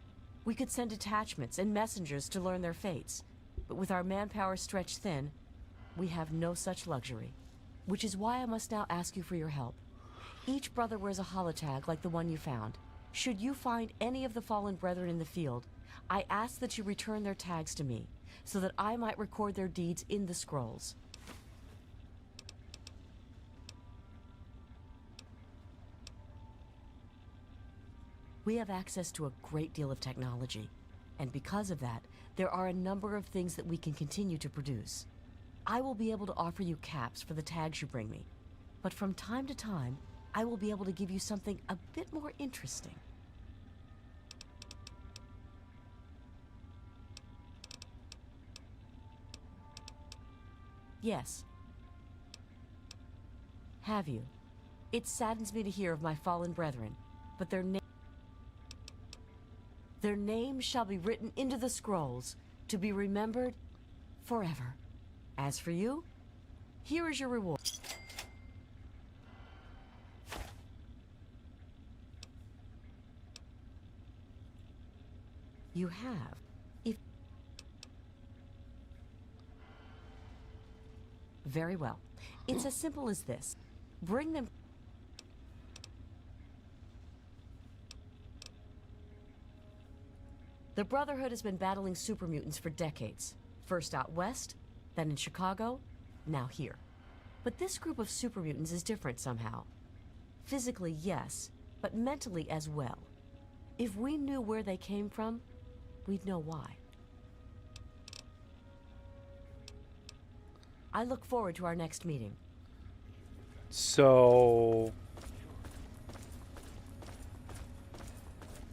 we could send detachments and messengers to learn their fates. But with our manpower stretched thin, we have no such luxury. Which is why I must now ask you for your help. Each brother wears a holotag like the one you found. Should you find any of the fallen brethren in the field, I ask that you return their tags to me, so that I might record their deeds in the scrolls. We have access to a great deal of technology, and because of that, there are a number of things that we can continue to produce. I will be able to offer you caps for the tags you bring me, but from time to time, I will be able to give you something a bit more interesting. Yes. Have you? It saddens me to hear of my fallen brethren, but their name... Their names shall be written into the scrolls, to be remembered forever. As for you, here is your reward. You have. If Very well. It's as simple as this. Bring them. The Brotherhood has been battling super mutants for decades. First out west, then in Chicago, now here. But this group of super mutants is different somehow. Physically, yes, but mentally as well. If we knew where they came from, we'd know why. I look forward to our next meeting. So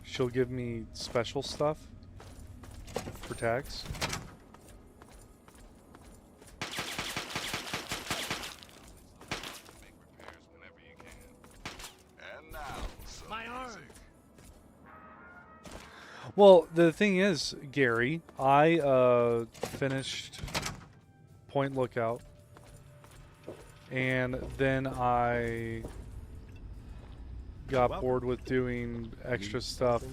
she'll give me special stuff for tags. My arm. Well, the thing is, Gary, I finished Point Lookout, and then I got bored with doing extra stuff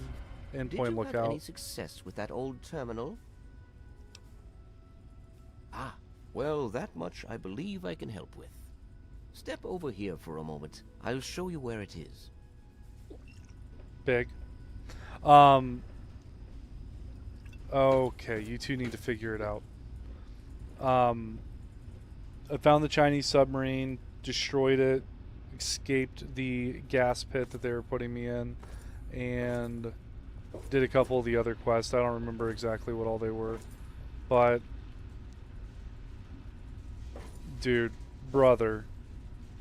in Point Did you have Lookout. any success with that old terminal? Ah, well, that much I believe I can help with. Step over here for a moment. I'll show you where it is. Big. Okay, you two need to figure it out. I found the Chinese submarine, destroyed it, escaped the gas pit that they were putting me in, and did a couple of the other quests. I don't remember exactly what all they were. But, dude, brother.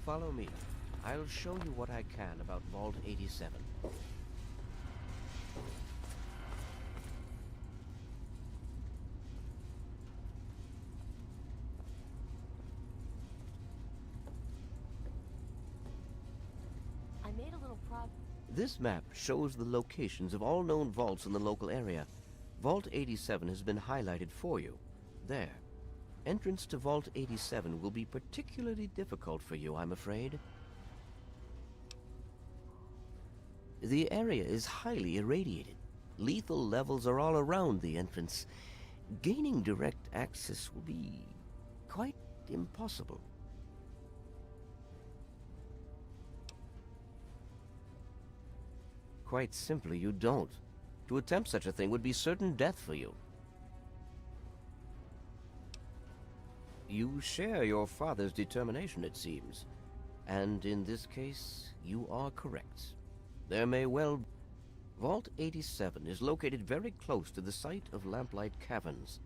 Follow me. I'll show you what I can about Vault 87. I made a little This map shows the locations of all known vaults in the local area. Vault 87 has been highlighted for you. There. Entrance to Vault 87 will be particularly difficult for you, I'm afraid. The area is highly irradiated. Lethal levels are all around the entrance. Gaining direct access will be quite impossible. Quite simply, you don't. To attempt such a thing would be certain death for you. You share your father's determination, it seems. And in this case, you are correct. There may well... Vault 87 is located very close to the site of Lamplight Caverns.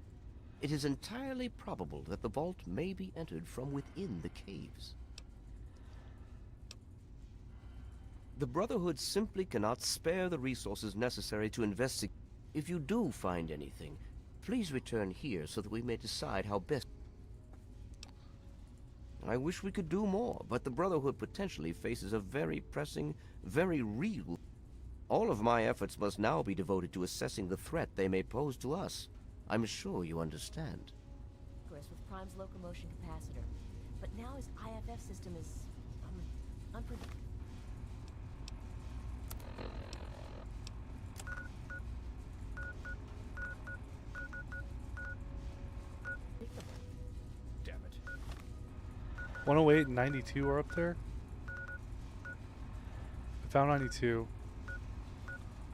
It is entirely probable that the vault may be entered from within the caves. The Brotherhood simply cannot spare the resources necessary to investigate. If you do find anything, please return here so that we may decide how best... I wish we could do more, but the Brotherhood potentially faces a very pressing, very real... All of my efforts must now be devoted to assessing the threat they may pose to us. I'm sure you understand. With Prime's locomotion capacitor, but now his IFF system is unpredictable. Damn it. 108 and 92 are up there? I found 92.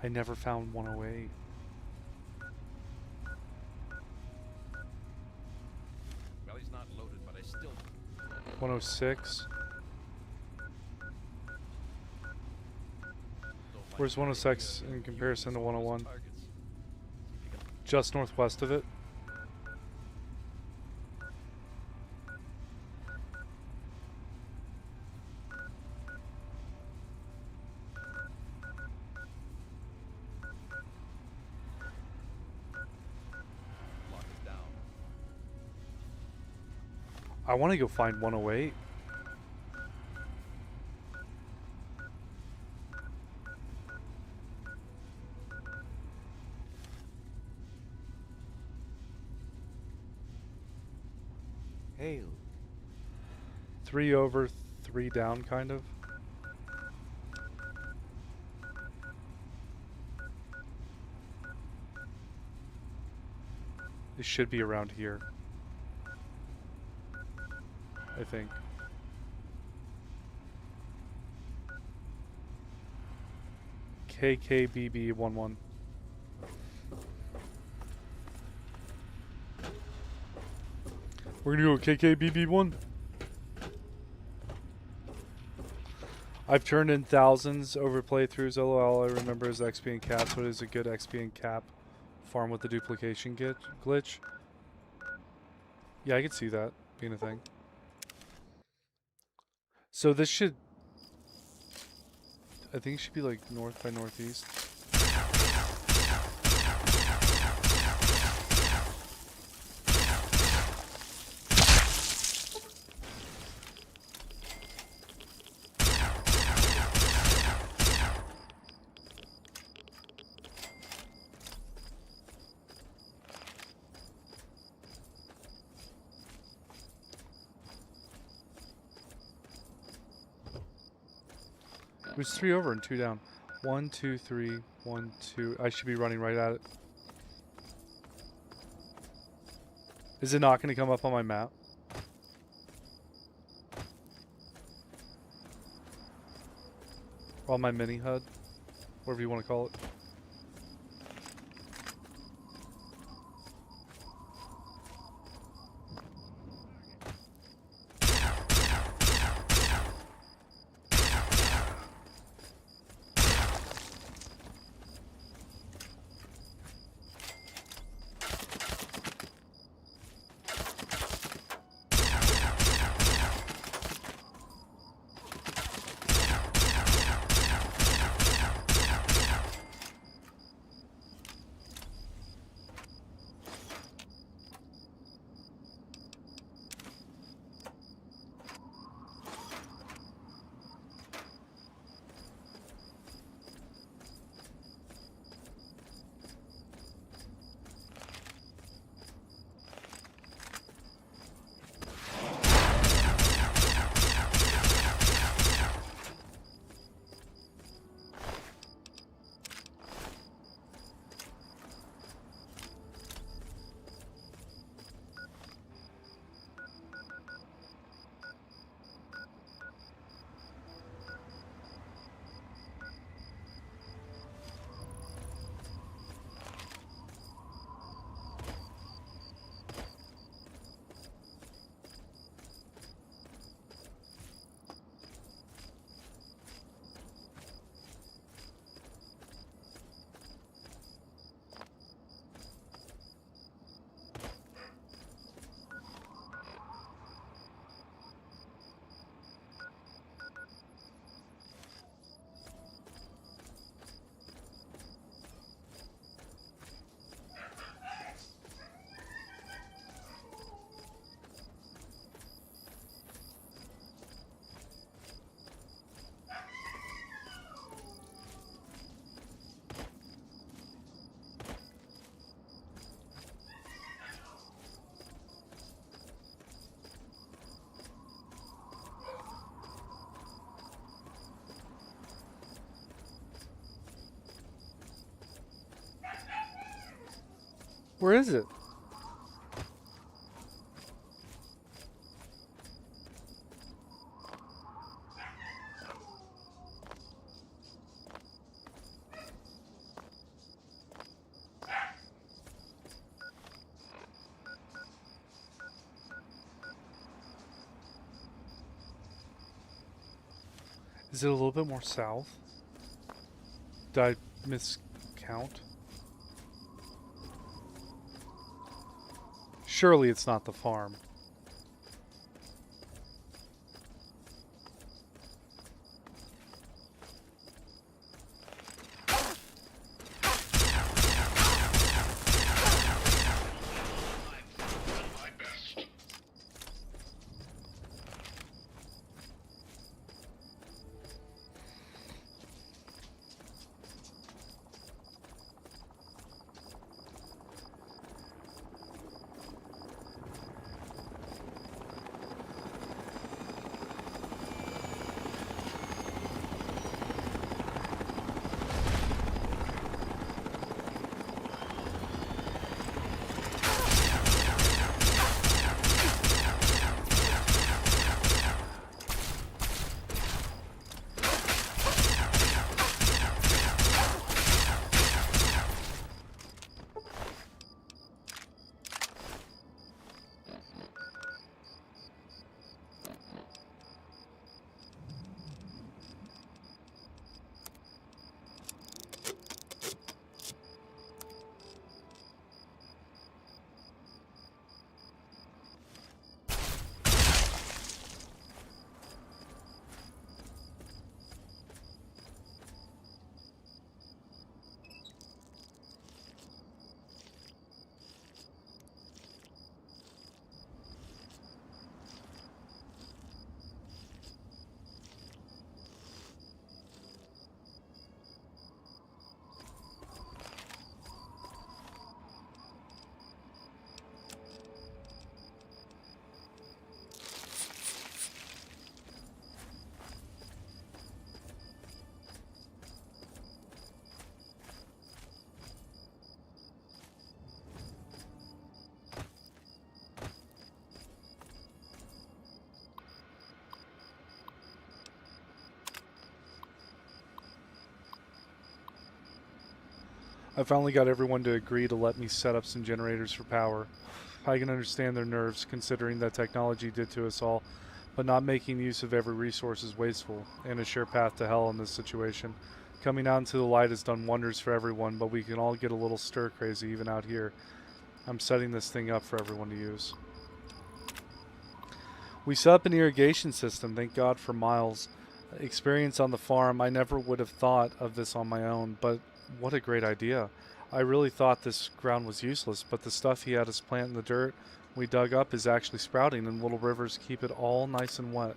I never found 108. Well, he's not loaded, but I still... 106. Where's 106 in comparison to 101? Just northwest of it. I want to go find 108. Hail. 3 over, 3 down, kind of. It should be around here, I think. KKBB11. We're gonna go KKBB1. I've turned in thousands over playthroughs. All I remember is XP and caps. What is a good XP and cap farm with the duplication glitch? Yeah, I could see that being a thing. So this should... I think it should be like north by northeast. It was 3 over and 2 down. 1, 2, 3, 1, 2. I should be running right at it. Is it not going to come up on my map? Or on my mini HUD? Whatever you want to call it. Where is it? Is it a little bit more south? Did I miscount? Surely it's not the farm. I finally got everyone to agree to let me set up some generators for power. I can understand their nerves, considering that technology did to us all, but not making use of every resource is wasteful, and a sure path to hell in this situation. Coming out into the light has done wonders for everyone, but we can all get a little stir-crazy even out here. I'm setting this thing up for everyone to use. We set up an irrigation system, thank God for Miles. Experience on the farm, I never would have thought of this on my own, but what a great idea. I really thought this ground was useless, but the stuff he had us plant in the dirt we dug up is actually sprouting, and little rivers keep it all nice and wet.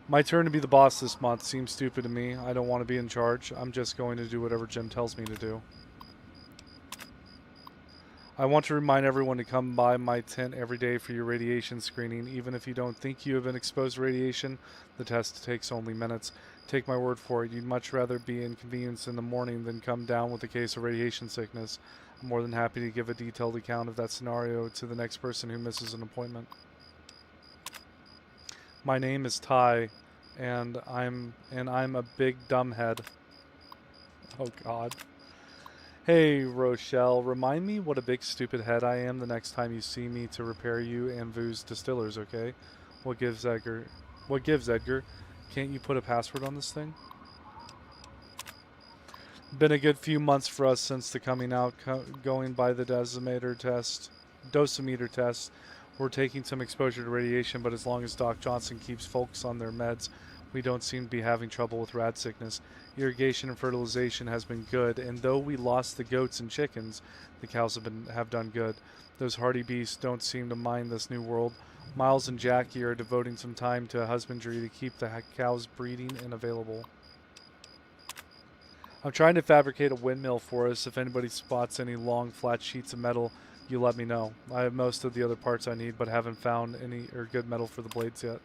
My turn to be the boss this month. Seems stupid to me. I don't want to be in charge. I'm just going to do whatever Jim tells me to do. I want to remind everyone to come by my tent every day for your radiation screening. Even if you don't think you have been exposed to radiation, the test takes only minutes. Take my word for it, you'd much rather be inconvenienced in the morning than come down with a case of radiation sickness. I'm more than happy to give a detailed account of that scenario to the next person who misses an appointment. My name is Ty, and I'm a big dumbhead. Oh God. Hey Rochelle, remind me what a big stupid head I am the next time you see me to repair you and Vu's distillers, okay? What gives, Edgar? Can't you put a password on this thing? Been a good few months for us since the coming out, going by the dosimeter test. We're taking some exposure to radiation, but as long as Doc Johnson keeps folks on their meds, we don't seem to be having trouble with rat sickness. Irrigation and fertilization has been good, and though we lost the goats and chickens, the cows have done good. Those hardy beasts don't seem to mind this new world. Miles and Jackie are devoting some time to husbandry to keep the cows breeding and available. I'm trying to fabricate a windmill for us. If anybody spots any long, flat sheets of metal, you let me know. I have most of the other parts I need, but haven't found any good metal for the blades yet.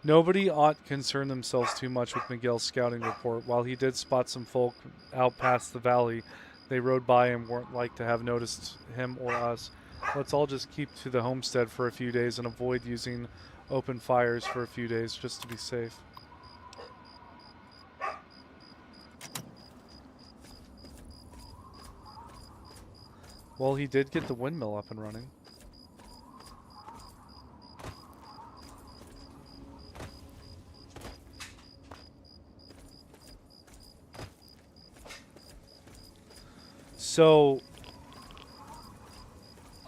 Nobody ought concern themselves too much with Miguel's scouting report. While he did spot some folk out past the valley, they rode by and weren't like to have noticed him or us. Let's all just keep to the homestead for a few days and avoid using open fires for a few days just to be safe. Well, he did get the windmill up and running. So,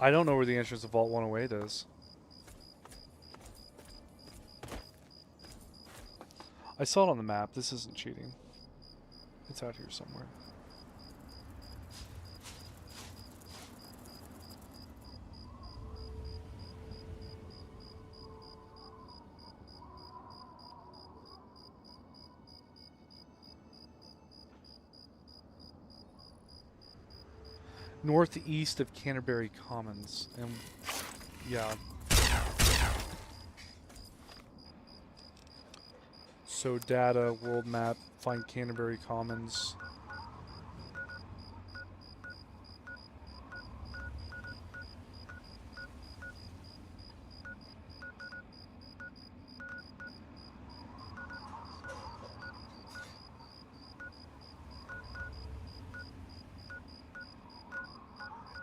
I don't know where the entrance to Vault 108 is. I saw it on the map. This isn't cheating. It's out here somewhere. Northeast of Canterbury Commons, and yeah. So data, world map, find Canterbury Commons.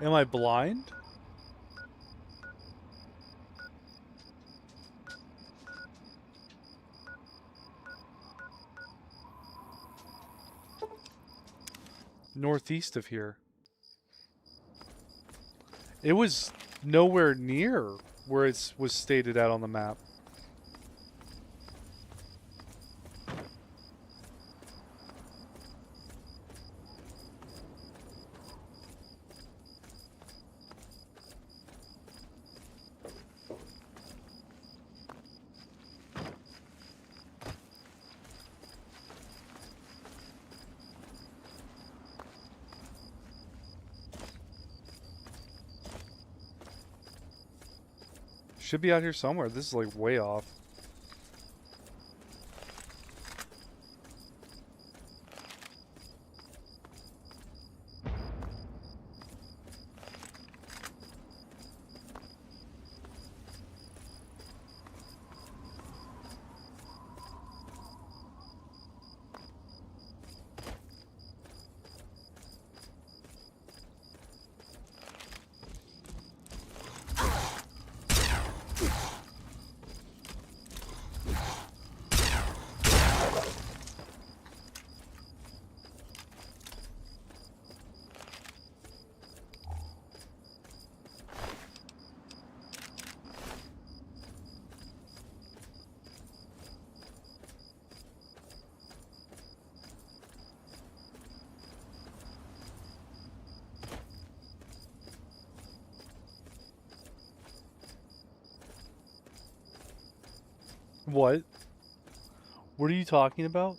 Am I blind? Northeast of here. It was nowhere near where it was stated out on the map. Should be out here somewhere. This is like way off. What? What are you talking about?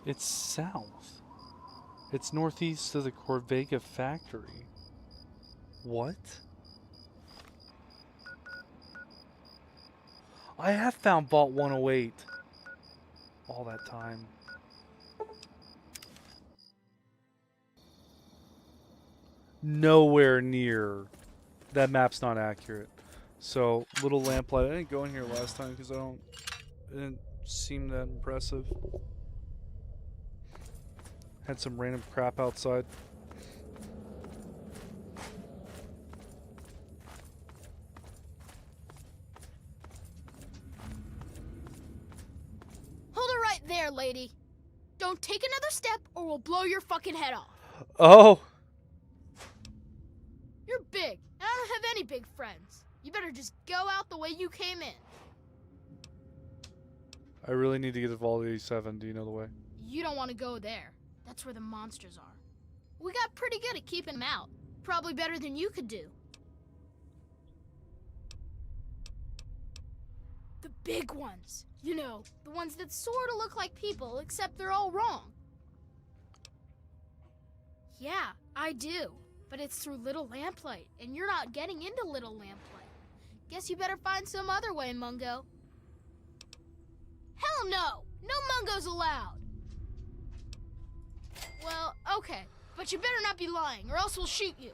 It's south. It's northeast of the Corvega factory. What? I have found Vault 108 all that time. Nowhere near. That map's not accurate. So, little lamplight. I didn't go in here last time because it didn't seem that impressive. Had some random crap outside. Hold it right there, lady. Don't take another step or we'll blow your fucking head off. Oh! You're big, and I don't have any big friends. You better just go out the way you came in. I really need to get to Vault 87. Do you know the way? You don't want to go there. That's where the monsters are. We got pretty good at keeping them out. Probably better than you could do. The big ones. You know, the ones that sort of look like people, except they're all wrong. Yeah, I do. But it's through Little Lamplight, and you're not getting into Little Lamplight. Guess you better find some other way, Mungo. Hell no! No Mungos allowed! Well, okay, but you better not be lying, or else we'll shoot you.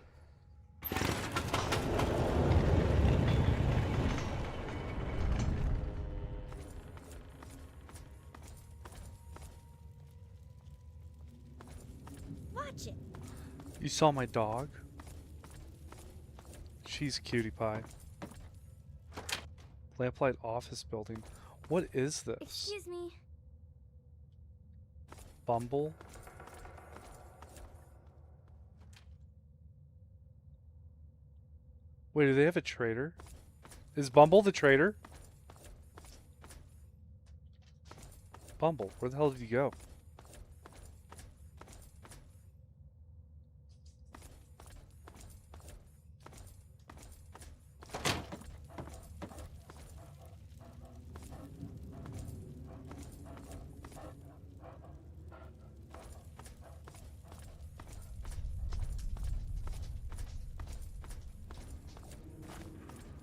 Watch it. You saw my dog? She's a cutie pie. Lamplight office building. What is this? Excuse me. Bumble? Wait, do they have a trader? Is Bumble the trader? Bumble, where the hell did you go?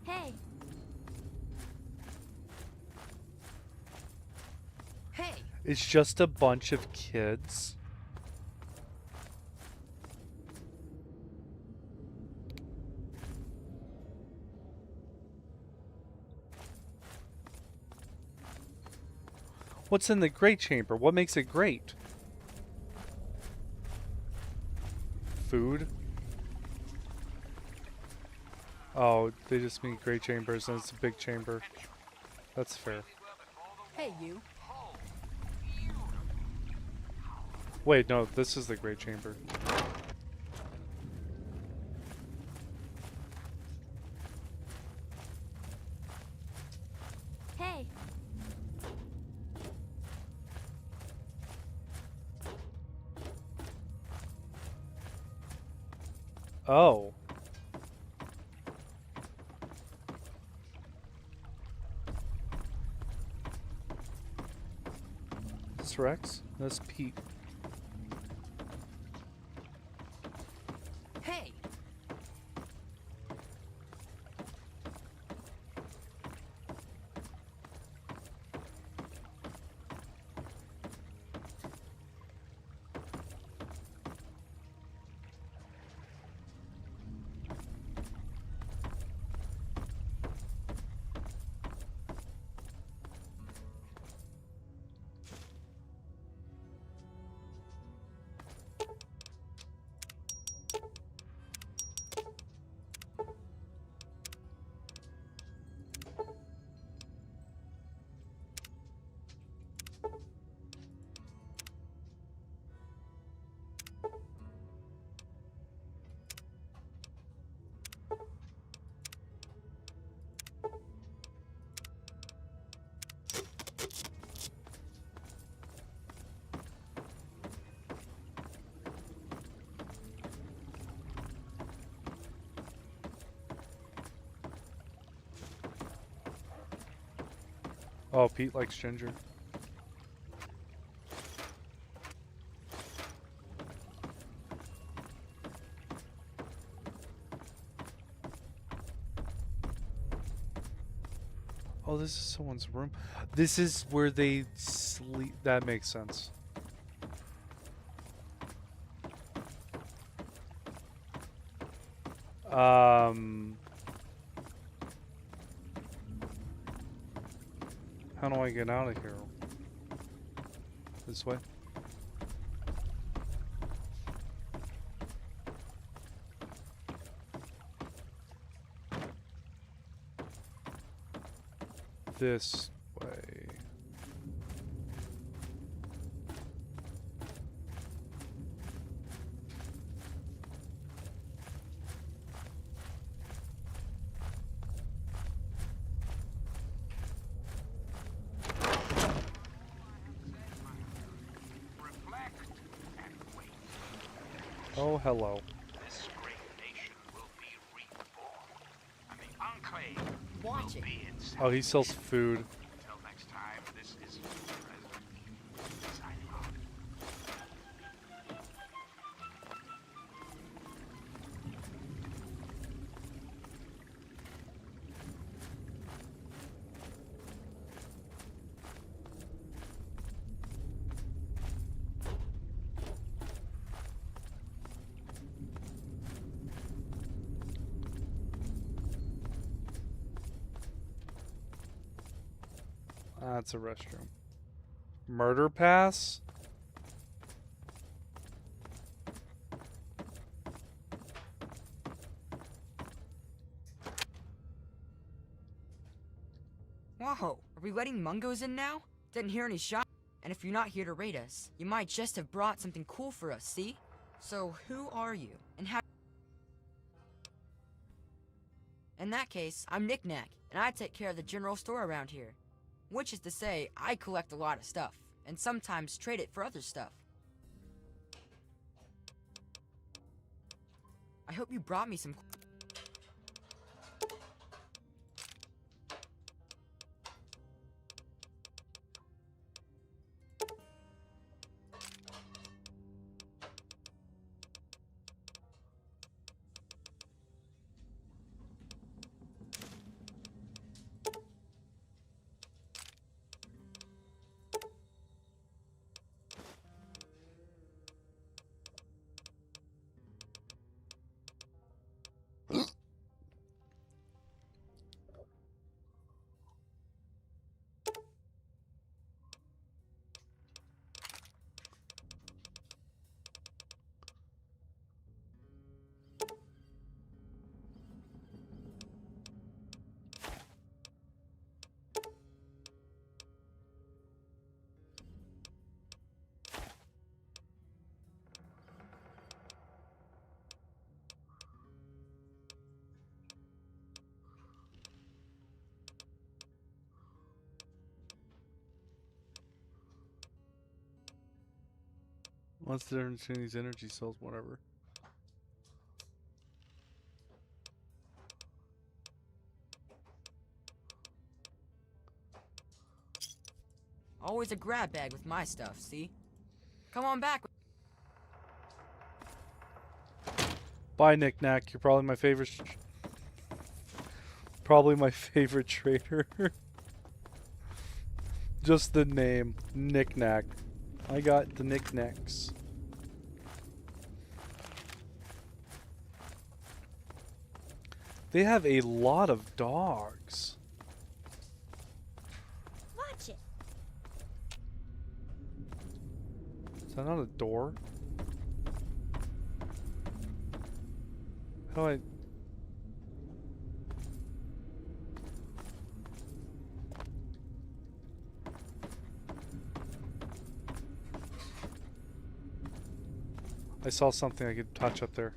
Hey. Hey. It's just a bunch of kids. What's in the great chamber? What makes it great? Food? Oh, they just mean great chambers and it's a big chamber. That's fair. Hey, you. Wait, no, this is the great chamber. Hey. Oh. Is this Rex? That's Pete. Hey. Oh, Pete likes ginger. Oh, this is someone's room. This is where they sleep. That makes sense. How do I get out of here? This way? This way. Oh, hello. This great nation will be reborn, and the Enclave Watch will it. be its Oh, he sells food. Until next time, this is President signing off. That's a restroom. Murder pass? Whoa, are we letting Mungos in now? Didn't hear any shots. And if you're not here to raid us, you might just have brought something cool for us, see? So who are you? And how... In that case, I'm Knick-Knack, and I take care of the general store around here. Which is to say, I collect a lot of stuff, and sometimes trade it for other stuff. I hope you brought me some... What's the difference between these energy cells? Whatever. Always a grab bag with my stuff, see? Come on back. Bye, Knick-Knack. You're probably my favorite... probably my favorite trader. Just the name. Knick-Knack. I got the knickknacks. They have a lot of dogs. Watch it. Is that not a door? How do I... I saw something I could touch up there.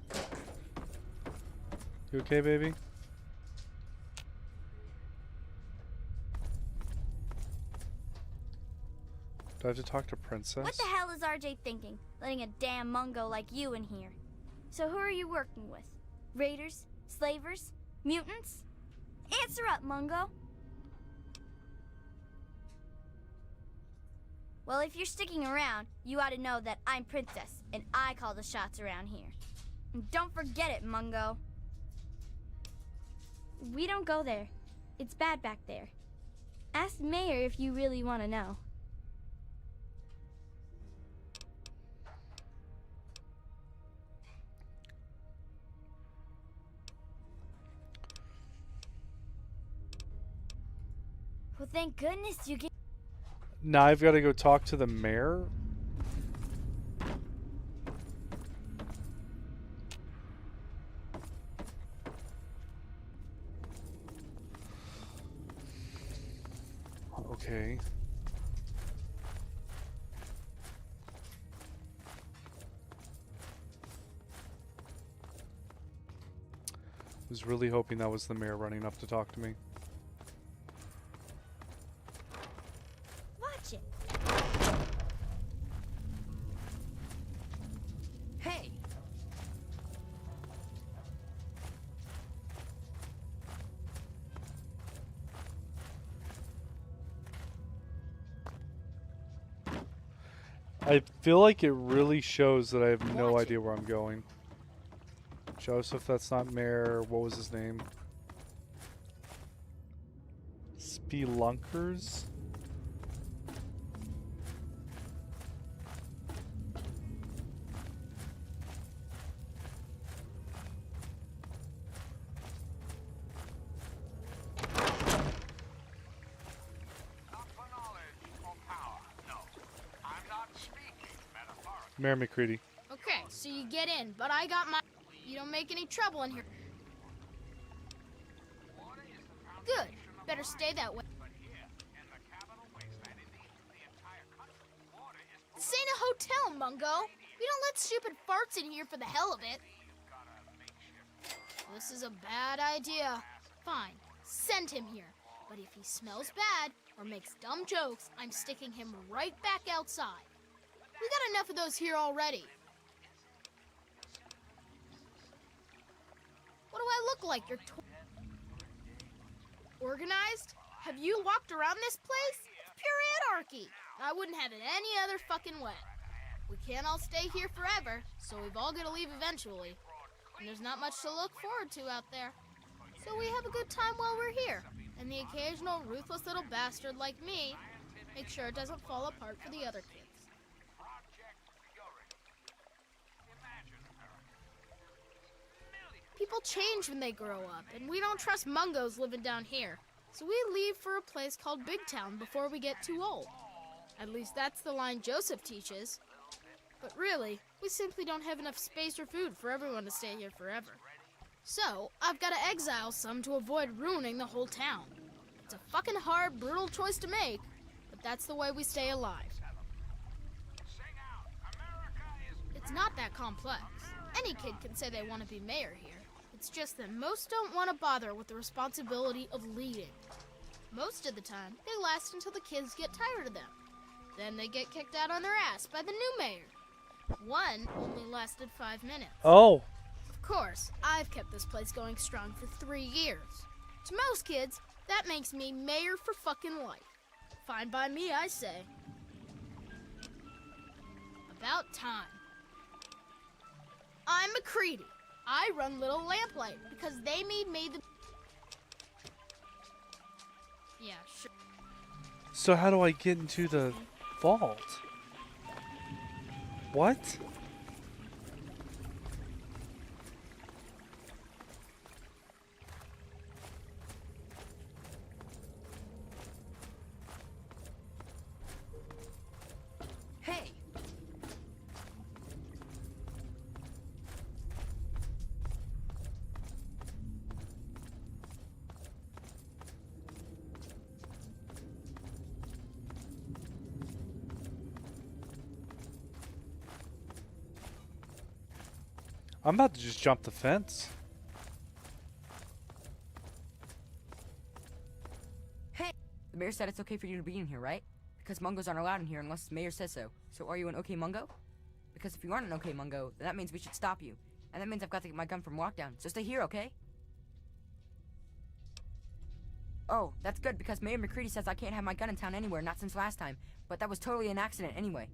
You okay, baby? Do I have to talk to Princess? What the hell is RJ thinking, letting a damn Mungo like you in here? So who are you working with? Raiders? Slavers? Mutants? Answer up, Mungo! Well, if you're sticking around, you ought to know that I'm Princess, and I call the shots around here. And don't forget it, Mungo. We don't go there. It's bad back there. Ask Mayor if you really want to know. Well, thank goodness you get... Now I've got to go talk to the mayor? Okay. I was really hoping that was the mayor running up to talk to me. Watch it. Hey! I feel like it really shows that I have no idea where I'm going. Joseph, that's not Mayor. What was his name? Spelunkers? Mayor McCready. Okay, so you get in, but I got my... You don't make any trouble in here. Good. Better stay that way. This ain't a hotel, Mungo. We don't let stupid farts in here for the hell of it. This is a bad idea. Fine, send him here. But if he smells bad or makes dumb jokes, I'm sticking him right back outside. We got enough of those here already. What do I look like? You're organized? Have you walked around this place? It's pure anarchy. I wouldn't have it any other fucking way. We can't all stay here forever, so we've all got to leave eventually. And there's not much to look forward to out there. So we have a good time while we're here. And the occasional ruthless little bastard like me, make sure it doesn't fall apart for the other kids. People change when they grow up, and we don't trust Mungos living down here. So we leave for a place called Big Town before we get too old. At least that's the line Joseph teaches. But really, we simply don't have enough space or food for everyone to stay here forever. So, I've got to exile some to avoid ruining the whole town. It's a fucking hard, brutal choice to make, but that's the way we stay alive. It's not that complex. Any kid can say they want to be mayor here. It's just that most don't want to bother with the responsibility of leading. Most of the time, they last until the kids get tired of them. Then they get kicked out on their ass by the new mayor. One only lasted 5 minutes. Oh. Of course, I've kept this place going strong for 3 years. To most kids, that makes me mayor for fucking life. Fine by me, I say. About time. I'm McCready. I run Little Lamplight because they made me the... Yeah, sure. So how do I get into the vault? What? Hey! I'm about to just jump the fence. Hey! The mayor said it's okay for you to be in here, right? Because Mungos aren't allowed in here unless the mayor says so. So are you an okay Mungo? Because if you aren't an okay Mungo, then that means we should stop you. And that means I've got to get my gun from lockdown. So stay here, okay? Oh, that's good because Mayor McCready says I can't have my gun in town anywhere, not since last time. but that was totally an accident anyway.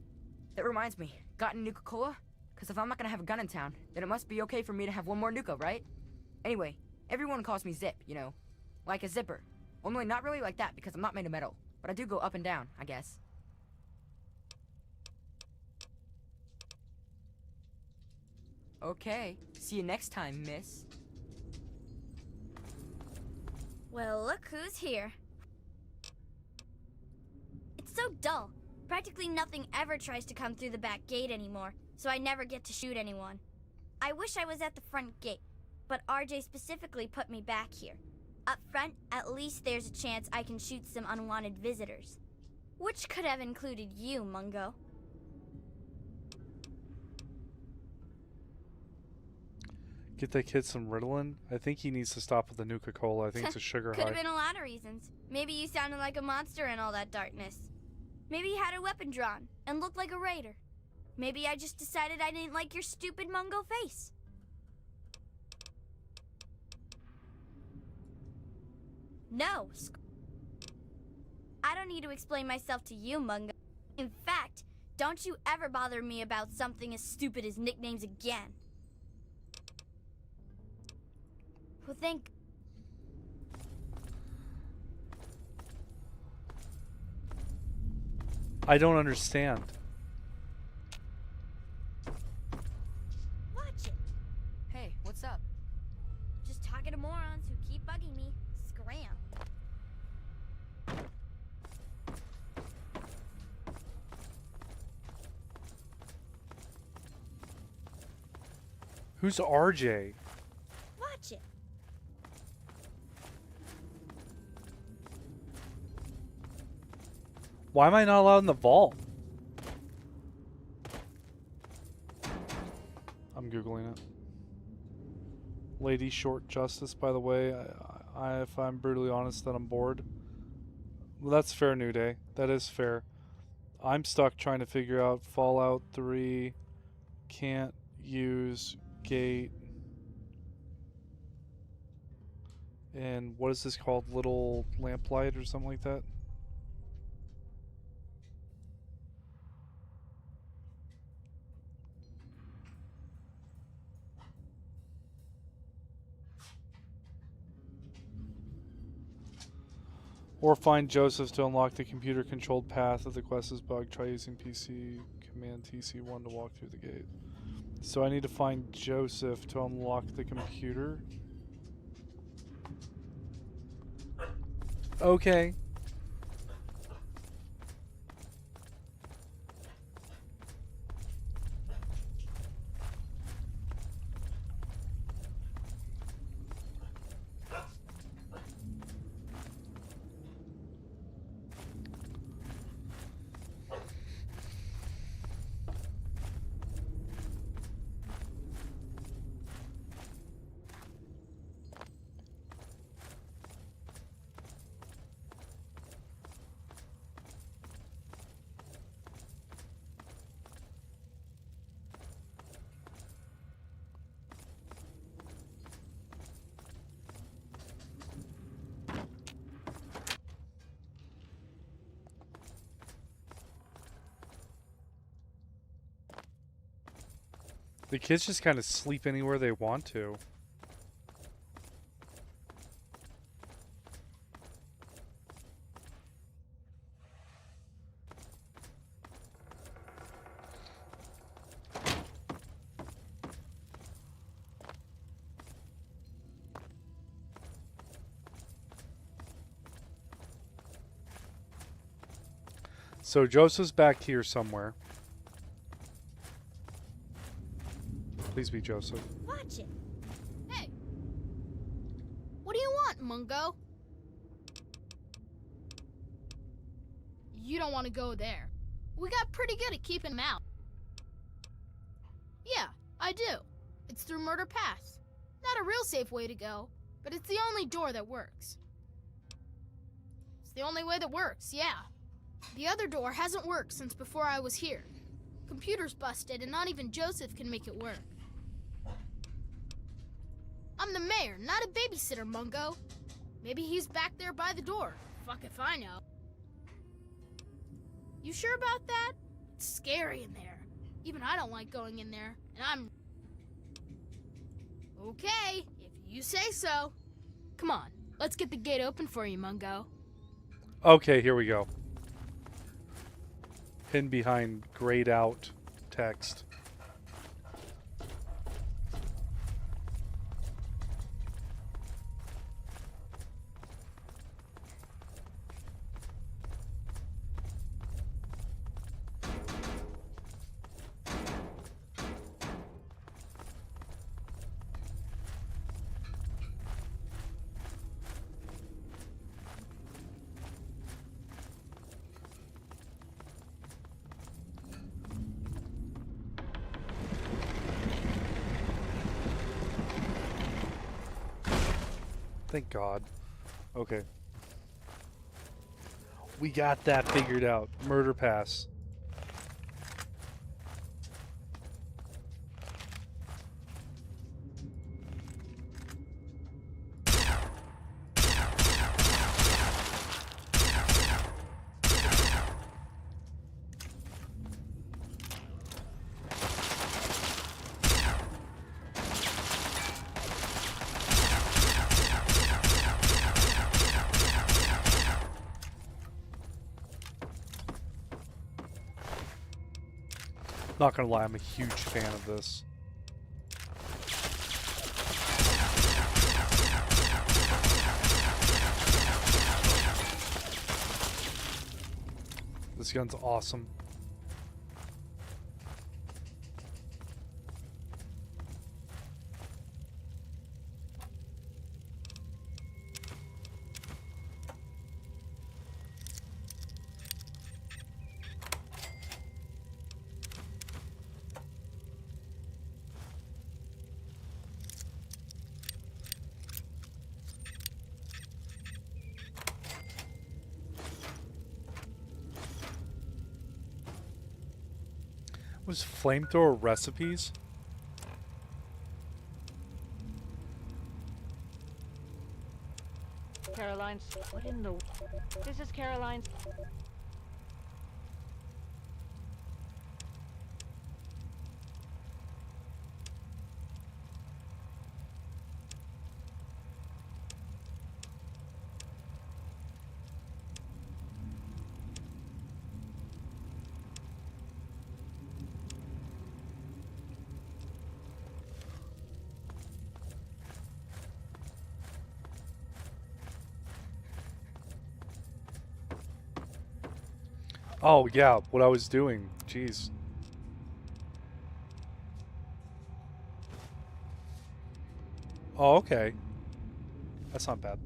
That reminds me, got any Nuka-Cola? Because if I'm not gonna have a gun in town, then it must be okay for me to have one more Nuka, right? Anyway, everyone calls me Zip, you know, like a zipper. Only not really like that because I'm not made of metal, but I do go up and down, I guess. Okay, see you next time, miss. Well, look who's here. It's so dull. Practically nothing ever tries to come through the back gate anymore, so I never get to shoot anyone. I wish I was at the front gate, but RJ specifically put me back here. Up front, at least there's a chance I can shoot some unwanted visitors. Which could have included you, Mungo. Get that kid some Ritalin? I think he needs to stop with the Nuka-Cola. I think it's a sugar Could high. have been a lot of reasons. Maybe you sounded like a monster in all that darkness. Maybe you had a weapon drawn and looked like a raider. Maybe I just decided I didn't like your stupid Mungo face. No. I don't need to explain myself to you, Mungo. In fact, don't you ever bother me about something as stupid as nicknames again. Well, I don't understand. Watch it. Hey, what's up? Just talking to morons who keep bugging me. Scram. Who's RJ? Watch it. Why am I not allowed in the vault? I'm Googling it. Lady Short Justice, by the way. If I'm brutally honest, then I'm bored. Well, that's fair, New Day. That is fair. I'm stuck trying to figure out Fallout 3. Can't use gate. And what is this called? Little lamplight or something like that? Or find Joseph to unlock the computer-controlled path. If the quest is bugged, try using PC command TC1 to walk through the gate. So I need to find Joseph to unlock the computer. Okay. The kids just kind of sleep anywhere they want to. So Joseph's back here somewhere. Please be Joseph. Watch it. Hey. What do you want, Mungo? You don't want to go there. We got pretty good at keeping him out. Yeah, I do. It's through Murder Pass. Not a real safe way to go, but it's the only door that works. It's the only way that works, yeah. The other door hasn't worked since before I was here. Computer's busted and not even Joseph can make it work. I'm the mayor, not a babysitter, Mungo. Maybe he's back there by the door. Fuck if I know. You sure about that? It's scary in there. Even I don't like going in there, and I'm... Okay, if you say so. Come on, let's get the gate open for you, Mungo. Okay, here we go. Hidden behind grayed out text. Thank God. Okay. We got that figured out. Murder pass. Not gonna lie, I'm a huge fan of this. This gun's awesome. Was flamethrower recipes? Caroline's. What in the? This is Caroline's. Oh, yeah, what I was doing. Jeez. Oh, okay. That's not bad.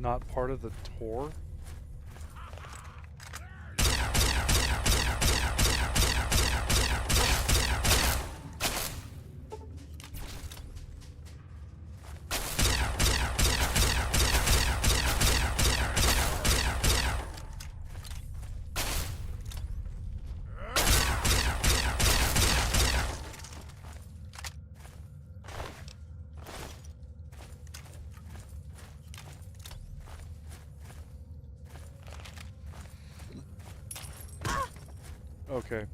Not part of the tour? Okay.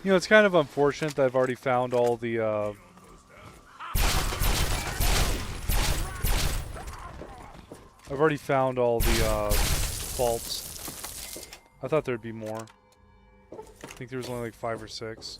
You know, it's kind of unfortunate that I've already found all the, faults. I thought there'd be more. I think there was only like 5 or 6.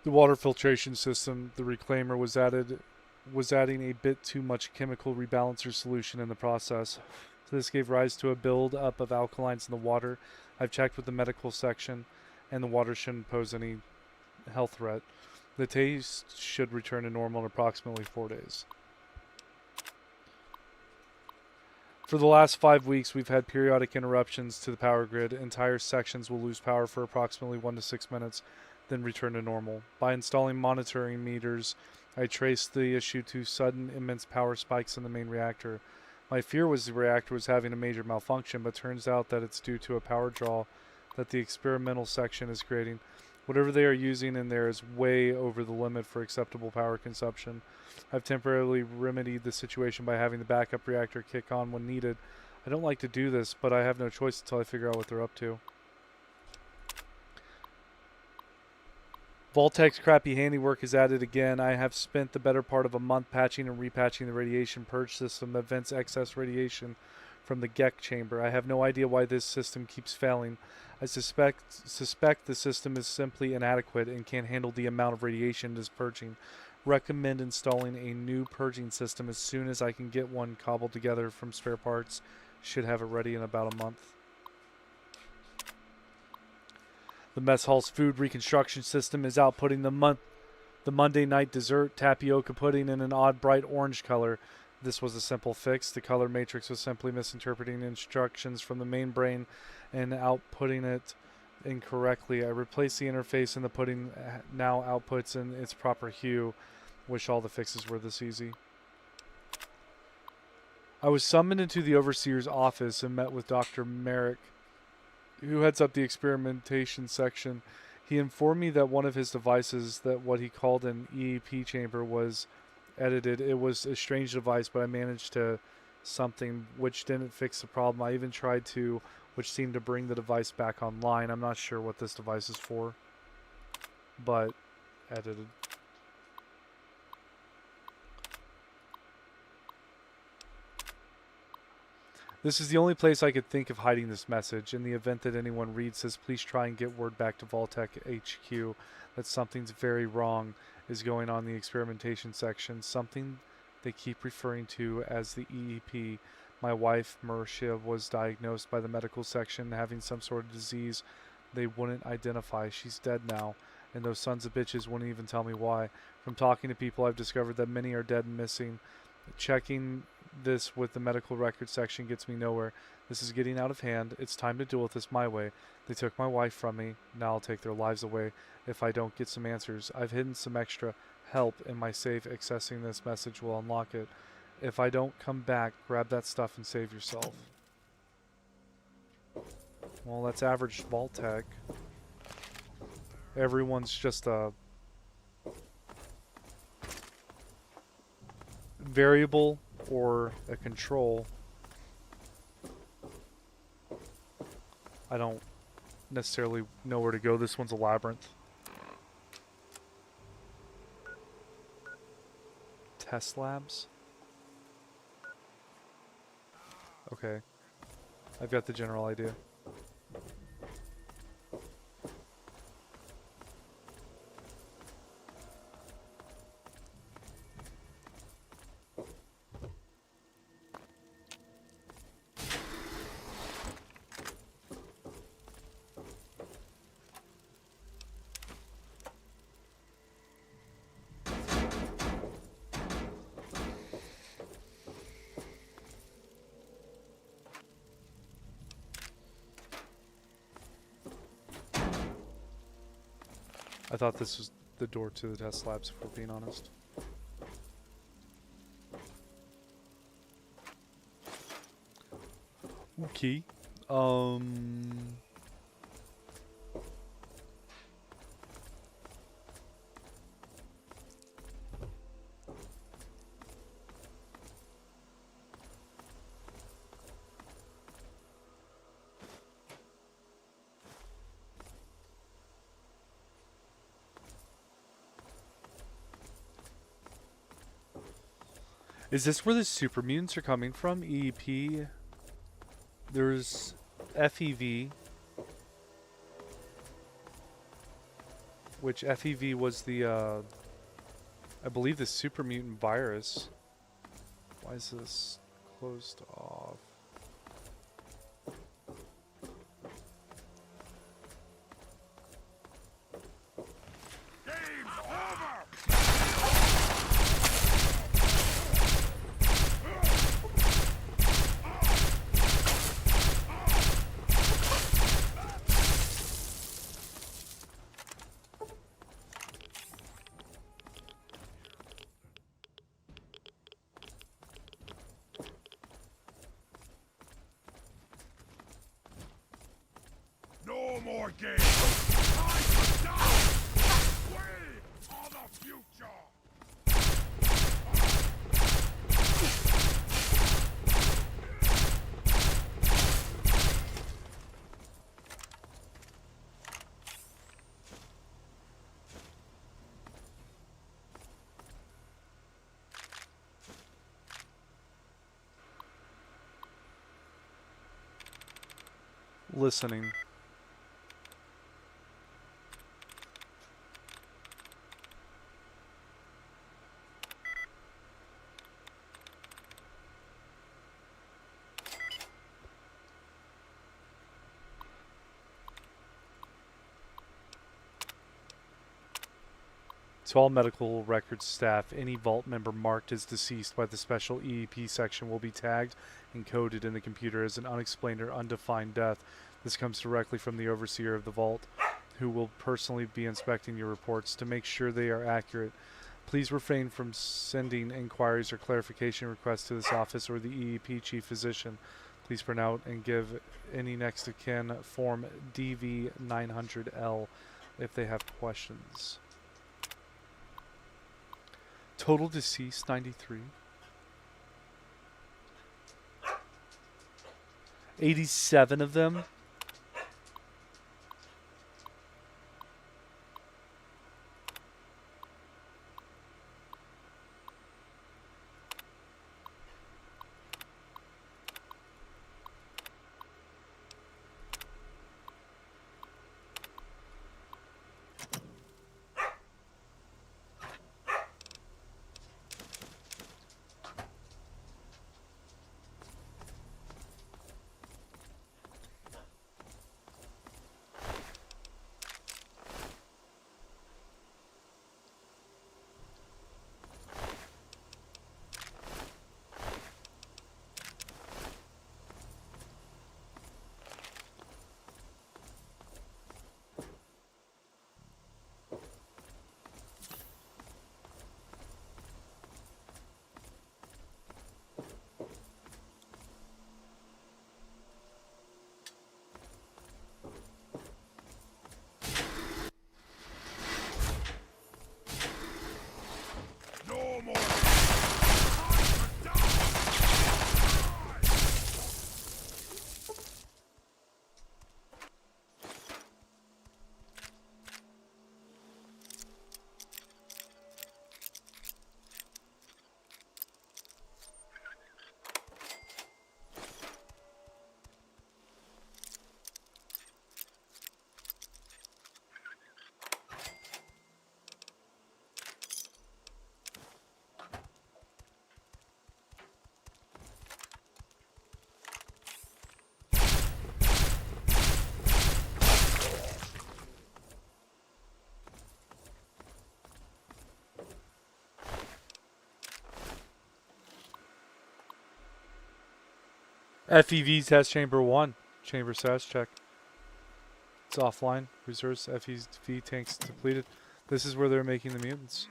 The water filtration system, the reclaimer, was adding a bit too much chemical rebalancer solution in the process. This gave rise to a build-up of alkalines in the water. I've checked with the medical section, and the water shouldn't pose any health threat. The taste should return to normal in approximately 4 days. For the last 5 weeks, we've had periodic interruptions to the power grid. Entire sections will lose power for approximately 1 to 6 minutes, then return to normal. By installing monitoring meters, I traced the issue to sudden immense power spikes in the main reactor. My fear was the reactor was having a major malfunction, but turns out that it's due to a power draw that the experimental section is creating. Whatever they are using in there is way over the limit for acceptable power consumption. I've temporarily remedied the situation by having the backup reactor kick on when needed. I don't like to do this, but I have no choice until I figure out what they're up to. Vault-Tec's crappy handiwork is at it again. I have spent the better part of a month patching and repatching the radiation purge system that vents excess radiation from the GEC chamber. I have no idea why this system keeps failing. I suspect the system is simply inadequate and can't handle the amount of radiation it is purging. Recommend installing a new purging system as soon as I can get one cobbled together from spare parts. Should have it ready in about a month. The mess hall's food reconstruction system is outputting the Monday night dessert tapioca pudding in an odd bright orange color. This was a simple fix. The color matrix was simply misinterpreting instructions from the main brain and outputting it incorrectly. I replaced the interface and the pudding now outputs in its proper hue. Wish all the fixes were this easy. I was summoned into the overseer's office and met with Dr. Merrick, who heads up the experimentation section. He informed me that one of his devices, that what he called an EEP chamber, was edited. It was a strange device, but I managed to something which didn't fix the problem. I even tried to, which seemed to bring the device back online. I'm not sure what this device is for, but edited. This is the only place I could think of hiding this message. In the event that anyone reads this, please try and get word back to Vault-Tec HQ that something's very wrong is going on in the experimentation section. Something they keep referring to as the EEP. My wife, Marcia, was diagnosed by the medical section having some sort of disease they wouldn't identify. She's dead now, and those sons of bitches wouldn't even tell me why. From talking to people, I've discovered that many are dead and missing. Checking this with the medical records section gets me nowhere. This is getting out of hand. It's time to deal with this my way. They took my wife from me. Now I'll take their lives away if I don't get some answers. I've hidden some extra help in my safe. Accessing this message will unlock it. If I don't come back, grab that stuff and save yourself. Well, that's average Vault-Tec. Everyone's just a variable or a control. I don't necessarily know where to go. This one's a labyrinth. Test labs? Okay. I've got the general idea. I thought this was the door to the test labs, if we're being honest. Okay. Is this where the super mutants are coming from? EEP. There's FEV. which FEV was the, I believe the super mutant virus. Why is this closed off? No more games! Time to die! We are the future! Listening. To all medical records staff, any vault member marked as deceased by the special EEP section will be tagged and coded in the computer as an unexplained or undefined death. This comes directly from the overseer of the vault, who will personally be inspecting your reports to make sure they are accurate. Please refrain from sending inquiries or clarification requests to this office or the EEP chief physician. Please print out and give any next of kin form DV900L if they have questions. Total deceased 93. 87 of them. No more! FEV test chamber 1. Chamber status check. It's offline. Reserves FEV tanks depleted. This is where they're making the mutants.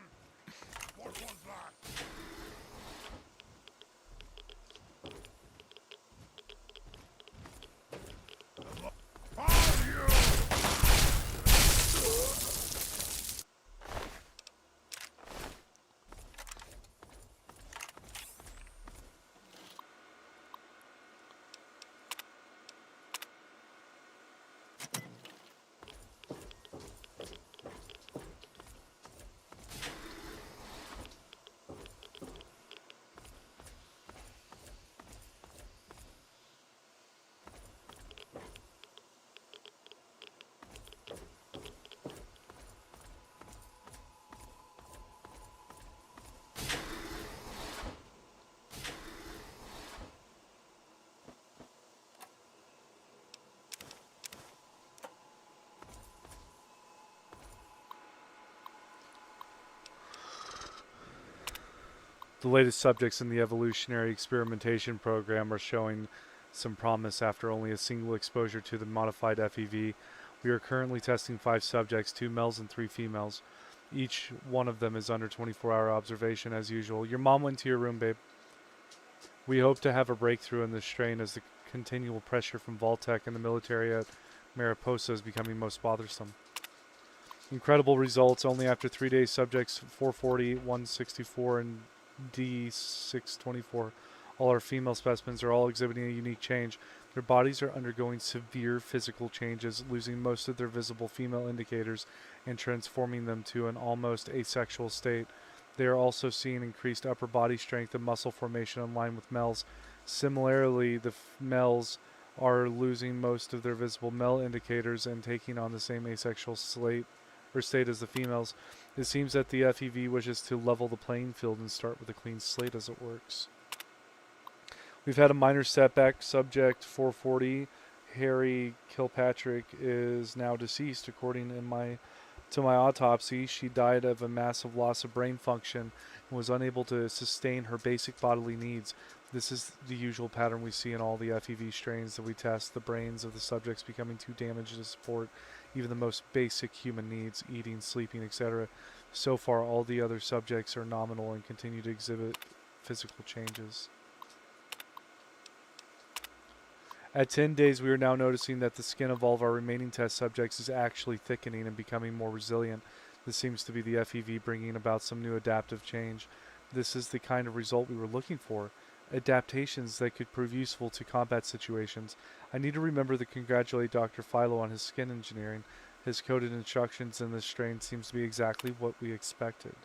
The latest subjects in the evolutionary experimentation program are showing some promise after only a single exposure to the modified FEV. We are currently testing 5 subjects, 2 males and 3 females. Each one of them is under 24-hour observation as usual. Your mom went to your room, babe. We hope to have a breakthrough in this strain as the continual pressure from Vault-Tec and the military at Mariposa is becoming most bothersome. Incredible results. Only after 3 days, subjects 440, 164, and D624, all our female specimens, are all exhibiting a unique change. Their bodies are undergoing severe physical changes, losing most of their visible female indicators and transforming them to an almost asexual state. They are also seeing increased upper body strength and muscle formation in line with males. Similarly, the males are losing most of their visible male indicators and taking on the same asexual state as the females. It seems that the FEV wishes to level the playing field and start with a clean slate as it works. We've had a minor setback. Subject 440, Harry Kilpatrick, is now deceased. According to my autopsy, she died of a massive loss of brain function and was unable to sustain her basic bodily needs. This is the usual pattern we see in all the FEV strains that we test, the brains of the subjects becoming too damaged to support even the most basic human needs, eating, sleeping, etc. So far, all the other subjects are nominal and continue to exhibit physical changes. At 10 days, we are now noticing that the skin of all of our remaining test subjects is actually thickening and becoming more resilient. This seems to be the FEV bringing about some new adaptive change. This is the kind of result we were looking for. Adaptations that could prove useful to combat situations. I need to remember to congratulate Dr. Philo on his skin engineering. His coded instructions in this strain seems to be exactly what he expected.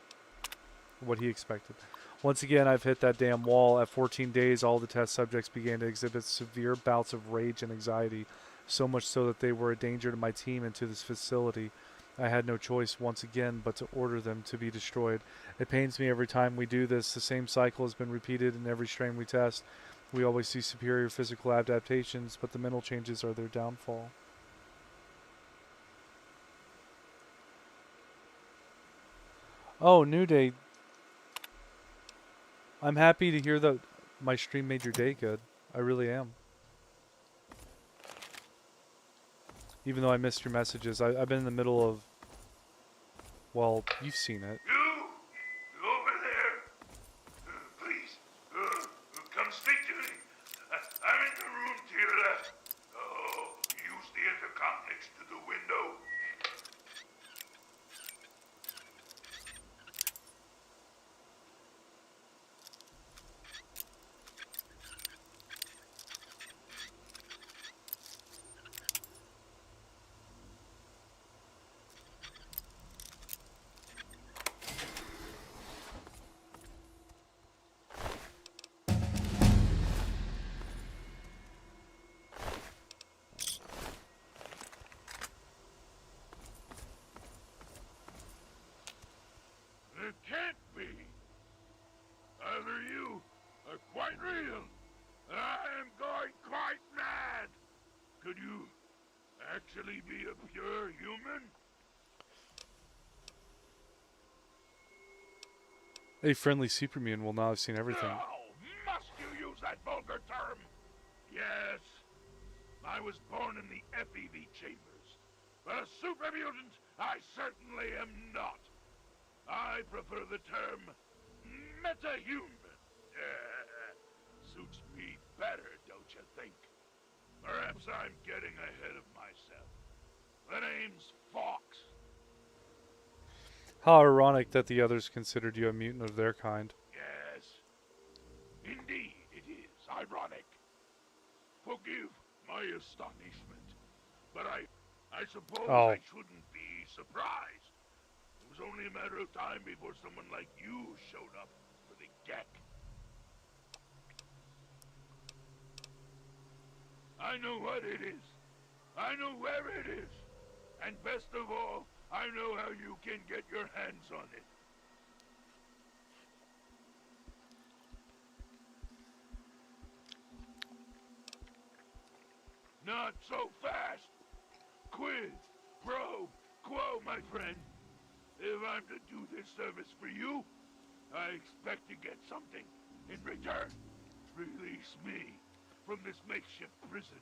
Once again, I've hit that damn wall. At 14 days, all the test subjects began to exhibit severe bouts of rage and anxiety, so much so that they were a danger to my team and to this facility. I had no choice once again but to order them to be destroyed. It pains me every time we do this. The same cycle has been repeated in every strain we test. We always see superior physical adaptations, but the mental changes are their downfall. Oh, New Day. I'm happy to hear that my stream made your day good. I really am. Even though I missed your messages, I've been in the middle of... Well, you've seen it. You over there? Please, come speak to me. I'm in the room to your left. Oh, use the intercom next to the window. It can't be. Either you are quite real, and I am going quite mad. Could you actually be a pure human? A friendly supermutant will now have seen everything. No! Must you use that vulgar term? Yes. I was born in the FEV chambers, but a supermutant I certainly am not. I prefer the term metahuman. Suits me better, don't you think? Perhaps I'm getting ahead of myself. The name's Fox. How ironic that the others considered you a mutant of their kind. Yes. Indeed, it is ironic. Forgive my astonishment, but I suppose I shouldn't be surprised. It was only a matter of time before someone like you showed up for the Gek. I know what it is. I know where it is. And best of all, I know how you can get your hands on it. Not so fast. Quid pro quo, my friend. If I'm to do this service for you, I expect to get something in return. Release me from this makeshift prison,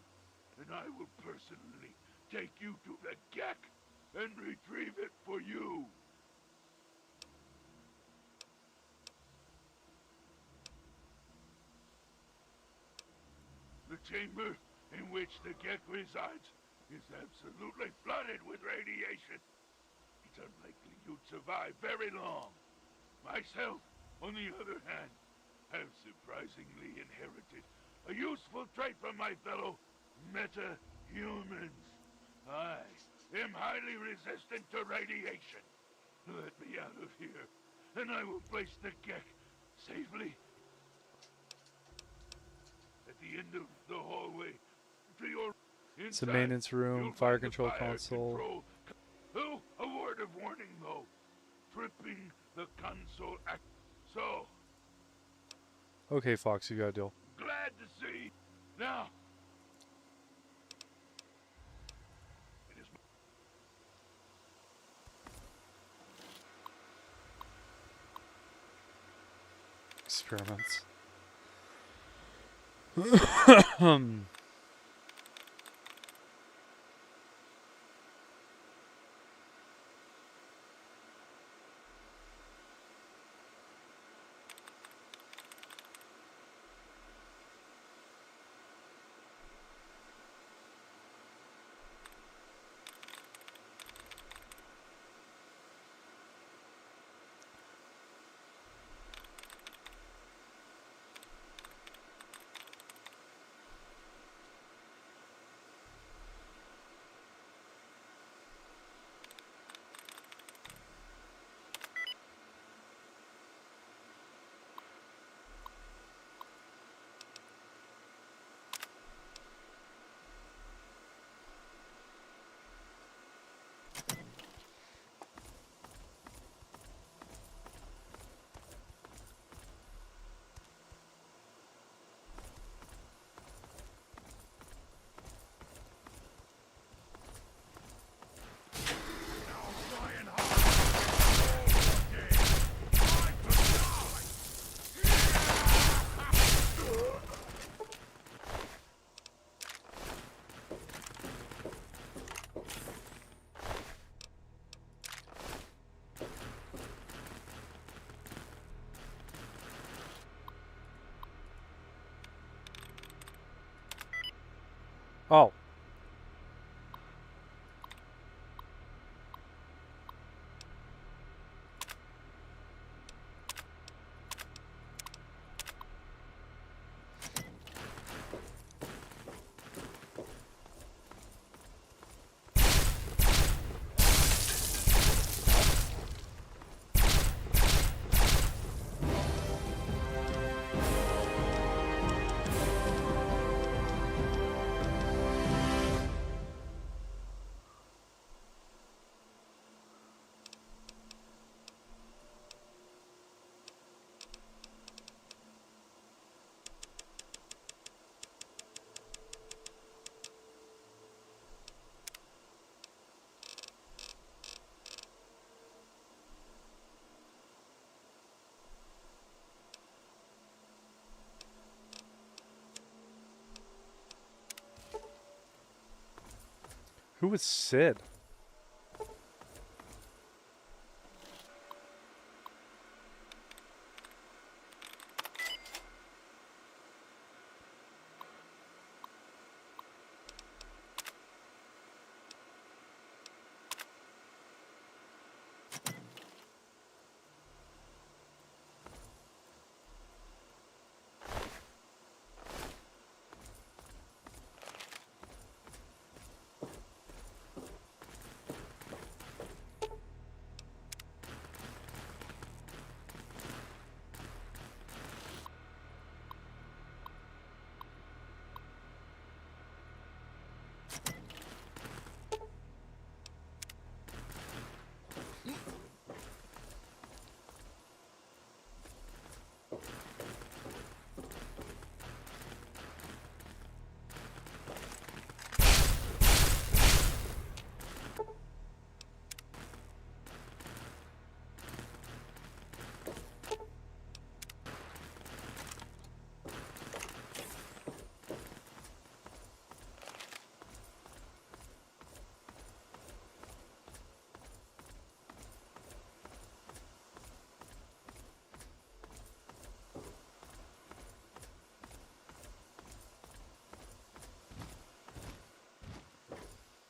and I will personally take you to the Gek and retrieve it for you. The chamber in which the Gek resides is absolutely flooded with radiation. It's unlikely you'd survive very long. Myself, on the other hand, have surprisingly inherited a useful trait from my fellow meta-humans. I am highly resistant to radiation. Let me out of here, and I will place the Gek safely at the end of the hallway to your... It's a maintenance room, fire control console. Oh, a word of warning though. Tripping the console act. So, Okay, Fox, you got a deal. glad to see. Now, it is Experiments. Oh. Who was Sid?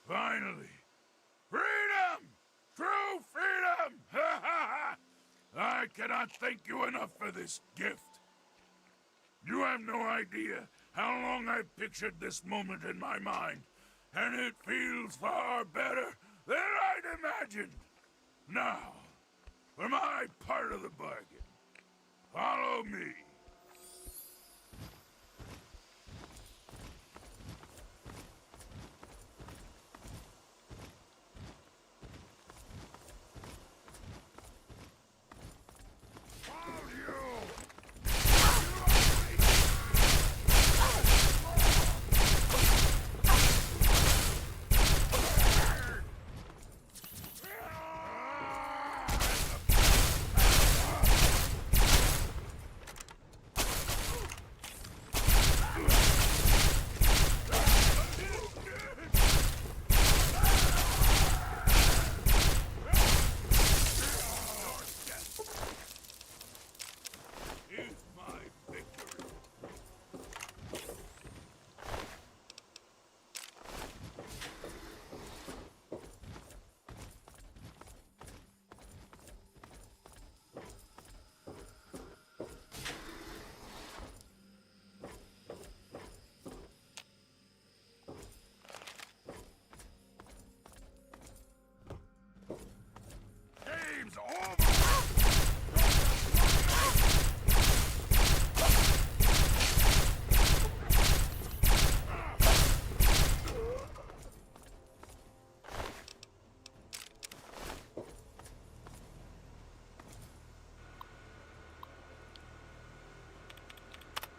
Finally. Freedom! True freedom! Ha ha ha! I cannot thank you enough for this gift. You have no idea how long I've pictured this moment in my mind, and it feels far better than I'd imagined. Now, for my part of the bargain, follow me.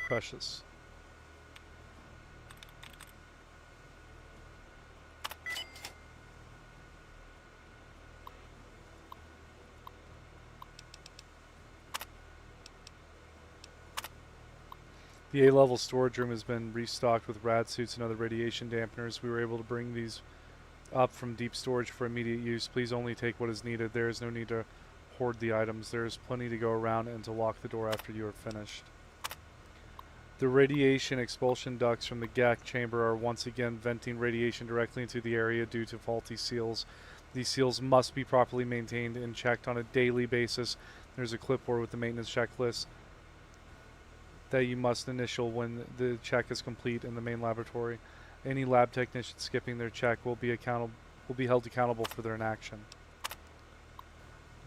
Precious. The A-level storage room has been restocked with rad suits and other radiation dampeners. We were able to bring these up from deep storage for immediate use. Please only take what is needed. There is no need to hoard the items. There is plenty to go around and to lock the door after you are finished. The radiation expulsion ducts from the GAC chamber are once again venting radiation directly into the area due to faulty seals. These seals must be properly maintained and checked on a daily basis. There's a clipboard with the maintenance checklist that you must initial when the check is complete in the main laboratory. Any lab technician skipping their check will be held accountable for their inaction.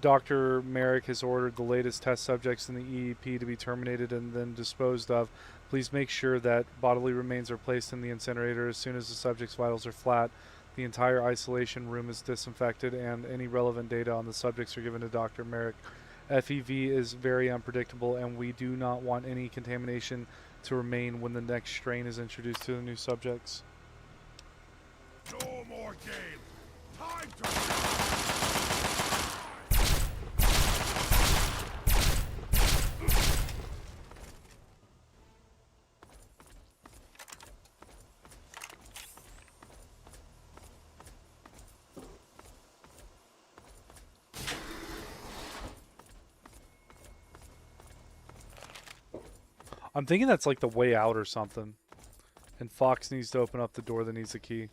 Dr. Merrick has ordered the latest test subjects in the EEP to be terminated and then disposed of. Please make sure that bodily remains are placed in the incinerator as soon as the subject's vitals are flat. The entire isolation room is disinfected and any relevant data on the subjects are given to Dr. Merrick. FEV is very unpredictable and we do not want any contamination to remain when the next strain is introduced to the new subjects. No more games. Time to... I'm thinking that's like the way out or something. And Fox needs to open up the door that needs a key.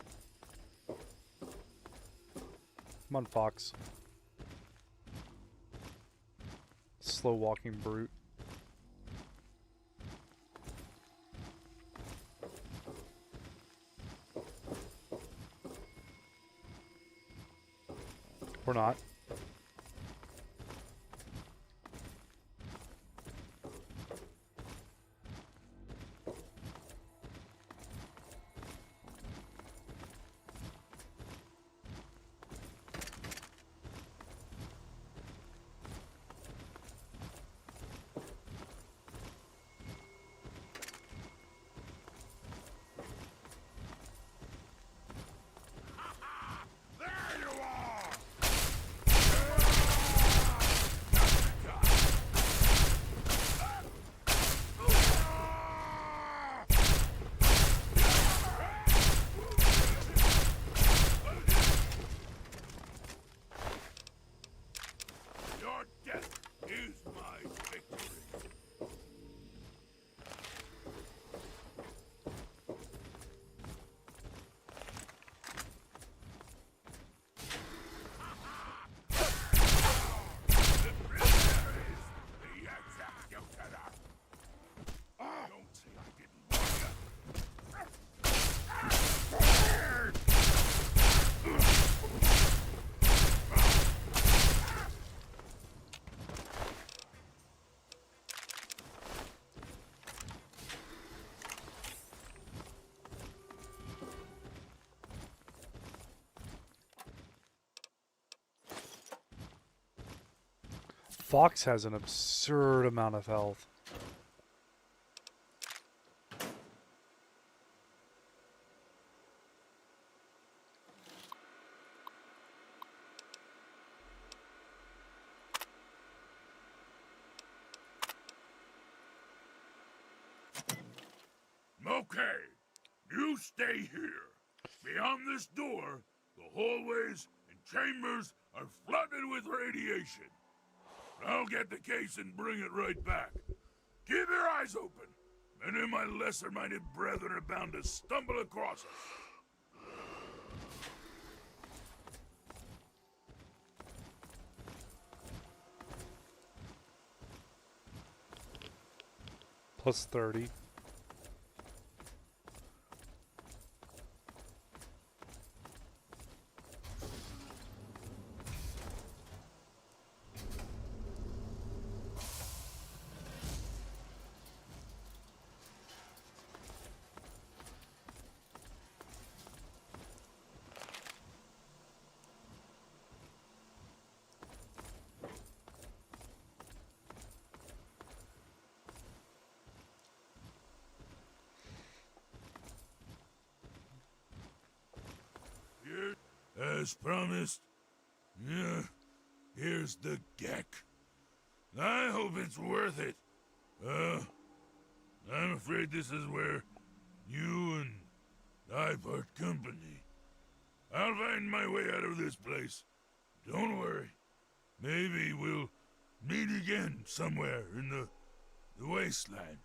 Come on, Fox. Slow walking brute. Or not. Fox has an absurd amount of health. Okay, you stay here. Beyond this door, the hallways and chambers are flooded with radiation. I'll get the case and bring it right back. Keep your eyes open. Many of my lesser-minded brethren are bound to stumble across us. Plus 30. As promised, yeah, here's the Gek. I hope it's worth it. I'm afraid this is where you and I part company. I'll find my way out of this place. Don't worry. Maybe we'll meet again somewhere in the Wasteland.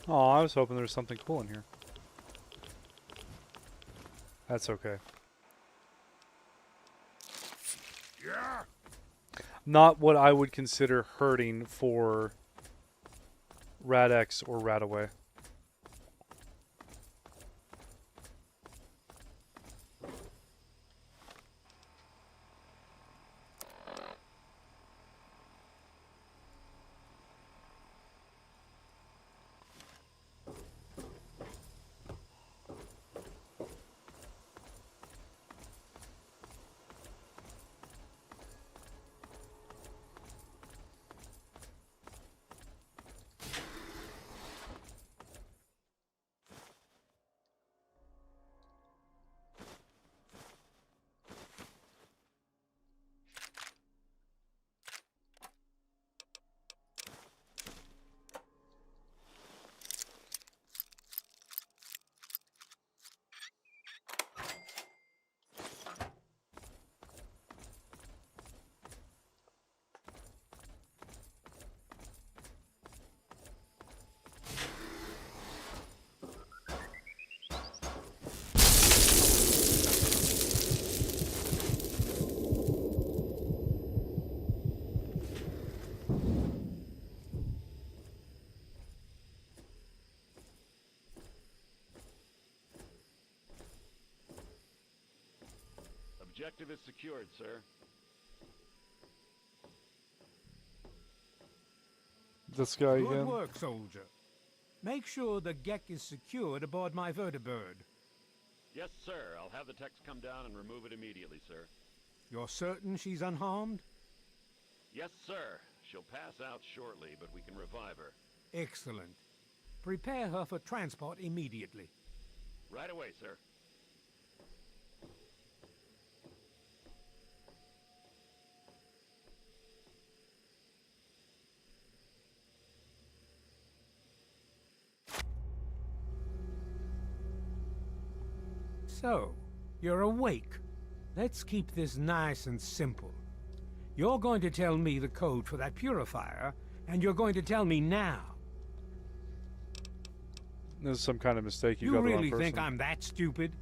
Oh, I was hoping there was something cool in here. That's okay. Yeah. Not what I would consider hurting for Rad-X or Radaway. Objective is secured, sir. This guy Good again. work, soldier. Make sure the Gek is secured aboard my vertibird. Yes, sir. I'll have the techs come down and remove it immediately, sir. You're certain she's unharmed? Yes, sir. She'll pass out shortly, but we can revive her. Excellent. Prepare her for transport immediately. Right away, sir. So, you're awake. Let's keep this nice and simple. You're going to tell me the code for that purifier, and you're going to tell me now. There's some kind of mistake. You You got the wrong really person. think I'm that stupid?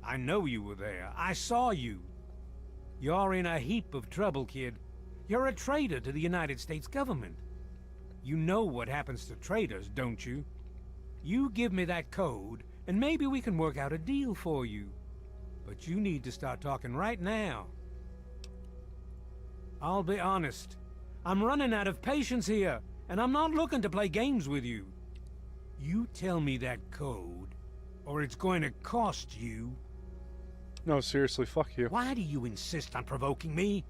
I know you were there. I saw you. You're in a heap of trouble, kid. You're a traitor to the United States government. You know what happens to traitors, don't you? You give me that code, and maybe we can work out a deal for you. But you need to start talking right now. I'll be honest. I'm running out of patience here, and I'm not looking to play games with you. You tell me that code, or it's going to cost you. No, seriously, fuck you. Why do you insist on provoking me?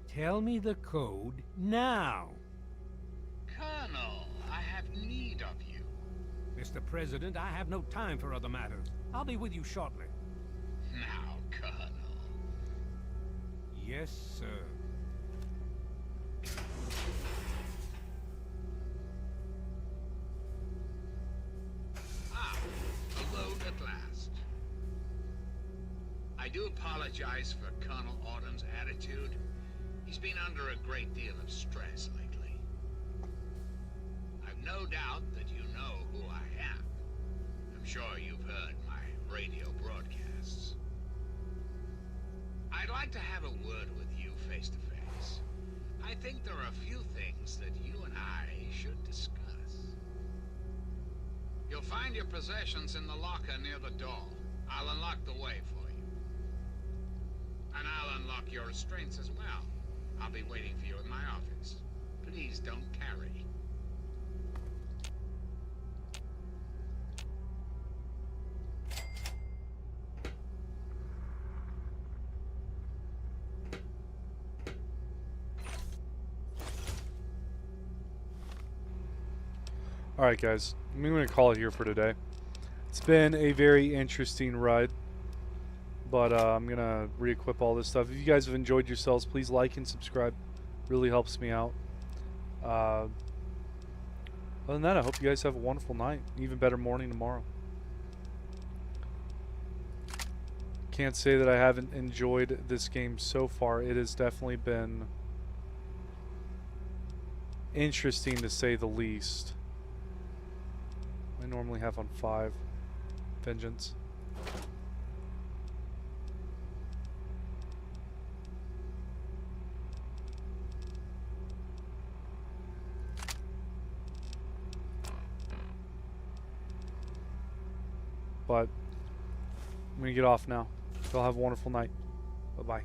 Tell me the code now. Colonel, I have need of you. Mr. President, I have no time for other matters. I'll be with you shortly. Now, Colonel. Yes, sir. Alone at last. I do apologize for Colonel Autumn's attitude. He's been under a great deal of stress lately. I've no doubt that you know who I am. I'm sure you've heard my radio broadcasts. I'd like to have a word with you face to face. I think there are a few things that you and I should discuss. You'll find your possessions in the locker near the door. I'll unlock the way for you. And I'll unlock your restraints as well. I'll be waiting for you in my office. Please don't tarry. Alright guys, I'm going to call it here for today. It's been a very interesting ride, but I'm going to re-equip all this stuff. If you guys have enjoyed yourselves, please like and subscribe. Really helps me out. Other than that, I hope you guys have a wonderful night. Even better morning tomorrow. Can't say that I haven't enjoyed this game so far. It has definitely been interesting to say the least. I normally have on 5. Vengeance. But I'm going to get off now. Y'all have a wonderful night. Bye-bye.